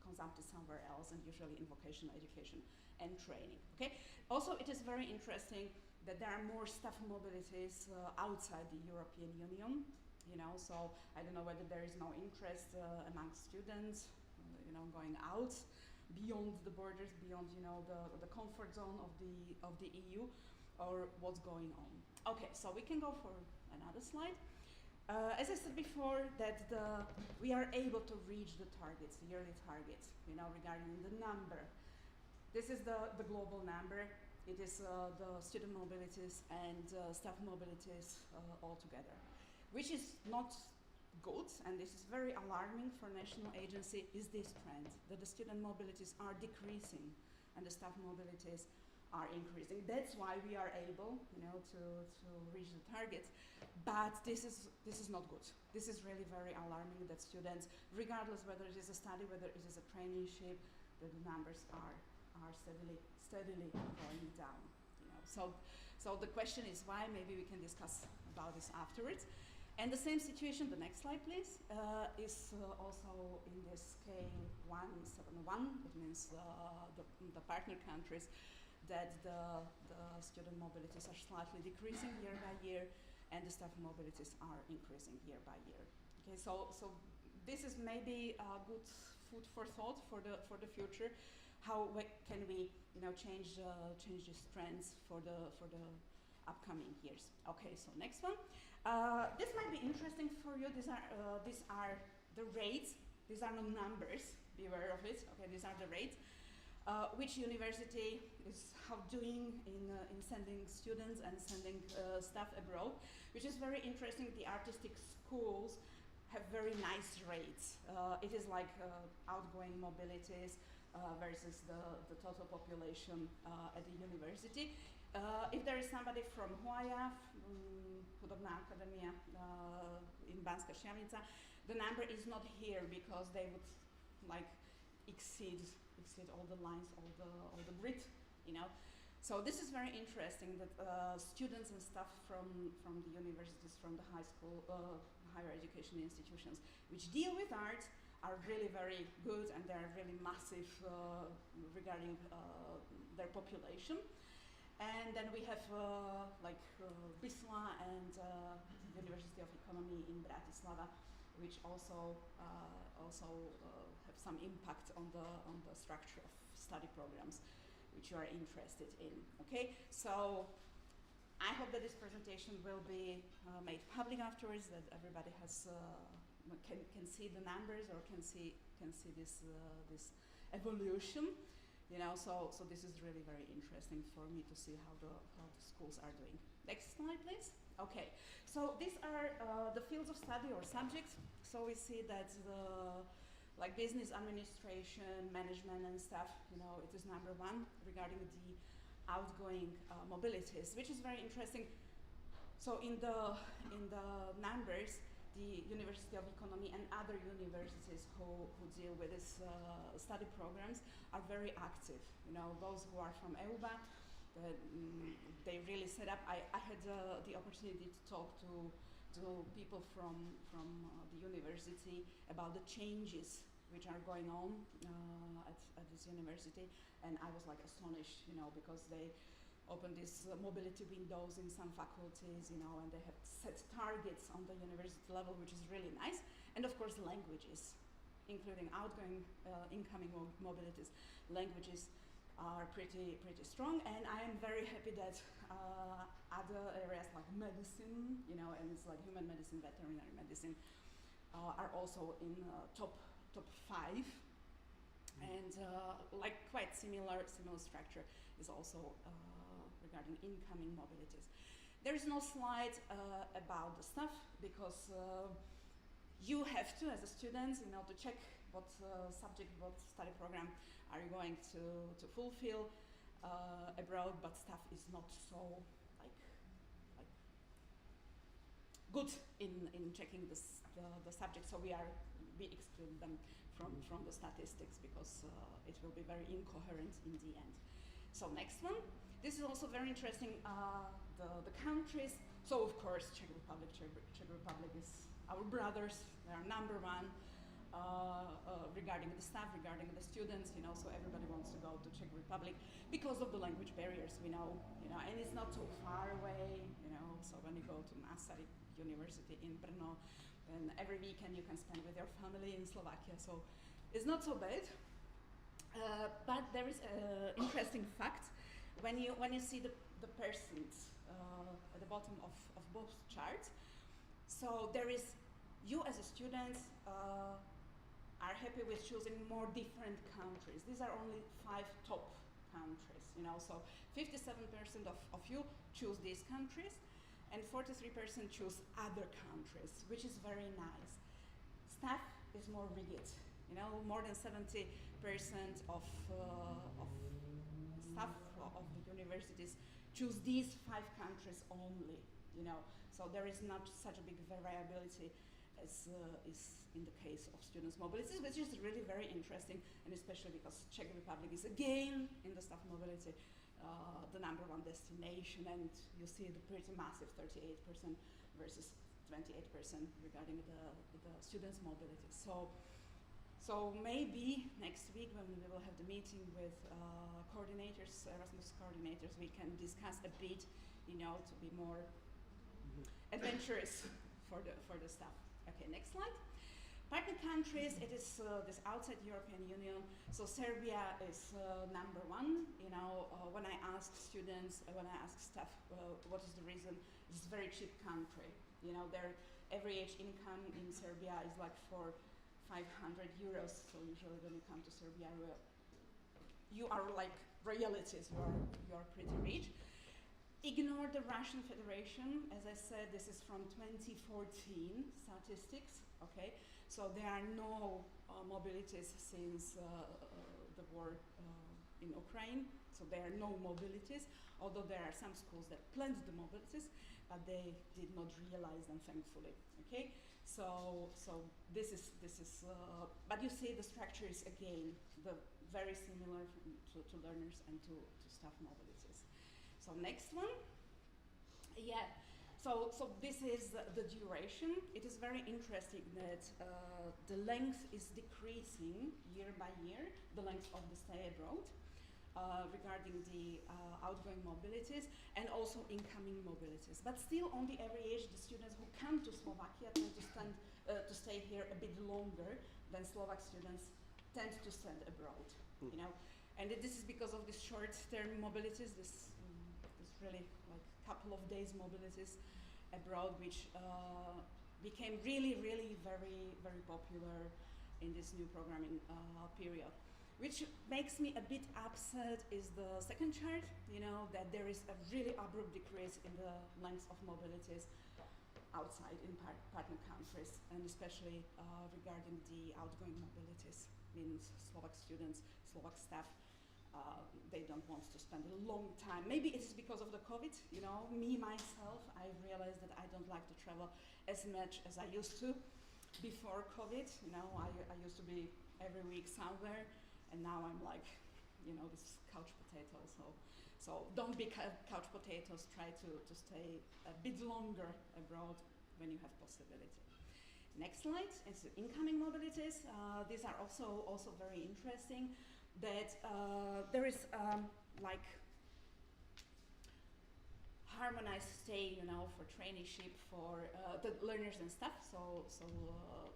consumed somewhere else, and usually in vocational education and training. Okay. Also, it is very interesting that there are more staff mobilities outside the European Union. You know, so I don't know whether there is no interest among students, you know, going out beyond the borders, beyond, you know, the comfort zone of the EU, or what's going on. Okay, so we can go for another slide. As I said before, that we are able to reach the targets, the yearly targets, you know, regarding the number. This is the global number. It is the student mobilities and staff mobilities altogether, which is not good, and this is very alarming for national agency, is this trend that the student mobilities are decreasing and the staff mobilities are increasing. That's why we are able, you know, to reach the targets, but this is not good. This is really very alarming that students, regardless whether it is a study, whether it is a traineeship, that the numbers are steadily going down. You know, so the question is why. Maybe we can discuss about this afterwards. And the same situation, the next slide please, is also in the scale 171. It means the partner countries, that the student mobilities are slightly decreasing year by year, and the staff mobilities are increasing year by year. Okay, so this is maybe a good food for thought for the future. How can we, you know, change these trends for the upcoming years? Okay, so next one. This might be interesting for you. These are the rates. These are not numbers. Be aware of it. Okay, these are the rates. Which university is how doing in sending students and sending staff abroad, which is very interesting. The artistic schools have very nice rates. It is like outgoing mobilities versus the total population at the university. If there is somebody from Huaja, Hudobná akadémia in Banská Štiavnica, the number is not here because they would like exceed all the lines, all the grid, you know. So this is very interesting that students and staff from the universities, from the high school, higher education institutions, which deal with art, are really very good, and they are really massive regarding their population. And then we have Bisla and University of Economy in Bratislava, which also have some impact on the structure of study programs which you are interested in. Okay, so I hope that this presentation will be made public afterwards, that everybody has can see the numbers or can see this evolution, You know, so this is really very interesting for me to see how the schools are doing. Next slide, please. Okay, so these are the fields of study or subjects. So we see that like business administration, management and stuff, you know, it is number one regarding the outgoing mobilities, which is very interesting. So in the numbers, the University of Economy and other universities who deal with these study programs are very active. You know, those who are from EUBA, they really set up. I had the opportunity to talk to people from the university about the changes which are going on at this university, and I was like astonished, you know, because they open these mobility windows in some faculties, you know, and they have set targets on the university level, which is really nice. And of course, languages, including outgoing, incoming mobilities. Languages are pretty strong, and I am very happy that other areas like medicine, you know, and it's like human medicine, veterinary medicine, are also in top 5. And like quite similar structure is also regarding incoming mobilities. There is no slide about the stuff because you have to, as a student, you know, to check what subject, what study program are you going to fulfill abroad, but stuff is not so like good in checking the subject, so we exclude them from the statistics because it will be very incoherent in the end. So next one. This is also very interesting, the countries. So of course, Czech Republic is our brothers. They are number one regarding the staff, regarding the students, you know, so everybody wants to go to Czech Republic because of the language barriers, we know, you know, and it's not so far away, you know, so when you go to Masaryk University in Brno, then every weekend you can spend with your family in Slovakia, so it's not so bad. But there is an interesting fact. When you see the percents at the bottom of both charts, so there is, you as a student are happy with choosing more different countries. These are only 5 top countries, you know, so 57% of you choose these countries and 43% choose other countries, which is very nice. Staff is more rigid, you know, more than 70% of staff of the universities choose these 5 countries only, you know, so there is not such a big variability as is in the case of students' mobility, which is really very interesting, and especially because Czech Republic is again in the staff mobility the number one destination, and you see the pretty massive 38% versus 28% regarding the students' mobility. So maybe next week when we will have the meeting with coordinators, Erasmus coordinators, we can discuss a bit, you know, to be more adventurous for the staff. Okay, next slide. Partner countries, it is this outside European Union. So Serbia is number one. You know, when I ask students, when I ask staff, what is the reason? It's a very cheap country. You know, their average income in Serbia is like 500 euros. So usually when you come to Serbia, you are like royalties. You are pretty rich. Ignore the Russian Federation. As I said, this is from 2014 statistics, okay? So there are no mobilities since the war in Ukraine, so there are no mobilities, although there are some schools that planned the mobilities, but they did not realize them, thankfully, okay? So this is but you see the structure is again very similar to learners and to staff mobilities. So next one, yeah. So this is the duration. It is very interesting that the length is decreasing year by year, the length of the stay abroad, regarding the outgoing mobilities and also incoming mobilities. But still, on the average, the students who come to Slovakia tend to stay here a bit longer than Slovak students tend to stand abroad. You know, and this is because of these short-term mobilities. This really like couple of days mobilities abroad, which became really very popular in this new programming period. Which makes me a bit upset is the second chart, that there is a really abrupt decrease in the length of mobilities outside in partner countries, and especially regarding the outgoing mobilities, means Slovak students, Slovak staff, they don't want to spend a long time. Maybe it's because of the COVID, me, myself, I realized that I don't like to travel as much as I used to before COVID. I used to be every week somewhere, and now I'm like, this couch potato. So don't be couch potatoes. Try to stay a bit longer abroad when you have possibility. Next slide is incoming mobilities. These are also very interesting. That there is like harmonized stay, for traineeship for the learners and stuff. So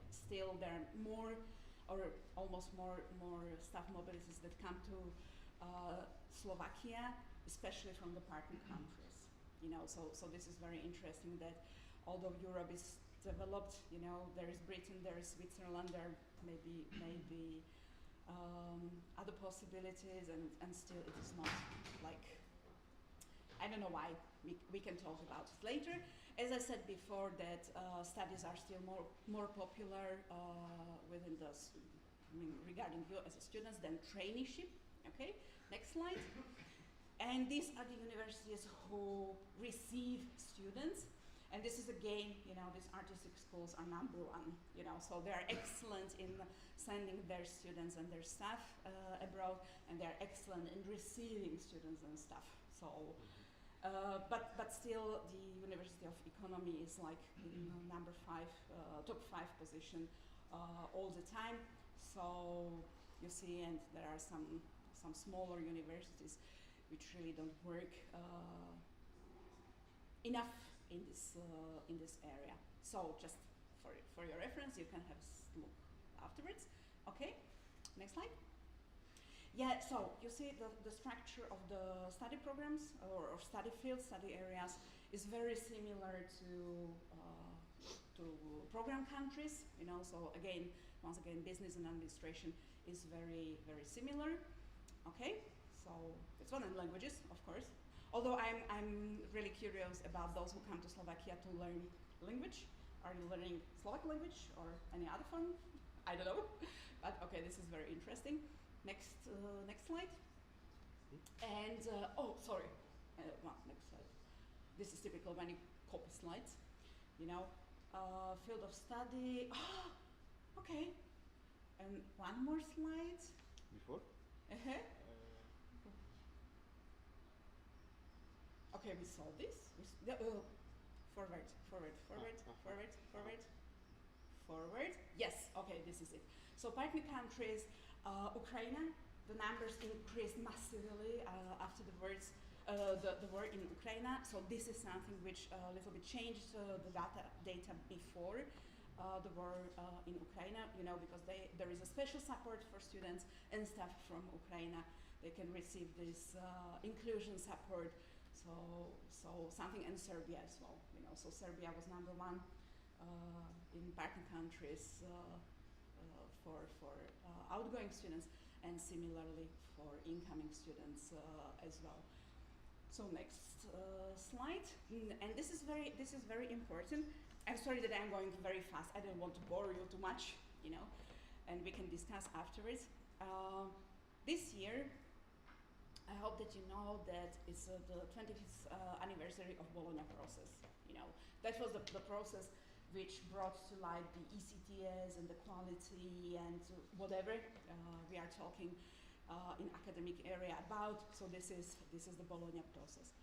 still there are more or almost more staff mobilities that come to Slovakia, especially from the partner countries. So this is very interesting that although Europe is developed, there is Britain, there is Switzerland, there may be other possibilities, and still it is not like, I don't know why, we can talk about it later. As I said before, that studies are still more popular within the, regarding you as a students than traineeship. Okay, next slide. And these are the universities who receive students. And this is again, these artistic schools are number one, so they are excellent in sending their students and their staff abroad, and they are excellent in receiving students and staff. So, but still, the University of Economy is like in number 5, top 5 position all the time. So you see, and there are some smaller universities which really don't work enough in this area. So just for your reference, you can have a look afterwards. Okay, next slide. Yeah, so you see the structure of the study programs or study fields, study areas is very similar to program countries. So again, once again, business and administration is very similar. Okay, so it's one in languages, of course. Although I'm really curious about those who come to Slovakia to learn language. Are you learning Slovak language or any other form? I don't know, but okay, this is very interesting. Next slide. And next slide. This is typical when you copy slides. Field of study. Okay. And one more slide. Before? Okay, we saw this. Forward. Yes, okay, this is it. So partner countries, Ukraine, the numbers increased massively after the war in Ukraine. So this is something which a little bit changed the data before the war in Ukraine, because there is a special support for students and staff from Ukraine. They can receive this inclusion support. So something in Serbia as well, So Serbia was number 1 in partner countries for outgoing students, and similarly for incoming students as well. So next slide, and this is very important. I'm sorry that I'm going very fast. I don't want to bore you too much, and we can discuss afterwards. This year, I hope that you know that it's the 25th anniversary of Bologna process. That was the process which brought to light the ECTS and the quality and whatever we are talking in academic area about. So this is the Bologna process,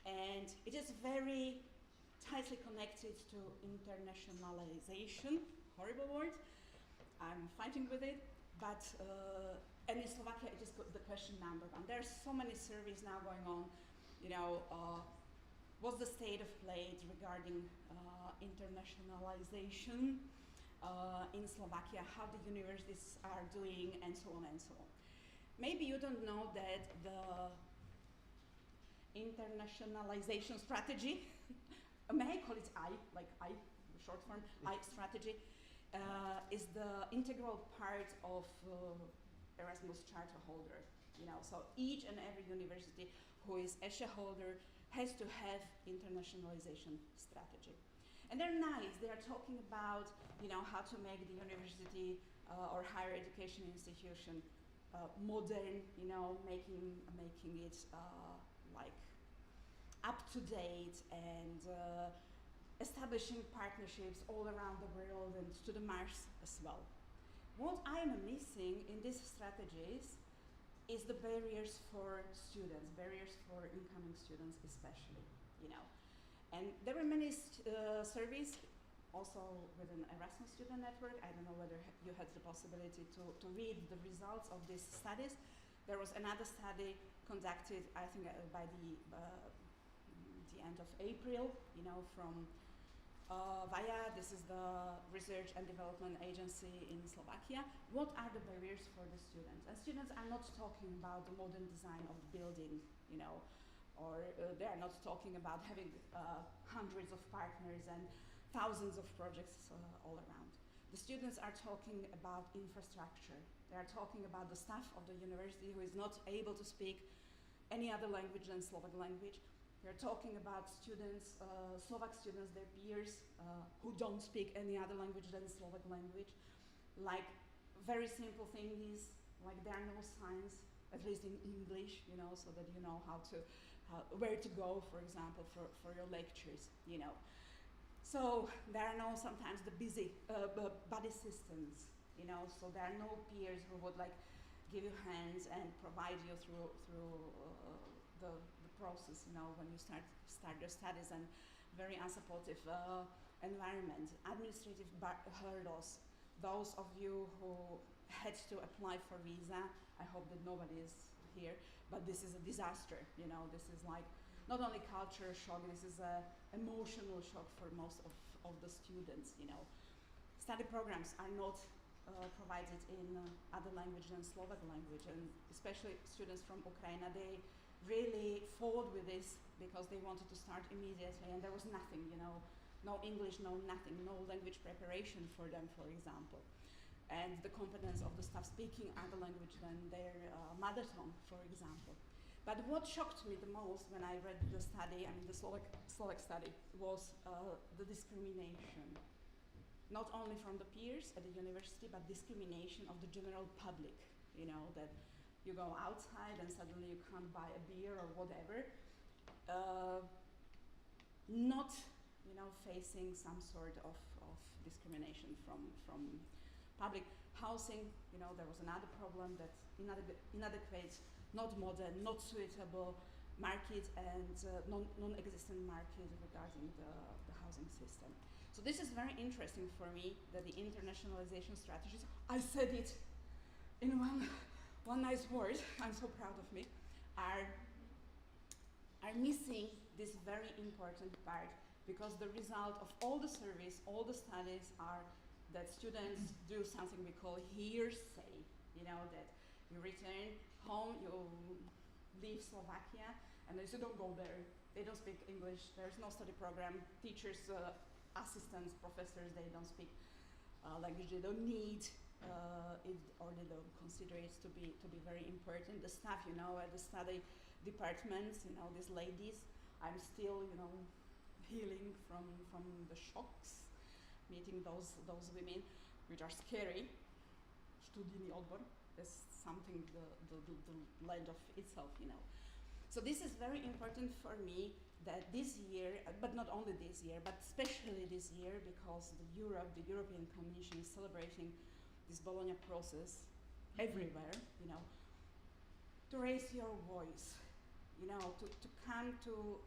and it is very tightly connected to internationalization. Horrible word. I'm fighting with it, but. And in Slovakia, it is the question number 1. There are so many surveys now going on. What's the state of play regarding internationalization in Slovakia? How the universities are doing, and so on and so on. Maybe you don't know that the internationalization strategy, may I call it I, short form, I strategy, is the integral part of Erasmus charter holder. So each and every university who is a shareholder has to have internationalization strategy. And they're nice. They are talking about, how to make the university or higher education institution modern, making it like up to date and establishing partnerships all around the world and to the Mars as well. What I'm missing in these strategies is the barriers for students, barriers for incoming students especially, And there were many surveys also within Erasmus Student Network. I don't know whether you had the possibility to read the results of these studies. There was another study conducted, I think, by the end of April, from VIA. This is the Research and Development Agency in Slovakia. What are the barriers for the students? And students are not talking about the modern design of the building, or they are not talking about having hundreds of partners and thousands of projects all around. The students are talking about infrastructure. They are talking about the staff of the university who is not able to speak any other language than Slovak language. They're talking about students, Slovak students, their peers, who don't speak any other language than Slovak language. Like, very simple thing is, like, there are no signs, at least in English, so that you know where to go, for example, for your lectures, So there are no sometimes the busy buddy systems, so there are no peers who would like give you hands and provide you through the process, when you start your studies, and very unsupportive environment, administrative hurdles. Those of you who had to apply for visa, I hope that nobody is here, but this is a disaster, this is like not only culture shock, this is a emotional shock for most of the students, Study programs are not provided in other language than Slovak language, and especially students from Ukraine, they really fought with this because they wanted to start immediately, and there was nothing, no English, no nothing, no language preparation for them, for example. And the competence of the staff speaking other language than their mother tongue, for example. But what shocked me the most when I read the study, the Slovak study, was the discrimination. Not only from the peers at the university, but discrimination of the general public, that you go outside and suddenly you can't buy a beer or whatever, not facing some sort of discrimination from public housing. There was another problem, that inadequate, not modern, not suitable market, and non-existent market regarding the housing system. So this is very interesting for me, that the internationalization strategies, I said it in one nice word, I'm so proud of me, are missing this very important part, because the result of all the surveys, all the studies are that students do something we call hearsay, that you return home, you leave Slovakia, and they say don't go there, they don't speak English, there's no study program, teachers, assistants, professors, they don't speak language, they don't need it, or they don't consider it to be very important. The staff, at the study departments, these ladies, I'm still, healing from the shocks, meeting those women, which are scary. Studijný odbor, is something the land of itself, So this is very important for me, that this year, but not only this year, but especially this year, because the European Commission is celebrating this Bologna process everywhere, to raise your voice, to come to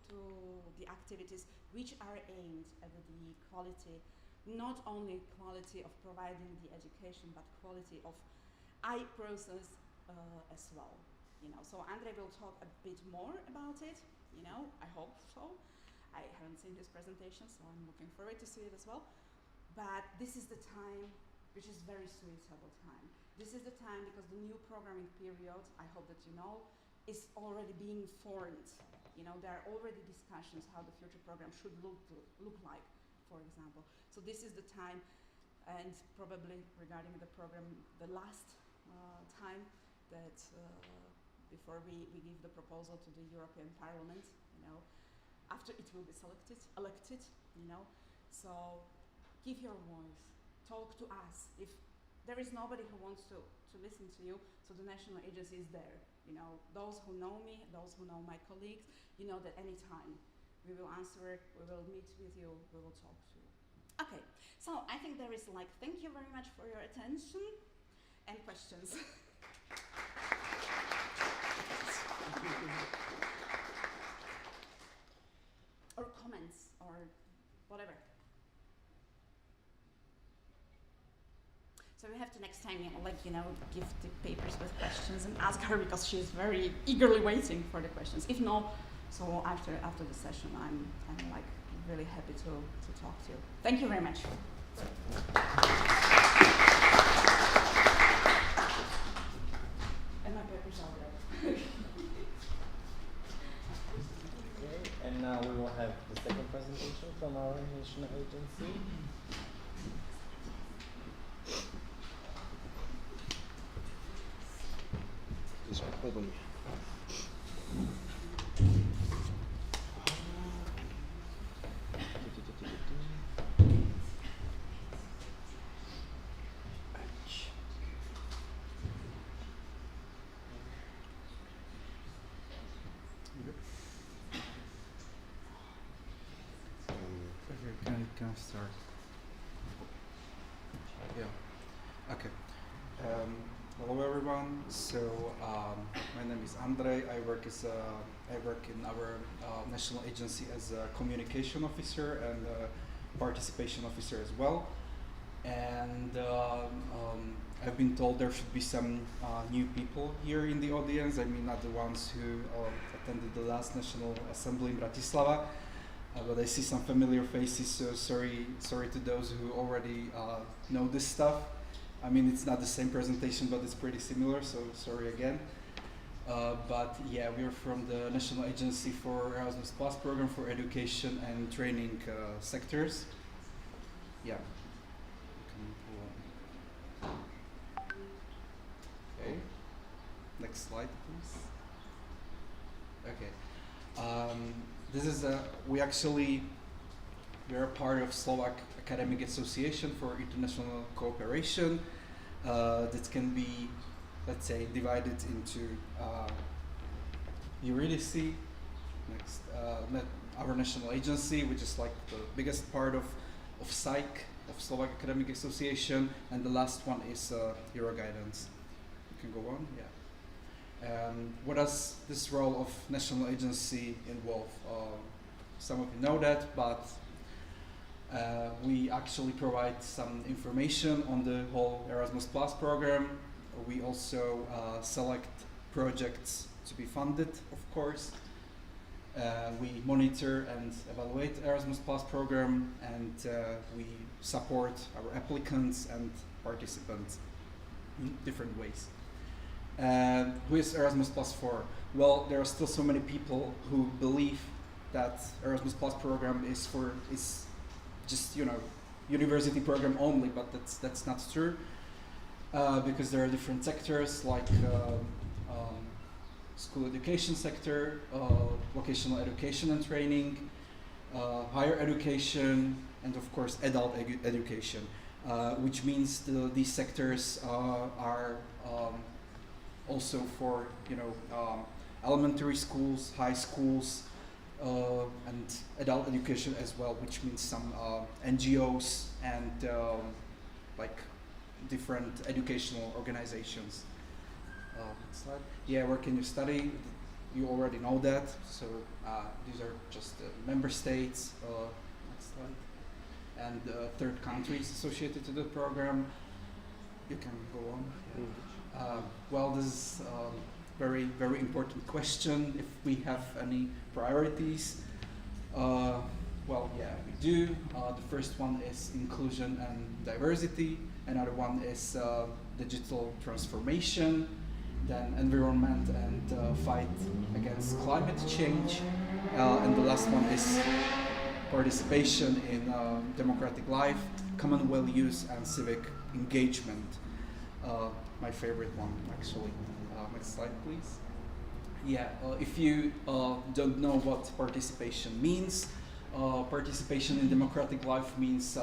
the activities which are aimed at the quality, not only quality of providing the education, but quality of process as well. So Andrei will talk a bit more about it, I hope so. I haven't seen his presentation, so I'm looking forward to see it as well. But this is the time, which is very suitable time. This is the time because the new programming period, I hope that you know, is already being formed. There are already discussions how the future program should look like, for example. So this is the time, and probably regarding the program, the last time that before we give the proposal to the European Parliament, after it will be elected, So give your voice, talk to us. If there is nobody who wants to listen to you, so the national agency is there. Those who know me, those who know my colleagues, that anytime we will answer, we will meet with you, we will talk to you. Okay, so I think there is thank you very much for your attention and questions. Or comments, or whatever. So we have to next time, give the papers with questions and ask her, because she's very eagerly waiting for the questions. If not, so after the session, I'm really happy to talk to you. Thank you very much. And my papers are there. Okay, and now we will have the second presentation from our national agency. Can I start? Yeah. Okay. Hello everyone. So my name is Andrej. I work in our national agency as a communication officer and a participation officer as well. And I've been told there should be some new people here in the audience. I mean, not the ones who attended the last National Assembly in Bratislava. But I see some familiar faces, so sorry to those who already know this stuff. I mean, it's not the same presentation, but it's pretty similar, so sorry again. But yeah, we're from the National Agency for Erasmus Plus program for education and training sectors. Yeah. Okay. Next slide, please. Okay. This is we are a part of Slovak Academic Association for International Cooperation that can be, let's say, divided into EURIDICI, next our national agency, which is like the biggest part of SAIC, of Slovak Academic Association, and the last one is Euroguidance. You can go on, yeah. What does this role of national agency involve? Some of you know that, but we actually provide some information on the whole Erasmus Plus program. We also select projects to be funded, of course. We monitor and evaluate Erasmus Plus program, and we support our applicants and participants in different ways. Who is Erasmus Plus for? Well, there are still so many people who believe that Erasmus Plus program is just university program only, but that's not true, because there are different sectors like school education sector, vocational education and training, higher education, and of course adult education, which means these sectors are also for elementary schools, high schools, and adult education as well, which means some NGOs and like different educational organizations. Next slide. Yeah, where can you study? You already know that. So these are just member states. Next slide. And third countries associated to the program. You can go on. Yeah. Well, this is a very, very important question. If we have any priorities, well, yeah, we do. The first one is inclusion and diversity. Another one is digital transformation. Then environment and fight against climate change. And the last one is participation in democratic life, common values, and civic engagement. my favorite one actually. Next slide, please. Yeah, if you don't know what participation means, participation in democratic life means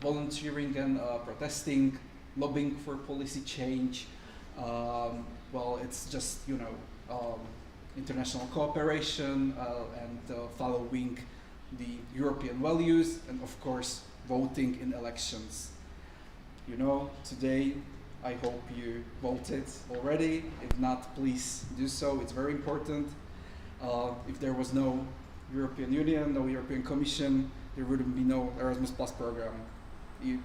volunteering and protesting, lobbying for policy change. Well, it's just, you know, international cooperation and following the European values, and of course voting in elections. You know, today I hope you voted already. If not, please do so. It's very important. If there was no European Union, no European Commission, there wouldn't be no Erasmus Plus program.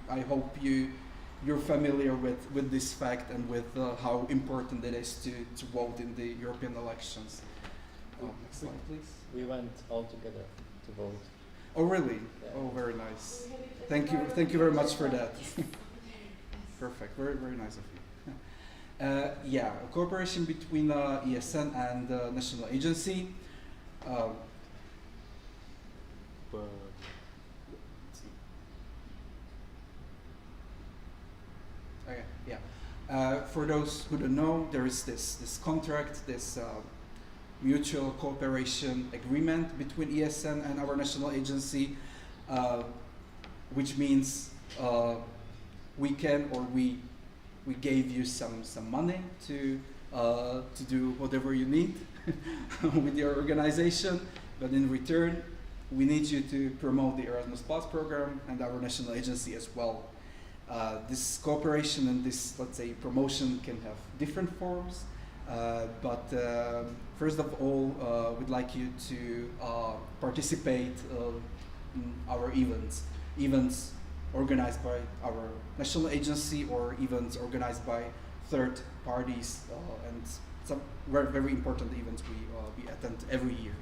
I hope you're familiar with this fact and with how important it is to vote in the European elections. Next slide, please. We went all together to vote. Oh, really? Yeah. Oh, very nice. Thank you very much for that. Perfect. Very, very nice of you. Yeah, a cooperation between ESN and the national agency. Okay, yeah. For those who don't know, there is this contract, this mutual cooperation agreement between ESN and our national agency, which means we can, or we gave you some money to do whatever you need with your organization, but in return we need you to promote the Erasmus Plus program and our national agency as well. This cooperation and this, let's say, promotion can have different forms, but first of all, we'd like you to participate in our events organized by our national agency or events organized by third parties, and some very, very important events we attend every year.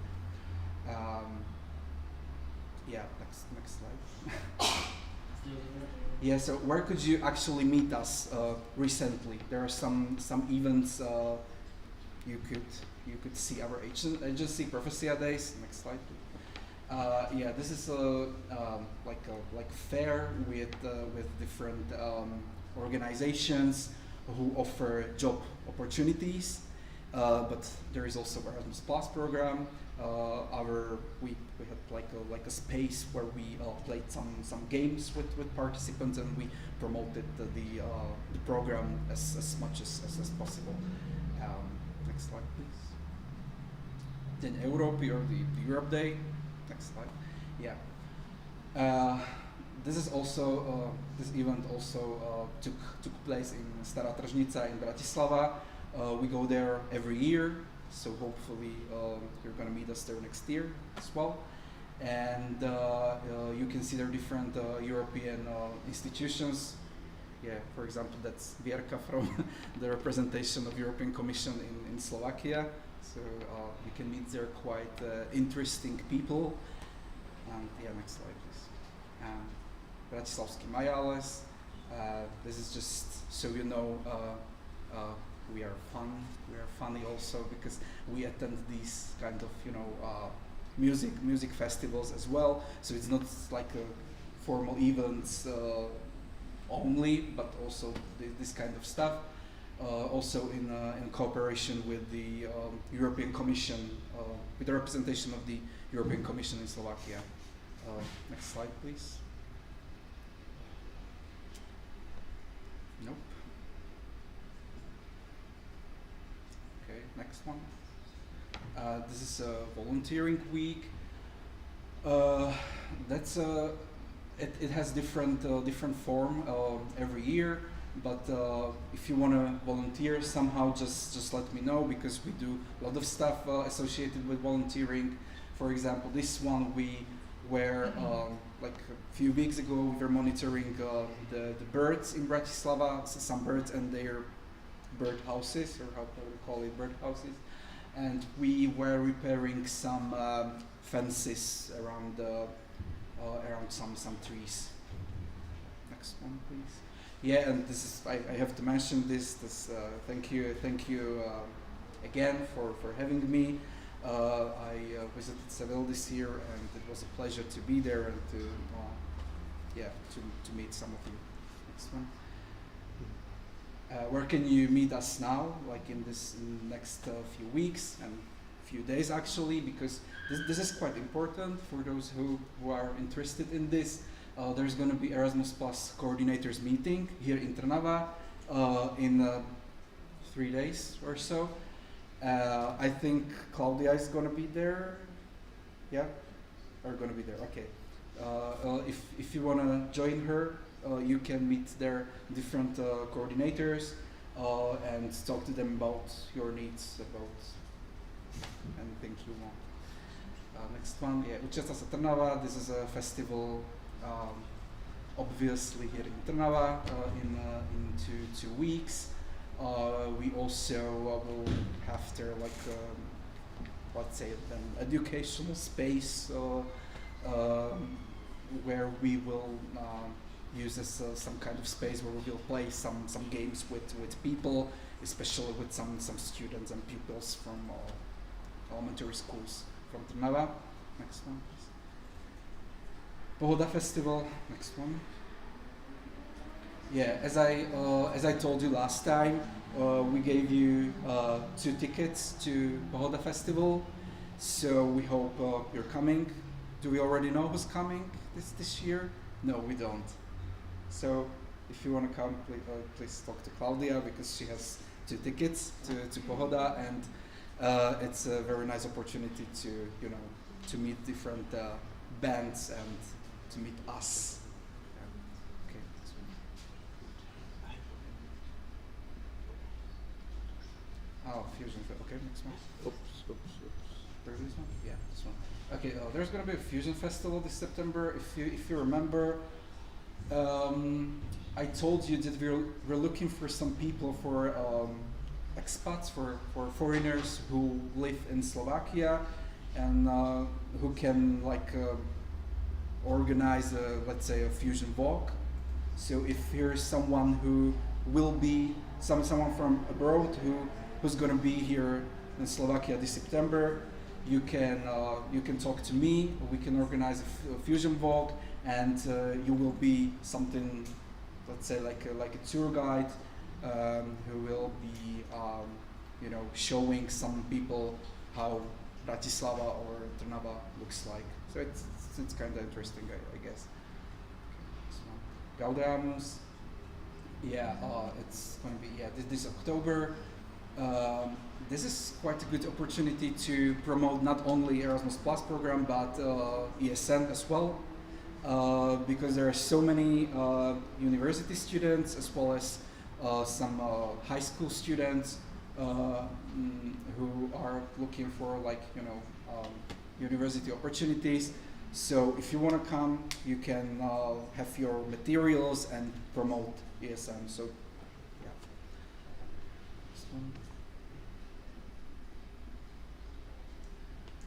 Yeah, next slide. Yeah, so where could you actually meet us recently? There are some events you could see our agency, Profesia Days. Next slide, please. Yeah, this is like a fair with different organizations who offer job opportunities, but there is also Erasmus Plus program. We had like a space where we played some games with participants, and we promoted the program as much as possible. Next slide, please. Then Europe, or the Europe Day. Next slide. Yeah. This is also this event also took place in Stará Tržnica in Bratislava. We go there every year, so hopefully you're gonna meet us there next year as well. And you can see there are different European institutions. Yeah, for example, that's Vierka from the representation of European Commission in Slovakia. So you can meet there quite interesting people. And yeah, next slide, please. Bratislavský Majales. This is just so you know, we are fun. We are funny also because we attend these kind of, you know, music festivals as well. So it's not like a formal events only, but also this kind of stuff. Also in cooperation with the European Commission, with the representation of the European Commission in Slovakia. Next slide, please. Nope. Okay, next one. This is a volunteering week. That's it has different form every year. But if you want to volunteer somehow, just let me know, because we do a lot of stuff associated with volunteering. For example, this one we were like a few weeks ago we were monitoring the birds in Bratislava, some birds and their bird houses, or how do we call it, bird houses, and we were repairing some fences around some trees. Next one, please. Yeah, and this is I have to mention this. Thank you again for having me. I visited Seville this year, and it was a pleasure to be there and to meet some of you. Next one. where can you meet us now, like in this next few weeks and few days actually, because this is quite important for those who are interested in this. There's going to be Erasmus Plus coordinators meeting here in Trnava in 3 days or so. I think Claudia is going to be there. Yeah, are going to be there. Okay. If you want to join her, you can meet their different coordinators and talk to them about your needs, about anything you want. Next one, yeah, Učeca sa Trnava. This is a festival, obviously here in Trnava, in 2 weeks. We also will have there like let's say an educational space where we will use as some kind of space where we will play some games with people, especially with some students and pupils from elementary schools from Trnava. Next one, please. Pohoda Festival. Next one. Yeah, as I told you last time, we gave you 2 tickets to Pohoda Festival, so we hope you're coming. Do we already know who's coming this year? No, we don't. So if you want to come, please talk to Claudia, because she has 2 tickets to Pohoda, and it's a very nice opportunity to meet different bands and to meet us. Okay. Oh, Fusion. Okay, next one. Oops. Where's this one? Yeah, this one. Okay, there's gonna be a Fusion Festival this September. If you remember, I told you that we're looking for some people for expats, for foreigners who live in Slovakia and who can organize let's say a fusion walk. So if here's someone who will be someone from abroad who's gonna be here in Slovakia this September, you can talk to me. We can organize a fusion walk, and you will be something, let's say like a tour guide who will be showing some people how Bratislava or Trnava looks like. So it's kind of interesting, I guess. Gaudeamus. Yeah, it's going to be this October. This is quite a good opportunity to promote not only Erasmus Plus program but ESN as well, because there are so many university students as well as some high school students who are looking for university opportunities. So if you want to come, you can have your materials and promote ESN. So yeah.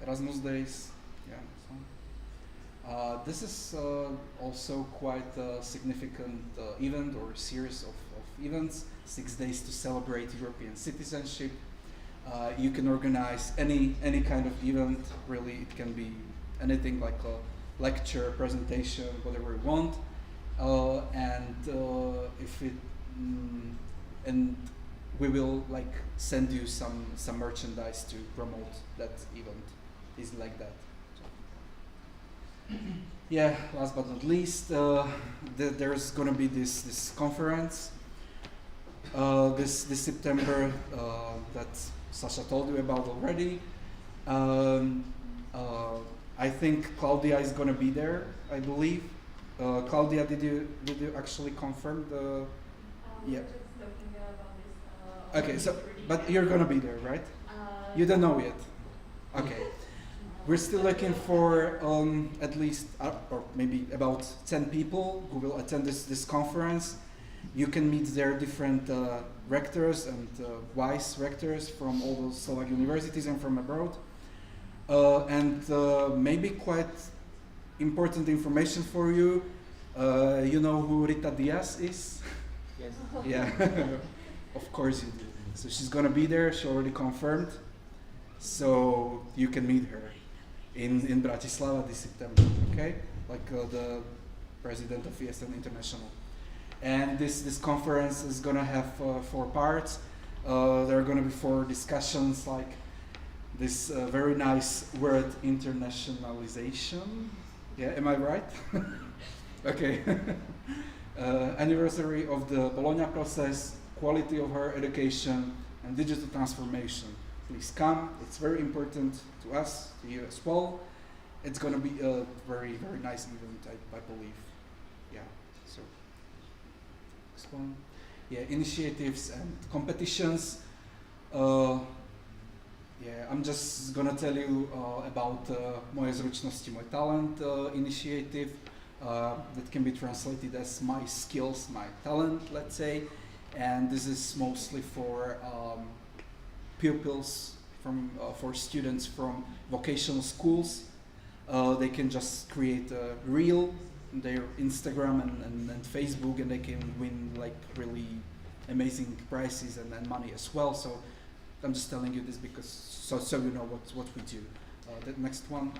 Erasmus Days. Yeah. This is also quite a significant event or series of events. 6 days to celebrate European citizenship. You can organize any kind of event. Really, it can be anything like a lecture, presentation, whatever you want. And we will send you some merchandise to promote that event. Is like that. Yeah. Last but not least, there's gonna be this conference this September that Sasha told you about already. I think Claudia is gonna be there, I believe. Claudia, did you actually confirm the? Yeah. Okay, so but you're gonna be there, right? You don't know yet. Okay. We're still looking for at least or maybe about 10 people who will attend this conference. You can meet their different rectors and vice rectors from all those Slovak universities and from abroad. And maybe quite important information for you. You know who Rita Diaz is? Yes. Yeah, of course you do. So she's gonna be there. She already confirmed. So you can meet her in Bratislava this September. Okay, the president of ESN International. And this conference is gonna have 4 parts. There are gonna be 4 discussions, like this very nice word, internationalization. Yeah, am I right? Okay. Anniversary of the Bologna process, quality of higher education, and digital transformation. Please come. It's very important to us, to you as well. It's going to be a very, very nice event, I believe. Yeah, so next one. Yeah, initiatives and competitions. Yeah, I'm just going to tell you about Moje zručnosti, Môj talent initiative. That can be translated as my skills, my talent, let's say. And this is mostly for pupils, for students from vocational schools. They can just create a reel on their Instagram and Facebook, and they can win like really amazing prizes and money as well. So I'm just telling you this because so you know what we do. The next one.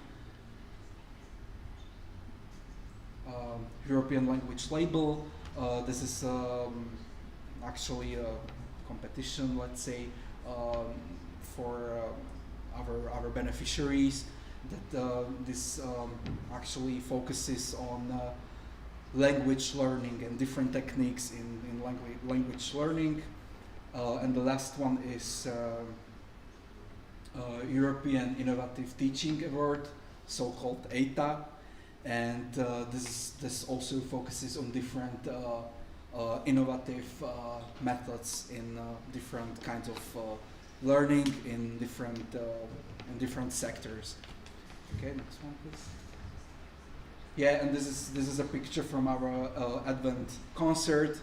European language label. This is actually a competition, let's say, for our beneficiaries. That this actually focuses on language learning and different techniques in language learning. And the last one is European Innovative Teaching Award, so-called ETA. And this also focuses on different innovative methods in different kinds of learning in different sectors. Okay, next one, please. Yeah, and this is a picture from our Advent concert.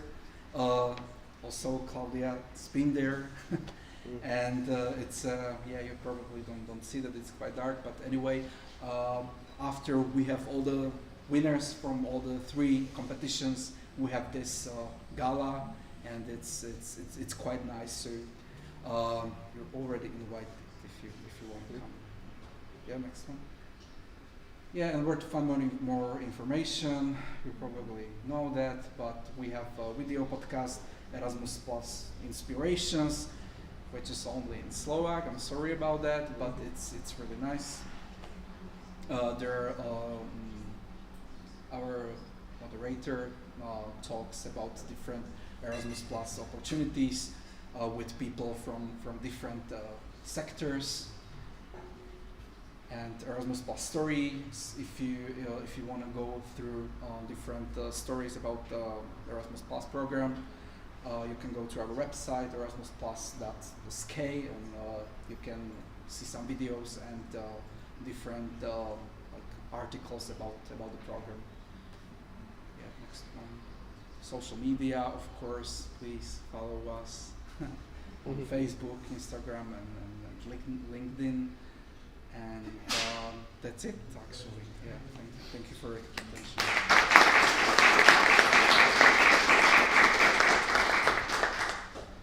Also, Claudia's been there, and it's yeah, you probably don't see that, it's quite dark, but anyway. After we have all the winners from all the 3 competitions, we have this gala, and it's quite nice. So you're already invited if you want to come. Yeah, next one. Yeah, and where to find more information, you probably know that, but we have a video podcast, Erasmus Plus Inspirations, which is only in Slovak. I'm sorry about that, but it's really nice. There, our moderator talks about different Erasmus Plus opportunities with people from different sectors, and Erasmus Plus stories. If you want to go through different stories about the Erasmus Plus program, you can go to our website erasmusplus.sk, and you can see some videos and different like articles about the program. Yeah, next one. Social media, of course, please follow us on Facebook, Instagram, and LinkedIn. And that's it, actually. Yeah, thank you for your attention.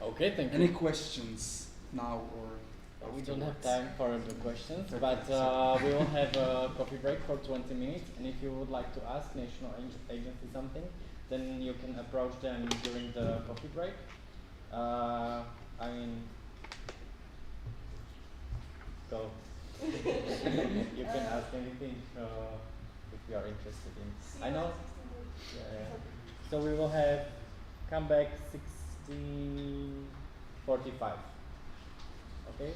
Okay, thank you. Any questions now or? We don't have time for the questions, but we will have a coffee break for 20 minutes. And if you would like to ask National Agency something, then you can approach them during the coffee break. I mean, go. You can ask anything if you are interested in. I know. Yeah. So we will have come back 16:45. Okay.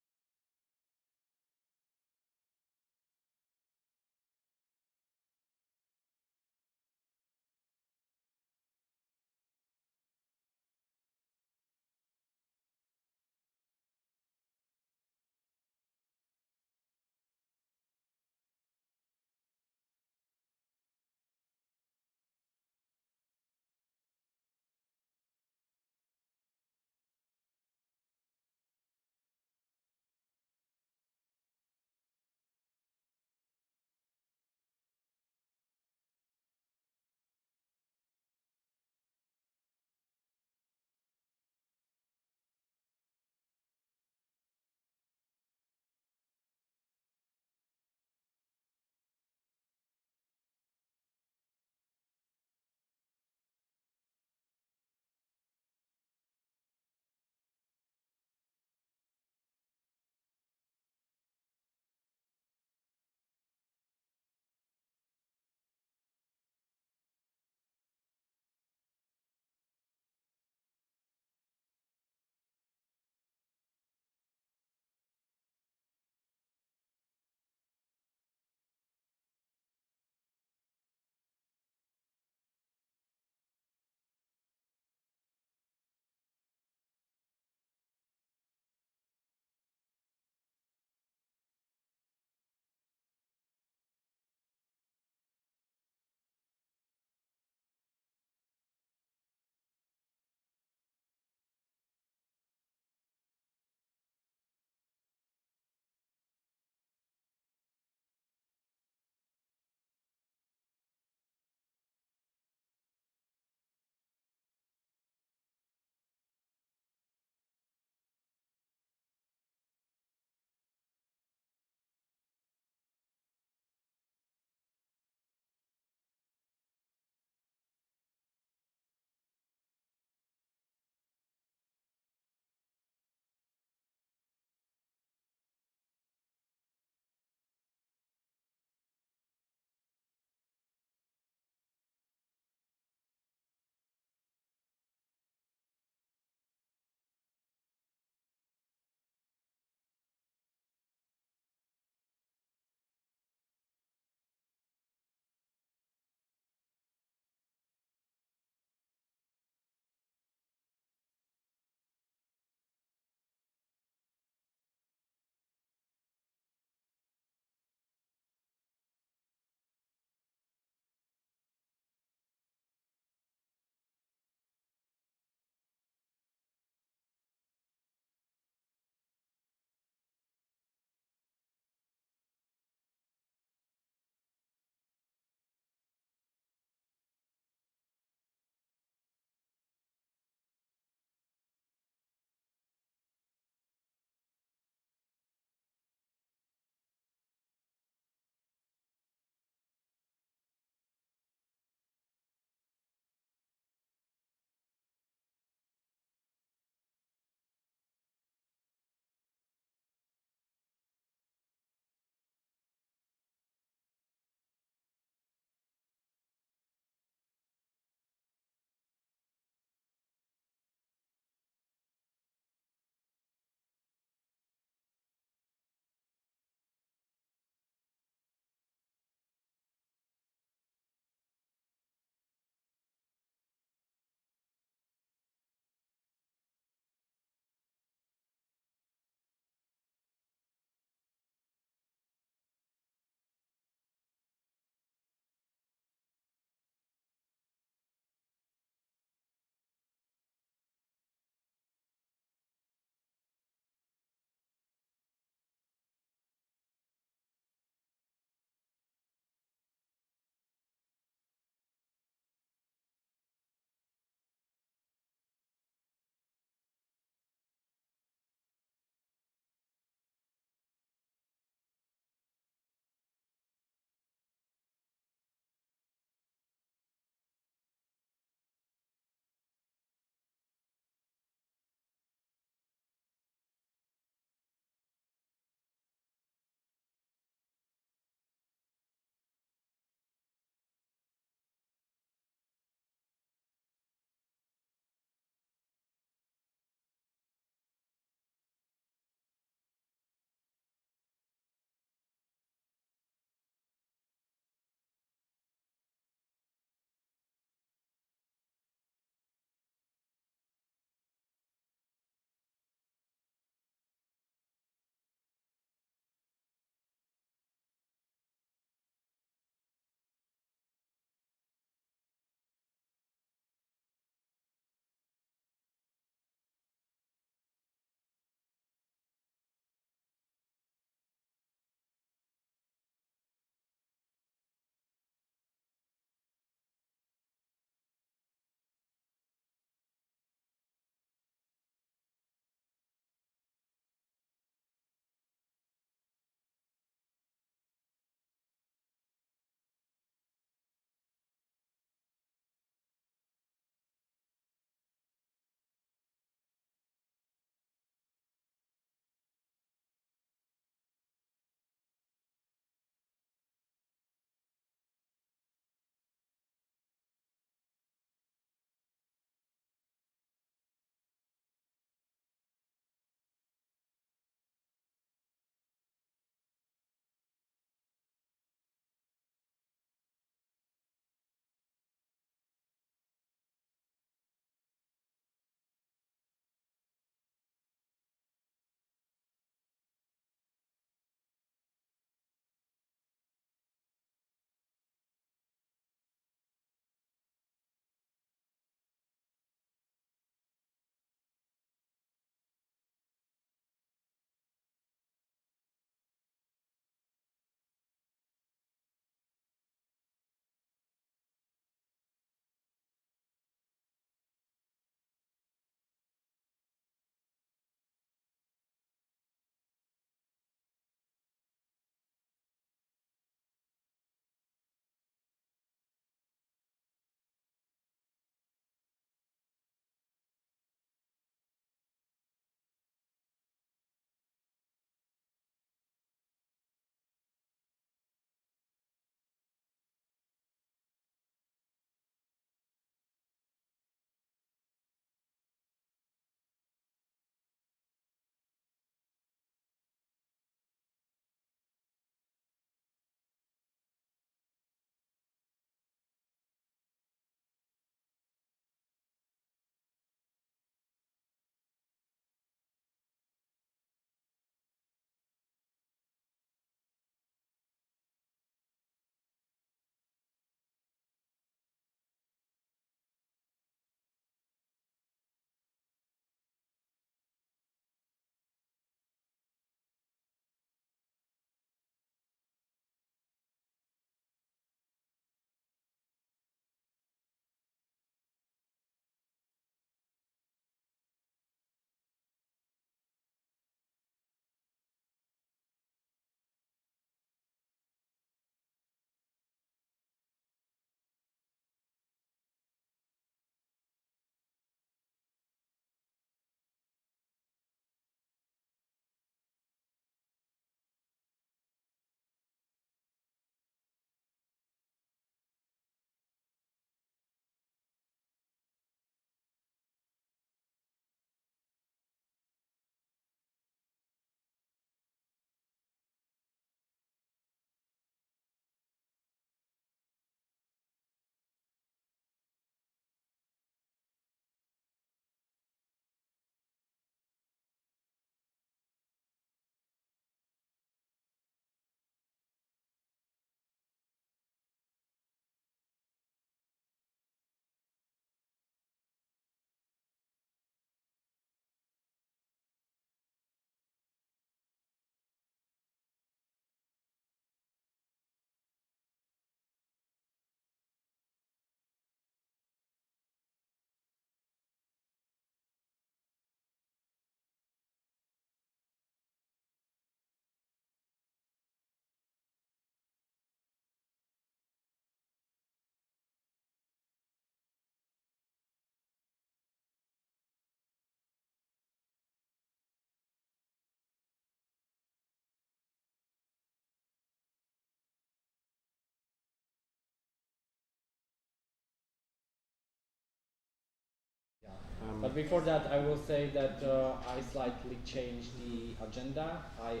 But before that, I will say that I slightly changed the agenda. I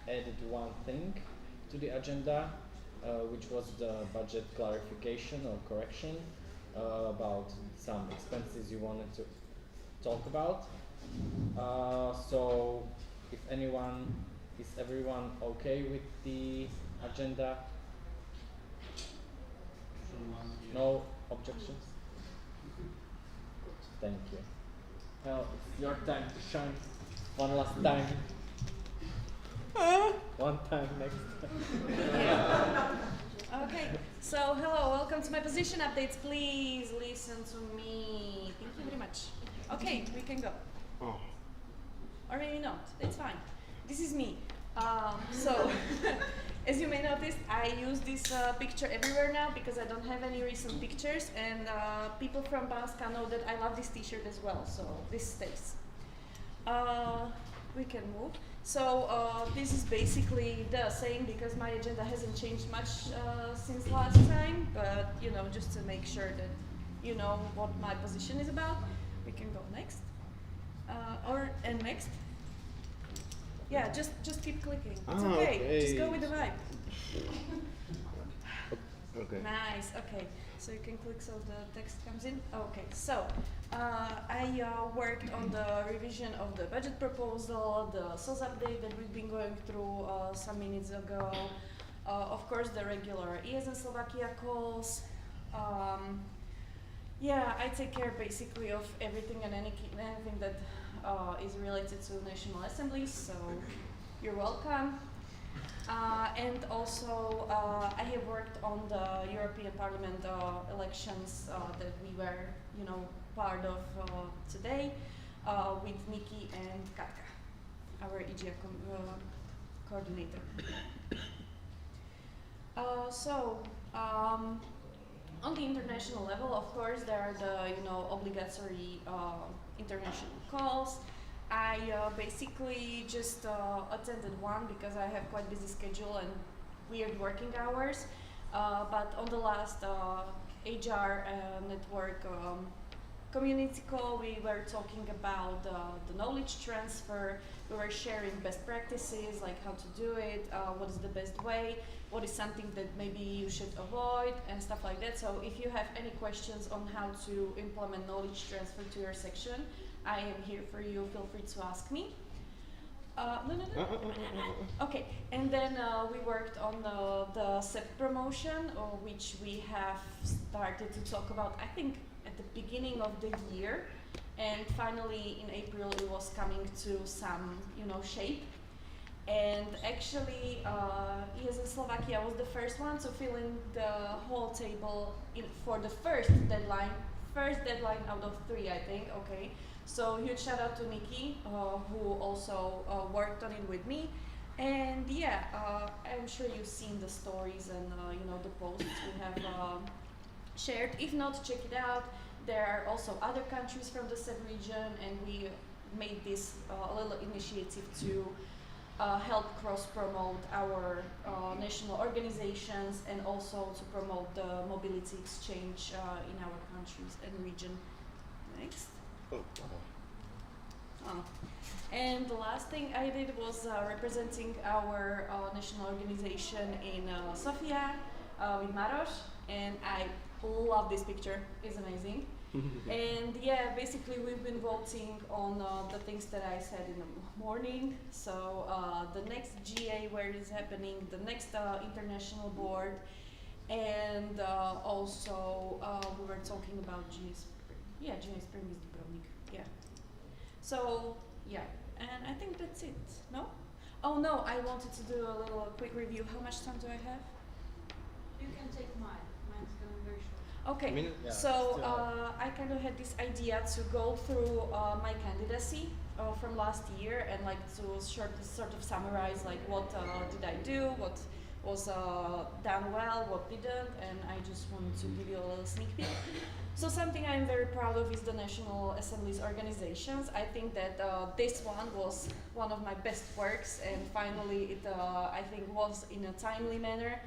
added one thing to the agenda, which was the budget clarification or correction about some expenses you wanted to talk about. So, if is everyone okay with the agenda? No objections? Thank you. Well, it's your time to shine. One last time. One time next time. Okay, so hello, welcome to my position updates. Please listen to me. Thank you very much. Okay, we can go. Oh. Or maybe not, it's fine. This is me. So, as you may notice, I use this picture everywhere now because I don't have any recent pictures, and people from Banska know that I love this t-shirt as well, so this stays. We can move. So this is basically the same because my agenda hasn't changed much since last time, but you know, just to make sure that you know what my position is about. We can go next. And next. Yeah, just keep clicking. It's okay. Just go with the vibe. Okay. Nice. Okay. So you can click so the text comes in. Okay. So I worked on the revision of the budget proposal, the SOS update that we've been going through some minutes ago. Of course, the regular ESN Slovakia calls. Yeah, I take care basically of everything and anything that is related to national assemblies, so you're welcome. And also, I have worked on the European Parliament elections that we were, you know, part of today with Nikki and Katka, our EGF coordinator. On the international level, of course, there are the obligatory international calls. I basically just attended one because I have quite busy schedule and weird working hours. But on the last HR network community call, we were talking about the knowledge transfer. We were sharing best practices, like how to do it, what is the best way, what is something that maybe you should avoid, and stuff like that. So if you have any questions on how to implement knowledge transfer to your section, I am here for you. Feel free to ask me. No. Okay, and then we worked on the SEP promotion, which we have started to talk about, I think, at the beginning of the year. And finally, in April, it was coming to some, shape. And actually, ESN Slovakia was the first one to fill in the whole table for the first deadline out of 3, I think. Okay, so huge shout out to Nikki, who also worked on it with me. And yeah, I'm sure you've seen the stories and the posts we have shared. If not, check it out. There are also other countries from the SEP region, and we made this little initiative to help cross-promote our national organizations and also to promote the mobility exchange in our countries and region. Next. And the last thing I did was representing our national organization in Sofia with Maros, and I love this picture. It's amazing. And yeah, basically we've been voting on the things that I said in the morning. So the next GA where it is happening, the next international board, and also we were talking about GA Spring. Yeah, GA Spring is Dubrovnik. Yeah. So yeah, and I think that's it. No? Oh no, I wanted to do a little quick review. How much time do I have? You can take mine. Mine's going to be very short. Okay, so I kind of had this idea to go through my candidacy from last year and like to sort of summarize like what did I do, what was done well, what didn't, and I just wanted to give you a little sneak peek. So something I'm very proud of is the National Assembly's organizations. I think that this one was one of my best works, and finally it I think was in a timely manner.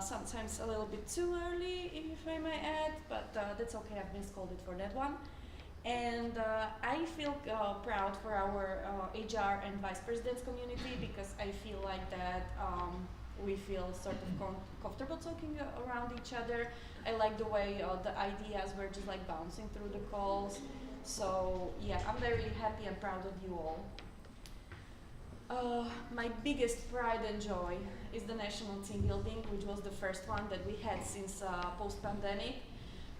Sometimes a little bit too early, if I may add, but that's okay, I've been scolded for that one. And I feel proud for our HR and vice presidents community because I feel like that we feel sort of comfortable talking around each other. I like the way the ideas were just like bouncing through the calls. So yeah, I'm very happy and proud of you all. My biggest pride and joy is the national team building, which was the first one that we had since post-pandemic.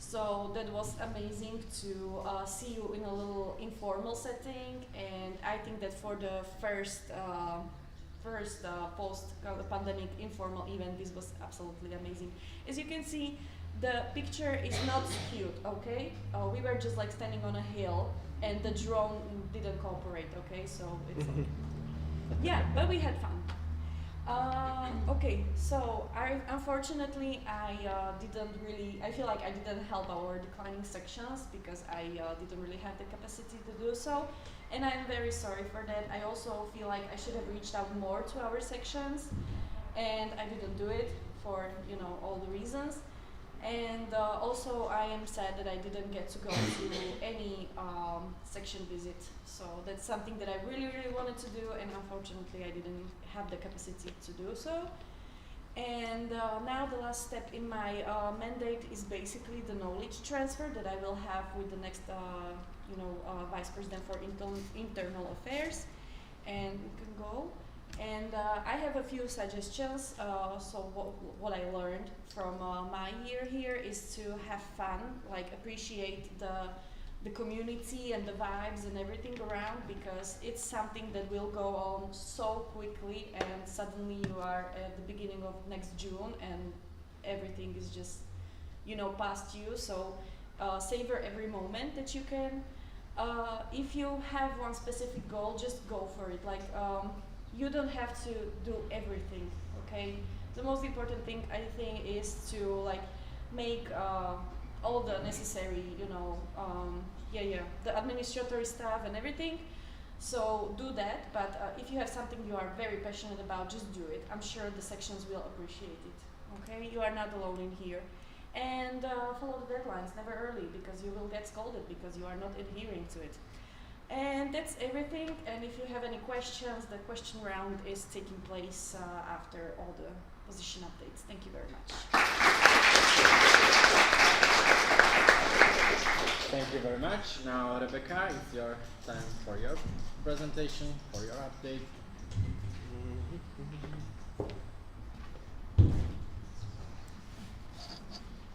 So that was amazing to see you in a little informal setting, and I think that for the first post-pandemic informal event, this was absolutely amazing. As you can see, the picture is not skewed, okay? We were just like standing on a hill, and the drone didn't cooperate, okay? So it's yeah, but we had fun. Okay, so unfortunately I feel like I didn't help our declining sections because I didn't really have the capacity to do so, and I'm very sorry for that. I also feel like I should have reached out more to our sections, and I didn't do it for all the reasons. And also I am sad that I didn't get to go to any section visit. So that's something that I really, really wanted to do, and unfortunately I didn't have the capacity to do so. And now the last step in my mandate is basically the knowledge transfer that I will have with the next Vice President for Internal Affairs. And we can go. And I have a few suggestions. So what I learned from my year here is to have fun, like appreciate the community and the vibes and everything around, because it's something that will go on so quickly, and suddenly you are at the beginning of next June and everything is just past you. So savor every moment that you can. If you have one specific goal, just go for it. Like you don't have to do everything, okay? The most important thing I think is to like make all the necessary, the administratory stuff and everything. So do that, but if you have something you are very passionate about, just do it. I'm sure the sections will appreciate it, okay? You are not alone in here. And follow the deadlines, never early, because you will get scolded because you are not adhering to it. And that's everything, and if you have any questions, the question round is taking place after all the position updates. Thank you very much. Thank you very much. Now, Rebecca, it's your time for your presentation, for your update.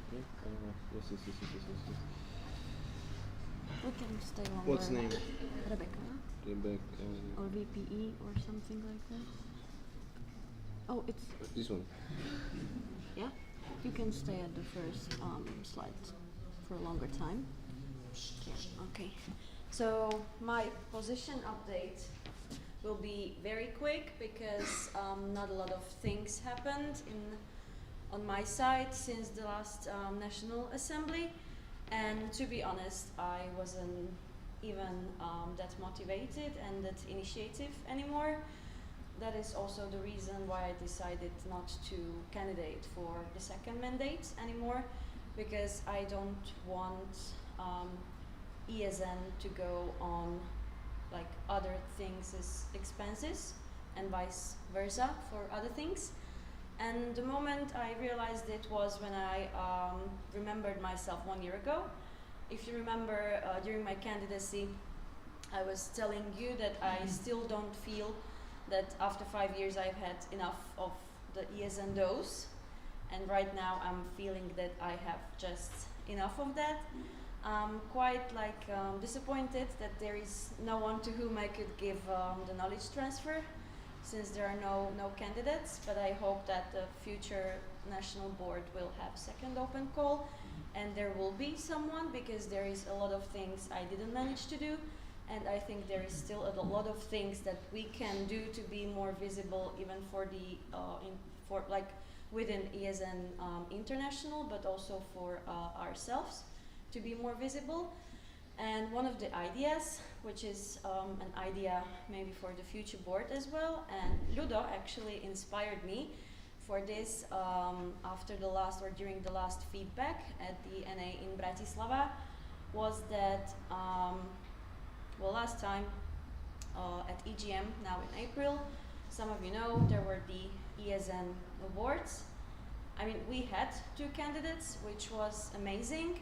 Yes. We can stay longer. What's name? Rebecca. Rebecca. Or VPE or something like that. Oh, it's This one. yeah. You can stay at the first slide for a longer time. Okay. So my position update will be very quick because not a lot of things happened on my side since the last National Assembly. And to be honest, I wasn't even that motivated and that initiative anymore. That is also the reason why I decided not to candidate for the second mandate anymore, because I don't want ESN to go on like other things as expenses and vice versa for other things. And the moment I realized it was when I remembered myself 1 year ago. If you remember, during my candidacy, I was telling you that I still don't feel that after 5 years I've had enough of the ESN dose. And right now I'm feeling that I have just enough of that. I'm quite disappointed that there is no one to whom I could give the knowledge transfer, since there are no candidates, but I hope that the future national board will have second open call and there will be someone, because there is a lot of things I didn't manage to do, and I think there is still a lot of things that we can do to be more visible, even for the within ESN International, but also for ourselves to be more visible. And one of the ideas, which is an idea maybe for the future board as well, and Ludo actually inspired me for this after the last or during the last feedback at the NA in Bratislava. was that, well, last time at EGM, now in April, some of you know, there were the ESN awards. I mean, we had 2 candidates, which was amazing,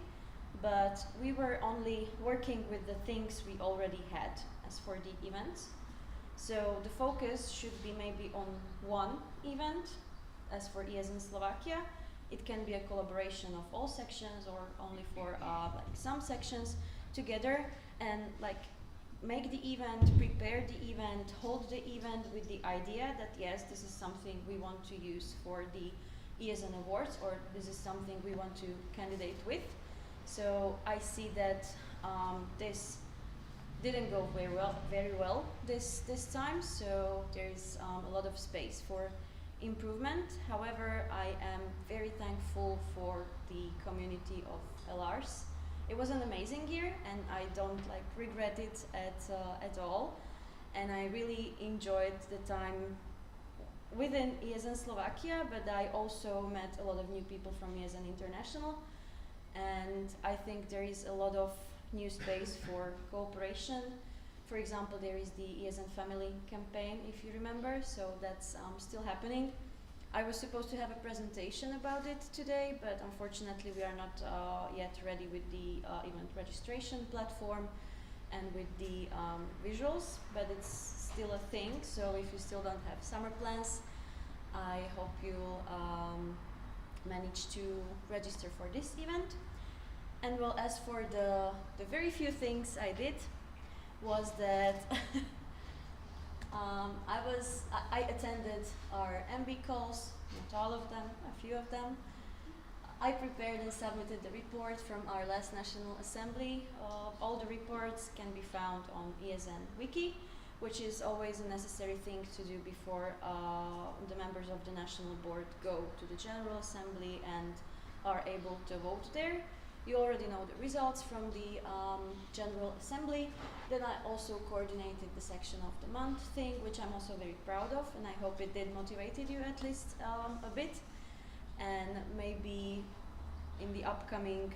but we were only working with the things we already had as for the events. So the focus should be maybe on one event. As for ESN Slovakia, it can be a collaboration of all sections or only for like some sections together, and like make the event, prepare the event, hold the event with the idea that yes, this is something we want to use for the ESN awards, or this is something we want to candidate with. So I see that this didn't go very well this time, so there is a lot of space for improvement. However, I am very thankful for the community of LRs. It was an amazing year, and I don't like regret it at all. And I really enjoyed the time within ESN Slovakia, but I also met a lot of new people from ESN International, and I think there is a lot of new space for cooperation. For example, there is the ESN Family campaign, if you remember, so that's still happening. I was supposed to have a presentation about it today, but unfortunately we are not yet ready with the event registration platform and with the visuals, but it's still a thing, so if you still don't have summer plans, I hope you'll manage to register for this event. And well, as for the very few things I did, was that I attended our MB calls, not all of them, a few of them. I prepared and submitted the report from our last National Assembly. All the reports can be found on ESN Wiki, which is always a necessary thing to do before the members of the National Board go to the General Assembly and are able to vote there. You already know the results from the General Assembly. Then I also coordinated the Section of the Month thing, which I'm also very proud of, and I hope it did motivated you at least a bit. And maybe in the upcoming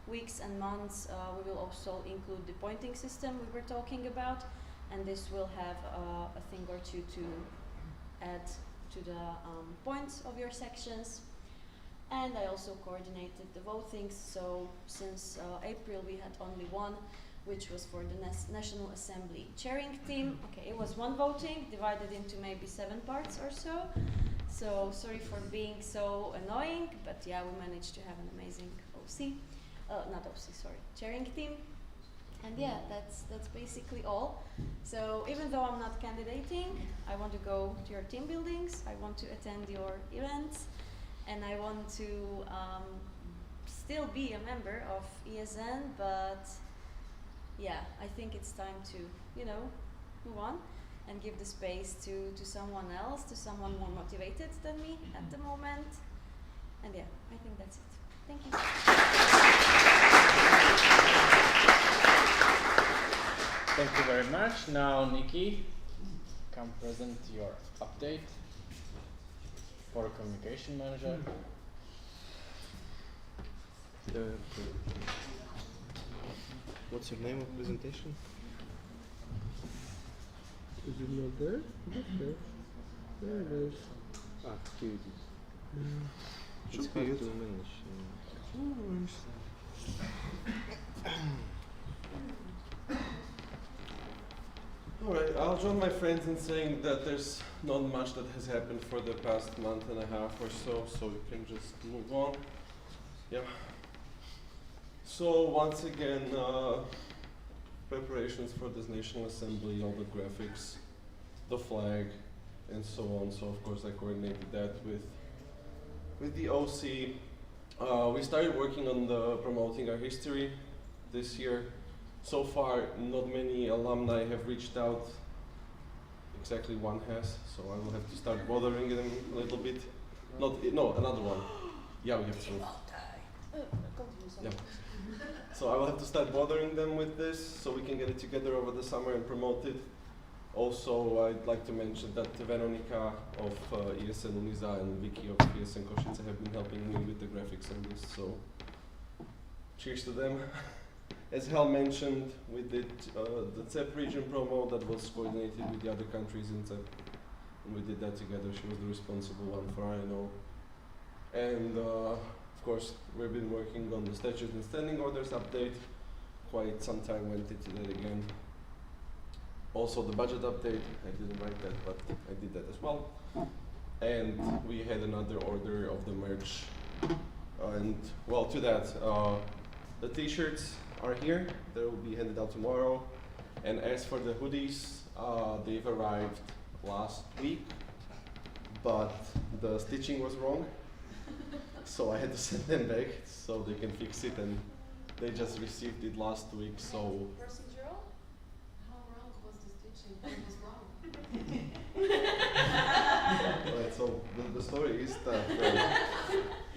weeks and months, we will also include the pointing system we were talking about, and this will have a thing or two to add to the points of your sections. And I also coordinated the votings, so since April we had only one, which was for the National Assembly chairing team. Okay, it was one voting divided into maybe 7 parts or so. So sorry for being so annoying, but yeah, we managed to have an amazing chairing team. And yeah, that's basically all. So even though I'm not candidating, I want to go to your team buildings, I want to attend your events, and I want to still be a member of ESN, but yeah, I think it's time to, move on and give the space to someone else, to someone more motivated than me at the moment. And yeah, I think that's it. Thank you. Thank you very much. Now, Nikki, come present your update for communication manager. What's your name of presentation? Is it not there? Okay. There it is. Ah, here it is. Yeah. It's hard to manage. Alright, I'll join my friends in saying that there's not much that has happened for the past month and a half or so we can just move on. Yeah. So once again, preparations for this National Assembly, all the graphics, the flag, and so on. So of course I coordinated that with the OC. We started working on the promoting our history this year. So far, not many alumni have reached out. Exactly one has, so I will have to start bothering them a little bit. No, another one. Yeah, we have to. Yeah. So I will have to start bothering them with this, so we can get it together over the summer and promote it. Also, I'd like to mention that Veronika of ESN Uniza and Vicky of ESN Košice have been helping me with the graphics on this, so cheers to them. As Hal mentioned, we did the CEP region promo that was coordinated with the other countries in CEP. And we did that together. She was the responsible one for INO. And of course, we've been working on the statute and standing orders update. Quite some time went into that again. Also the budget update, I didn't write that, but I did that as well. And we had another order of the merch. And well, to that, the t-shirts are here. They will be handed out tomorrow. And as for the hoodies, they've arrived last week, but the stitching was wrong. So I had to send them back so they can fix it, and they just received it last week, so... Procedural? How wrong was the stitching? What was wrong? Right, so the story is that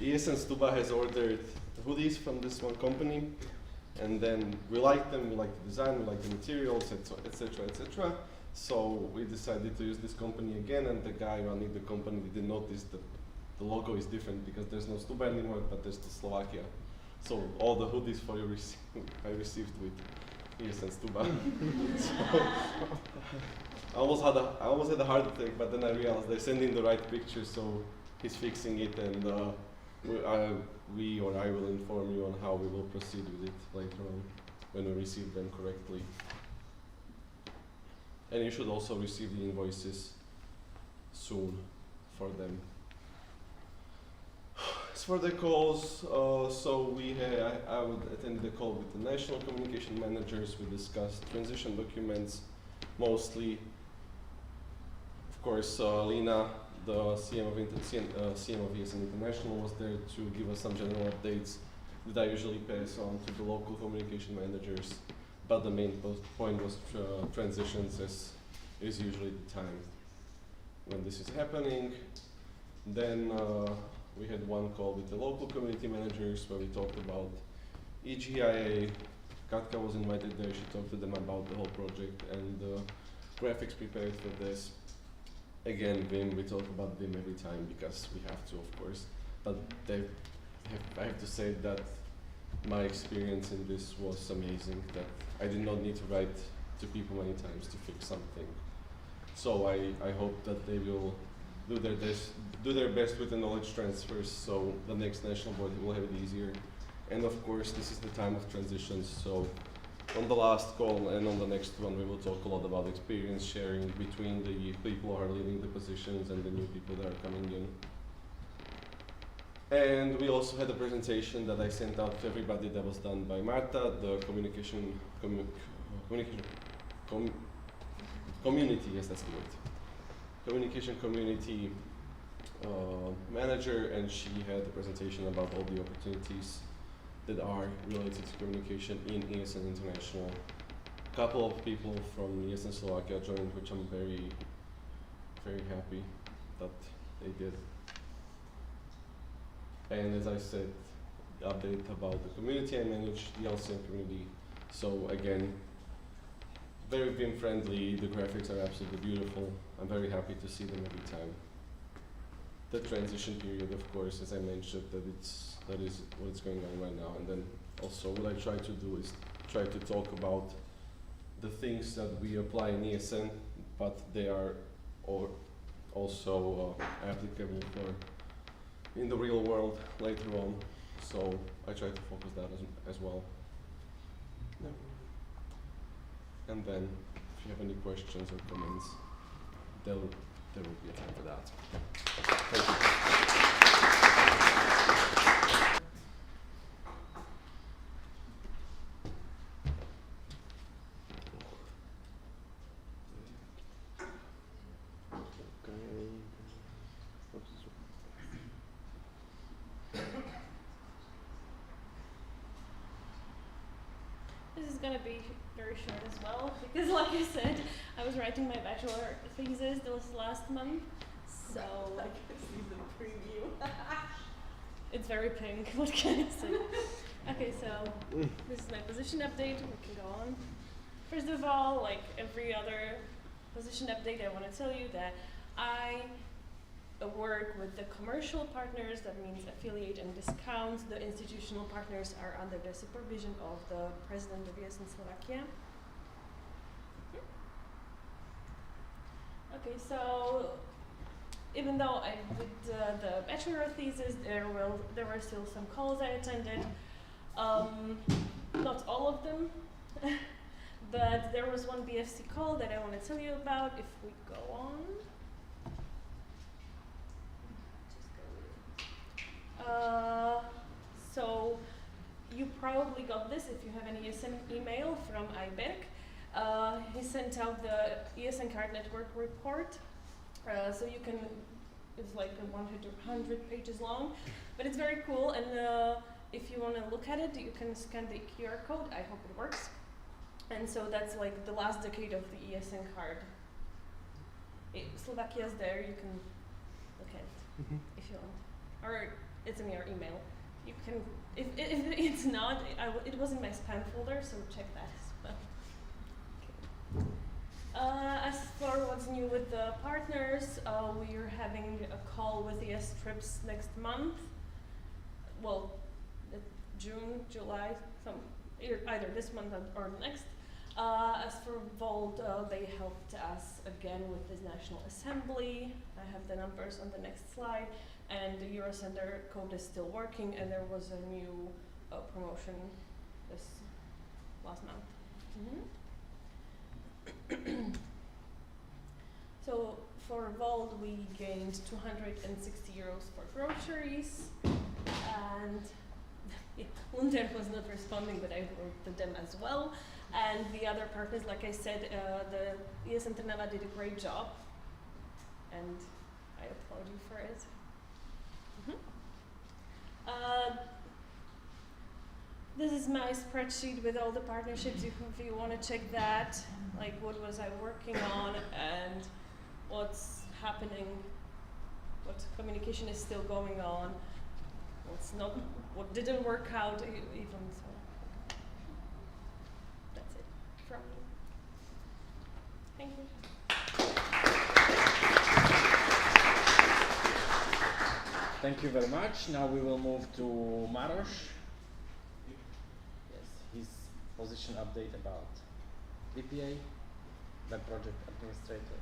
ESN Stuba has ordered hoodies from this one company, and then we liked them, we liked the design, we liked the materials, etc., etc. So we decided to use this company again, and the guy running the company didn't notice that the logo is different because there's no Stuba anymore, but there's the Slovakia. So all the hoodies for you I received with ESN Stuba. So I almost had a heart attack, but then I realized they're sending the right picture, so he's fixing it, and I will inform you on how we will proceed with it later on when we receive them correctly. And you should also receive the invoices soon for them. As for the calls, so I would attend the call with the national communication managers. We discussed transition documents mostly. Of course, Lina, the CM of ESN International, was there to give us some general updates that I usually pass on to the local communication managers. But the main point was transitions, as is usually the time when this is happening. Then we had one call with the local community managers where we talked about EGIA. Katka was invited there. She talked to them about the whole project and graphics prepared for this. Again, Vim, we talk about Vim every time because we have to, of course. But I have to say that my experience in this was amazing, that I did not need to write to people many times to fix something. So I hope that they will do their best with the knowledge transfers, so the next national board will have it easier. And of course, this is the time of transitions, so on the last call and on the next one, we will talk a lot about experience sharing between the people who are leaving the positions and the new people that are coming in. And we also had a presentation that I sent out to everybody that was done by Marta, the community, yes, that's the word. Communication community manager, and she had a presentation about all the opportunities that are related to communication in ESN International. A couple of people from ESN Slovakia joined, which I'm very, very happy that they did. And as I said, the update about the community I manage, the LCM community. So again, very Vim friendly, the graphics are absolutely beautiful. I'm very happy to see them every time. The transition period, of course, as I mentioned, that is what's going on right now. And then also what I try to do is try to talk about the things that we apply in ESN, but they are also applicable for in the real world later on. So I try to focus that as well. Yeah. And then, if you have any questions or comments, there will be a time for that. Thank you. This is gonna be very short as well, because like I said, I was writing my bachelor thesis this last month, so I can see the preview. It's very pink, what can I say? Okay, so this is my position update, we can go on. First of all, like every other position update, I want to tell you that I work with the commercial partners, that means affiliate and discounts. The institutional partners are under the supervision of the president of ESN Slovakia. Okay, so even though I did the bachelor thesis, there were still some calls I attended. Not all of them, but there was one BFC call that I want to tell you about. If we go on. So you probably got this if you have an ESN email from Iberg. He sent out the ESN card network report. So you can, it's like 100 pages long, but it's very cool. And if you want to look at it, you can scan the QR code. I hope it works. And so that's like the last decade of the ESN card. Slovakia's there, you can look at it if you want. Or it's in your email. You can, if it's not, it was in my spam folder, so check that as well. Okay. As for what's new with the partners, we are having a call with ES Trips next month. Well, June, July, either this month or next. As for Volt, they helped us again with this National Assembly. I have the numbers on the next slide. And the Eurocenter code is still working, and there was a new promotion this last month. So for Volt, we gained 260 euros for groceries, and Lunder was not responding, but I wrote to them as well. And the other partners, like I said, the ESN Trnava did a great job, and I applaud you for it. This is my spreadsheet with all the partnerships. If you want to check that, like what was I working on and what's happening, what communication is still going on, what's not, what didn't work out even so. That's it from me. Thank you. Thank you very much. Now we will move to Maros. Yes, his position update about VPA, Web Project Administrator.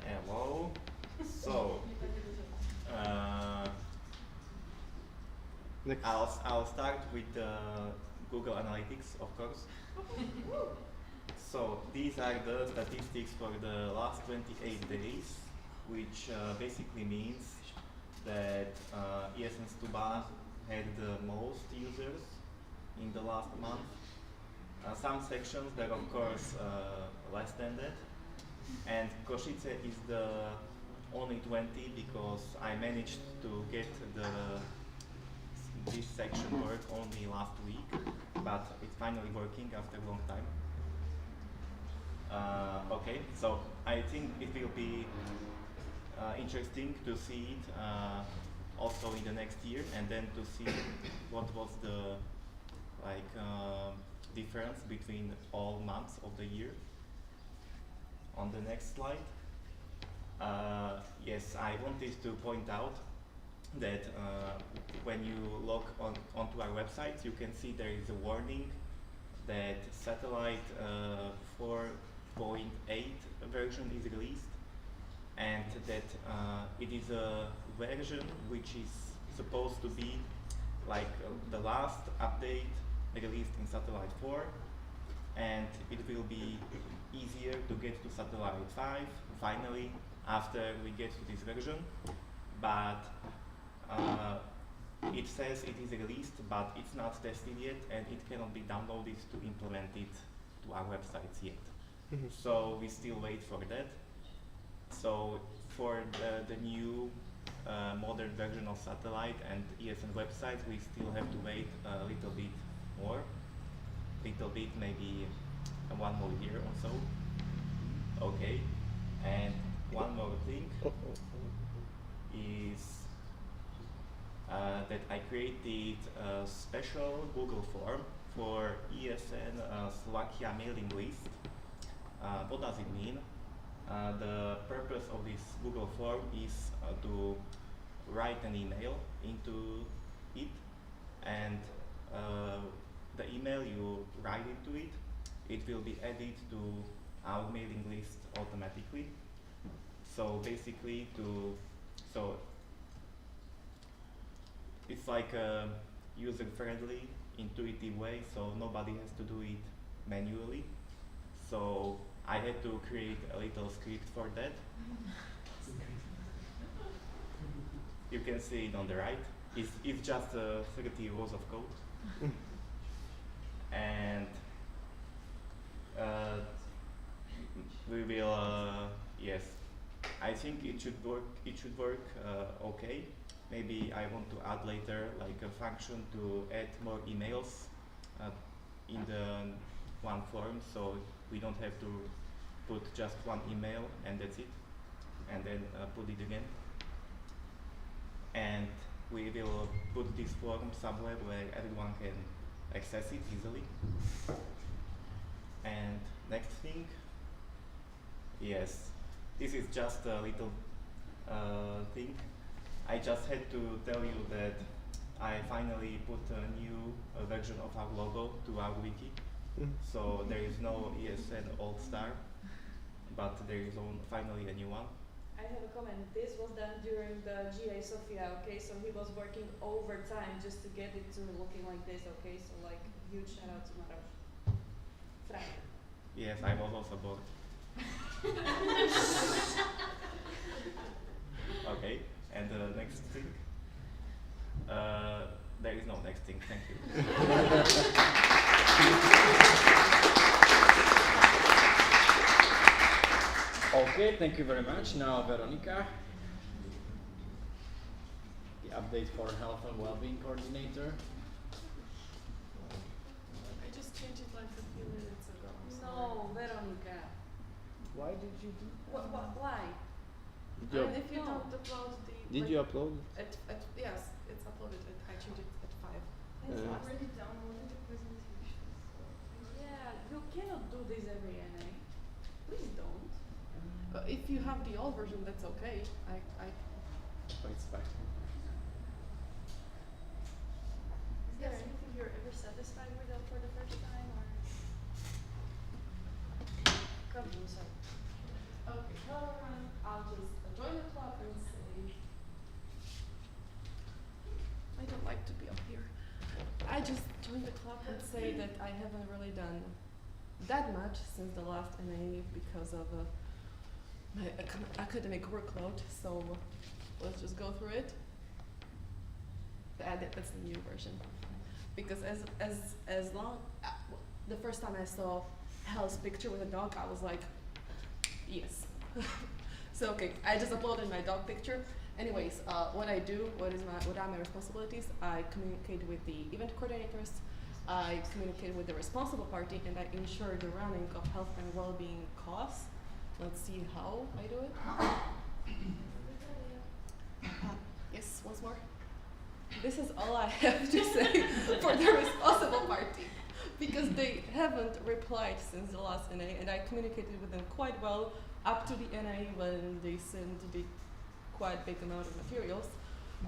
Hello. So, I'll start with Google Analytics, of course. So these are the statistics for the last 28 days, which basically means that ESN Stuba had the most users in the last month. Some sections that of course less than that. And Košice is the only 20 because I managed to get this section work only last week, but it's finally working after a long time. Okay, so I think it will be interesting to see it also in the next year, and then to see what was the difference between all months of the year. On the next slide, yes, I wanted to point out that when you log onto our website, you can see there is a warning that satellite 4.8 version is released, and that it is a version which is supposed to be like the last update released in satellite 4, and it will be easier to get to satellite 5 finally after we get to this version, but it says it is released, but it's not tested yet, and it cannot be downloaded to implement it to our websites yet. So we still wait for that. So for the new modern version of satellite and ESN websites, we still have to wait a little bit more. Little bit, maybe 1 more year or so. Okay. And one more thing is that I created a special Google form for ESN Slovakia mailing list. What does it mean? The purpose of this Google form is to write an email into it, and the email you write into it, it will be added to our mailing list automatically. So basically it's like a user-friendly, intuitive way, so nobody has to do it manually. So I had to create a little script for that. You can see it on the right. It's just 30 rows of code. And we will, yes, I think it should work. It should work okay. Maybe I want to add later like a function to add more emails in the one form, so we don't have to put just one email and that's it, and then put it again. And we will put this form somewhere where everyone can access it easily. And next thing, yes, this is just a little thing. I just had to tell you that I finally put a new version of our logo to our wiki. So there is no ESN Old Star, but there is finally a new one. I have a comment. This was done during the GA Sofia, okay? So he was working overtime just to get it to looking like this, okay? So like, huge shout out to Maroš. Frank. Yes, I was also bored. Okay, and the next thing? There is no next thing, thank you. Okay, thank you very much. Now Veronica, the update for Health and Wellbeing Coordinator. I just changed it like a few minutes ago. No, Veronica. Why did you do that? Why? And if you don't upload the... Did you upload it? Yes, it's uploaded. I changed it at 5. It's already downloaded the presentation. Yeah, you cannot do this every NA. Please don't. If you have the old version, that's okay. It's back. Is there anything you're ever satisfied with for the first time, or? Come on, sorry. Okay, I'll just join the club and say... I don't like to be up here. I just joined the club and say that I haven't really done that much since the last NA because of my academic workload, so let's just go through it. That's the new version. Because as long, the first time I saw Hel's picture with a dog, I was like, yes. So okay, I just uploaded my dog picture. Anyways, what I do, what are my responsibilities? I communicate with the event coordinators, I communicate with the responsible party, and I ensure the running of health and well-being costs. Let's see how I do it. Yes, once more. This is all I have to say for the responsible party, because they haven't replied since the last NA, and I communicated with them quite well up to the NA when they sent the quite big amount of materials.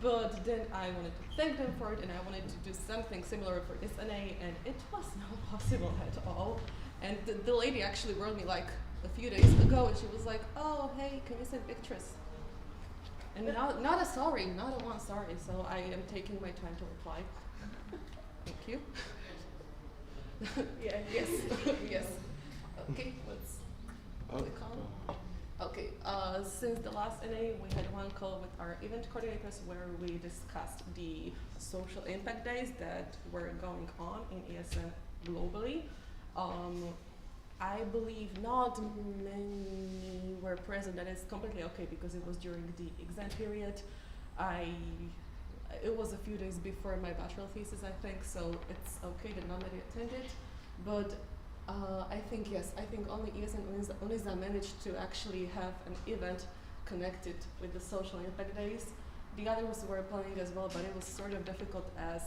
But then I wanted to thank them for it, and I wanted to do something similar for this NA, and it was not possible at all. And the lady actually wrote me like a few days ago, and she was like, "Oh, hey, can you send pictures?" And not a sorry, not a one sorry. So I am taking my time to reply. Thank you. Yeah. Yes. Yes. Okay. Let's click on. Okay. Since the last NA, we had one call with our event coordinators where we discussed the social impact days that were going on in ESN globally. I believe not many were present, and it's completely okay because it was during the exam period. it was a few days before my bachelor thesis, I think, so it's okay that nobody attended. But I think, yes, I think only ESN UNIZA managed to actually have an event connected with the social impact days. The others were planning as well, but it was sort of difficult as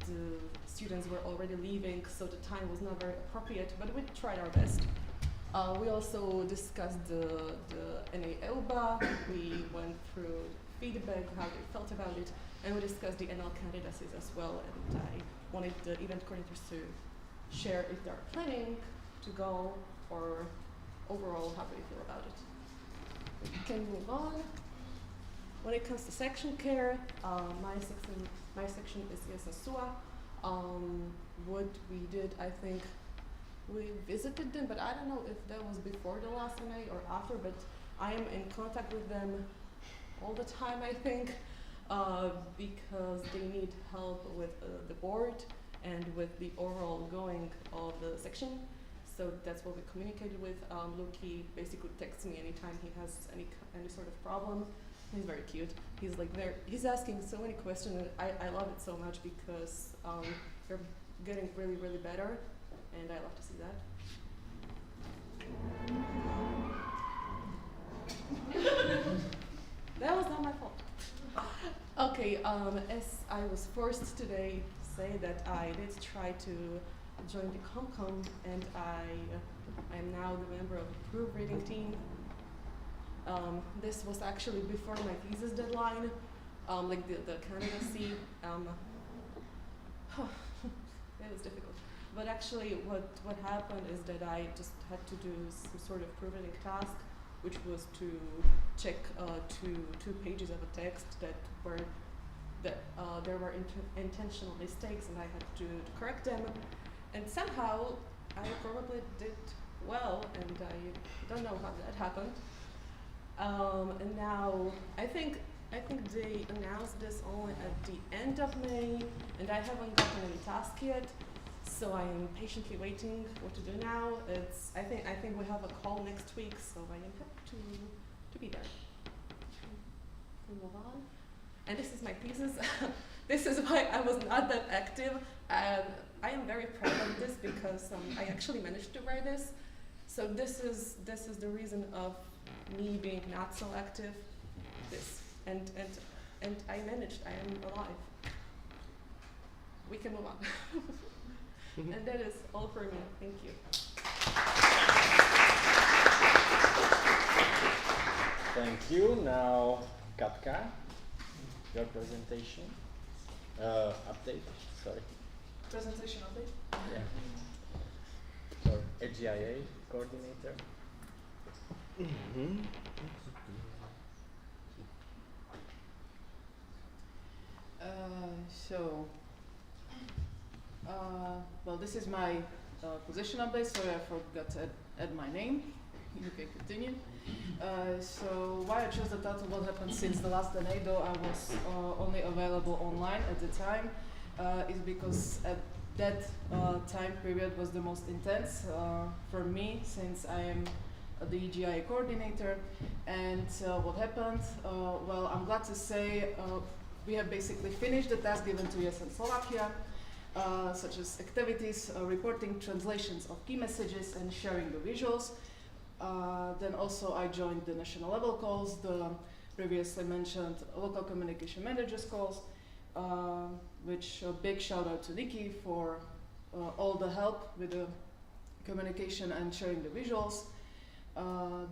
the students were already leaving, so the time was not very appropriate, but we tried our best. We also discussed the NA-EUBA, we went through feedback, how they felt about it, and we discussed the NL candidacies as well, and I wanted the event coordinators to share if they're planning to go, or overall how do they feel about it. We can move on. When it comes to section care, my section is ESN SUA. What we did, I think, we visited them, but I don't know if that was before the last MA or after, but I am in contact with them all the time, I think, because they need help with the board and with the overall going of the section. So that's what we communicated with. Luki basically texts me anytime he has any sort of problem. He's very cute. He's like he's asking so many questions, and I love it so much because you're getting really, really better, and I love to see that. That was not my fault. Okay, as I was forced today to say that I did try to join the ComCom, and I am now the member of the proofreading team. This was actually before my thesis deadline, like the candidacy. It was difficult. But actually what happened is that I just had to do some sort of proofreading task, which was to check two pages of a text that there were intentional mistakes, and I had to correct them. And somehow I probably did well, and I don't know how that happened. And now I think they announced this only at the end of May, and I haven't gotten any task yet. So I am patiently waiting what to do now. I think we have a call next week, so I am happy to be there. We'll move on. And this is my thesis. This is why I was not that active. I am very proud of this because I actually managed to write this. So this is the reason of me being not so active. And I managed. I am alive. We can move on. And that is all for me. Thank you. Thank you. Now, Katka, your presentation. Update, sorry. Presentation update? Yeah. For AGIA coordinator. Mm-hmm. Well, this is my position update. Sorry, I forgot to add my name. You can continue. So why I chose the title, what happened since the last NA, though I was only available online at the time, is because at that time period was the most intense for me, since I am the EGIA coordinator. And what happened? Well, I'm glad to say we have basically finished the task given to ESN Slovakia, such as activities, reporting translations of key messages, and sharing the visuals. Then also I joined the national level calls, the previously mentioned local communication managers calls, which a big shout out to Nikki for all the help with the communication and sharing the visuals.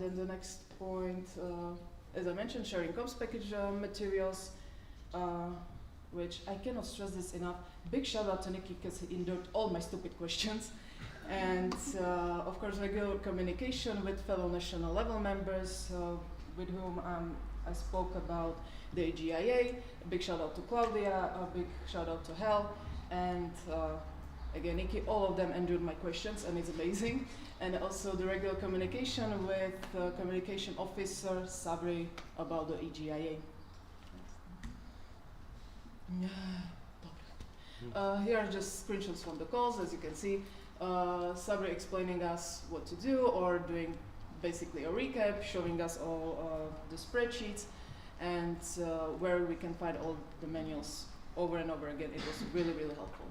Then the next point, as I mentioned, sharing comms package materials, which I cannot stress this enough. Big shout out to Nikki because he endured all my stupid questions. And of course, regular communication with fellow national level members with whom I spoke about the AGIA. A big shout out to Claudia, a big shout out to Hel, and again, Nikki, all of them endured my questions, and it's amazing. And also the regular communication with communication officer Sabri about the AGIA. Here are just screenshots from the calls, as you can see. Sabri explaining us what to do, or doing basically a recap, showing us all the spreadsheets. and where we can find all the manuals over and over again. It was really, really helpful.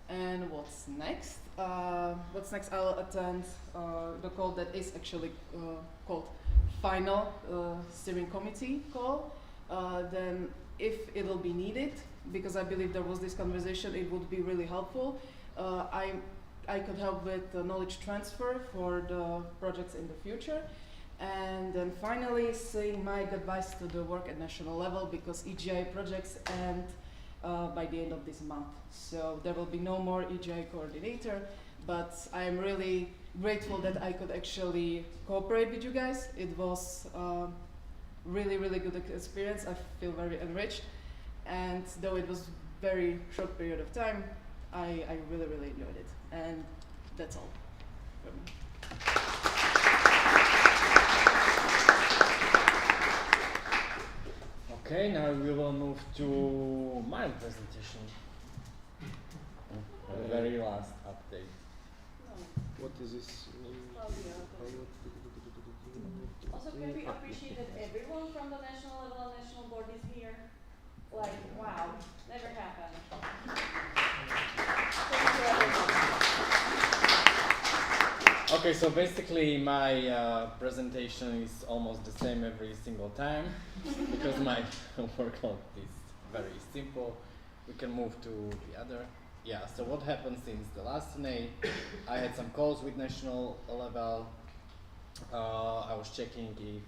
And what's next? I'll attend the call that is actually called final steering committee call. Then if it'll be needed, because I believe there was this conversation, it would be really helpful. I could help with the knowledge transfer for the projects in the future. And then finally, saying my goodbyes to the work at national level, because EGI projects end by the end of this month. So there will be no more EGI coordinator, but I'm really grateful that I could actually cooperate with you guys. It was really, really good experience. I feel very enriched. And though it was very short period of time, I really, really enjoyed it. And that's all from me. Okay, now we will move to my presentation. The very last update. What is this? Also, can we appreciate that everyone from the national level and national board is here? Like, wow, never happened. Thank you, everyone. Okay, so basically my presentation is almost the same every single time because my workload is very simple. We can move to the other. Yeah, so what happened since the last NA? I had some calls with national level. I was checking if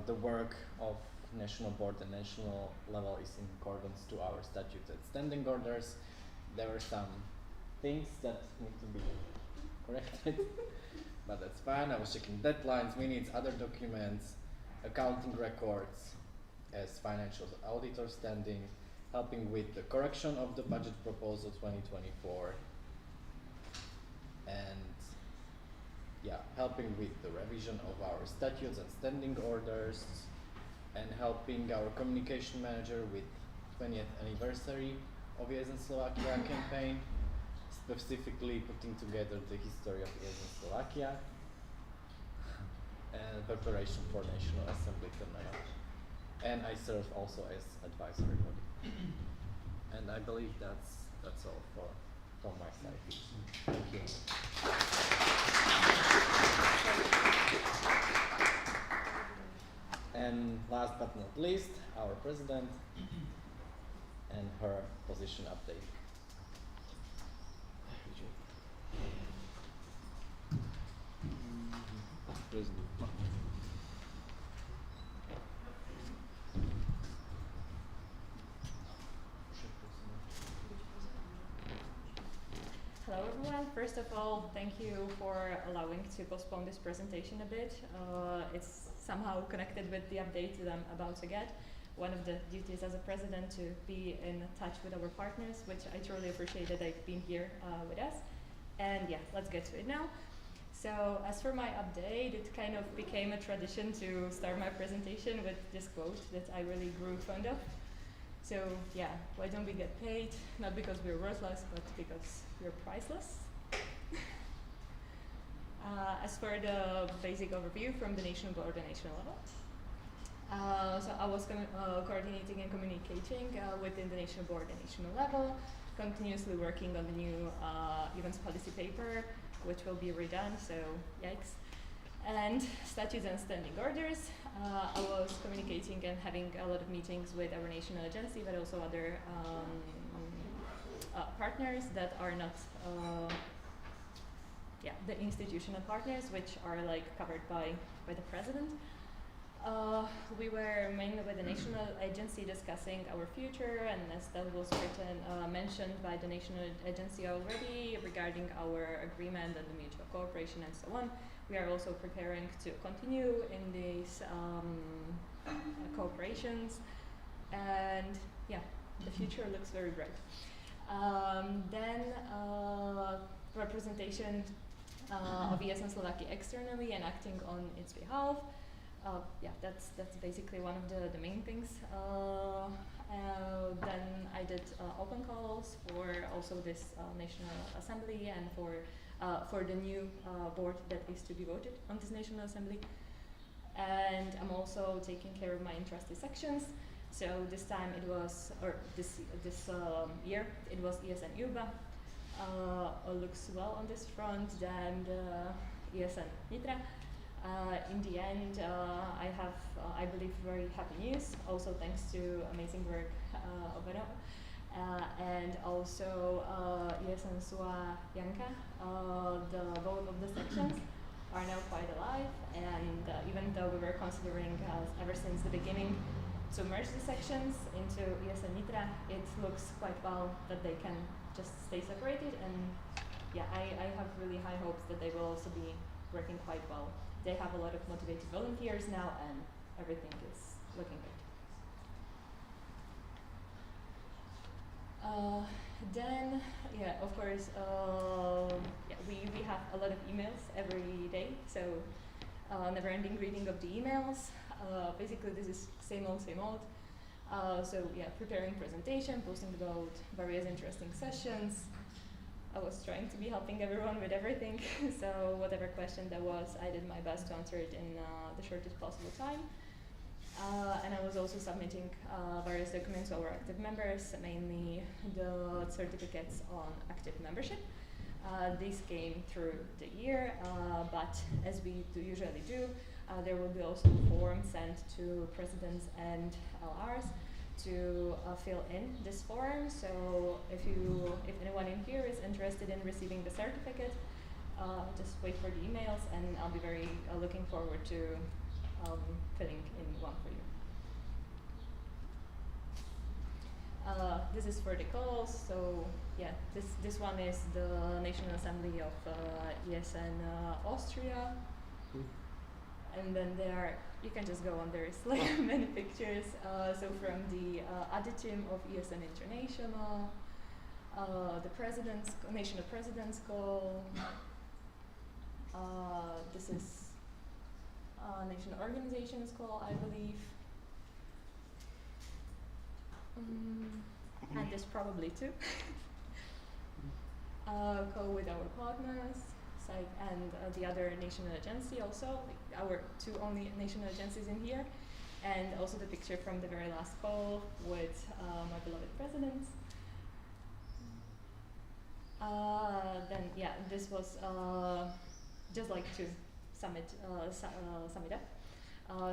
the work of national board and national level is in accordance to our statutes and standing orders. There were some things that need to be corrected, but that's fine. I was checking deadlines, minutes, other documents, accounting records as financial auditor standing, helping with the correction of the budget proposal 2024, and yeah, helping with the revision of our statutes and standing orders, and helping our communication manager with 20th anniversary of ESN Slovakia campaign, specifically putting together the history of ESN Slovakia and preparation for National Assembly Trnava. And I serve also as advisory body. And I believe that's all from my side. Thank you. And last but not least, our president and her position update. Hello everyone. First of all, thank you for allowing to postpone this presentation a bit. It's somehow connected with the update that I'm about to get. One of the duties as a president to be in touch with our partners, which I truly appreciate that they've been here with us. And yeah, let's get to it now. So as for my update, it kind of became a tradition to start my presentation with this quote that I really grew fond of. So yeah, why don't we get paid? Not because we're worthless, but because we're priceless. As for the basic overview from the national board and national level. So I was coordinating and communicating within the national board and national level, continuously working on the new events policy paper, which will be redone, so yikes. And statutes and standing orders. I was communicating and having a lot of meetings with our national agency, but also other partners that are not the institutional partners, which are like covered by the president. We were mainly with the national agency discussing our future, and as that was mentioned by the national agency already regarding our agreement and the mutual cooperation and so on. We are also preparing to continue in these cooperations, and yeah, the future looks very bright. Then representation of ESN Slovakia externally and acting on its behalf. Yeah, that's basically one of the main things. Then I did open calls for also this National Assembly and for the new board that is to be voted on this National Assembly. and I'm also taking care of my intrusty sections. So this time it was, or this year, it was ESN UBA. Looks well on this front, then the ESN Nitra. In the end, I have, I believe, very happy news, also thanks to amazing work of Eno. And also ESN SLOVAKIA, both of the sections are now quite alive, and even though we were considering ever since the beginning to merge the sections into ESN Nitra, it looks quite well that they can just stay separated, and yeah, I have really high hopes that they will also be working quite well. They have a lot of motivated volunteers now, and everything is looking good. Then, yeah, of course, yeah, we have a lot of emails every day, so never-ending reading of the emails. Basically, this is same old, same old. So yeah, preparing presentation, posting about various interesting sessions. I was trying to be helping everyone with everything, so whatever question there was, I did my best to answer it in the shortest possible time. And I was also submitting various documents to our active members, mainly the certificates on active membership. These came through the year, but as we usually do, there will be also a form sent to presidents and LRs to fill in this form. So if anyone in here is interested in receiving the certificate, just wait for the emails, and I'll be very looking forward to filling in one for you. This is for the calls. So yeah, this one is the National Assembly of ESN Austria. And then there, you can just go on, there's like many pictures. So from the Additim of ESN International, the President's, National President's Call. This is National Organizations Call, I believe. And this probably too. Call with our partners, and the other national agency also, like our two only national agencies in here, and also the picture from the very last call with my beloved presidents. Then yeah, this was just like to sum it up.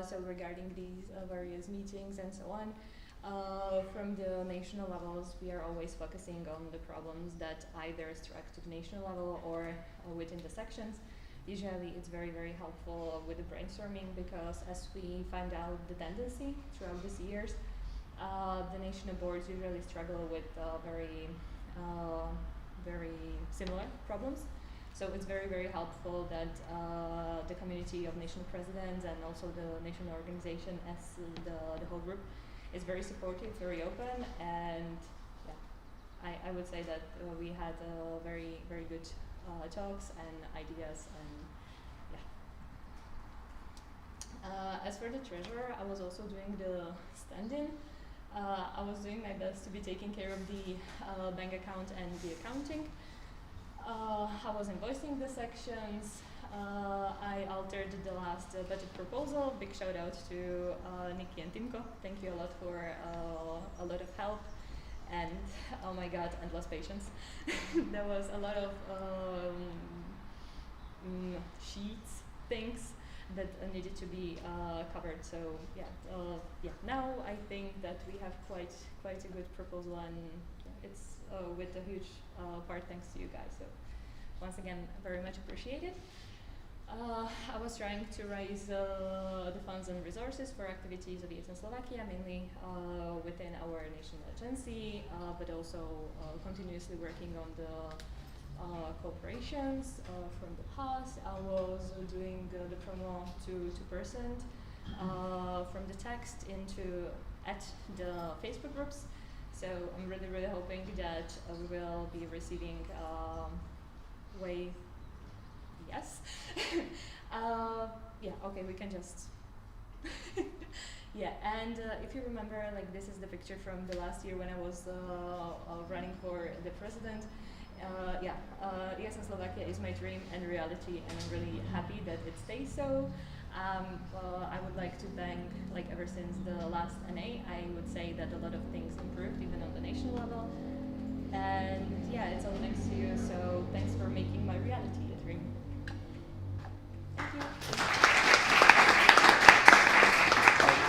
So regarding these various meetings and so on, from the national levels, we are always focusing on the problems that either struck to the national level or within the sections. Usually it's very, very helpful with the brainstorming, because as we find out the tendency throughout these years, the national boards usually struggle with very similar problems. So it's very, very helpful that the community of national presidents and also the national organization as the whole group is very supportive, very open, and yeah, I would say that we had very, very good talks and ideas, and yeah. As for the treasurer, I was also doing the stand-in. I was doing my best to be taking care of the bank account and the accounting. I was invoicing the sections. I altered the last budget proposal. Big shout out to Nikki and Timko. Thank you a lot for a lot of help, and oh my god, endless patience. There was a lot of sheets, things that needed to be covered. So yeah, yeah. Now I think that we have quite a good proposal, and it's with a huge part thanks to you guys. So once again, very much appreciated. I was trying to raise the funds and resources for activities of ESN Slovakia, mainly within our national agency, but also continuously working on the cooperations from the past. I was doing the promo to 2% from the text at the Facebook groups. So I'm really, really hoping that we will be receiving yes. Yeah, okay, we can just yeah, and if you remember, like, this is the picture from the last year when I was running for the president. Yeah, ESN Slovakia is my dream and reality, and I'm really happy that it stays so. I would like to thank, like ever since the last NA, I would say that a lot of things improved even on the national level. And yeah, it's all thanks to you, so thanks for making my reality a dream. Thank you.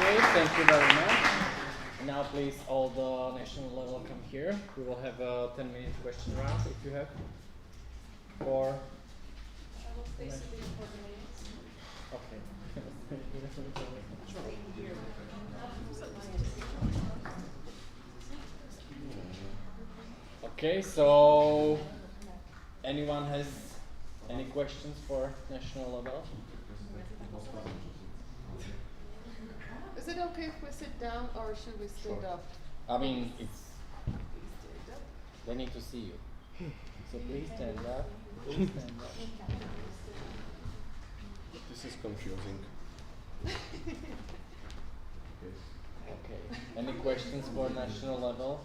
Okay, thank you very much. Now please all the national level come here. We will have a 10-minute question round if you have. Or I will stay sitting for the minutes. okay. Okay, so anyone has any questions for national level? Is it okay if we sit down or should we stand up? I mean, they need to see you. So please stand up. Please stand up. This is confusing. Okay. Any questions for national level?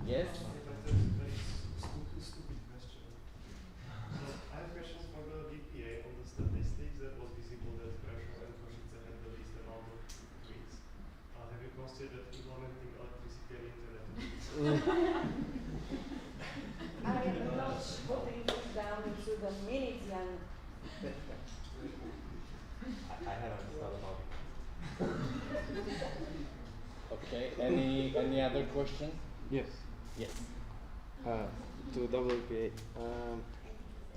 Yes? Stupid question. I have questions for the VPA on the statistics that was visible that ReTTro and Košice had the least amount of tweets. Have you considered implementing electricity and internet? I am not putting this down into the minutes, Jan. I haven't thought about it. Okay. Any other question? Yes. Yes. To WPA.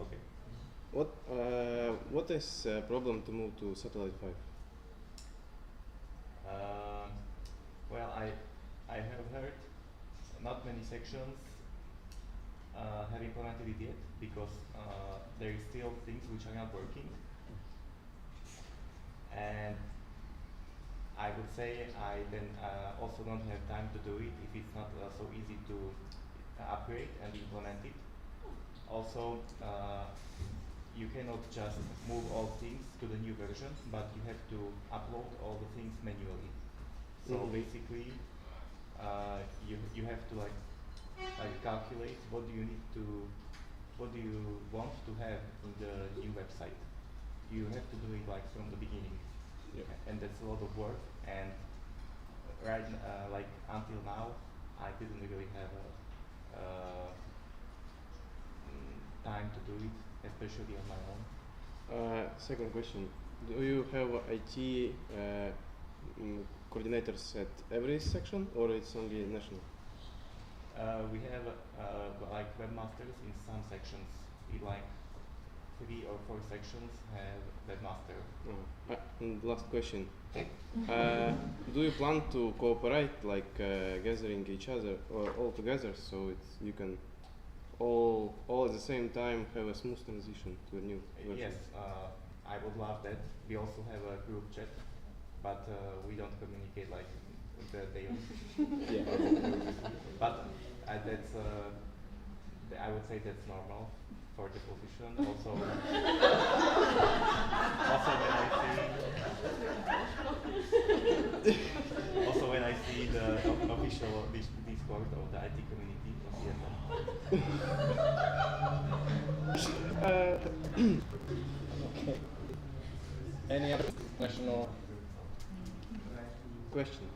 Okay. What is problem to move to satellite 5? Well, I have heard not many sections have implemented it yet because there is still things which are not working, and I would say I then also don't have time to do it if it's not so easy to upgrade and implement it. Also, you cannot just move all things to the new version, but you have to upload all the things manually. So basically, you have to like calculate what do you want to have in the new website. You have to do it like from the beginning, and that's a lot of work. And like until now, I didn't really have time to do it, especially on my own. Second question: do you have IT coordinators at every section, or it's only national? We have like webmasters in some sections. Like 3 or 4 sections have webmaster. And last question: do you plan to cooperate, like gathering each other all together, so you can all at the same time have a smooth transition to a new version? Yes, I would love that. We also have a group chat, but we don't communicate like the daily. But that's I would say that's normal for the position. Also, also when I see the official Discord of the IT community of ESN. Okay. Any other national question?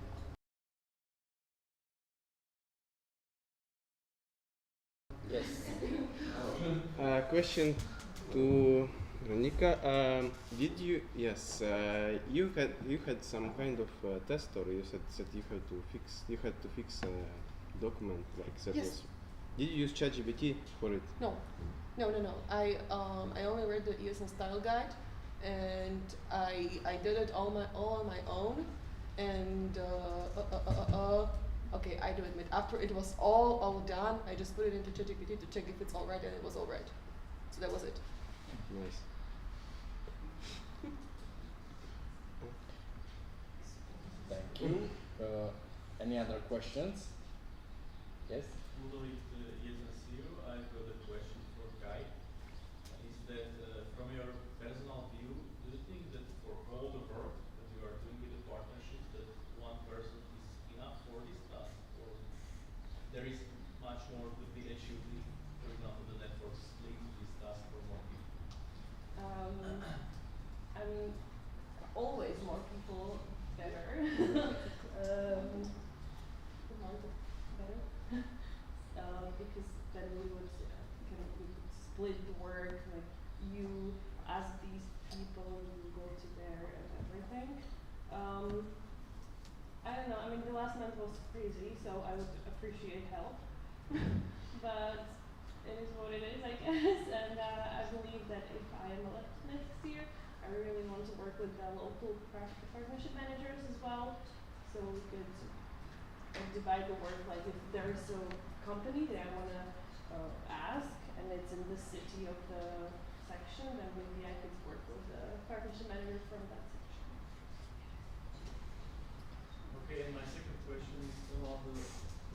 Yes. Question to Veronika. Did you? Yes. You had some kind of test, or you said that you had to fix a document like that. Yes. Was, did you use ChatGPT for it? No. I only read the ESN style guide, and I did it all on my own. And okay, I do admit, after it was all done, I just put it into ChatGPT to check if it's all right, and it was all right. So that was it. Nice. Thank you. Any other questions? Yes? Ludovic, ESN, I've got a question for Kai. Is that from your personal view, do you think that for all the work that you are doing with the partnerships, that one person is enough for this task, or there is much more to be achieved in followers will go to there and everything. I don't know, I mean, the last month was crazy, so I would appreciate help. But it is what it is, I guess, and I believe that if I am elected next year, I really want to work with the local partnership managers as well, so we could divide the work. Like if there is a company that I want to ask, and it's in the city of the section, then maybe I could work with the partnership manager from that section. Okay, and my second question is about the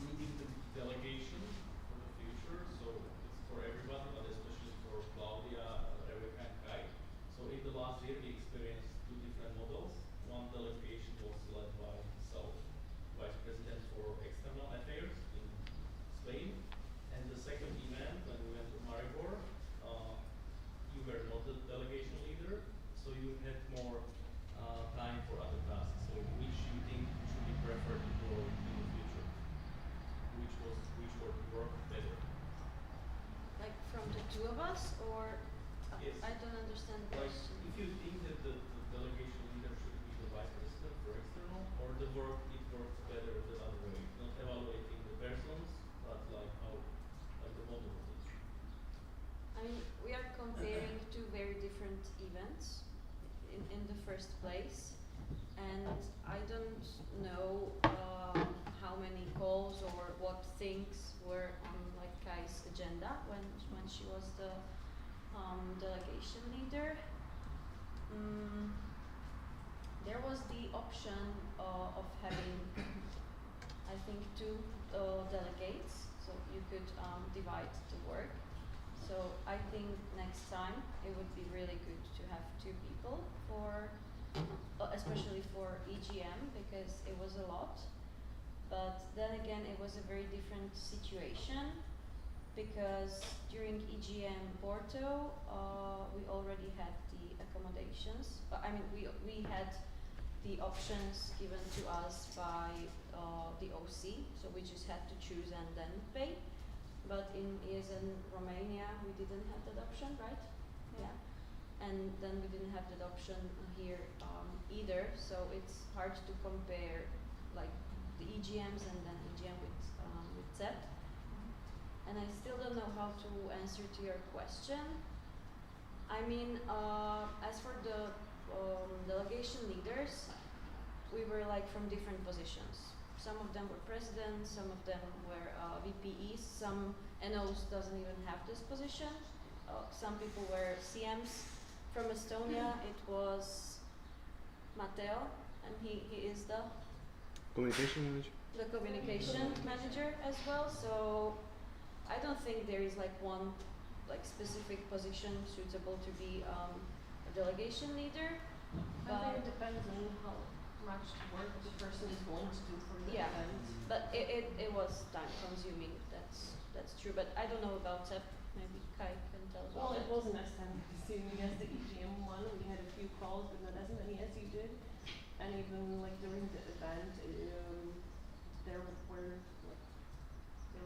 leading the delegation for the future. So it's for everyone, but especially for Claudia, Rebecca, and Kai. So in the last year, we experienced two different models. One delegation was led by myself, Vice President for External Affairs in Spain, and the second event when we went to Maribor, you were not the delegation leader, so you had more time for other tasks. So which you think should be preferred to go in the future? Which would work better? Like from the two of us, or Yes. I don't understand the Like question. if you think that the delegation leader should be the vice president for external, or it works better the other way, not evaluating the persons, but like how like the model of it. I mean, we are comparing two very different events in the first place, and I don't know how many calls or what things were on like Kai's agenda when she was the delegation leader. There was the option of having, I think, two delegates, so you could divide the work. So I think next time it would be really good to have two people for, especially for EGM, because it was a lot. But then again, it was a very different situation, because during EGM Porto, we already had the accommodations. I mean, we had the options given to us by the OC, so we just had to choose and then pay. But in ESN Romania, we didn't have that option, right? Yeah. And then we didn't have that option here either, so it's hard to compare like the EGMs and then EGM with ZEP. And I still don't know how to answer to your question. I mean, as for the delegation leaders, we were like from different positions. Some of them were presidents, some of them were VPEs, some NOs doesn't even have this position. Some people were CMs. From Estonia, it was Matteo, and he is the Communication manager? the communication manager as well. So I don't think there is like one like specific position suitable to be a delegation leader. I think it depends on how much work the person is willing to do for the Yeah, event. but it was time consuming. That's true. But I don't know about ZEP. Maybe Kai can tell us. Well, about it wasn't as time consuming as the EGM one. We had a few calls, but not as many as you did. And even like during the event, there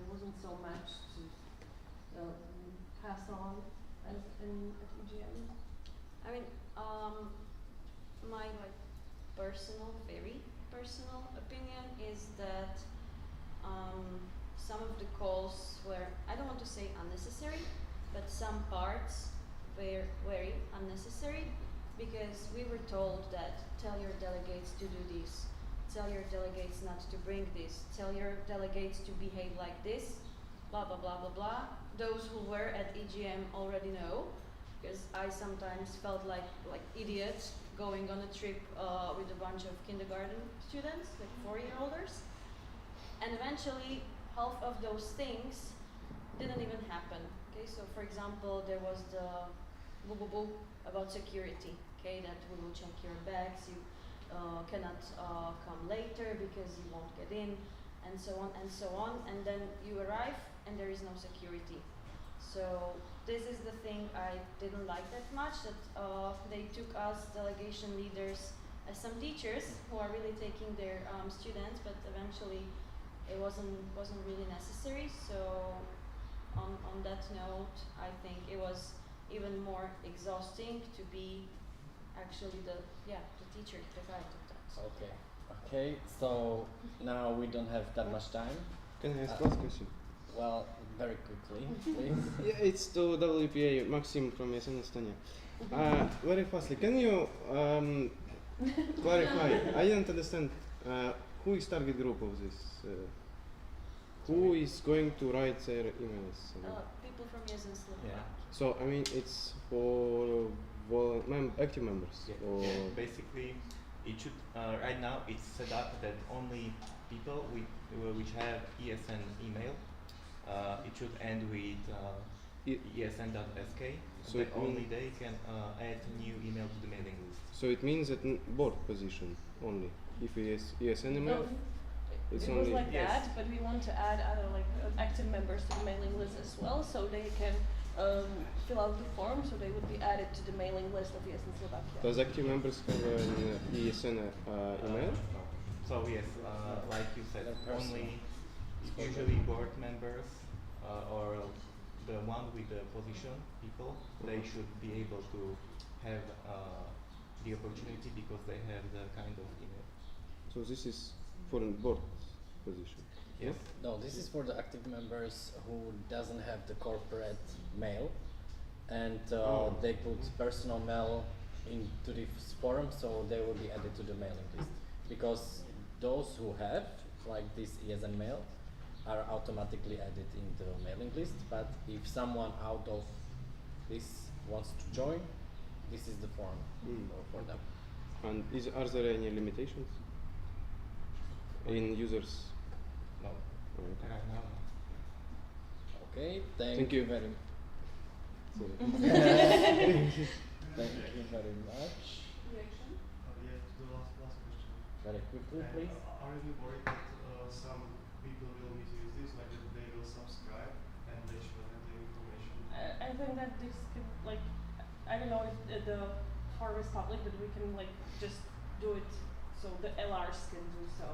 wasn't so much to pass on as in at EGM. I mean, my like very personal opinion is that some of the calls were, I don't want to say unnecessary, but some parts were very unnecessary, because we were told that tell your delegates to do this, tell your delegates not to bring this, tell your delegates to behave like this, blah blah blah blah blah. Those who were at EGM already know, because I sometimes felt like idiots going on a trip with a bunch of kindergarten students, like 4-year-olders, and eventually half of those things didn't even happen. Okay, so for example, there was the boo boo boo about security. Okay, that we will check your bags, you cannot come later because you won't get in, and so on and so on. And then you arrive and there is no security. So this is the thing I didn't like that much, that they took us delegation leaders as some teachers who are really taking their students, but eventually it wasn't really necessary. So on that note, I think it was even more exhausting to be actually the teacher, the guide of that. Okay. Okay. So now we don't have that much time. Can I ask last question? Well, very quickly, please. Yeah, it's to WPA Maxim from ESN Estonia. Very fastly, can you clarify? I don't understand who is target group of this. Who is going to write their emails? People from ESN Slovakia. Yeah. So I mean, it's for active members. Yeah. Or Yeah. Basically, it should right now it's set up that only people which have ESN email. It should end with esn.sk. So that it only they can add new email to the mailing list. So it means that board position only. If it is ESN email, it's It only. was like that, but we want to add other active members to the mailing list as well, so they can fill out the form, so they would be added to the mailing list of ESN Slovakia. Does active members have an ESN email? So yes, like you said, only usually board members or the one with the position people, they should be able to have the opportunity because they have the kind of email. So this is for a board position. Yes. No, this is for the active members who doesn't have the corporate mail, and they put personal mail into this forum, so they will be added to the mailing list. Because those who have like this ESN mail are automatically added in the mailing list, but if someone out of this wants to join, this is the form for them. And are there any limitations in users? No. Oh, okay. Right now. Okay, thank you. you very much. Thank you very much. Reaction? Yeah, to the last question. Very quickly, please. Are you worried that some people will misuse this, like that they will subscribe and they shouldn't have the information? I think that this could I don't know if the form is public, but we can just do it so the LRs can do so.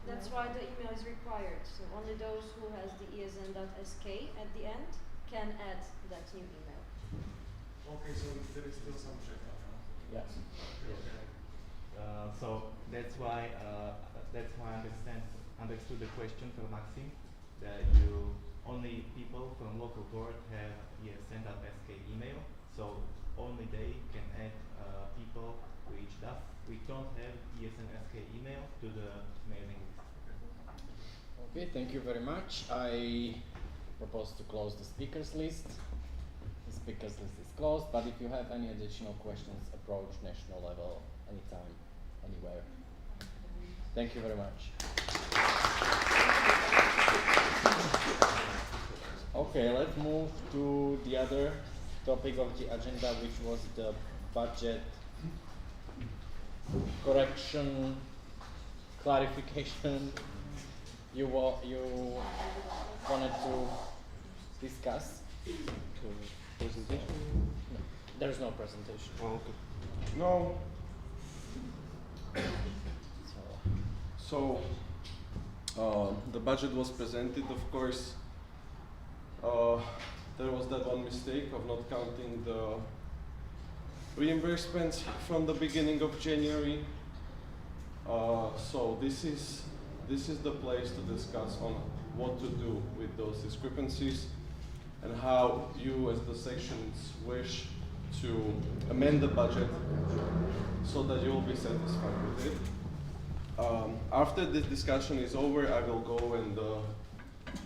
That's why the email is required. So only those who has the esn.sk at the end can add that new email. Okay, so there is still some check. Yes. Okay. So that's why I understood the question from Maxim that you only people from local board have esn.sk email, so only they can add people which don't have ESN.sk email to the mailing list. Okay, thank you very much. I propose to close the speakers list. The speakers list is closed, but if you have any additional questions, approach national level anytime, anywhere. Thank you very much. Okay, let's move to the other topic of the agenda, which was the budget correction, clarification. You wanted to discuss? Presentation? No, there's no presentation. Oh, okay. No. So the budget was presented, of course. There was that one mistake of not counting the reimbursements from the beginning of January. So this is the place to discuss on what to do with those discrepancies and how you as the sections wish to amend the budget so that you will be satisfied with it. After this discussion is over, I will go and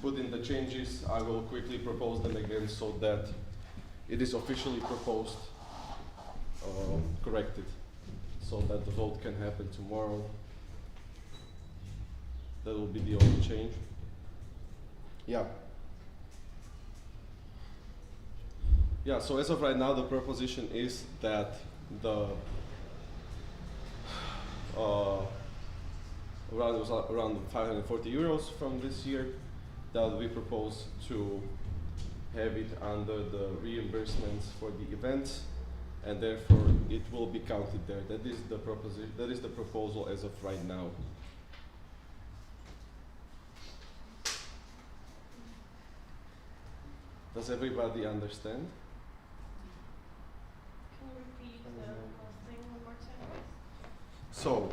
put in the changes. I will quickly propose them again so that it is officially proposed, corrected, so that the vote can happen tomorrow. That will be the only change. Yeah. Yeah, so as of right now, the proposition is that the around 540 euros from this year that we propose to have it under the reimbursements for the events, and therefore it will be counted there. That is the proposition. That is the proposal as of right now. Does everybody understand? Can you repeat So,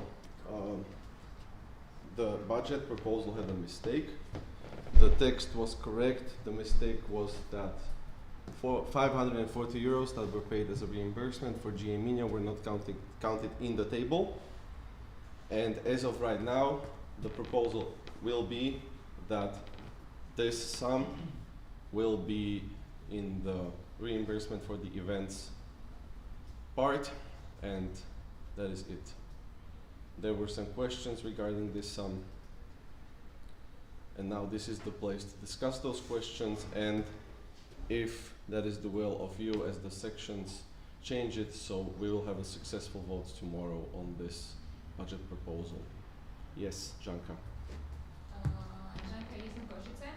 the budget proposal had a mistake. The text was correct. The mistake was that for 540 euros that were paid as a reimbursement for GA Minia were not counted in the table. And as of right now, the proposal will be that this sum will be in the reimbursement for the events part, and that is it. There were some questions regarding this sum, and now this is the place to discuss those questions, and if that is the will of you as the sections, change it so we will have a successful vote tomorrow on this budget proposal. Yes, Janka. Janka is in Košice.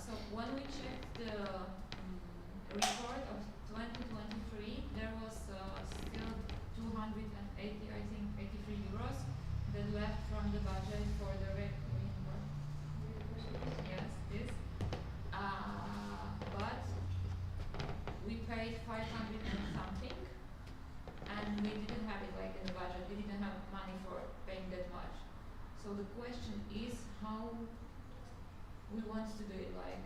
So when we checked the report of 2023, there was still 280, I think, 83 euros that left from the budget for the reimbursement. Yes, this. But we paid 500 and something, and we didn't have it like in the budget. We didn't have money for paying that much. So the question is how we want to do it, like.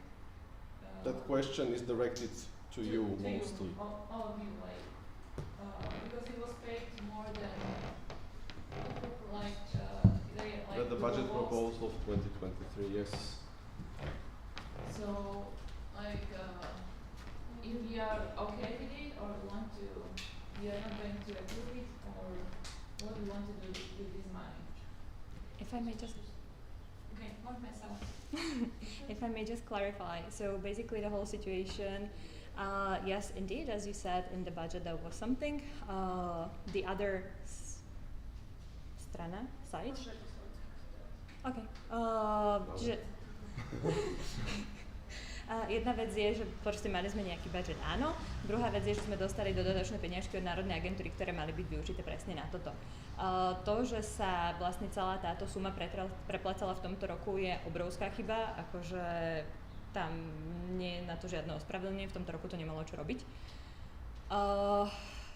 That question is directed to you mostly. You, all of you, like, because it was paid more than, like, like The budget proposal of 2023, yes. So, like, if we are okay with it, or we are not going to approve it, or what we want to do with this money. If I may just Okay, not myself. if I may just clarify, so basically the whole situation, yes, indeed, as you said, in the budget there was something. The other strana, side? Okay. Jedna vec je, že proste mali sme nejaký budget, áno. Druhá vec je, že sme dostali dodatočné peniažky od Národnej agentúry, ktoré mali byť využité presne na toto. To, že sa vlastne celá táto suma preplácala v tomto roku, je obrovská chyba, akože tam nie je na to žiadne ospravedlnenie, v tomto roku to nemalo čo robiť.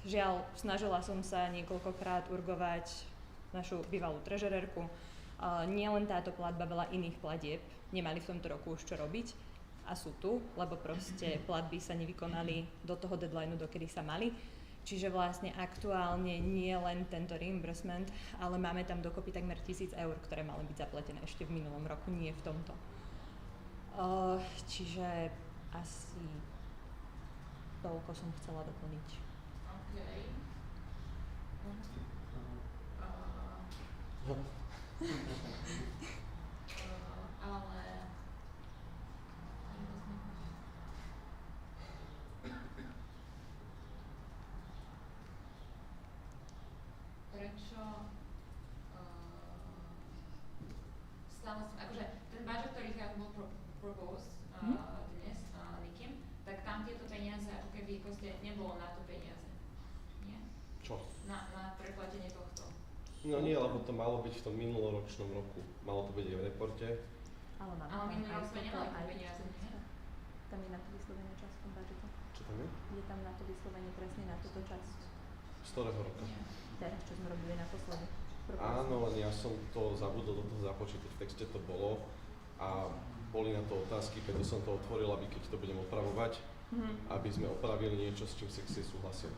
Žiaľ, snažila som sa niekoľkokrát urgovať našu bývalú trežerérku. Nie len táto platba, veľa iných platieb nemali v tomto roku už čo robiť. A sú tu, lebo proste platby sa nevykonali do toho deadlineu, dokedy sa mali. Čiže vlastne aktuálne nie len tento reimbursement, ale máme tam dokopy takmer 1000 eur, ktoré mali byť zaplatené ešte v minulom roku, nie v tomto. Čiže asi toľko som chcela doplniť. Okay. Ale prečo stále, akože ten budget, ktorý bol proposed dnes Nikim, tak tam tieto peniaze ako keby nebolo na to peniaze, nie? Čo? Na preplatenie tohto. No nie, lebo to malo byť v tom minuloročnom roku. Malo to byť aj v reporte. Ale minulý rok sme nemali peniaze, nie? Tam je na to vyslovene časť v tom budžete. Čo tam je? Je tam na to vyslovene presne na túto časť. Z ktorého roka? Teraz, čo sme robili naposledy. Áno, len ja som to zabudol do toho započítať, v texte to bolo a boli na to otázky, preto som to otvoril, aby keď to budem opravovať, aby sme opravili niečo, s čím sekcie súhlasia.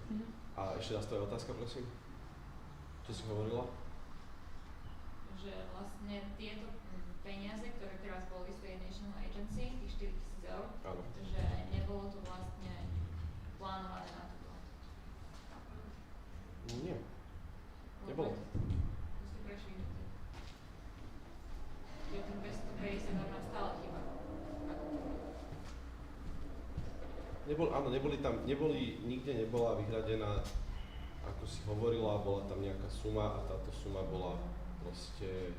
A ešte raz to je otázka, prosím? Čo si hovorila? Že vlastne tieto peniaze, ktoré teraz boli z tej National Agency, tých 4000 eur, že nebolo to vlastne plánované na toto. Nie. Nebolo. To ste prešli. Že tým 250 eur nám stále chýba. Áno, nikde nebola vyhradená, ako si hovorila, bola tam nejaká suma a táto suma bola proste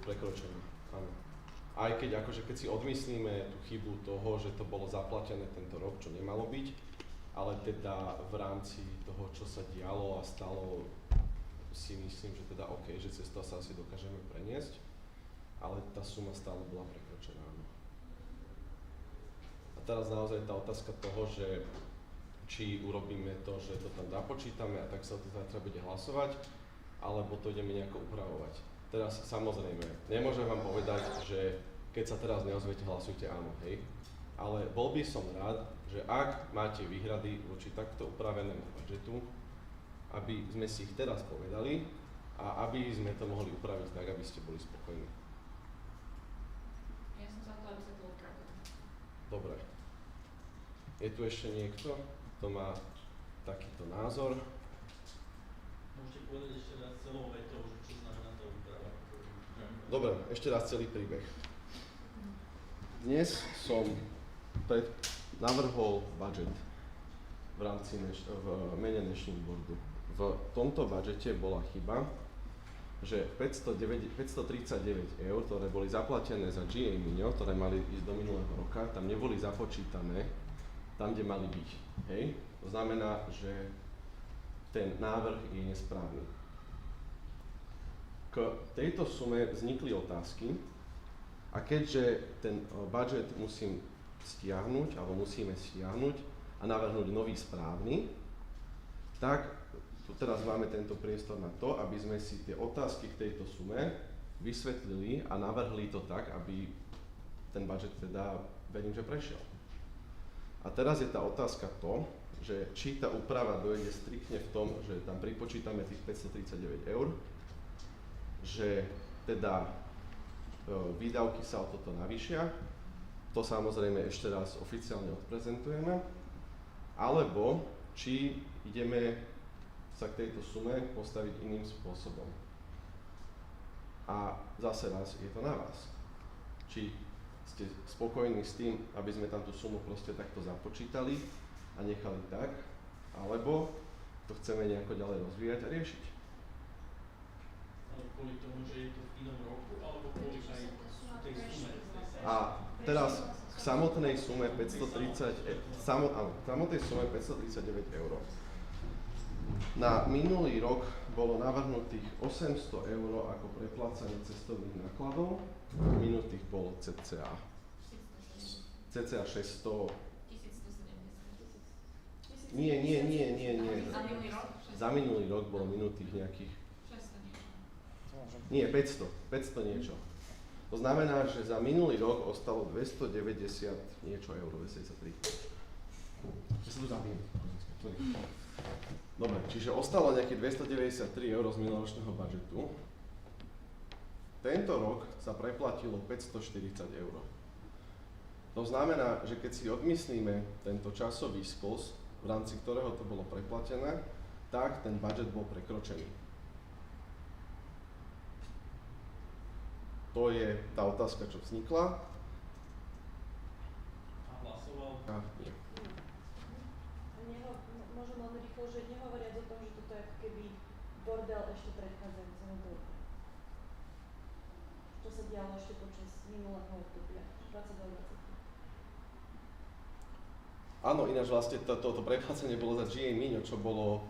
prekročená. Áno. Aj keď si odmyslíme tú chybu toho, že to bolo zaplatené tento rok, čo nemalo byť, ale teda v rámci toho, čo sa dialo a stalo, si myslím, že teda OK, že cez to sa asi dokážeme preniesť, ale tá suma stále bola prekročená. A teraz naozaj tá otázka toho, že či urobíme to, že to tam započítame a tak sa to zajtra bude hlasovať, alebo to ideme nejako upravovať. Teraz samozrejme, nemôžem vám povedať, že keď sa teraz neozviete, hlasujte áno, hej. Ale bol by som rád, že ak máte výhrady voči takto upravenému budžetu, aby sme si ich teraz povedali a aby sme to mohli upraviť tak, aby ste boli spokojní. Ja som za to, aby sa to upravilo. Dobre. Je tu ešte niekto, kto má takýto názor? Môžete povedať ešte raz celou vetou, že čo znamená tá úprava? Dobre, ešte raz celý príbeh. Dnes som navrhol budget v rámci v mene dnešných boardu. V tomto budžete bola chyba, že 539 eur, ktoré boli zaplatené za GA Minio, ktoré mali ísť do minulého roka, tam neboli započítané tam, kde mali byť. Hej? To znamená, že ten návrh je nesprávny. K tejto sume vznikli otázky a keďže ten budget musím stiahnuť, alebo musíme stiahnuť a navrhnúť nový správny, tak tu teraz máme tento priestor na to, aby sme si tie otázky k tejto sume vysvetlili a navrhli to tak, aby ten budget teda, verím, že prešiel. A teraz je tá otázka to, že či tá úprava dojde striktne v tom, že tam pripočítame tých 539 eur, že teda výdavky sa o toto navýšia, to samozrejme ešte raz oficiálne odprezentujeme, alebo či ideme sa k tejto sume postaviť iným spôsobom. A zase raz je to na vás. Či ste spokojní s tým, aby sme tam tú sumu proste takto započítali a nechali tak, alebo to chceme nejako ďalej rozvíjať a riešiť. Ale kvôli tomu, že je to v inom roku, alebo kvôli aj tej sume? A teraz k samotnej sume 539 eur. Na minulý rok bolo navrhnutých 800 eur ako preplácanie cestovných nákladov, minutých bolo cca 600. Nie. Za minulý rok bolo minutých nejakých... Nie, 500 niečo. To znamená, že za minulý rok ostalo 290 niečo eur, 273. Ja sa tu zabijem. Dobre, čiže ostalo nejakých 293 eur z minuloročného budžetu. Tento rok sa preplatilo 540 eur. To znamená, že keď si odmyslíme tento časový sklz, v rámci ktorého to bolo preplatené, tak ten budžet bol prekročený. To je tá otázka, čo vznikla. A hlasoval? Nie. Môžem len rýchlo, že nehovoriac o tom, že toto je ako keby bordel ešte predchádzajúceho boardu. Čo sa dialo ešte počas minulého obdobia, 22-23. Áno, ináč vlastne toto preplácanie bolo za GA Minio, čo bolo...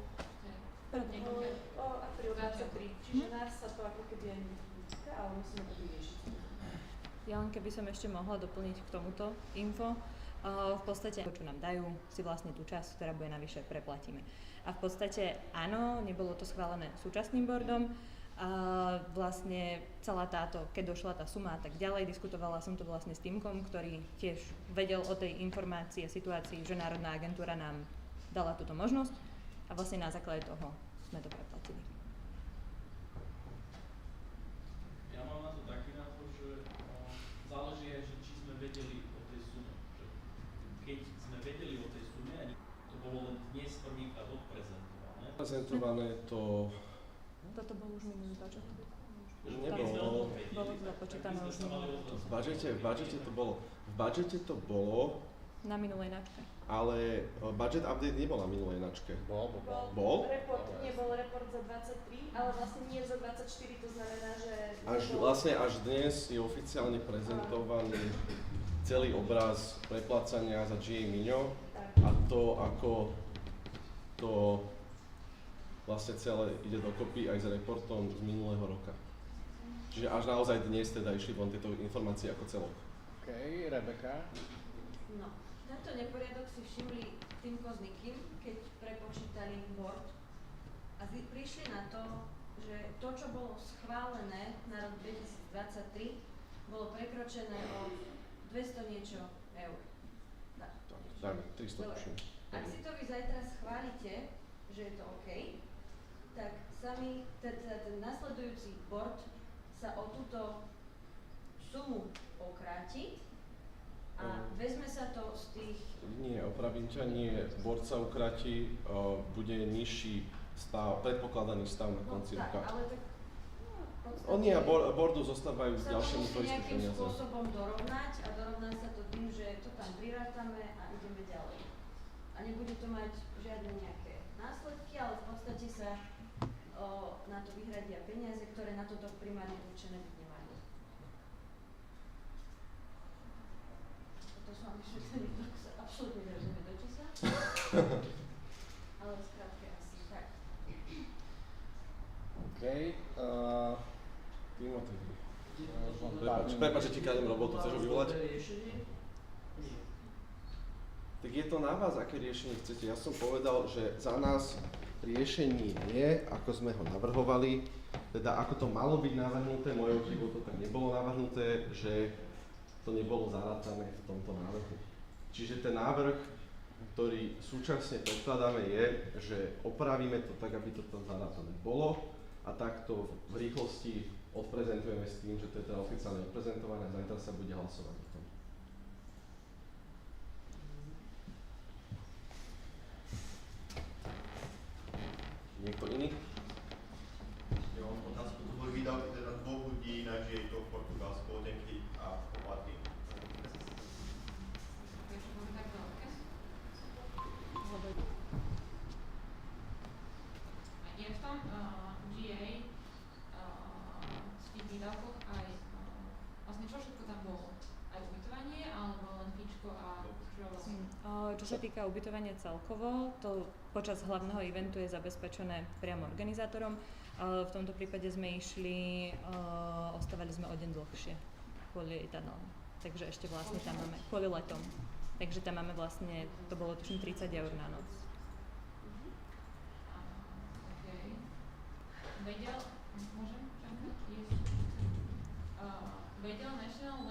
apríl 23, čiže nás sa to ako keby aj netýka, ale musíme to vyriešiť. Ja len keby som ešte mohla doplniť k tomuto info. V podstate, čo nám dajú, si vlastne tú časť, ktorá bude navyše, preplatíme. A v podstate áno, nebolo to schválené súčasným boardom. Vlastne celá táto, keď došla tá suma a tak ďalej, diskutovala som to vlastne s Týmkom, ktorý tiež vedel o tej informácii a situácii, že Národná agentúra nám dala túto možnosť a vlastne na základe toho sme to preplatili. Ja mám na to taký názor, že záleží aj, že či sme vedeli o tej sume. Že keď sme vedeli o tej sume, a to bolo len dnes prvýkrát odprezentované. Prezentované to... Toto bol už minulý budžet. Nebolo. Bolo započítané už minulý budžet. V budžete to bolo... Na minulej načke. Ale budget update nebol na minulej načke. Bol? Bol report za 23, ale vlastne nie za 24, to znamená, že... Až dnes je oficiálne prezentovaný celý obraz preplácania za GA Minio a to, ako to vlastne celé ide dokopy aj s reportom z minulého roka. Čiže až naozaj dnes teda išli von tieto informácie ako celok. OK, Rebeka. No, tento neporiadok si všimli Týmko s Nikým, keď prepočítali board a prišli na to, že to, čo bolo schválené na rok 2023, bolo prekročené o 200 niečo eur. Tak, 300 Dobre. tuším. Ak si to vy zajtra schválite, že je to OK, tak sami ten nasledujúci board sa o túto sumu okráti a vezme sa to z tých... Nie, opravím ťa, nie. Board sa ukráti, bude nižší stav, predpokladaný stav na konci roka. Tak, ale tak... Oni a boardu zostávajú ďalšie metodické nejakým peniaze. spôsobom dorovnať a dorovná sa to tým, že to tam prirátame a ideme ďalej. A nebude to mať žiadne nejaké následky, ale v podstate sa na to vyhradia peniaze, ktoré na toto primárne určené byť nemajú. Toto som vám vyšetlený, to sa absolútne nerozumie do čísla. Ale skrátke asi tak. OK. Timothy. Prepáč, že ti kradem robotu, chceš ho vyvolať? Tak je to na vás, aké riešenie chcete. Ja som povedal, že za nás riešenie je, ako sme ho navrhovali, teda ako to malo byť navrhnuté, mojou chybou to tak nebolo navrhnuté, že to nebolo zarátané v tomto návrhu. Čiže ten návrh, ktorý súčasne predkladáme, je, že opravíme to tak, aby to tam zarátané bolo a takto v rýchlosti odprezentujeme s tým, že to je teda oficiálne odprezentované a zajtra sa bude hlasovať o tom. Niekto iný? Ja mám otázku, to boli výdavky teda 2 ľudí na GA-to v Portugalsku, letenky a poplatky. Je v tom GA v tých výdavkoch aj vlastne čo všetko tam bolo? Aj ubytovanie alebo len fíčko a Čo sa týka ubytovania celkovo, to počas hlavného eventu je zabezpečené priamo organizátorom. V tomto prípade sme išli, ostávali sme o deň dlhšie kvôli etanolu. Takže ešte vlastne tam máme, kvôli letom. Takže tam máme vlastne, to bolo tuším 30 eur na noc. Vedel, môžem? Vedel National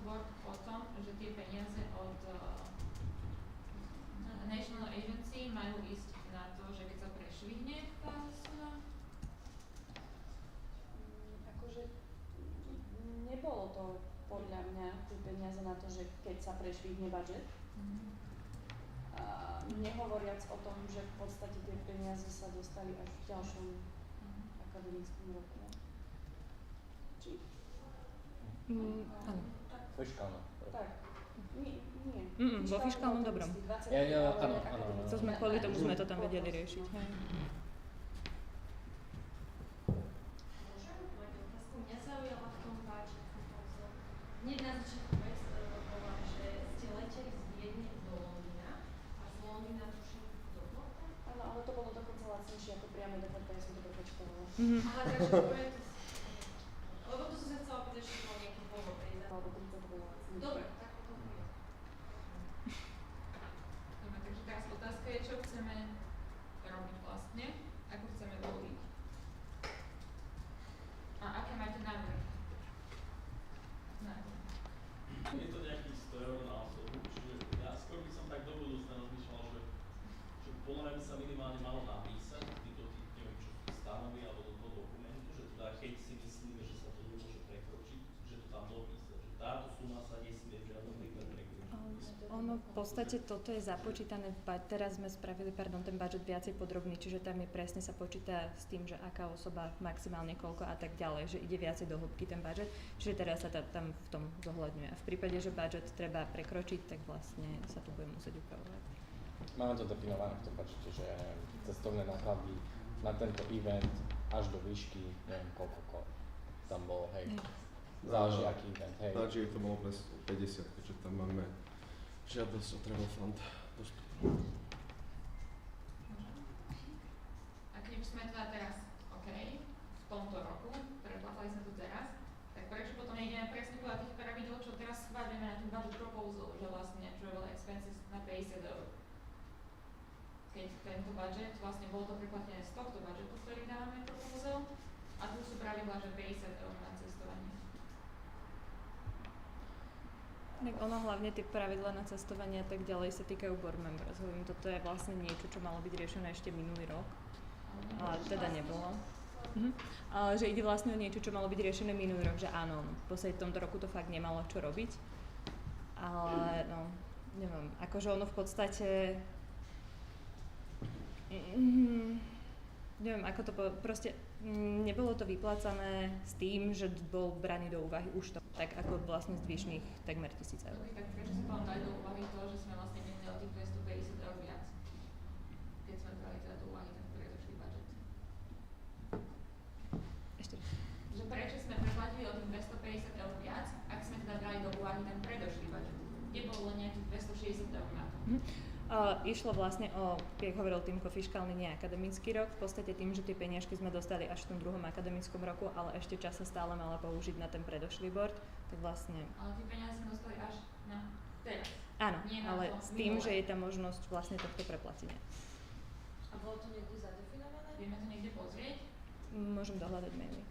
Board o tom, že tie peniaze od National Agency majú ísť na to, že keď sa prešvihne tá suma? Akože nebolo to podľa mňa tie peniaze na to, že keď sa prešvihne budget. Nehovoriac o tom, že v podstate tie peniaze sa dostali až v ďalšom akademickom roku. Či? Áno. Fiškálne. Tak. Nie. Vo fiškálnom dobrom. Áno. To sme kvôli tomu sme to tam vedeli riešiť. Mňa zaujala v tom budget proposal. Hneď na začiatku vec bola, že ste leteli z Viedne do Londýna a z Londýna tuším do Porta. Áno, ale to bolo dokonca lacnejšie ako priame do Porta, ja som to prepočítavala. Aha, takže to bude to... Lebo to som sa chcela opýtať, že to bol nejaký dôvod. Alebo 30 bolo lacnejšie. Dobre, tak potom je. Dobre, takže teraz otázka je, čo chceme robiť vlastne, ako chceme voliť. A aké máte návrhy? Je to nejakých 100 eur na osobu, čiže ja skôr by som tak do budúcna rozmýšľal, že podľa mňa by sa minimálne malo napísať do tých, neviem čo, stanovy alebo do toho dokumentu, že teda keď si myslíme, že sa to nemôže prekročiť, že to tam dopísať, že táto suma sa nesmie v žiadnom prípade prekročiť. Ono v podstate toto je započítané, teraz sme spravili, ten budget viacej podrobný, čiže tam je presne sa počíta s tým, že aká osoba maximálne koľko a tak ďalej, že ide viacej do hĺbky ten budget, čiže teraz sa tam v tom zohľadňuje. A v prípade, že budget treba prekročiť, tak vlastne sa to bude musieť upravovať. Máme to definované v tom budžete, že cestovné náklady na tento event až do výšky, neviem koľko tam bolo, hej. Záleží aký event, hej. Na GA to bolo bez 50, keďže tam máme žiadosť o travel fund dostupnú. A keď už sme teda teraz, OK, v tomto roku, preplatali sme to teraz, tak prečo potom nejdeme presne podľa tých pravidel, čo teraz schváľujeme na ten budget proposal, že vlastne travel expenses na 50 eur. Keď tento budget, vlastne bolo to preplatené z tohto budžetu, ktorý dávame proposal, pravidla, že 50 eur na cestovanie? Tak ono hlavne tie pravidlá na cestovanie a tak ďalej sa týkajú board members. Toto je vlastne niečo, čo malo byť riešené ešte minulý rok, ale teda nebolo. Ale že ide vlastne o niečo, čo malo byť riešené minulý rok, že áno, v podstate v tomto roku to fakt nemalo čo robiť. Ale no, neviem, akože ono v podstate neviem, ako to proste nebolo to vyplácané s tým, že bol braný do úvahy už to, tak ako vlastne zvyšných takmer 1000 eur. Tak prečo sa tam dali do úvahy to, že sme vlastne nemali o tých 250 eur viac, keď sme brali teda do úvahy ten predošlý budget? Ešte raz. Že prečo sme preplatili o tých 250 eur viac, ak sme teda brali do úvahy ten predošlý budget, kde bolo nejakých 260 eur na to? Išlo vlastne o, jak hovoril Týmko, fiškálny neakademický rok, v podstate tým, že tie peniažky sme dostali až v tom druhom akademickom roku, ale ešte čas sa stále mala použiť na ten predošlý board, tak vlastne... Ale tie peniaze sme dostali až na teraz. Áno, nie ale to s tým, minulé. že je tam možnosť vlastne tohto preplatenia. A bolo to niekde zadefinované? Vieme to niekde pozrieť? Môžem dohľadať maily.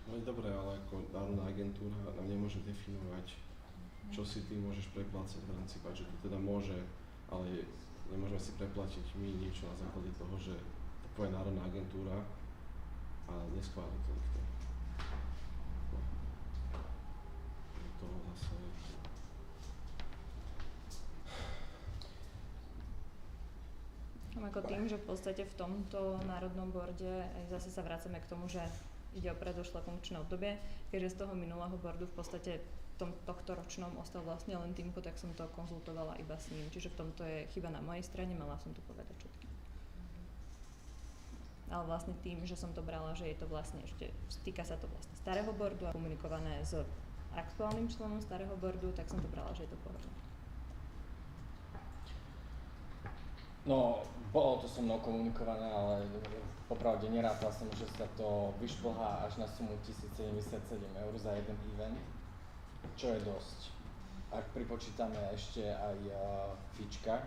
No je dobré, ale ako národná agentúra nám nemôže definovať, čo si ty môžeš preplácať v rámci budžetu. Teda môže, ale nemôžeme si preplatiť my niečo na základe toho, že to povie národná agentúra a neschváli to nikto. No. To zase... Ako tým, že v podstate v tomto národnom borde zase sa vracame k tomu, že ide o predošlé funkčné obdobie, keďže z toho minulého bordu v podstate tohto ročnom ostal vlastne len Týmko, tak som to konzultovala iba s ním. Čiže v tomto je chyba na mojej strane, mala som to povedať všetkým. Ale vlastne tým, že som to brala, že je to vlastne ešte, týka sa to vlastne starého bordu a komunikované s aktuálnym členom starého bordu, tak som to brala, že je to pohodlné. No, bolo to so mnou komunikované, ale popravde nerátal som, že sa to vyšplhá až na sumu 1077 eur za jeden event, čo je dosť. Ak pripočítame ešte aj fíčka,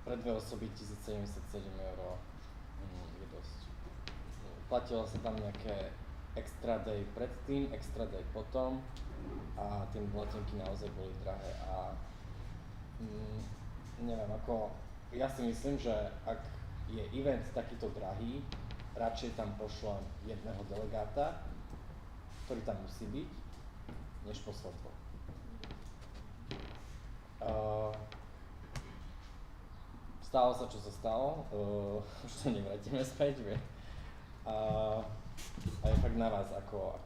pre dve osoby 1077 eur je dosť. Platilo sa tam nejaké extra day predtým, extra day potom a tie letenky naozaj boli drahé a neviem, ako ja si myslím, že ak je event takýto drahý, radšej tam pošlem jedného delegáta, ktorý tam musí byť, než poslať dvoch. Stalo sa, čo sa stalo, už sa nevrátime späť, a je fakt na vás, ako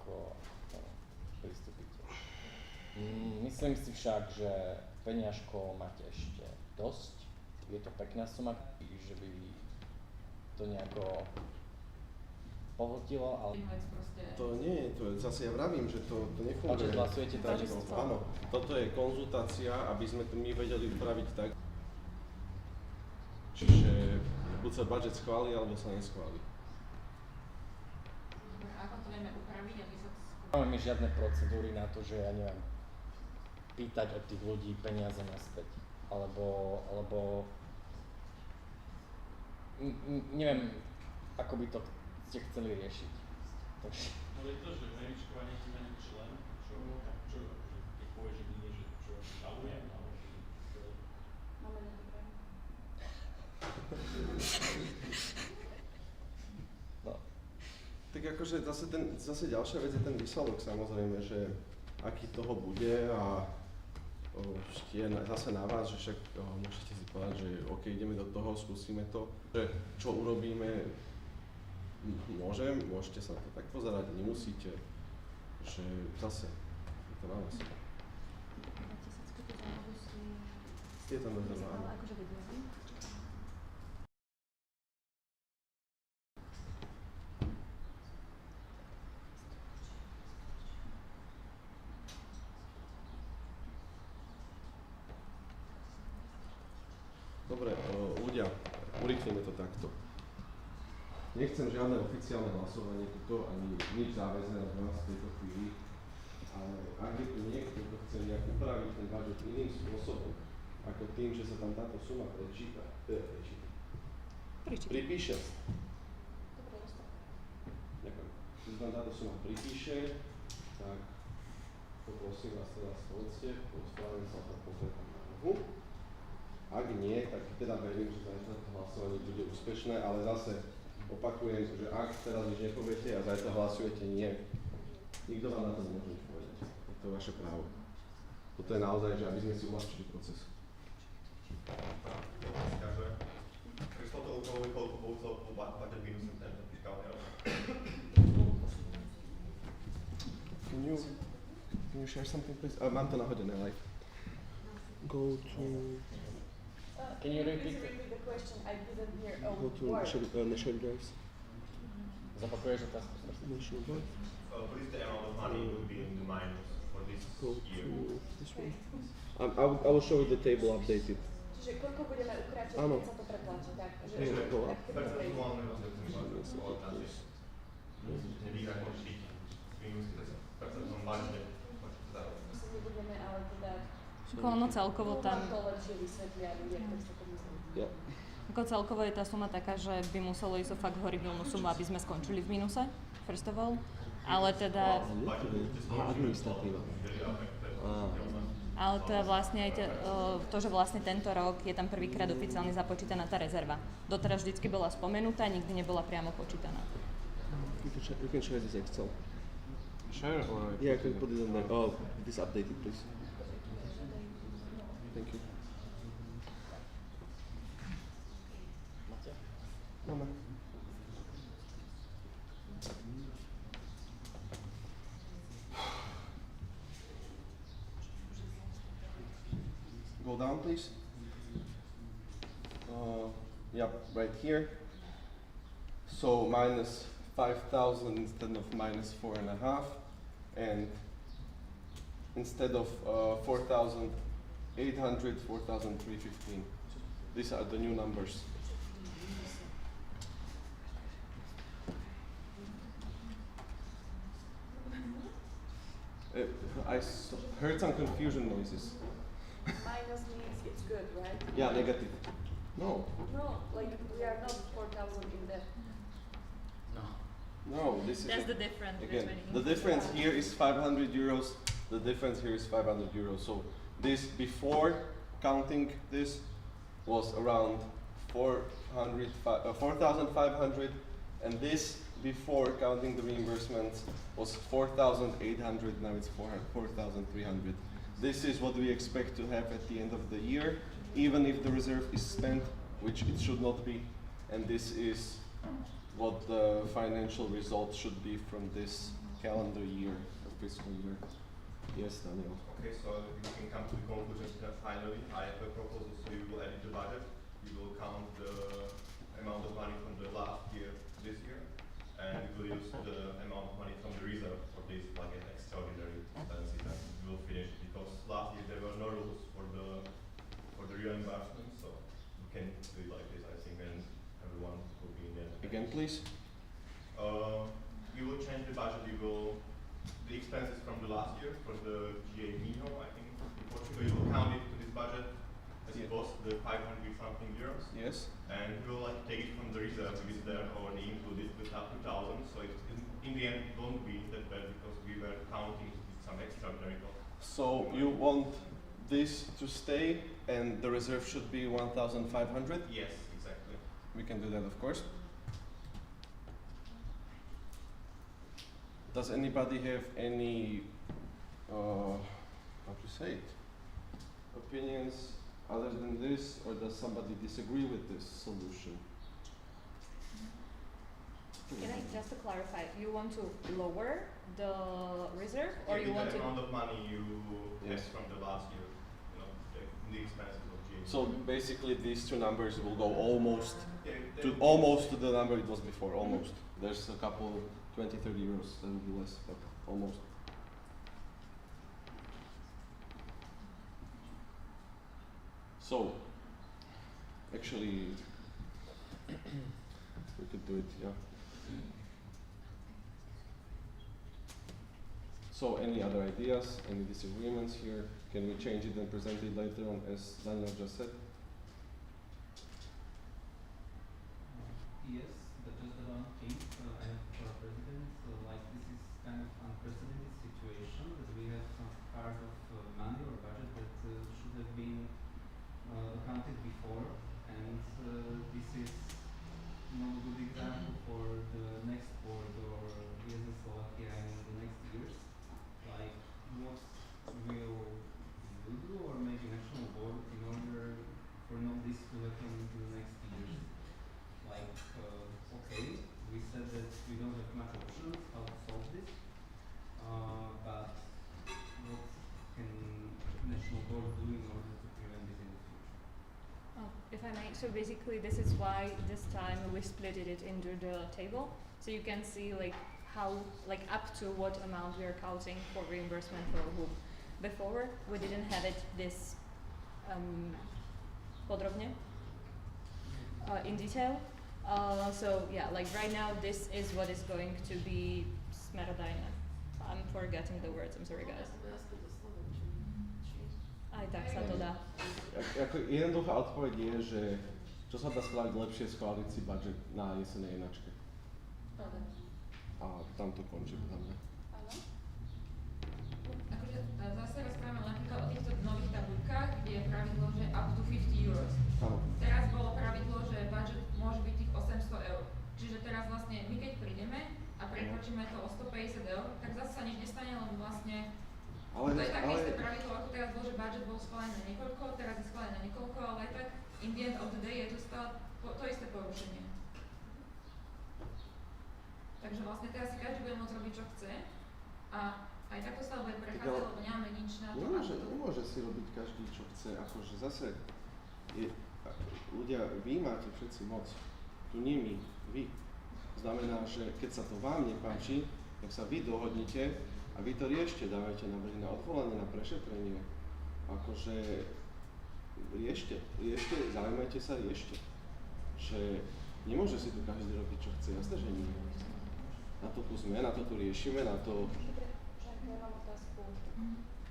pristúpite. Myslím si však, že peniažkov máte ešte dosť, je to pekná suma, že by to nejako pohltilo, ale... To nie, to zase ja vravím, že to nefunguje. Hlasujete tak, že áno, toto je konzultácia, aby sme to my vedeli upraviť tak. Čiže buď sa budget schváli, alebo sa neschváli. Ako to vieme upraviť, aby sa... Máme my žiadne procedúry na to, že ja neviem, pýtať od tých ľudí peniaze naspäť. Alebo neviem, ako by to ste chceli riešiť. Ale je to, že veričkovanie ti na nejaký člen, čo keď povie, že nie, že čo žalujem, alebo čo... Máme nedobre. No. Tak akože zase ďalšia vec je ten výsledok, samozrejme, že aký toho bude a je zase na vás, že však môžete si povedať, že OK, ideme do toho, skúsime to, že čo urobíme, môžete sa na to tak pozerať, nemusíte, že zase je to na vás. Je tam rezerva, áno. Dobre, ľudia, urýchlime to takto. Nechcem žiadne oficiálne hlasovanie tuto, ani nič záväzné od vás v tejto chvíli, ale ak je tu niekto, kto chce nejak upraviť ten budget iným spôsobom, a ako tým, že sa tam táto suma pripíše. Ďakujem. Keď sa tam táto suma pripíše, tak poprosím vás teraz povedzte, pospravím sa o konkrétnom návrhu. Ak nie, tak teda verím, že zajtra to hlasovanie bude úspešné, ale zase opakujem, že ak teraz nič nepoviete a zajtra hlasujete nie, nikto vám na to nemôže nič povedať. To je vaše právo. Toto je naozaj, že aby sme si uľahčili proces. Can you share something, please? Mám to nahodené live. Go to... Can you repeat the question? I didn't hear a word. National drives. Zapakuješ otázku? National drive. What is the amount of money will be in the minus for this year? This one. I will show you the table updated. Čiže koľko budeme ukráčať, Áno. keď sa to prepláči, tak? Že nebudeme, ale teda... Ono celkovo tam... to lepšie vysvetlia ľudia, ktorí sa tomu zaujímajú. Ako celkovo je tá suma taká, že by muselo ísť o fakt horibilnú sumu, aby sme skončili v mínuse, first of all. Ale teda... Administratíva. Ale to je vlastne aj to, že vlastne tento rok je tam prvýkrát oficiálne započítaná tá rezerva. Doteraz vždycky bola spomenutá, nikdy nebola priamo počítaná. You can share this Excel. Share or? Yeah, I can put it on there. Oh, this updated, please. Thank you. Mama. Go down, please. Yep, right here. So minus 5,000 instead of minus 4.5, and instead of 4,800, 4,315. These are the new numbers. I heard some confusion noises. Minus means it's good, right? Yeah, negative. No. No, like we are not 4,000 in debt. No, this is That's the difference again. between... The difference here is 500 euros. The difference here is 500 euros. So this before counting this was around 4,500, and this before counting the reimbursements was 4,800. Now it's 4,300. This is what we expect to have at the end of the year, even if the reserve is spent, which it should not be. And this is what the financial results should be from this calendar year, or fiscal year. Yes, Daniel. Okay, so we can come to the conclusion that finally I have a proposal. So you will edit the budget, you will count the amount of money from the last year to this year, and we will use the amount of money from the reserve for this like an extraordinary expenses, and we will finish, because last year there were no rules for the reimbursement, so we can do it like this, I think, and everyone will be in the end. Again, please. We will change the budget. We will the expenses from the last year for the GA Mino, I think, in Portugal. We will count it to this budget as it was the 500 something euros. Yes. And we will like take it from the reserve, which is there already included with up to 1,000. So it in the end won't be that bad because we were counting with some extraordinary costs. So you want this to stay, and the reserve should be 1,500? Yes, exactly. We can do that, of course. Does anybody have any, how to say it, opinions other than this, or does somebody disagree with this solution? Can I just to clarify, you want to lower the reserve, or you want the to... amount of money you Yes. have from the last year, you know, the expenses of GA. So basically these two numbers will go almost Yeah, to almost to the number it was before, almost. There's a couple 20, 30 euros, that will be less, but almost. So, actually, we could do it, yeah. So any other ideas, any disagreements here? Can we change it and present it later on as Daniel just said? Yes, but just the one thing I have for President, like this is kind of unprecedented situation that we have some part of money or budget that should have been accounted before, and this is not a good example for the next board or ESN Slovakia in the next years. Like what will you do, or maybe national board, in order for not this to happen in the next years? Like, okay, we said that we don't have much options how to solve this, but what can national board do in order to prevent this in the future? If I may, so basically this is why this time we split it into the table, so you can see like how, like up to what amount we are counting for reimbursement for whom. Before we didn't have it this podrobne, in detail. So yeah, like right now this is what is going to be smerodajné. I'm forgetting the words, I'm sorry guys. Aj tak sa to dá. Jednoduchá odpoveď je, že čo sa dá spraviť lepšie z koalícii budget na jesenej enačke. A tam to končí podľa mňa. Akože zase rozprávame napríklad o týchto nových tabuľkách, kde je pravidlo, že up to 50 euros. Teraz bolo pravidlo, že budget môže byť tých 800 eur. Čiže teraz vlastne my keď prídeme a prekročíme to o 150 eur, tak zase sa nič nestane, lebo vlastne to je také isté pravidlo, ako teraz bol, že budget bol schválený na niekoľko, teraz je schválený na niekoľko, ale aj tak in the end of the day je to stále to isté porušenie. Takže vlastne teraz si každý bude môcť robiť, čo chce a aj takto sa bude prechádzať, lebo nemáme nič na to. Nemôže si robiť každý, čo chce, akože zase ľudia, vy máte všetci moc, tu nie my, vy. Znamená, že keď sa to vám nepáči, tak sa vy dohodnite a vy to riešte, dávajte návrhy na odvolanie, na prešetrenie. Akože riešte, zaujímajte sa, riešte. Že nemôže si tu každý robiť, čo chce, jasné, že nie. Na to tu sme, na to tu riešime, na to... Žanka, ja mám otázku.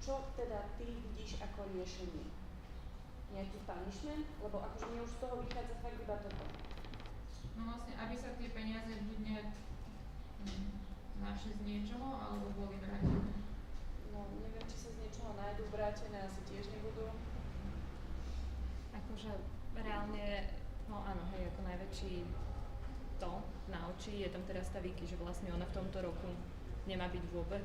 Čo teda ty vidíš ako riešenie? Nejaký punishment? Lebo akože mne už z toho vychádza fakt iba toto. No vlastne, aby sa tie peniaze buď našli z niečoho, alebo boli vrátené. No, neviem, či sa z niečoho nájdú vrátené, asi tiež nebudú. Akože reálne, no áno, hej, ako najväčší to na oči je tam teraz tá Viki, že vlastne ona v tomto roku nemá byť vôbec.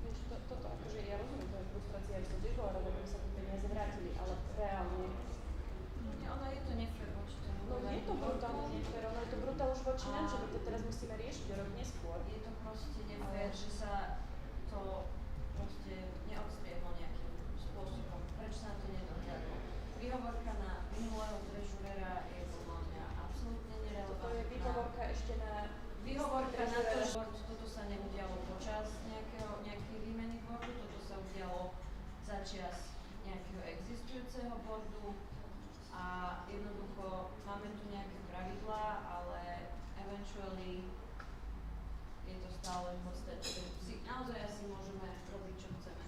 Vieš, toto akože ja rozumiem, to je frustrácia, ja som tiež bola rada, aby sa tie peniaze vrátili, ale reálne. Ono je to nefér voči tomu. No je to brutálne nefér, ono je to brutál už voči nám, že my to teraz musíme riešiť o rok neskôr. Je to proste nefér, že sa to proste neodstriedlo nejakým spôsobom. Prečo sa na to nedohľadlo? Výhovorka na minulého trežurera je podľa mňa absolútne nerelevantná. To je výhovorka ešte na... Výhovorka na to, že toto sa neudialo počas nejakej výmeny bordu, toto sa udialo začias nejakého existujúceho bordu a jednoducho máme tu nejaké pravidlá, ale eventually je to stále v podstate, naozaj asi môžeme robiť, čo chceme.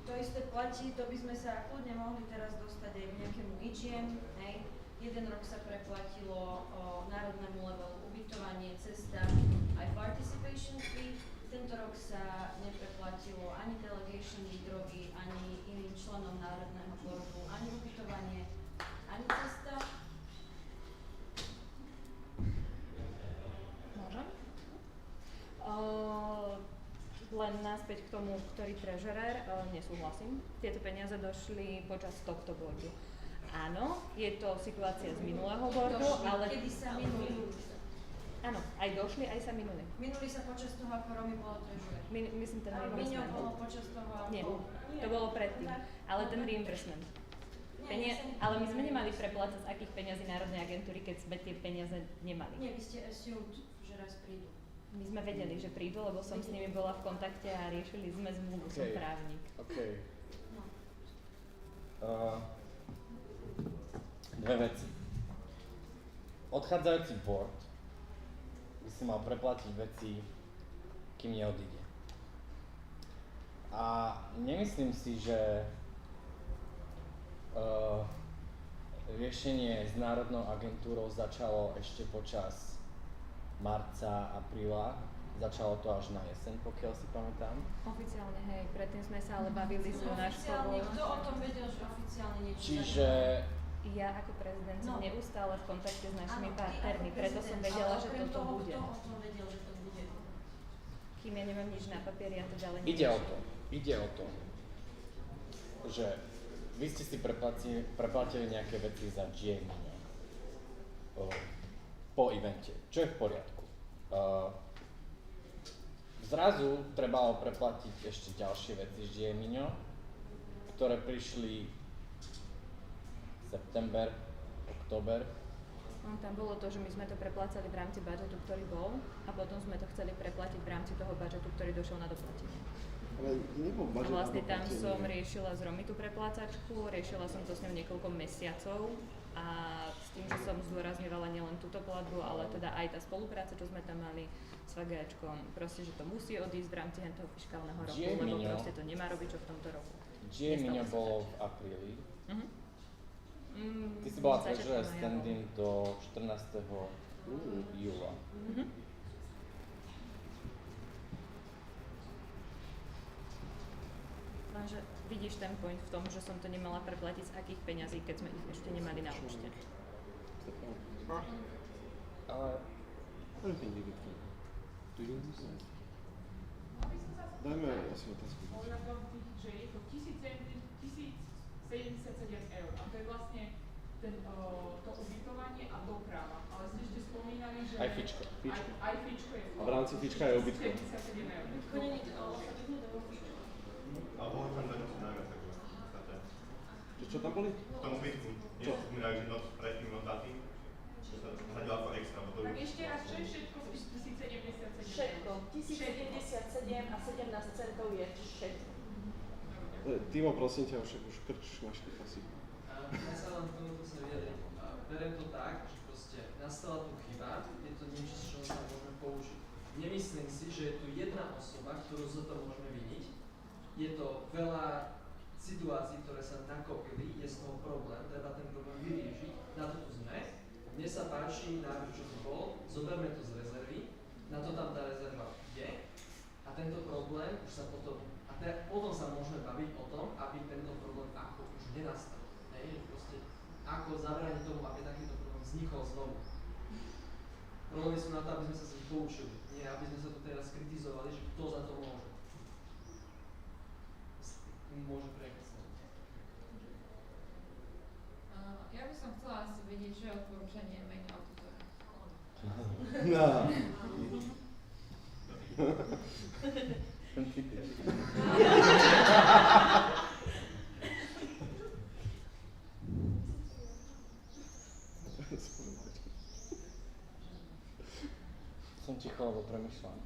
To isté platí, to by sme sa kľudne mohli teraz dostať aj k nejakému IGM, hej. Jeden rok sa preplatilo národnému levelu ubytovanie, cesta, aj participation fee. Tento rok sa nepreplatilo ani delegation drogy, ani iným členom národného bordu, ani ubytovanie, ani cesta. Môžem? Len naspäť k tomu, ktorý treasurer, nesúhlasím. Tieto peniaze došli počas tohto bordu. Áno, je to situácia z minulého bordu, ale... Kedy sa minuli. Áno, aj došli, aj sa minuli. Minuli sa počas toho, ako Romy bolo treasurer. Myslím ten reimbursement. Miňo bolo počas toho, ako... Nie, to bolo predtým. Ale ten reimbursement. Ale my sme nemali preplácať z akých peniazí Národnej agentúry, keď sme tie peniaze nemali. Nie, vy ste assumed, že raz prídu. My sme vedeli, že prídu, lebo som s nimi bola v kontakte a riešili sme zmluvu, som právnik. Dve veci. Odchádzajúci board by si mal preplatiť veci, kým neodíde. A nemyslím si, že riešenie s Národnou agentúrou začalo ešte počas marca, apríla. Začalo to až na jeseň, pokiaľ si pamätám. Oficiálne, hej, predtým sme sa ale bavili s Jonáškovou. Oficiálne, kto o tom vedel, že oficiálne niečo Čiže ja ako prezident som neustále v kontakte s našimi Áno, partnermi, ty ako preto som prezident, vedela, ale že okrem toto toho, bude. Kto o tom vedel, že to bude? Kým ja nemám nič na papieri, ja to ďalej Ide o to, že vy ste si preplatili nejaké veci za GMINO po evente, čo je v poriadku. Zrazu trebalo preplatiť ešte ďalšie veci z GMINO, ktoré prišli september, október. Tam bolo to, že my sme to preplácali v rámci budžetu, ktorý bol, a potom sme to chceli preplatiť v rámci toho budžetu, ktorý došiel na doplatenie. Ale nebol budžet A vlastne na tam doplatenie. som riešila s Romy tú preplácačku, riešila som to s ňou niekoľko mesiacov a s tým, že som zdôrazňovala nielen túto platbu, ale teda aj tá spolupráca, čo sme tam mali s VGčkom, proste, že to musí odísť v rámci toho fiškálneho roku, lebo proste to nemá robiť čo v tomto roku. GMINO bolo v apríli. Ty si bola treasurer stand-in do 14. júla. Lenže vidíš ten point v tom, že som to nemala preplatiť z akých peňazí, keď sme ich ešte nemali na účte. Ale... Dajme asi otázku. Ohľadom tých, že je to 1077 eur a to je vlastne to ubytovanie a doprava. Ale ste ešte spomínali, že... Aj fičko. Aj fičko je... A v rámci fička je ubytko. 77 eur. To nie je to fičko. Ale mohli tam dať ešte najviac, takže v podstate. Čo tam boli? V tom ubytku. Nie, spomínali, že noc predtým, noc za tým. Že sa zradilo ako extra. Tak ešte raz, čo je všetko z tých 1077 eur? Všetko. 1077 a 17 centov je všetko. Timo, prosím ťa, však už krč našli asi. Ja sa len k tomuto sa vyjadrím. Beriem to tak, že proste nastala tu chyba, je to niečo, z čoho sa môžeme poučiť. Nemyslím si, že je tu jedna osoba, ktorú za to môžeme viniť. Je to veľa situácií, ktoré sa nakopili, je z toho problém, treba ten problém vyriešiť, na to tu sme. Mne sa páči návrh, čo tu bol, zoberme to z rezervy, na to tam tá rezerva je a tento problém už sa potom, potom sa môžeme baviť o tom, aby tento problém ako už nenastal. Proste, ako zabrániť tomu, aby takýto problém vznikol znovu. Problémy sú na to, aby sme sa z nich poučili, nie aby sme sa tu teraz kritizovali, že kto za to môže. Môže prekresať. Ja by som chcela asi vedieť, čo je odporúčanie main auditora. Som ticho, lebo premyšľam.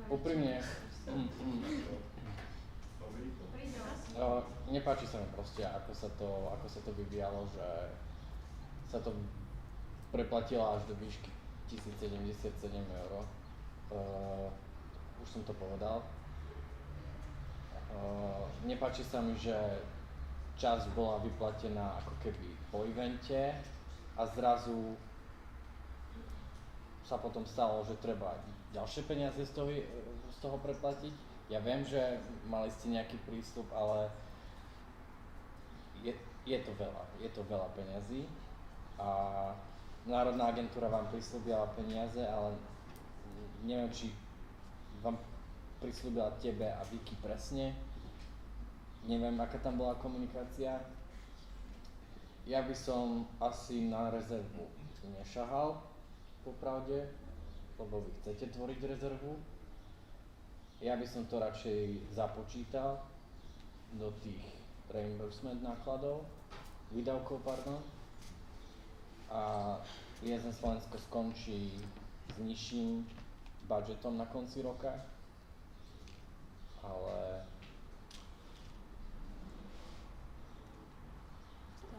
Úprimne, nepáči sa mi proste, ako sa to vyvíjalo, že sa to preplatilo až do výšky 1077 eur. Už som to povedal. Nepáči sa mi, že časť bola vyplatená ako keby po evente a zrazu sa potom stalo, že treba ďalšie peniaze z toho preplatiť. Ja viem, že mali ste nejaký prístup, ale je to veľa peňazí a Národná agentúra vám prislúbila peniaze, ale neviem, či vám prislúbila tebe a Vicky presne. Neviem, aká tam bola komunikácia. Ja by som asi na rezervu nešahal, popravde, lebo vy chcete tvoriť rezervu. Ja by som to radšej započítal do tých reimbursement nákladov, výdavkov, pardon. A ESN Slovensko skončí s nižším budžetom na konci roka, ale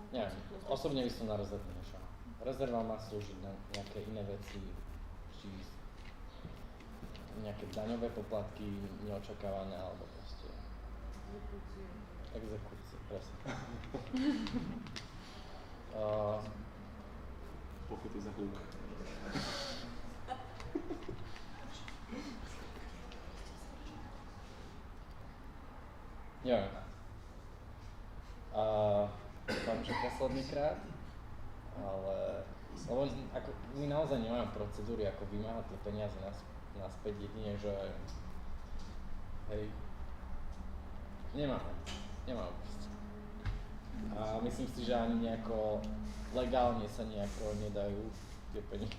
neviem, osobne by som na rezervu nešahal. rezerva má slúžiť na nejaké iné veci, či nejaké daňové poplatky neočakávané, alebo proste exekúcie, presne. Pokuty za hluk. Jo. Dúfam, že posledný krát, ale lebo ako, my naozaj nemáme procedúry, ako vymáhať tie peniaze naspäť, jedine, že hej, nemáme proste. A myslím si, že ani nejako legálne sa nejako nedajú tie peniaze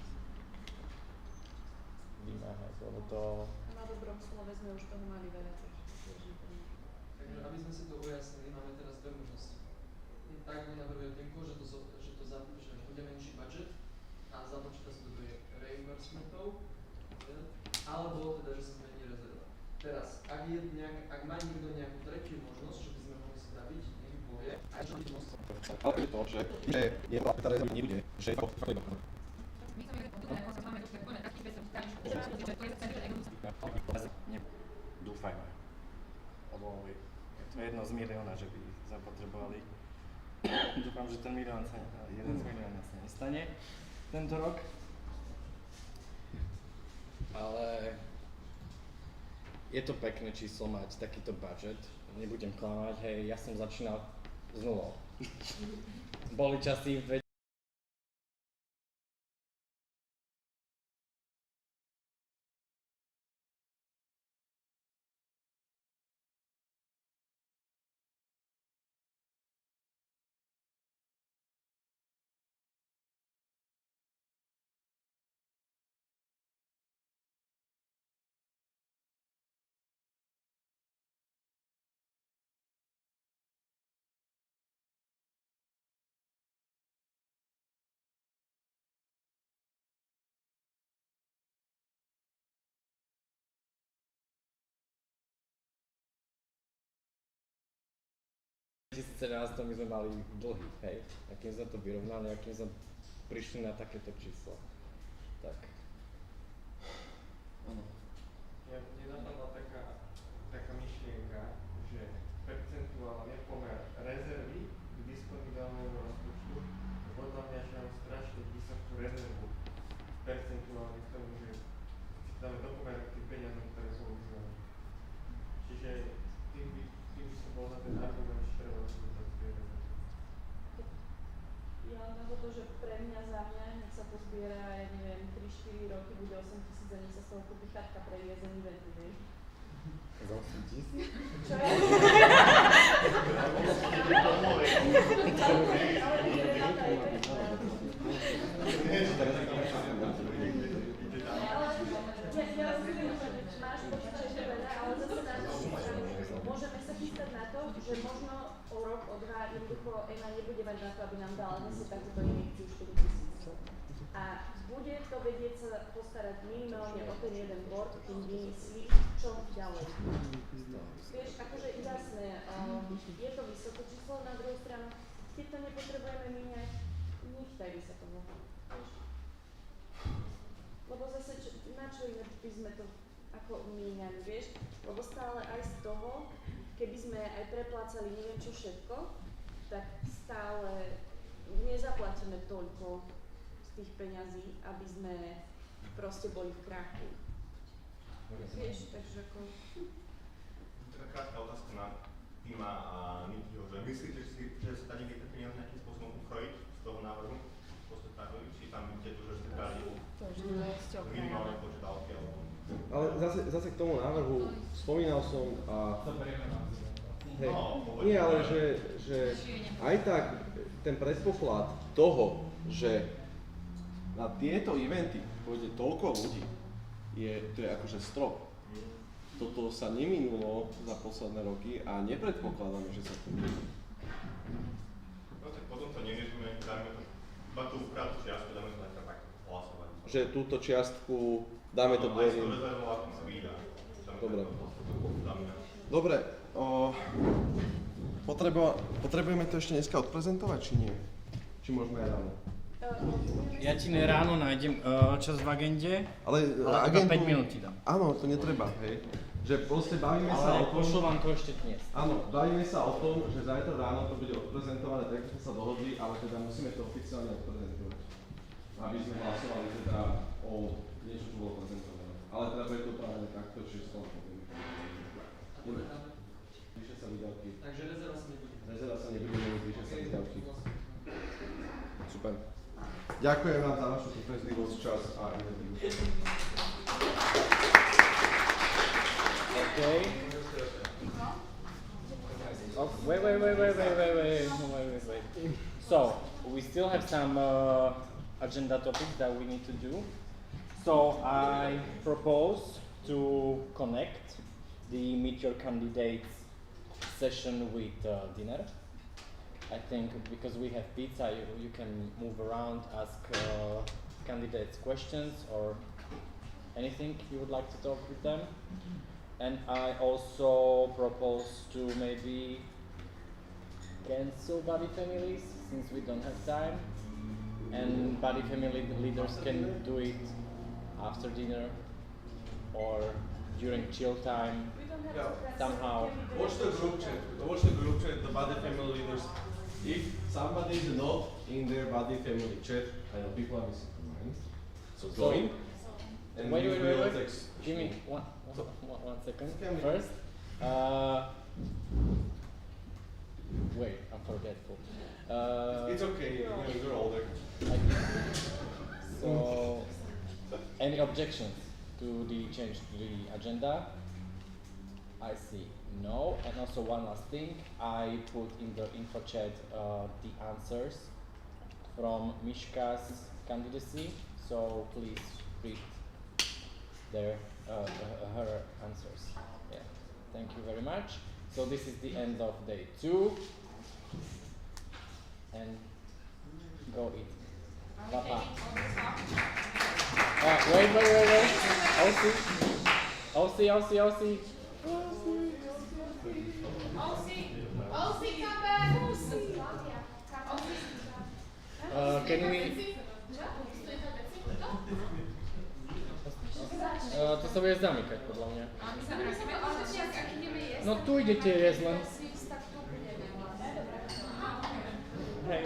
vymáhať, lebo to... Na dobrom slove sme už toho mali veľa, takže Takže aby sme si to ujasnili, máme teraz dve možnosti. Tak mi navrhuje Tinko, že bude menší budget a započíta sa to do reimbursementov, alebo teda, že sa zmení rezerva. Teraz, ak má niekto nejakú tretiu možnosť, čo by sme mohli spraviť, nech povie. A čo by to mohlo spraviť? Ale je to, že je to, tá rezerva nebude, že je to Dúfajme. Lebo je to 1 z milióna, že by zapotrebovali. Dúfam, že ten milión sa, 1 z milióna sa nestane tento rok. Ale je to pekné číslo mať takýto budget. Nebudem klamať, hej, ja som začínal s nulou. Boli časy v V 2017 my sme mali dlhy, hej, a kým sme to vyrovnali, a kým sme prišli na takéto číslo, tak... Áno. Mne napadla taká myšlienka, že percentuálne pomer rezervy k disponibilnému rozpočtu, podľa mňa, že mám strašne vysokú rezervu percentuálne k tomu, že si dáme do pomeru k tým peniazom, ktoré sú vyzvané. Čiže tým by som bol za ten argument, že treba rozhodnúť tie rezervy. Ja len na to, že pre mňa, za mňa, nech sa pozbiera, ja neviem, 3-4 roky, bude 8 000 a nech sa z toho kúpi chatka pre ESN eventy, hej. Za 8 000? Čo ja? Ja rozumiem, že máš pocit, že je to veľa, ale zase na to môžeme sa chystať na to, že možno o rok, o dva jednoducho EMA nebude mať na to, aby nám dala zase takúto injekciu 4 000. A bude to vedieť sa postarať minimálne o ten jeden board, kým vymyslí, čo ďalej. Vieš, akože jasné, je to vysoké číslo, na druhú stranu, keď to nepotrebujeme míňať, nechtajme sa tomu. Lebo zase, na čo iné by sme to ako míňali, vieš? Lebo stále aj z toho, keby sme aj preplácali neviem čo všetko, tak stále nezaplatíme toľko z tých peňazí, aby sme proste boli v krachu. Vieš, takže ako... Taká krátka otázka na Tima a Nikyho, že myslíte, že sa dá niekde peniaze nejakým spôsobom ukrojiť z toho návrhu? Či tam vidíte to, že ste dali minimálne počet autí alebo... Ale zase k tomu návrhu spomínal som a... Hej, nie, ale že aj tak ten predpoklad toho, že na tieto eventy pôjde toľko ľudí, to je akože strop. Toto sa neminulo za posledné roky a nepredpokladáme, že sa to deje. No tak potom to neriešime, dáme to iba tú krátku čiastku, dáme to najprv tak hlasovať. Že túto čiastku dáme to do jedným. Dobre. Dobre, potrebujeme to ešte dneska odprezentovať, či nie? Či môžeme aj ráno? Ja ti ráno nájdem čas v agende, ale agendu, 5 minút ti dám. Áno, to netreba, hej. Že proste bavíme sa o tom... pošlo vám to ešte dnes. Áno, bavíme sa o tom, že zajtra ráno to bude odprezentované, tak ako sme sa dohodli, ale teda musíme to oficiálne odprezentovať. Aby sme hlasovali teda o niečo, čo bolo prezentované. Ale teda bude to práve takto, čiže z toho poviem. Píše sa výdavky. Takže rezerva sa nebude. Rezerva sa nebude meniť, píše sa výdavky. Super. Ďakujem vám za vašu trpezlivosť, čas a energiu. Okay. Oh, wait. So, we still have some agenda topics that we need to do. So, I propose to connect the Meet Your Candidates session with dinner. I think because we have pizza, you can move around, ask candidates questions or anything you would like to talk with them. And I also propose to maybe cancel buddy families since we don't have time. And buddy family leaders can do it after dinner or during chill time. Somehow. Watch the group chat, the buddy family leaders. If somebody is not in their buddy family chat, I know people are missing from mine. So join. And wait. Text. Give me one second. First, wait, I'm forgetful. It's okay, you're older. So, any objections to the change to the agenda? I see no. And also one last thing, I put in the info chat the answers from Mishka's candidacy, so please read her answers. Yeah, thank you very much. So this is the end of day 2, and go eat. Papa. Wait. OC. come back! Can we... to sa bude zamykať, podľa mňa. No tu idete jesť len. Hej.